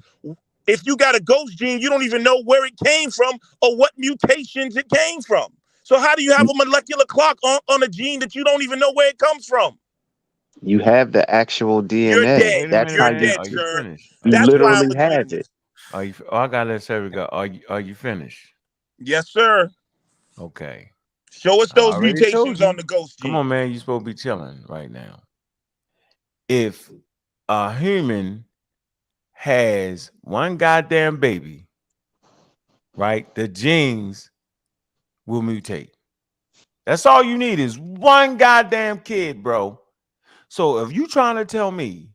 If you got a ghost gene, you don't even know where it came from or what mutations it came from. So how do you have a molecular clock on a gene that you don't even know where it comes from? You have the actual DNA. You're dead. That's You're how dead, you sir. finished? you That's why literally I'm a have genius. it. Are you? Oh, I gotta let Sarah go. Are you finished? Yes, sir. Okay. Show us I those already told mutations you. on the ghost gene. Come on, man. You're supposed to be chilling right now. If a human has one goddamn baby, right, the genes will mutate. That's all you need is one goddamn kid, bro. So if you trying to tell me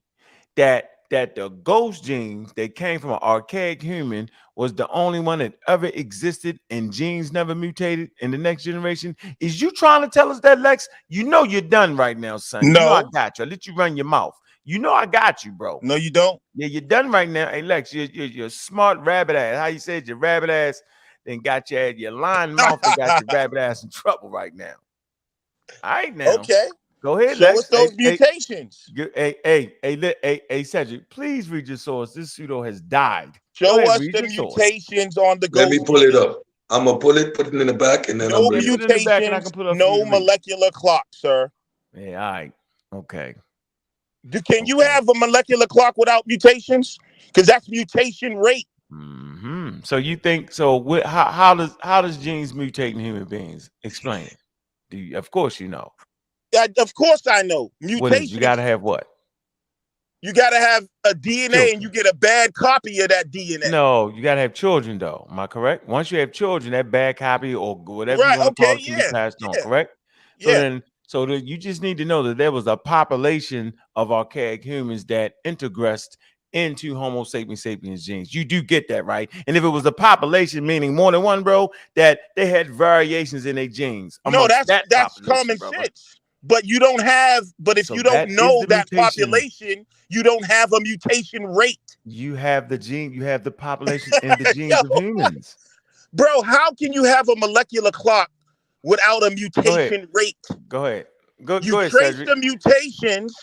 that the ghost genes that came from an archaic human was the only one that ever existed and genes never mutated in the next generation, is you trying to tell us that, Lex? You know you're done right now, son. No. You know I got you. I let you run your mouth. You know I got you, bro. No, you don't. Yeah, you're done right now. Hey, Lex, you're smart rabbit ass. How you said your rabbit ass then got your lying mouth and got your rabbit ass in trouble right now. All right, now. Okay. Go ahead, Show Lex. us those mutations. Hey, Cedric, please read your source. This pseudo has died. Show us the mutations on the ghost Let me pull it gene. up. I'm gonna pull it, put it in the back, and then No I'm reading. mutations, no molecular clock, sir. Yeah, all right. Okay. Can you have a molecular clock without mutations? Because that's mutation rate. Mm-hmm. So you think so? How does genes mutate in human beings? Explain it. Of course you know. Of course I know. Mutations. You got to have what? You got to have a DNA and you get a bad copy of that DNA. No, you got to have children, though. Am I correct? Once you have children, that bad copy or whatever you want to call it can be passed on, correct? So then you just need to know that there was a population of archaic humans that integrated into Homo sapiens sapiens genes. You do get that, right? And if it was a population, meaning more than one, bro, that they had variations in their genes. No, that's common sense. But you don't have, if you don't know that population, you don't have a mutation rate. You have the gene, you have the population in the genes of humans. Bro, how can you have a molecular clock without a mutation rate? Go ahead. You trace the mutations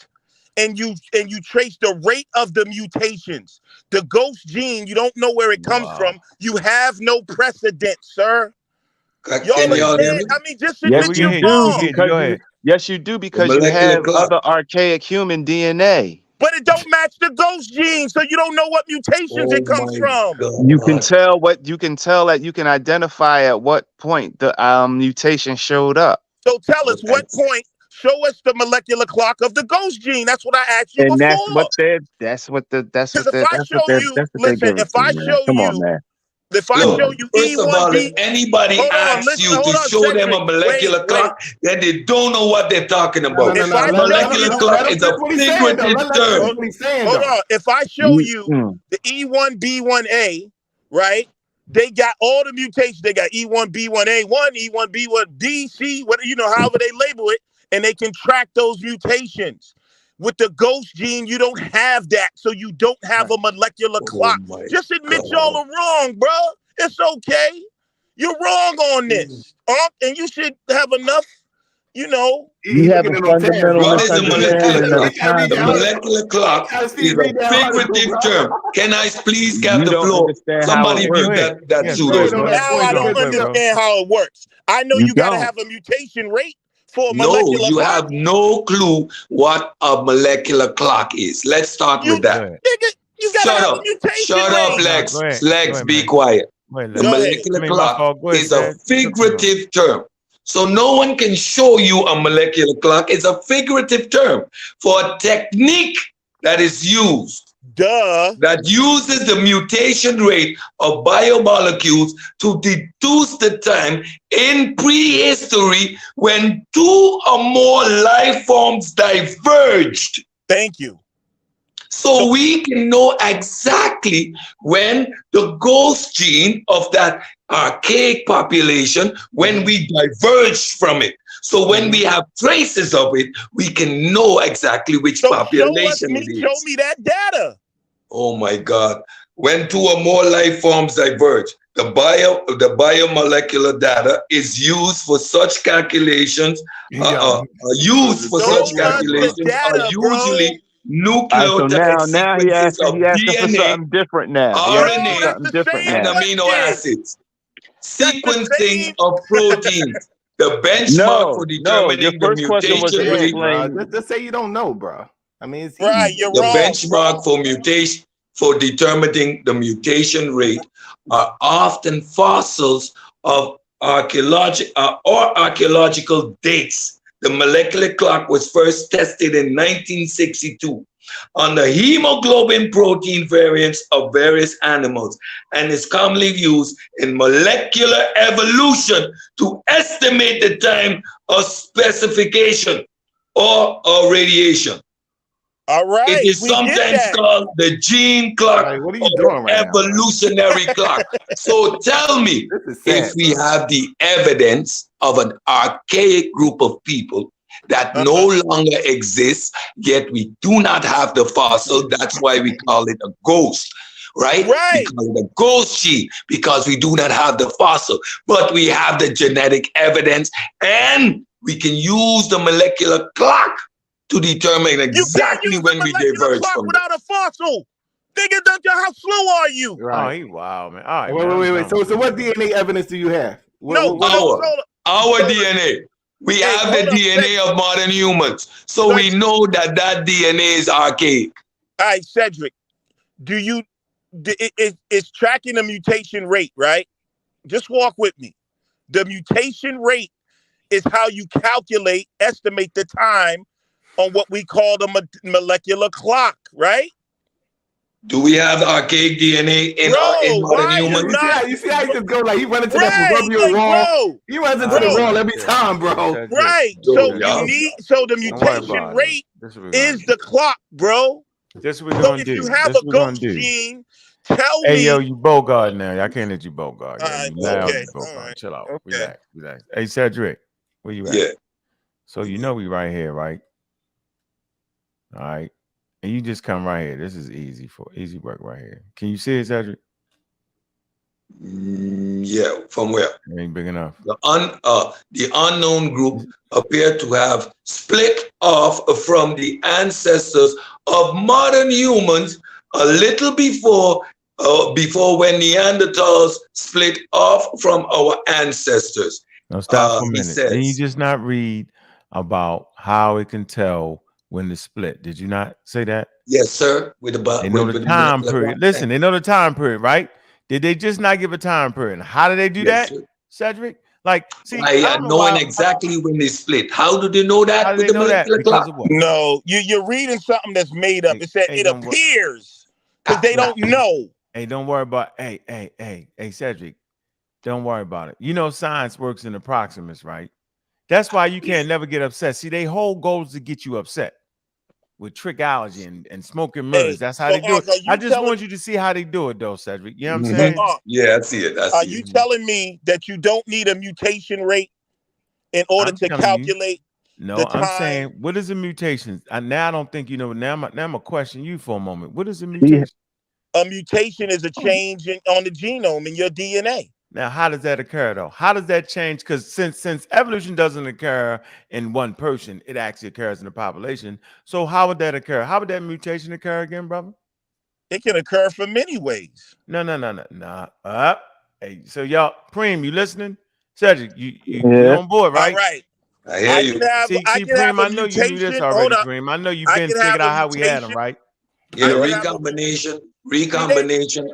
and you trace the rate of the mutations. The ghost gene, you don't know where it comes from. You have no precedent, sir. Y'all understand? I mean, just admit you're wrong. Yes, you do, because you have other archaic human DNA. But it don't match the ghost gene, so you don't know what mutations it comes from. You can tell that you can identify at what point the mutation showed up. So tell us what point. Show us the molecular clock of the ghost gene. That's what I asked you before. That's what they're if I show you first of all, if anybody asks you to show them a molecular clock, then they don't know what they're talking about. Molecular clock is a figurative term. Hold on. If I show you the E1B1A, right? They got all the mutations. They got E1B1A1, E1B1D, C, however they label it, and they can track those mutations. With the ghost gene, you don't have that, so you don't have a molecular clock. Just admit y'all are wrong, bro. It's okay. You're wrong on this, and you should have enough, You have a fundamental misunderstanding of time. The molecular clock is a figurative term. Can I please have the floor? Somebody mute that pseudo. Now I don't understand how it works. I know you got to have a mutation rate. No, you have no clue what a molecular clock is. Let's start with that. Shut up, Lex. Lex, be quiet. The molecular clock is a figurative term. So no one can show you a molecular clock. It's a figurative term for a technique that is used Duh. That uses the mutation rate of biomolecules to deduce the time in prehistory when 2 or more life forms diverged. Thank you. So we can know exactly when the ghost gene of that archaic population, when we diverged from it. So when we have traces of it, we can know exactly which population it is. Show me that data. Oh my God. When 2 or more life forms diverge, the biomolecular data is used for such calculations. Used for such calculations are usually nucleotides sequences of DNA, RNA, and amino acids. Sequencing of proteins. The benchmark for determining the mutation rate. Just say you don't know, bro. I mean, it's right. easy. You're the wrong, benchmark for mutation for determining the mutation rate are often fossils of archaeological dates. The molecular clock was first tested in 1962 on the hemoglobin protein variants of various animals and is commonly used in molecular evolution to estimate the time of specification or radiation. All right. It is sometimes called the gene clock what are you doing right evolutionary clock. So tell me, if we have the evidence of an archaic group of people that no longer exists, yet we do not have the fossil, that's why we call it a ghost, right? We call it a ghost gene because we do not have the fossil, but we have the genetic evidence and we can use the molecular clock to determine exactly when we diverge from without a fossil. Nigga, how slow are you? Oh, he wild, man. All right, wait. So what DNA evidence do you have? Our DNA. We have the DNA of modern humans, so we know that DNA is archaic. All right, Cedric, it's tracking the mutation rate, right? Just walk with me. The mutation rate is how you estimate the time on what we call the molecular clock, right? Do we have archaic DNA in modern humans? You see how he just go like he runs into that proverbial wall. He runs into the wall every time, bro. Right. So the mutation rate is the clock, bro. That's what we're gonna do. If you have a ghost gene, tell me. Hey, yo, you Bogart now. I can't let you Bogart. Right, Okay. Bogart. Chill out. Relax. Hey, Cedric, where you at? Yeah. So you know we right here, right? All right. And you just come right here. This is easy work right here. Can you see it, Cedric? Yeah, from where? It ain't big enough. The unknown group appear to have split off from the ancestors of modern humans a little before when Neanderthals split off from our ancestors. Now stop for a minute. Did you just not read about how it can tell when to split? Did you not say that? Yes, sir. They know the time period. Listen, they know the time period, right? Did they just not give a time period? How did they do that, sir. Cedric? Like, see, knowing exactly when they split. How do they know that? How do they know that? Because of what? No, you're reading something that's made up. It said it appears because they don't know. Hey, don't worry about. Hey, Cedric, don't worry about it. You know, science works in approximates, right? That's why you can't never get upset. See, they whole goal is to get you upset with trickology and smoking mirrors. That's how they do it. I just want you to see how they do it, though, Cedric. You know what I'm saying? Yeah, I see it. Are you telling me that you don't need a mutation rate in order to calculate? No, I'm saying, what is a mutation? Now I don't think you know. Now I'm gonna question you for a moment. What is a mutation? A mutation is a change on the genome in your DNA. Now, how does that occur, though? How does that change? Because since evolution doesn't occur in one person, it actually occurs in the population. So how would that occur? How would that mutation occur again, brother? It can occur for many ways. No. Hey, so y'all, Preem, you listening? Cedric, you on board, right? All right. I hear you. See, Preem, I know you knew this already, Preem. I know you've been figured out how we had them, right? Yeah, recombination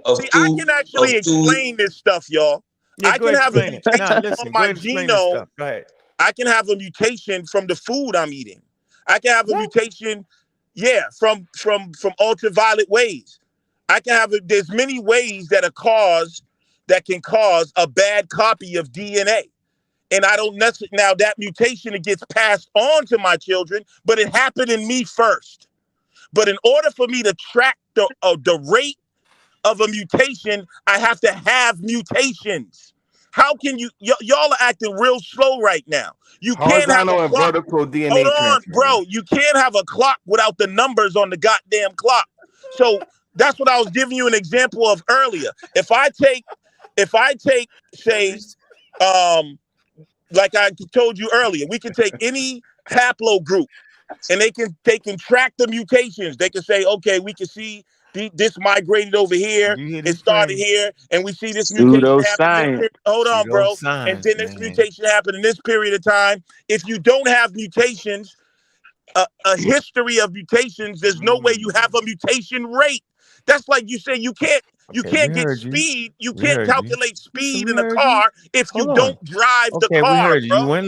of two. I can actually explain this stuff, y'all. Yeah, I can have a mutation on my genome. Go ahead. I can have a mutation from the food I'm eating. I can have a mutation Yeah, from ultraviolet waves. I can have there's many ways that can cause a bad copy of DNA. And I don't necessarily, now that mutation, it gets passed on to my children, but it happened in me first. But in order for me to track the rate of a mutation, I have to have mutations. How can y'all are acting real slow right now. You can't have Horizontal a and clock. vertical DNA Hold on, transfer. bro. You can't have a clock without the numbers on the goddamn clock. So that's what I was giving you an example of earlier. If I take, say, like I told you earlier, we can take any haplogroup and they can track the mutations. They can say, okay, we can see this migrated over here. It started here, and we see this mutation happen. Hold on, bro. And then this mutation happened in this period of time. If you don't have mutations, a history of mutations, there's no way you have a mutation rate. That's like you say you can't get speed. You can't calculate speed in a car if you don't drive the car. We heard you. Bro. You went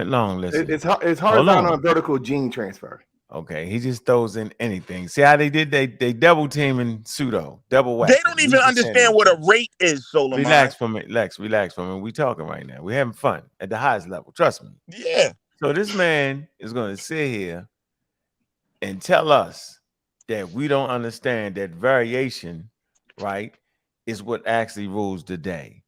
long. Listen, it's horizontal and vertical gene transfer. Okay, he just throws in anything. See how they did? They double teaming Pseudo, double whack. They don't even understand what a rate is, Solomon. Relax for me, Lex. Relax for me. We talking right now. We having fun at the highest level. Trust me. Yeah. So this man is going to sit here and tell us that we don't understand that variation, right, is what actually rules the day.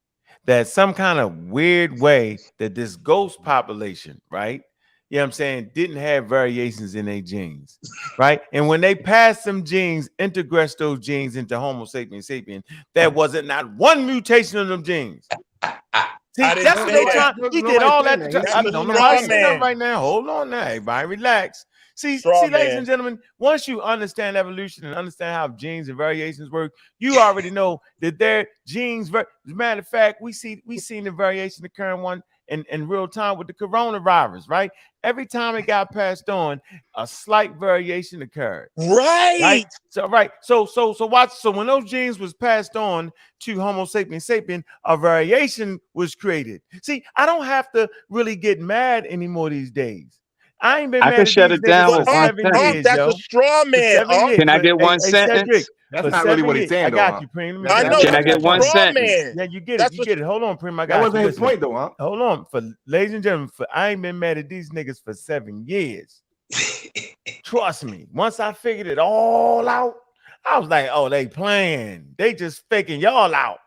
That some kind of weird way that this ghost population, right? You know what I'm saying, didn't have variations in their genes, right? And when they passed some genes, integrate those genes into Homo sapiens sapien, there wasn't not one mutation of them genes. See, that's what they trying. He did all that. I don't know why he's saying that right now. Hold on now, everybody, relax. See, ladies and gentlemen, once you understand evolution and understand how genes and variations work, you already know that their genes. As a matter of fact, we seen the variation occurring in real time with the coronavirus, right? Every time it got passed on, a slight variation occurred. Right. So watch. So when those genes was passed on to Homo sapiens sapien, a variation was created. See, I don't have to really get mad anymore these days. I ain't been mad at shut these it down niggas for 7 years, that's yo. a straw man. Can I get one sentence? Cedric, that's not really what he's saying, I though. got you, Preem. I know. Can I get one sentence? Yeah, you get it. You get it. Hold on, Preem. I got that wasn't you. his point, though, huh? Hold on. For ladies and gentlemen, I ain't been mad at these niggas for 7 years. Trust me. Once I figured it all out, I was like, oh, they playing. They just faking y'all out.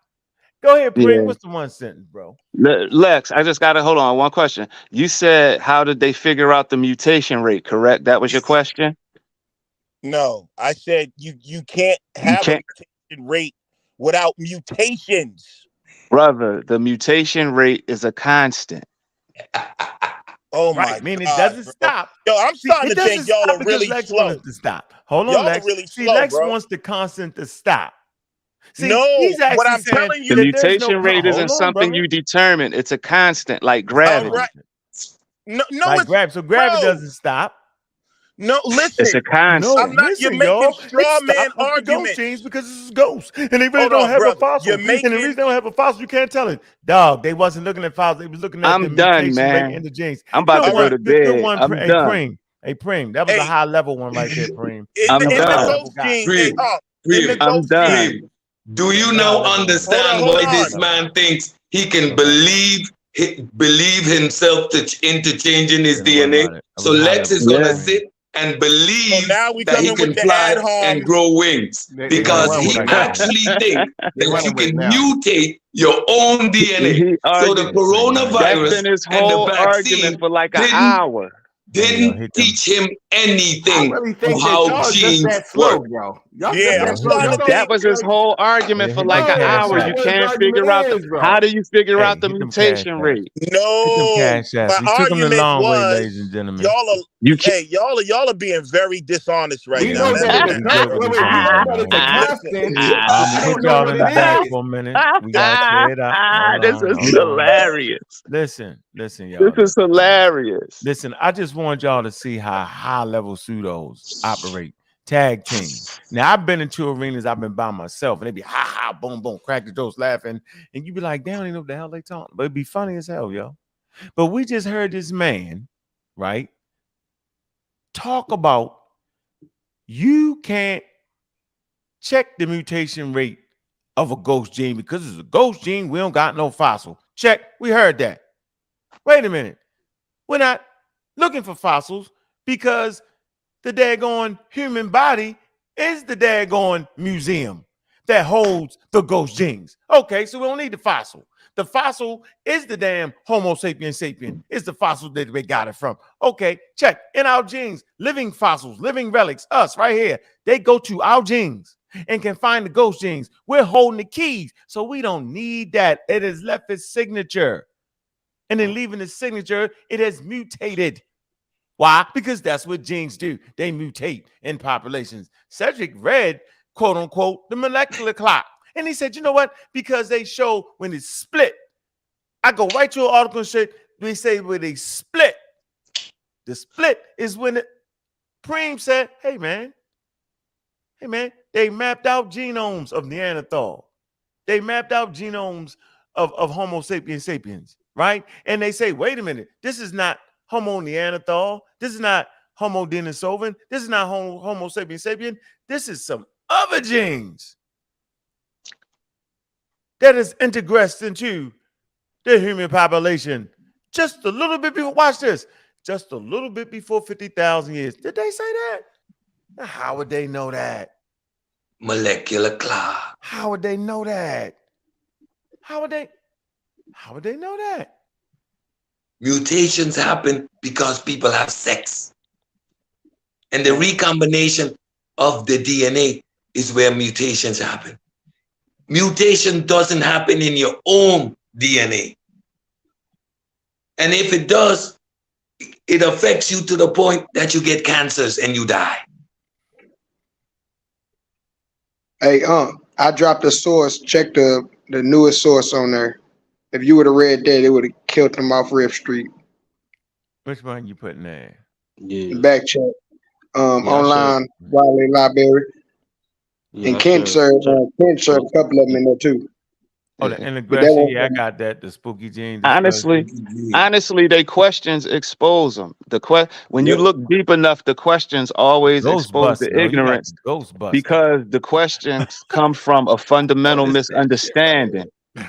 Go ahead, Preem. What's the one sentence, bro? Lex, I just got to hold on. One question. You said, how did they figure out the mutation rate, correct? That was your question? No, I said you can't have a mutation rate without mutations. Brother, the mutation rate is a constant. Oh my God. I mean, it God, doesn't bro. stop. Yo, I'm starting to think y'all are really Lex slow. wants to stop. Hold on, y'all Lex. Are really See, slow, Lex bro. wants the constant to stop. See, no, he's actually what I'm saying telling you, the mutation rate isn't something you determine. It's a constant, like gravity. Right. No, like it's gravity. So gravity bro. doesn't stop. No, listen. It's a constant. I'm not. You're making straw man arguments. Genes because this is ghosts, and they really Hold don't on, have brother. a fossil. You're making. And the reason they don't have a fossil, you can't tell it. Dog, they wasn't looking at fossils. They was looking at the mutation rate in the genes. I'm about to go to bed. Good one, I'm done. Hey, Preem, that was a high level one right there, Preem. I'm done. The ghost gene, I'm done. Do you now understand why this man thinks he can believe himself into changing his DNA? So Lex is gonna sit and believe that he can fly and grow wings because he actually thinks that you can mutate your own DNA. So the coronavirus and the vaccine for like an hour. Didn't teach him anything I really think of that how y'all genes just that slow, work. bro. That was his whole argument for like an hour. You can't figure out how do you figure out the mutation rate? No, my argument was ladies and gentlemen. Y'all are being very dishonest right now. We put y'all in the back for a minute. We gotta clear it up. This is hilarious. Listen, y'all. This is hilarious. Listen, I just want y'all to see how high level pseudos operate. Tag team. Now I've been in 2 arenas. I've been by myself, and they be ha, boom, boom, crack the jokes, laughing, and you be like, they don't even know what the hell they talking. But it'd be funny as hell, yo. But we just heard this man, right, talk about You can't check the mutation rate of a ghost gene because it's a ghost gene. We don't got no fossil. Check. We heard that. Wait a minute. We're not looking for fossils because the daggone human body is the daggone museum that holds the ghost genes. Okay, so we don't need the fossil. The fossil is the damn Homo sapiens sapien. It's the fossil that we got it from. Okay, check. In our genes, living fossils, living relics, us right here, they go to our genes and can find the ghost genes. We're holding the keys, so we don't need that. It has left its signature. And then leaving the signature, it has mutated. Why? Because that's what genes do. They mutate in populations. Cedric read, quote unquote, the molecular clock. And he said, you know what? Because they show when it's split. I go right to an article and say, they say when they split. The split is when Preem said, hey man, they mapped out genomes of Neanderthal. They mapped out genomes of Homo sapiens sapiens, right? And they say, wait a minute, this is not Homo Neanderthal. This is not Homo Denisovan. This is not Homo sapiens sapien. This is some other genes that is integrated into the human population just a little bit before. Watch this. Just a little bit before 50,000 years. Did they say that? How would they know that? Molecular clock. How would they know that? How would they know that? Mutations happen because people have sex. And the recombination of the DNA is where mutations happen. Mutation doesn't happen in your own DNA. And if it does, it affects you to the point that you get cancers and you die. Hey, I dropped a source. Check the newest source on there. If you would have read that, it would have killed them off Riff Street. Which one you putting there? Yeah. Back check. Online, Wiley Library. Yeah, and Kent served a couple of them in there too. Oh, the integration, yeah, I got that. The spooky gene. Honestly, they questions expose them. When you look deep enough, the questions always expose the ignorance because the questions come from a fundamental misunderstanding,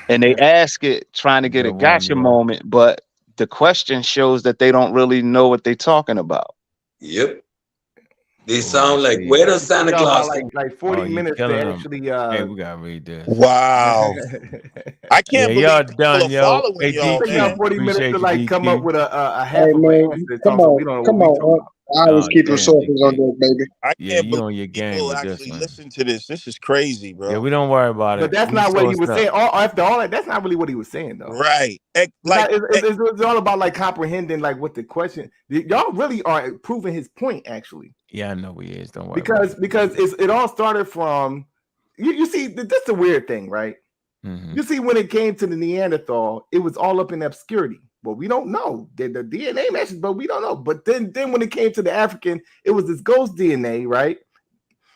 and they ask it trying to get a gotcha moment, but the question shows that they don't really know what they're talking about. Yep. They sound like, where does Santa Claus like 40 minutes to actually hey, we gotta read this. Wow. I can't believe y'all people done, are following y'all, man. 40 minutes to like come up with a half Hey, of man, an answer. come on. I always keep the sources on there, baby. I can't you believe on your game people with this actually one. listen to this. This is crazy, bro. Yeah, we don't worry about it. But that's not what he was saying. After all that, that's not really what he was saying, though. Right. It's all about like comprehending like what the question. Y'all really are proving his point, actually. Yeah, I know he is. Don't worry. Because it all started from you see, that's the weird thing, right? Mm-hmm. You see, when it came to the Neanderthal, it was all up in obscurity. But we don't know the DNA matches, but we don't know. But then when it came to the African, it was this ghost DNA, right?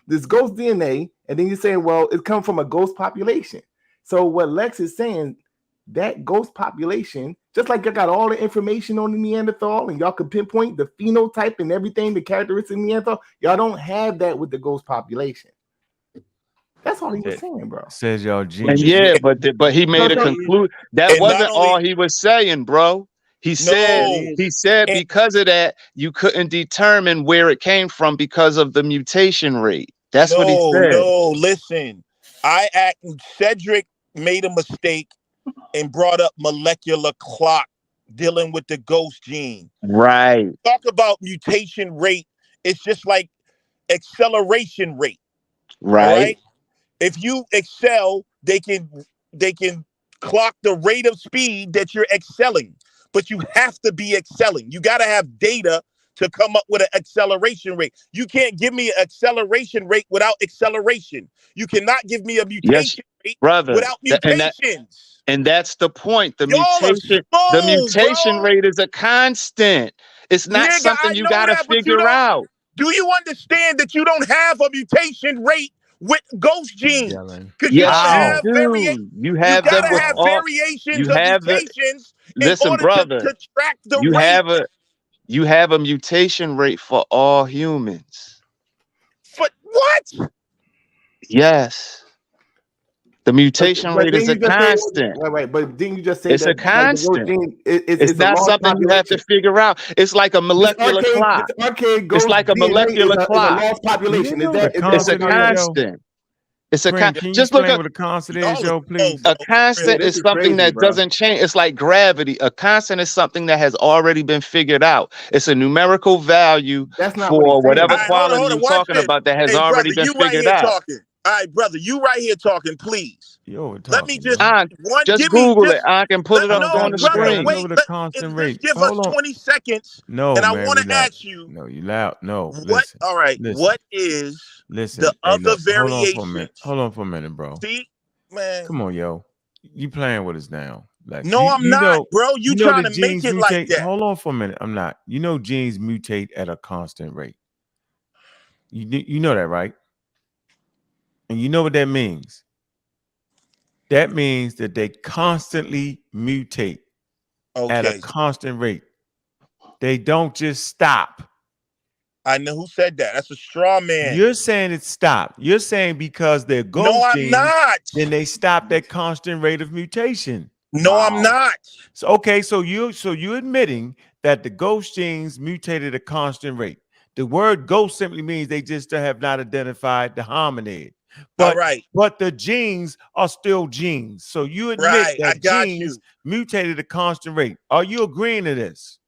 This ghost DNA, and then you're saying, well, it comes from a ghost population. So what Lex is saying, that ghost population, just like you got all the information on the Neanderthal, and y'all can pinpoint the phenotype and everything, the characteristics of Neanderthal, y'all don't have that with the ghost population. That's all he was saying, bro. Says y'all And genius. yeah, but he made a conclusion. That wasn't all he was saying, bro. He said because of that, you couldn't determine where it came from because of the mutation rate. That's what he said. No, listen. Cedric made a mistake and brought up molecular clock dealing with the ghost gene. Right. Talk about mutation rate. It's just like acceleration rate. Right. If you excel, they can clock the rate of speed that you're excelling, but you have to be excelling. You got to have data to come up with an acceleration rate. You can't give me an acceleration rate without acceleration. You cannot give me a mutation rate without mutations. And that's the point. The Y'all mutation rate is a constant. It's not something you got to figure out. Do you understand that you don't have a mutation rate with ghost genes? Because you have variations. You have them with variations of mutations listen, brother, to track the rate. You have a mutation rate for all humans. What? Yes. The mutation But rate then is a you just say, constant. right. But didn't you just say It's that a like the ghost constant. gene It's it's a not lost something you have to population? figure out. It's like a molecular clock. This archaic It's ghost like a DNA molecular is a clock. lost population. You know Is what a that It's a constant is, yo? constant. It's a Friend, can you just look explain up what a constant Y'all is, is yo, slow, please? bro. a constant this is is something crazy, that bro. doesn't change. It's like gravity. A constant is something that has already been figured out. It's a numerical value That's not what he's for saying. whatever All right, hold quality on. you're Watch talking this. about that has Hey, already brother, been you right figured here out. talking. All right, brother, you right here talking, please. Yo, we're Let me talking, just yo. Just Google it. I can pull let it I up don't no, got on to the look it up. brother, I screen. know wait. what a Let constant just rate. give us Hold on. 20 seconds, No, and I man, want to relax. ask you No, you loud. No, what. listen. All right, Listen. what is the Listen. Hey, other look. Hold on for a minute. variations? Hold on for a minute, bro. See, man. Come on, yo. You playing with us now. Like No, I'm you not, know, bro. You you know trying the to make genes it like mutate. that? Hold on for a minute. I'm not. You know genes mutate at a constant rate. You know that, right? And you know what that means? That means that they constantly mutate at a Okay, constant rate. They don't just stop. I know who said that. That's a straw man. You're saying it stopped. You're saying because they're No, ghost I'm genes, not. then they stopped at constant rate of mutation. No, I'm not. So okay, so you're admitting that the ghost genes mutated at a constant rate. The word ghost simply means they just have not identified the hominid. All But right, the genes are still genes. So you admit right. I that got genes you. mutated at a constant rate. Are you agreeing to this?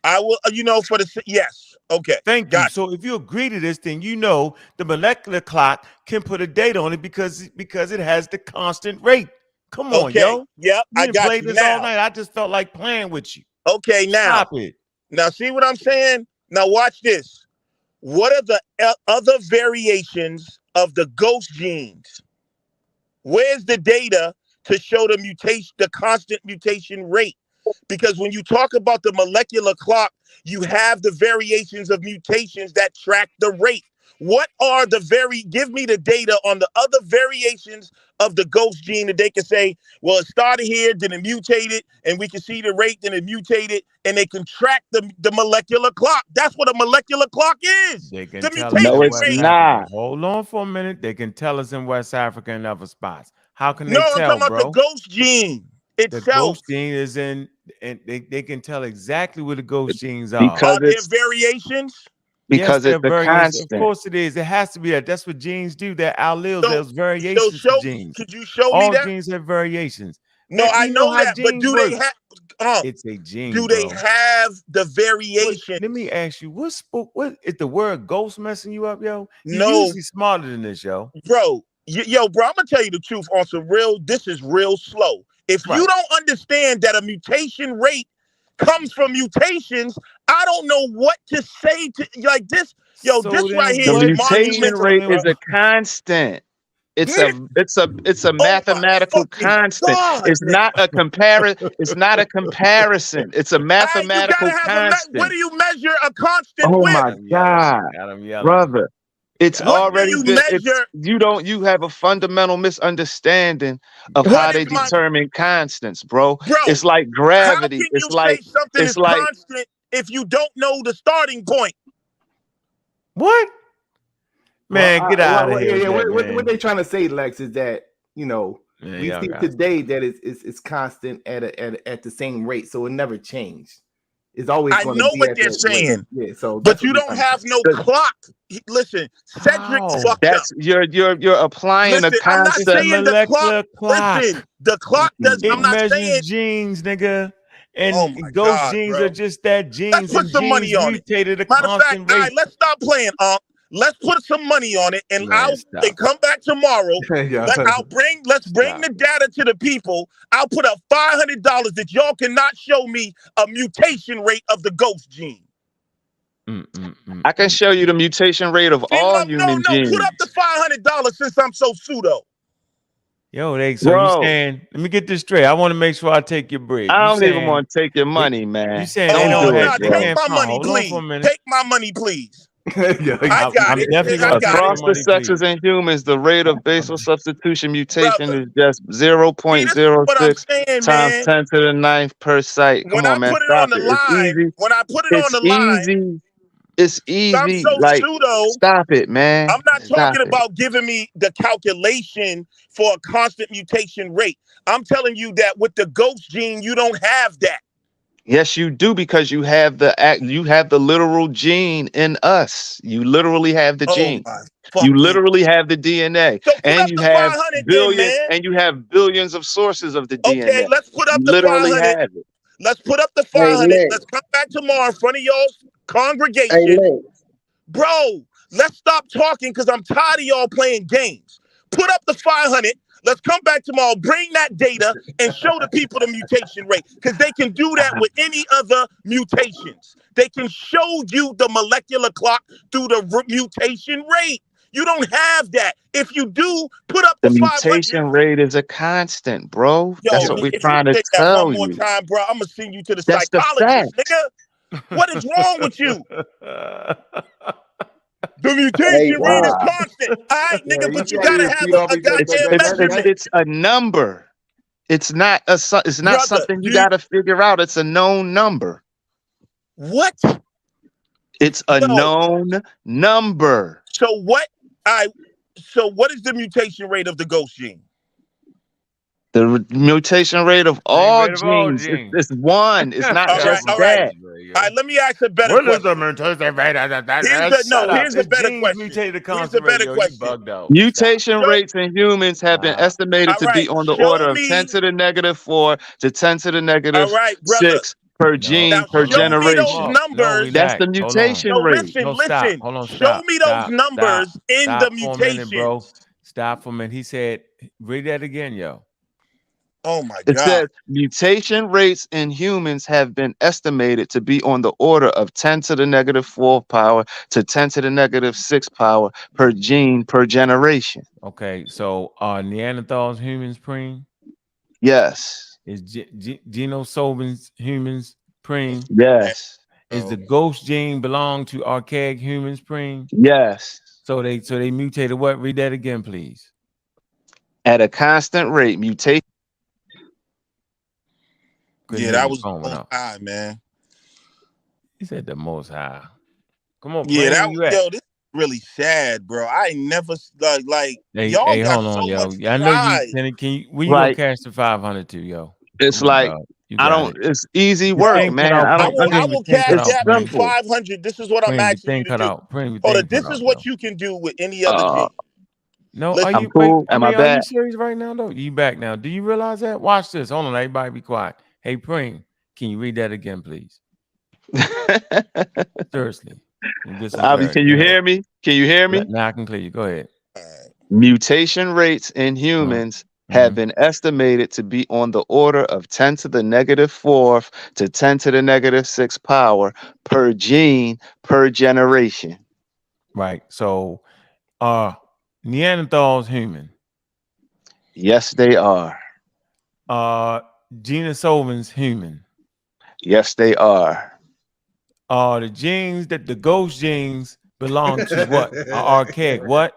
I will. For the yes. Okay, Thank you. got So if you agree to this, then you know the molecular clock can put a date on it because it has the constant rate. Come you. on, Okay, yo. yep. We I didn't got play you this all now. night. I just felt like playing with you. Okay, Stop it. now see what I'm saying? Now watch this. What are the other variations of the ghost genes? Where's the data to show the mutation, the constant mutation rate? Because when you talk about the molecular clock, you have the variations of mutations that track the rate. What are give me the data on the other variations of the ghost gene that they can say, well, it started here, then it mutated, and we can see the rate, then it mutated, and they can track the molecular clock. That's what a molecular clock is. They can The tell us No, in mutation it's West rate. Africa. not. Hold on for a minute. They can tell us in West Africa and other spots. How can No, they I'm tell, talking about the bro? ghost gene The itself. ghost gene is in, and they can tell exactly where the ghost genes are. Because Are there it's variations? Yes, because there it's are a variations. Of constant. course it is. It has to be that. That's what genes do. They're alleles. So, There's variations to genes. could you show me All that? genes have variations. No, I You know know how that, but genes do they work. have, It's a gene, do they bro. have the variation? Let me ask you, what is the word ghost messing you up, yo? You No, usually smarter than this, yo. bro. Bro, I'm gonna tell you the truth on some real. This is real slow. If you Right. don't understand that a mutation rate comes from mutations, I don't know what to say to like this. So This right then here The is what mutation genes? monumental, So rate then bro. is a constant. It's Yeah. a Oh my mathematical fucking constant. god, It's man. not a it's not a comparison. It's a All right, you gotta mathematical have what constant. do you measure a constant Oh with? my Got him yelling. God, Got him yelling. brother. It's Got him What do already you yelling. been it's measure? you have a fundamental misunderstanding of Got how What is they him. my determine constants, bro. bro? It's like How gravity. can you say something is It's like constant if you don't know the starting point? What? Man, get out of here with Yeah. that, What man. they trying to say, Lex, is that Yeah, we y'all see got today that it's constant at the same rate, so it never changed. It's always I going to know be what at they're that rate. saying, Yeah, so but that's what you we're don't trying to have say. no clock. Listen, Cedric how? fucked up. that's you're applying a Listen, I'm not It's the concept. saying the clock. molecular Listen, clock. the clock does. It I'm not measures saying. genes, nigga. Oh And my ghost god, genes are bro. just that, Let's genes, put and some money genes on it. mutate at a Matter of fact, constant all right, rate. let's stop playing, Let's put some money on it, and Man, stop. come back tomorrow. Yeah. Let's bring Stop. the data to the people. I'll put up $500 that y'all cannot show me a mutation rate of the ghost gene. I can show you the mutation rate of See what all I'm? No, human put up the genes. $500 since I'm so pseudo. Yo, so you Bro, saying, let me get this straight. I want to make sure I take your bread. I You don't even saying want to take your money, you man. saying they Don't don't do have it, No, they take bro. can't my find money, hold on for a please. minute. Take my money, please. Yeah, I got I'm it. definitely I gonna got take it. your Across the money, please. sexes in humans, the rate of basal substitution mutation Brother. is just See, this is what I'm 0.06 saying, times man. 10 to the 9th per site. Come When I on, man. put it on Stop the it. It's line, easy. when I put it on It's the line, easy. It's I'm easy. so Like, pseudo. stop it, man. I'm not Stop talking it. about giving me the calculation for a constant mutation rate. I'm telling you that with the ghost gene, you don't have that. Yes, you do, because you have the literal gene in us. You literally have the Oh gene. my You fucking. literally have the DNA. So put And up you the have 500 then, man. billions of sources of the Okay, DNA. let's put up You the literally 500. have it. Let's put up the Hey, 500. Lex. Let's come back tomorrow in front of y'all's Hey, congregation. Lex. Bro, let's stop talking because I'm tired of y'all playing games. Put up the 500. Let's come back tomorrow, bring that data, and show the people the mutation rate, because they can do that with any other mutations. They can show you the molecular clock through the mutation rate. You don't have that. If you do, put up The the 500. mutation rate is a constant, bro. Yo, That's what nigga, we're if you trying to say that one tell more you. time, bro, I'm going to send you to the That's the psychologist, fact. nigga. What is wrong with you? The Hey, mutation rate is constant. All right, Yeah, nigga, he but you said gotta it, have Pseudo, a because goddamn measurement. It's a number. It's not Brother, something you got to figure out. It's a known number. What? It's a known number. So what is the mutation rate of the ghost gene? The mutation rate of all genes is one. It's not just all that. All right, let me ask a better What is question. the mutation rate? Here's a better Genes question. mutate the Here's a constant better rate. Yo, you question. bugged out. Mutation rates in humans have been estimated All to be right, on the show order of me. 10 to the negative 4 to 10 to the negative All right, brother. 6 per gene Now per show me those generation. numbers. That's the relax. Hold on. mutation No, rate. listen, No, stop. listen. Hold on. Show Stop. me those Stop. numbers Stop. in Stop the for a minute, bro. mutations. Stop for a minute. He said, read that again, yo. Oh my It God. says mutation rates in humans have been estimated to be on the order of 10 to the negative 4 power to 10 to the negative 6 power per gene per generation. Okay, so are Neanderthals humans preem? Yes. Is Genosovans humans preem? Yes. Is the ghost gene belong to archaic humans preem? Yes. So they mutated what? Read that again, please. At a constant rate, mutation. Couldn't Yeah, hear that you. was Phone went out. high, man. He said the most high. Come on, Yeah, Preem, where you at? yo, this is really sad, bro. I ain't never like Hey, y'all got hold on, so yo. much I know you. pride. Can you? Where you Like, gonna cash the 500 to, yo? it's Come on, like, dog. You I got don't, it. it's easy Your work, thing cut man. out, I Preem. don't I Preem, will your thing cash cut it's out, that Preem. 500. This is what I'm Preem, your asking you thing to cut do. out. Preem, your Hold on, thing this cut is out, what yo. you can do with any other gene. No, Listen, are you? I'm cool. I Am I mean, are you back? serious right now, though? You back now? Do you realize that? Watch this. Hold on, everybody, be quiet. Hey, Preem, can you read that again, please? Seriously. Get some clarity. Can you hear me? Can you hear me? Now I can clear you. Go ahead. Mutation rates in humans have been estimated to be on the order of 10 to the negative 4th to 10 to the negative 6th power per gene per generation. Right. So, Neanderthals human? Yes, they are. Genosovans human? Yes, they are. The genes that the ghost genes belong to what? Archaic what?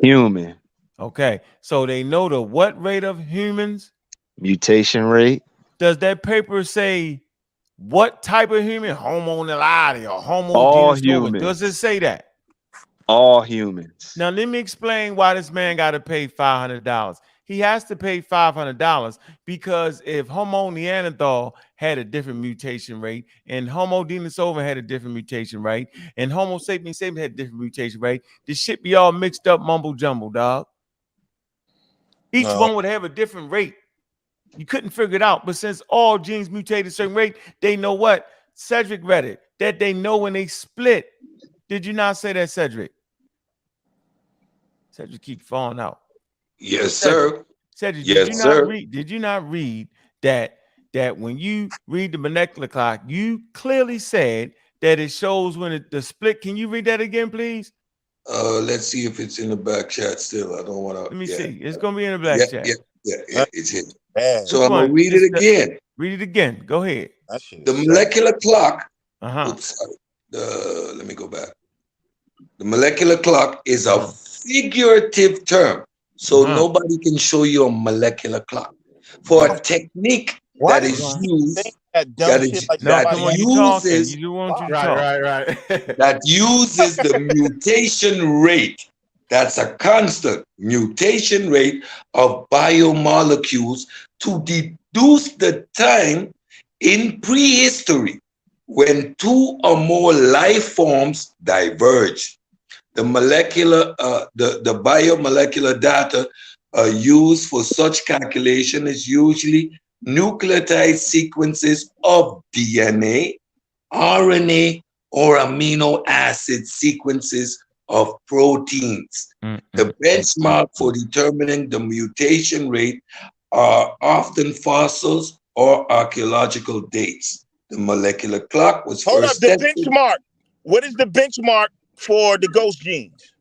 Human. Okay. So they know the what rate of humans? Mutation rate. Does that paper say what type of human? Homo naledi or Homo All Denisovan? humans. Does it say that? All humans. Now let me explain why this man got to pay $500. He has to pay $500 because if Homo neanderthal had a different mutation rate and Homo Denisovan had a different mutation rate and Homo sapiens had a different mutation rate, this shit be all mixed up, mumble jumble, dog. Each one would have a different rate. You couldn't figure it out, but since all genes mutate at a certain rate, they know what? Cedric read it, that they know when they split. Did you not say that, Cedric? Cedric keep falling out. Yes, sir. Cedric, Yes, sir. Did you not read that when you read the molecular clock, you clearly said that it shows when the split? Can you read that again, please? Let's see if it's in the back chat still. I don't want to. Let me see. It's gonna be in the black chat. Yeah, it's here. Man. So I'm gonna read it again. Read it again. Go ahead. The molecular clock. Oops, sorry. Let me go back. The molecular clock is a figurative term, so nobody can show you a molecular clock. For a technique that is used that dumb shit like no, somebody come on, you talking. You want you to talk. Right. That uses the mutation rate. That's a constant mutation rate of biomolecules to deduce the time in prehistory when two or more life forms diverge. The biomolecular data used for such calculation is usually nucleotide sequences of DNA, RNA, or amino acid sequences of proteins. The benchmark for determining the mutation rate are often fossils or archaeological dates. The molecular clock was Hold up, first the tested. benchmark. What is the benchmark for the ghost genes?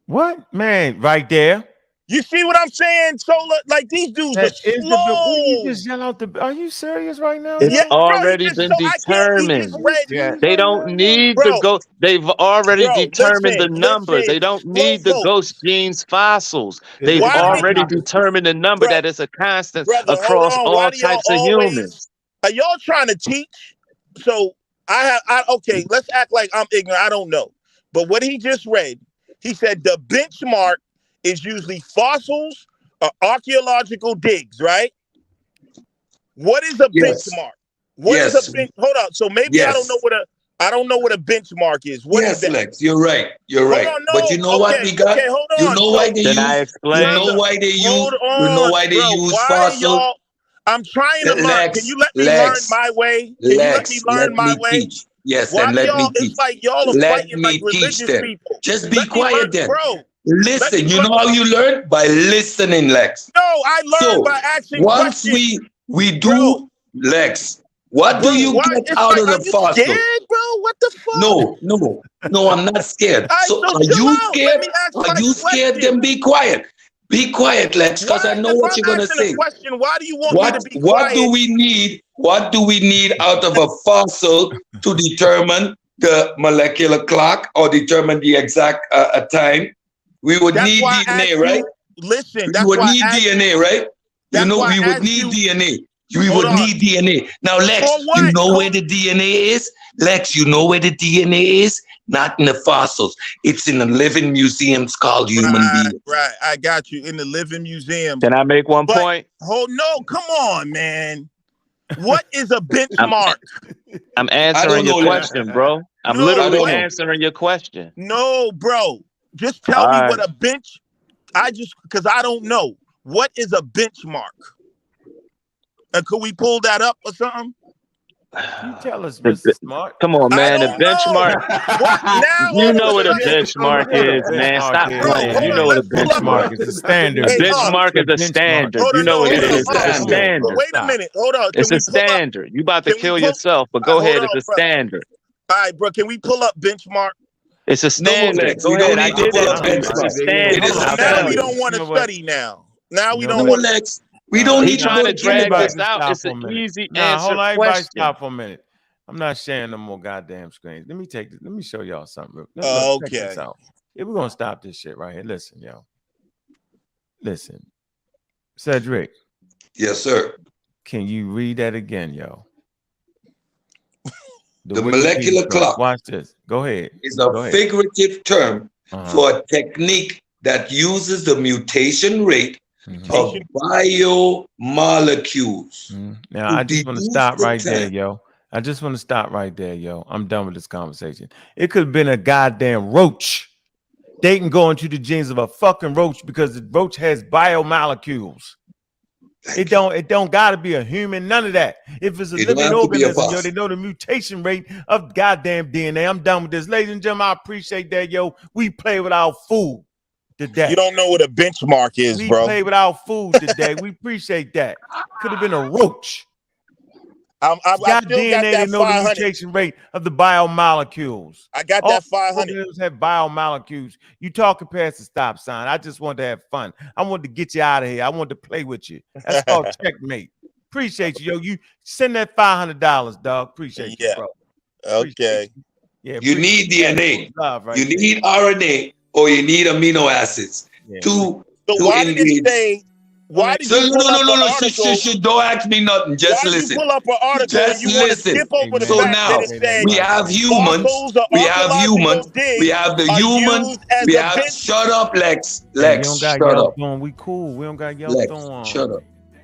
What? Man, right there. You see what I'm saying? So like these dudes are That is the slow. what you just yell out the are you serious right now? It's Yeah, Yo? bro, he already just been so I can't. He just determined. read. Yeah. They don't need the Bro, ghost. They've already determined the number. They listen, don't slow need the folk. ghost genes fossils. Is They've it Why do we, already determined the number bro, that is a constant brother? Hold across on. Why all do y'all types of always? humans. Are y'all trying to teach? So okay. Let's act like I'm ignorant. I don't know. But what he just read, he said the benchmark is usually fossils or archaeological digs, right? What is a benchmark? What is a bench? Hold on. So maybe I don't know what a benchmark is. What is that? Lex, you're right. You're Hold right. on, no. But you know what we got? Okay, hold You on. know So, why they Can I use? You explain? know why they use? Hold on, You know why they bro. use Why fossil? y'all? I'm trying to learn. Can you let me learn my way? Can you let me learn my way? Teach. Yes, Why and let me y'all? teach. It's like y'all are Let fighting me like teach religious them. people. Just be Let me learn, quiet then. bro. Listen, you know how you learn? By listening, Lex. No, I learned So by asking once questions. we do, Lex, what do you get It's out like, of are the you fossil? scared, bro? What the fuck? No, I'm not scared. All right, So so are chill you out. Let scared? me ask Are my you scared? question. Then be quiet. Be quiet, Lex, because I know If what I'm you're gonna asking a say. question, why do you want me to be What do quiet? we need? What do we need out of a fossil to determine the molecular clock or determine the exact time? We would need DNA, right? Listen, We that's would why need I asked DNA, you. right? You know, we would need DNA. We would need DNA. Now, Lex, you know where the DNA is? Lex, you know where the DNA is? Not in the fossils. It's in the living museums called human beings. Right, I got you in the living museum. Can I make one point? No, come on, man. What is a benchmark? I'm answering your question, bro. I'm literally answering your question. No, bro. Just tell me what a bench. Because I don't know. What is a benchmark? And could we pull that up or something? You tell us, Mr. Smart. Come on, man. The benchmark. What now? You know what a benchmark is, man. Stop playing. You know what a benchmark is. A standard. A benchmark is a standard. You know what it is. It's a standard. Wait a minute. Hold on. It's a standard. You about to kill yourself, but go ahead. It's a standard. All right, bro. Can we pull up benchmark? It's a standard. Go ahead. I did that to you. It's a standard. Now we don't want to study now. Now we don't want to. We don't need to trying to drag this out. Stop It's for a an minute. easy Nah, answer hold on, everybody question. stop for a minute. I'm not sharing no more goddamn screens. Let me take this. Let me show y'all something. Check this out. Yeah, we're gonna stop this shit right here. Listen, yo. Listen. Cedric. Yes, sir. Can you read that again, yo? The molecular clock. Watch this. Go ahead. Is a figurative term for a technique that uses the mutation rate of biomolecules. Now, I just want to stop right there, yo. I just want to stop right there, yo. I'm done with this conversation. It could have been a goddamn roach. They can go into the genes of a fucking roach because the roach has biomolecules. It don't gotta be a human, none of that. If it's a living organism, yo, they know the mutation rate of goddamn DNA. I'm done with this. Ladies and gentlemen, I appreciate that, yo. We play with our food today. You don't know what a benchmark is, bro. We play with our food today. We appreciate that. Could have been a roach. I got still DNA got that to know the 500. mutation rate of the biomolecules. I got that 500. Organisms have biomolecules. You talking past the stop sign. I just wanted to have fun. I wanted to get you out of here. I wanted to play with you. That's called checkmate. Appreciate you, yo. You send that $500, dog. Appreciate you, bro. Okay. Yeah. You need DNA. Right you need RNA or you need amino acids to why did it say? Why did So you pull up an no. article? Don't ask me nothing. Just Why did listen. you pull up an article Just and you want to listen. skip over the So fact now that it said we have humans. fossils or We have archaeological humans. We digs have the are humans. used as We a have. bench? Shut up, Lex. Hey, Lex, you don't got shut yelp up. on. We cool. We don't got yelp Lex, on. shut up.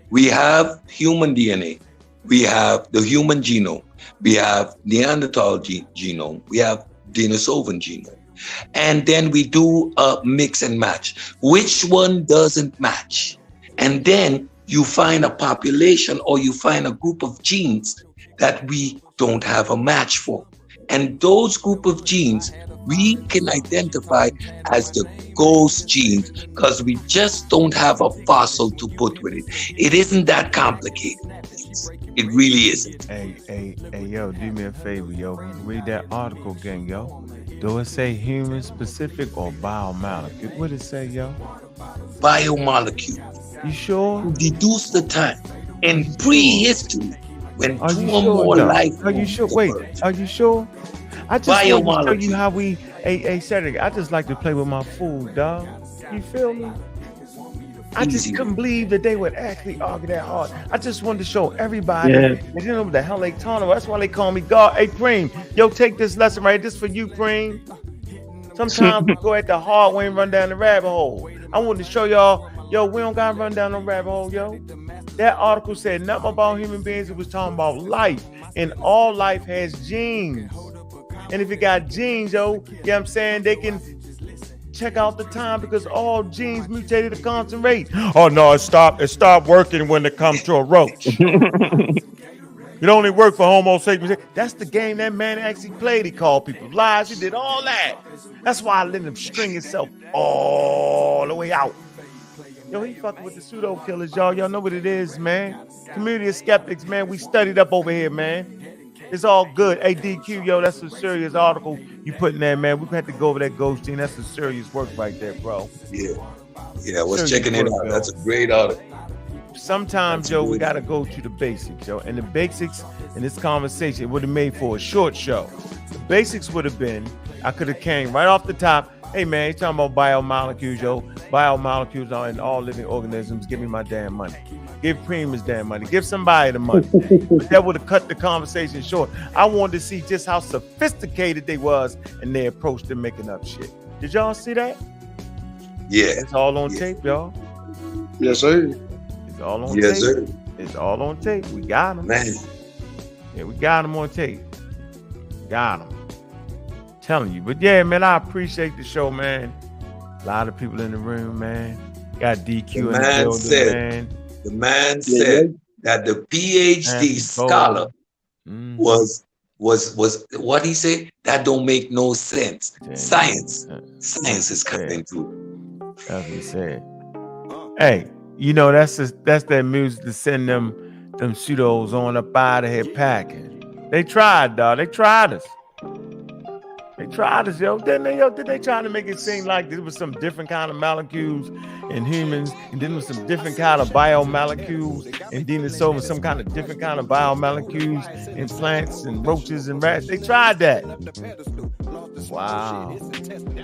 We have human DNA. We have the human genome. We have Neanderthal genome. We have Denisovan genome. And then we do a mix and match. Which one doesn't match? And then you find a population or you find a group of genes that we don't have a match for. And those group of genes we can identify as the ghost genes because we just don't have a fossil to put with it. It isn't that complicated. It really isn't. Hey, yo, do me a favor, yo. Read that article again, yo. Do it say human specific or biomolecule? What it say, yo? Biomolecule. You sure? To deduce the time in prehistory when Are two you or sure, more though? life. Are you sure? Wait, are you sure? I just want to show Biomolecule. you how we. Hey, Cedric, I just like to play with my food, dog. You feel me? I just couldn't believe that they would actually argue that hard. I just wanted to show everybody. Yeah. They didn't know what the hell they talking about. That's why they call me God. Hey, Preem, yo, take this lesson right. This for you, Preem. Sometimes we go at the hard way and run down the rabbit hole. I wanted to show y'all, yo, we don't gotta run down the rabbit hole, yo. That article said nothing about human beings. It was talking about life, and all life has genes. And if it got genes, yo, you know what I'm saying, they can check out the time because all genes mutated at a constant rate. Oh no, it stopped working when it comes to a roach. It only worked for Homo sapiens. That's the game that man actually played. He called people lies. He did all that. That's why I let him string himself all the way out. Yo, he fucking with the pseudo killers, y'all. Y'all know what it is, man. Community of skeptics, man. We studied up over here, man. It's all good. Hey, DQ, yo, that's a serious article you put in there, man. We had to go over that ghost team. That's some serious work right there, bro. Yeah, I was checking it out. That's a great article. Sometimes, yo, we got to go to the basics, yo. And the basics in this conversation would have made for a short show. The basics would have been, I could have came right off the top. Hey, man, you're talking about biomolecules, yo. Biomolecules are in all living organisms. Give me my damn money. Give Preem his damn money. Give somebody the money. But that would have cut the conversation short. I wanted to see just how sophisticated they was in their approach to making up shit. Did y'all see that? Yeah. It's all on tape, y'all. Yes, sir. It's all on Yes, tape. sir. It's all on tape. We got them. Man. Yeah, we got them on tape. Got them. Telling you. But yeah, man, I appreciate the show, man. A lot of people in the room, man. Got DQ in the building, man. The man said that the PhD scholar was what he said. That don't make no sense. Science is coming through. That's what he said. Hey, you know that's that music to send them pseudos on up out of here packing. They tried, dog. They tried us. They tried us, yo. Didn't they, yo? Did they try to make it seem like there was some different kind of molecules in humans, and then there was some different kind of biomolecules, and then there's some kind of different kind of biomolecules in plants and roaches and rats? They tried that. Wow.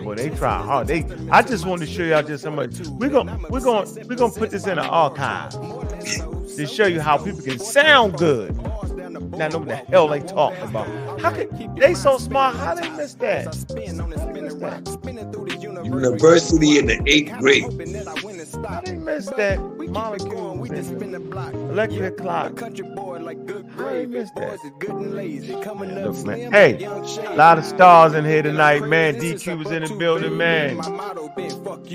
Well, they tried hard. I just wanted to show y'all just how much. We're gonna put this in an archive to show you how people can sound good. Now know what the hell they talking about. How could they so smart? How they miss that? University in the 8th grade. How they miss that? Molecules and electric clock. How they miss that? Look, man. Hey, a lot of stars in here tonight, man. DQ was in the building, man.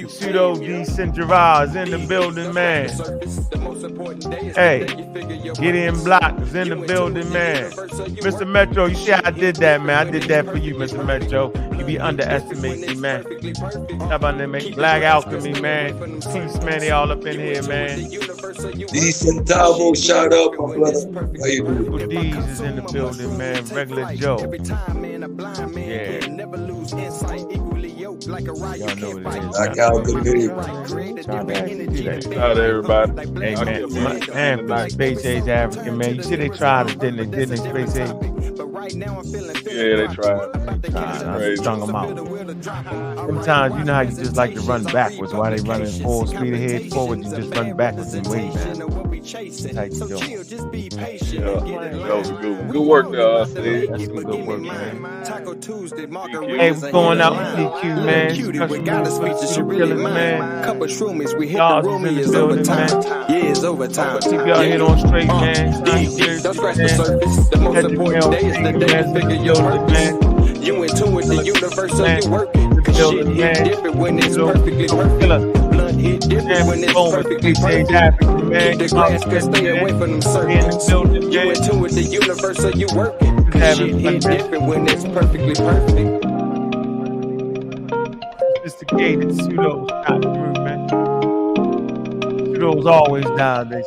Pseudo decentralized in the building, man. Hey, Gideon Block is in the building, man. Mr. Metro, you see how I did that, man. I did that for you, Mr. Metro. You be underestimating me, man. How about that, man? Black Alchemy, man. Peace, man. They all up in here, man. Decent Tavo, shout out, my brother. How you doing? Triple D's is in the building, man. Regular Joe. Yeah. Y'all know what it is. Black Alchemy. Shout out everybody. Hey, man. Man, for Space Age African, man. You see they tried it, didn't they? Space Age? Yeah, they try. I strung them out. Sometimes you know how you just like to run backwards while they running full speed ahead forward. You just run backwards and wave. Type deal. Yeah, that was a good one. Good work, Steve. That's some good work, man. Hey, we're going out with DQ, man. Killas, man. Couple shroomies, we hit Y'all the room, in the it's building, overtime. man. Yeah, it's overtime. Keep y'all hit on straight, man. Don't scratch the surface. The most important day is the day you figure your purpose. You into it, the universe, so you working. Shit hit different when it's perfectly perfect. Blood hit different when it's perfectly perfect. Keep the glass, cause stay away from them circles. You into it, the universe, so you working. Shit hit different when it's perfectly perfect. Sophisticated pseudo not through, man. Pseudo's always down. They